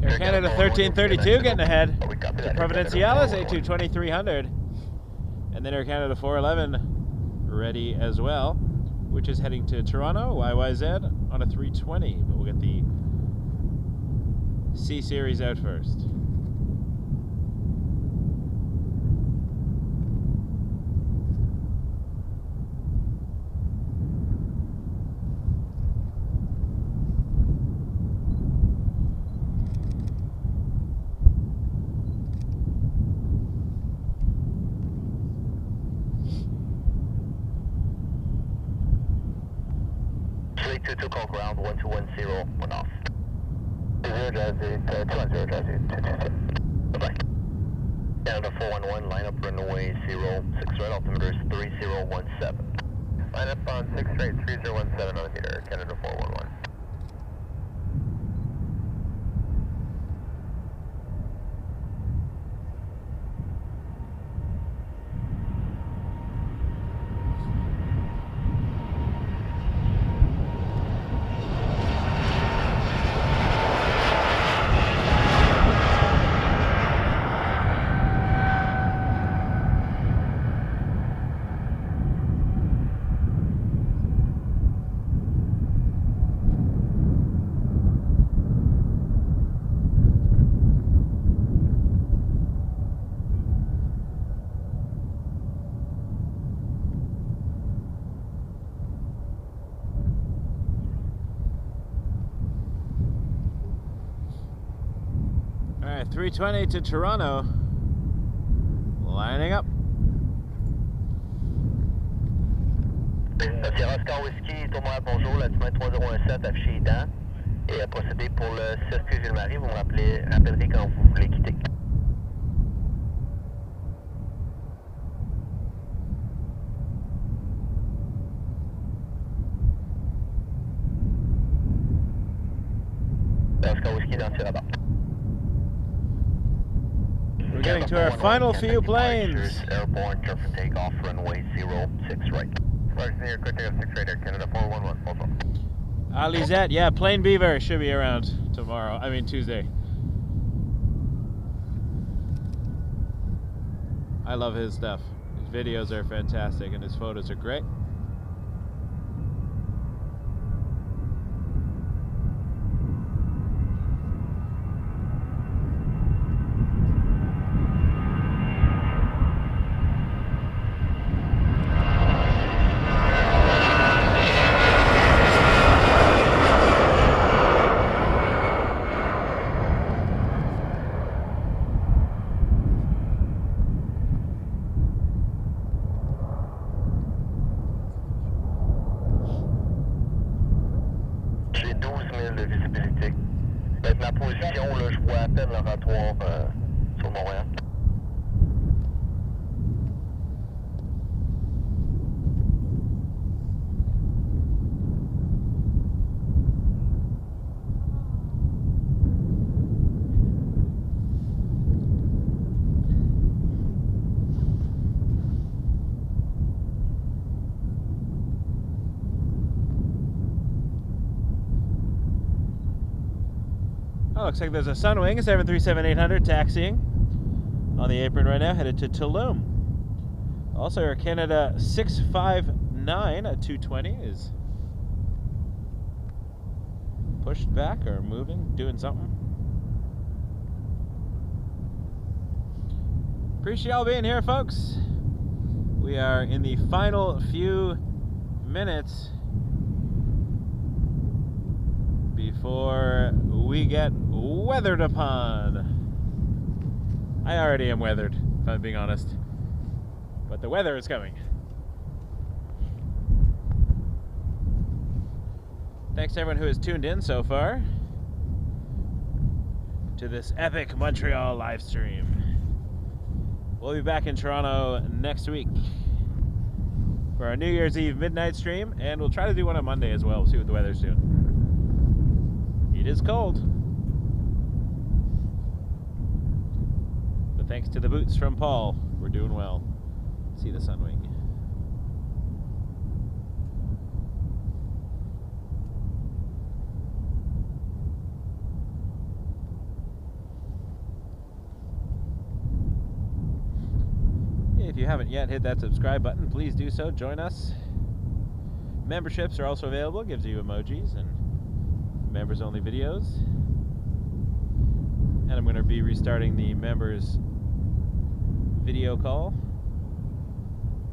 Air Canada 1332 getting ahead to Providenciales, A22300. And then Air Canada 411 ready as well, which is heading to Toronto, YYZ, on a 320. But we'll get the C Series out first. Two call ground 1210, one off. 0 Jazz 210 Jazz 227. Bye-bye. Canada 411, line up runway 06 right, altimeter is 3017. Line up on 6 right, 3017 on the meter, Canada 411. Alright, 320 to Toronto. Lining up. Sierra Oscar Whiskey, Montréal, bonjour, la semaine 3017 affiché étant. Et à procéder pour le circuit Ville-Marie, vous me rappellerez quand vous voulez quitter. Oscar Whiskey dans Sierra. We're getting to our final few planes. Airborne, clear for takeoff, runway 06 right. Roger, near quick takeoff 6 right, Air Canada 411, also. Alizette, yeah, Plain Beaver should be around tomorrow. I mean Tuesday. I love his stuff. His videos are fantastic and his photos are great. Ma position, là, je vois à peine l'oratoire sur Montréal. looks like there's a Sunwing 737-800 taxiing on the apron right now, headed to Tulum. Also, Air Canada 659 at 220 is pushed back or moving, doing something. Appreciate y'all being here, folks. We are in the final few minutes before we get weathered upon. I already am weathered, if I'm being honest. But the weather is coming. Thanks to everyone who has tuned in so far to this epic Montreal live stream. We'll be back in Toronto next week for our New Year's Eve midnight stream, and we'll try to do one on Monday as well. We'll see what the weather's doing. It is cold. But thanks to the boots from Paul, we're doing well. See the Sunwing. If you haven't yet hit that subscribe button, please do so. Join us. Memberships are also available. Gives you emojis and members only videos. And I'm going to be restarting the members video call.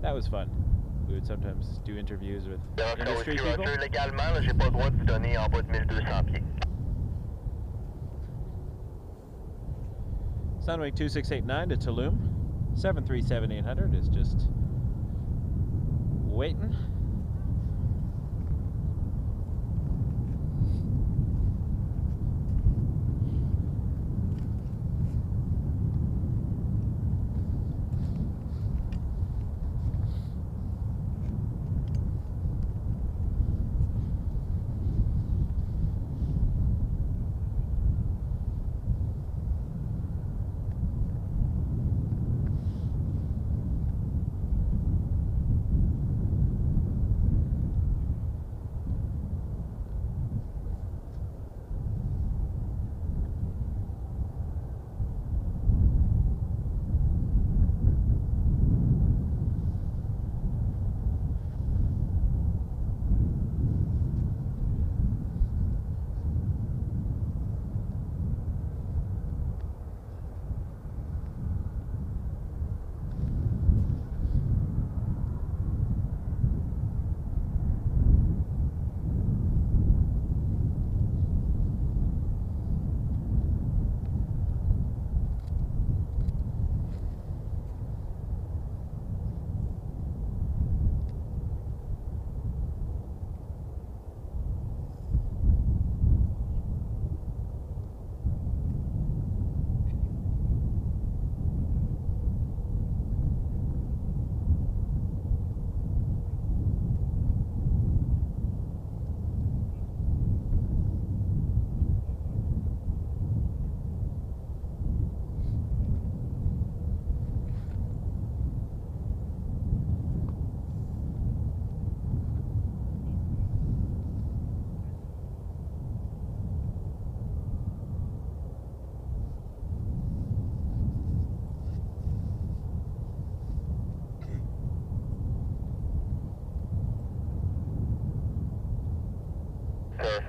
That was fun. We would sometimes do interviews with industry people. Légalement, j'ai pas le droit de vous donner en bas de 1200 pieds. Sunwing 2689 to Tulum. 737-800 is just waiting.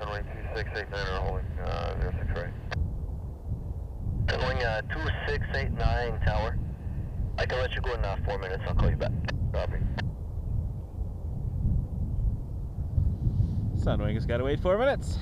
Sunwing 2689 are holding 06 right. Sunwing 2689 tower. I can let you go in 4 minutes, I'll call you back. Copy. Sunwing has got to wait 4 minutes.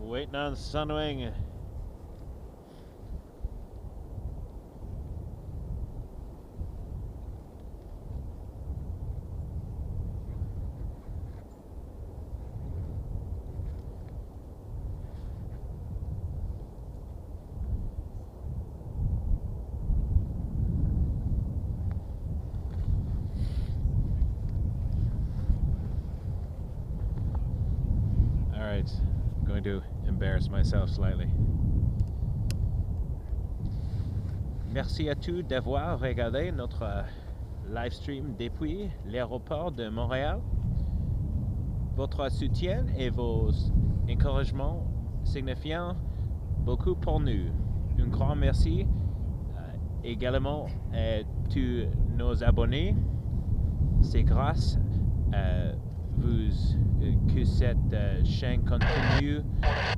waiting on Sunwing. Alright, I'm going to embarrass myself slightly. Merci à tous d'avoir regardé notre live stream depuis l'aéroport de Montréal. Votre soutien et vos encouragements signifient beaucoup pour nous. Un grand merci également à tous nos abonnés. C'est grâce à vous que cette chaîne continue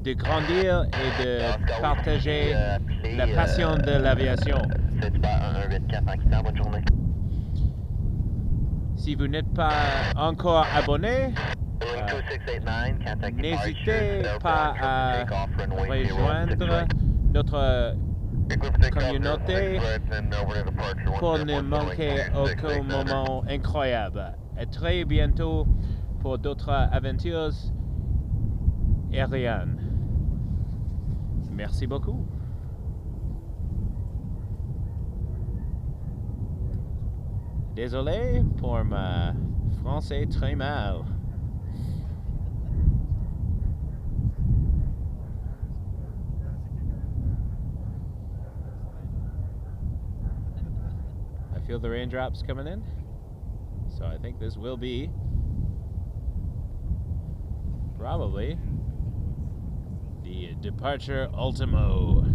de grandir et de partager la passion de l'aviation. Si vous n'êtes pas encore abonné, n'hésitez pas à rejoindre notre communauté pour ne manquer aucun moment incroyable. À très bientôt pour d'autres aventures aériennes. Merci beaucoup. Désolé pour ma français très mal. I feel the raindrops coming in, so I think this will be probably the departure ultimo.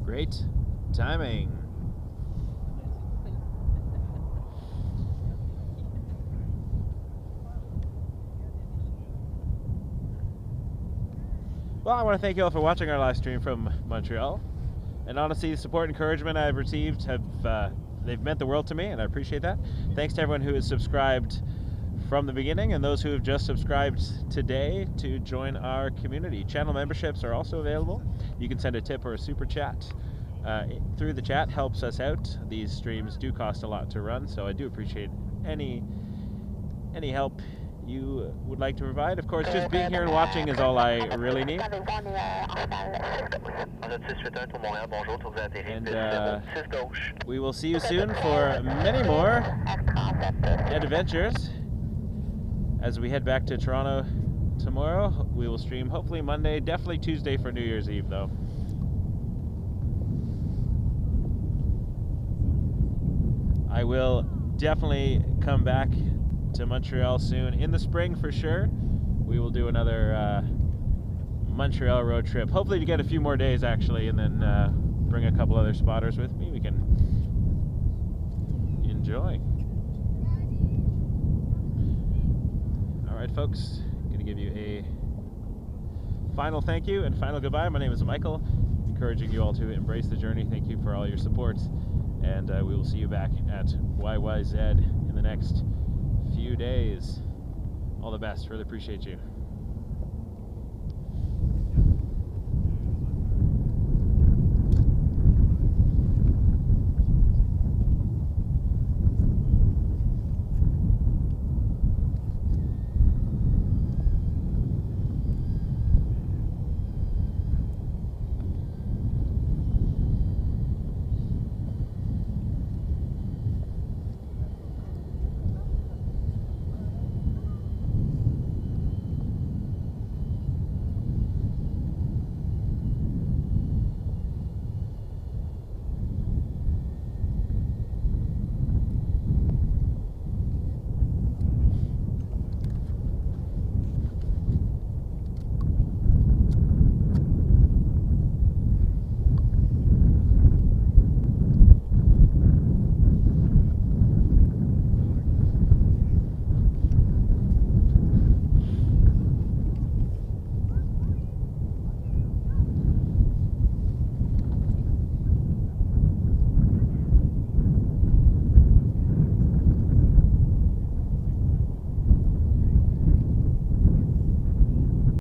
Great timing. Well, I want to thank you all for watching our live stream from Montreal. And honestly, the support and encouragement I've received they've meant the world to me, and I appreciate that. Thanks to everyone who has subscribed from the beginning and those who have just subscribed today to join our community. Channel memberships are also available. You can send a tip or a super chat through the chat. Helps us out. These streams do cost a lot to run, so I do appreciate any help you would like to provide. Of course, just being here and watching is all I really need. And we will see you soon for many more adventures. As we head back to Toronto tomorrow, we will stream hopefully Monday, definitely Tuesday for New Year's Eve though. I will definitely come back to Montreal soon, in the spring for sure. We will do another Montreal road trip, hopefully to get a few more days actually, and then bring a couple other spotters with me we can enjoy. Alright folks, I'm going to give you a final thank you and final goodbye. My name is Michael, encouraging you all to embrace the journey. Thank you for all your support, and we will see you back at YYZ in the next few days. All the best, really appreciate you.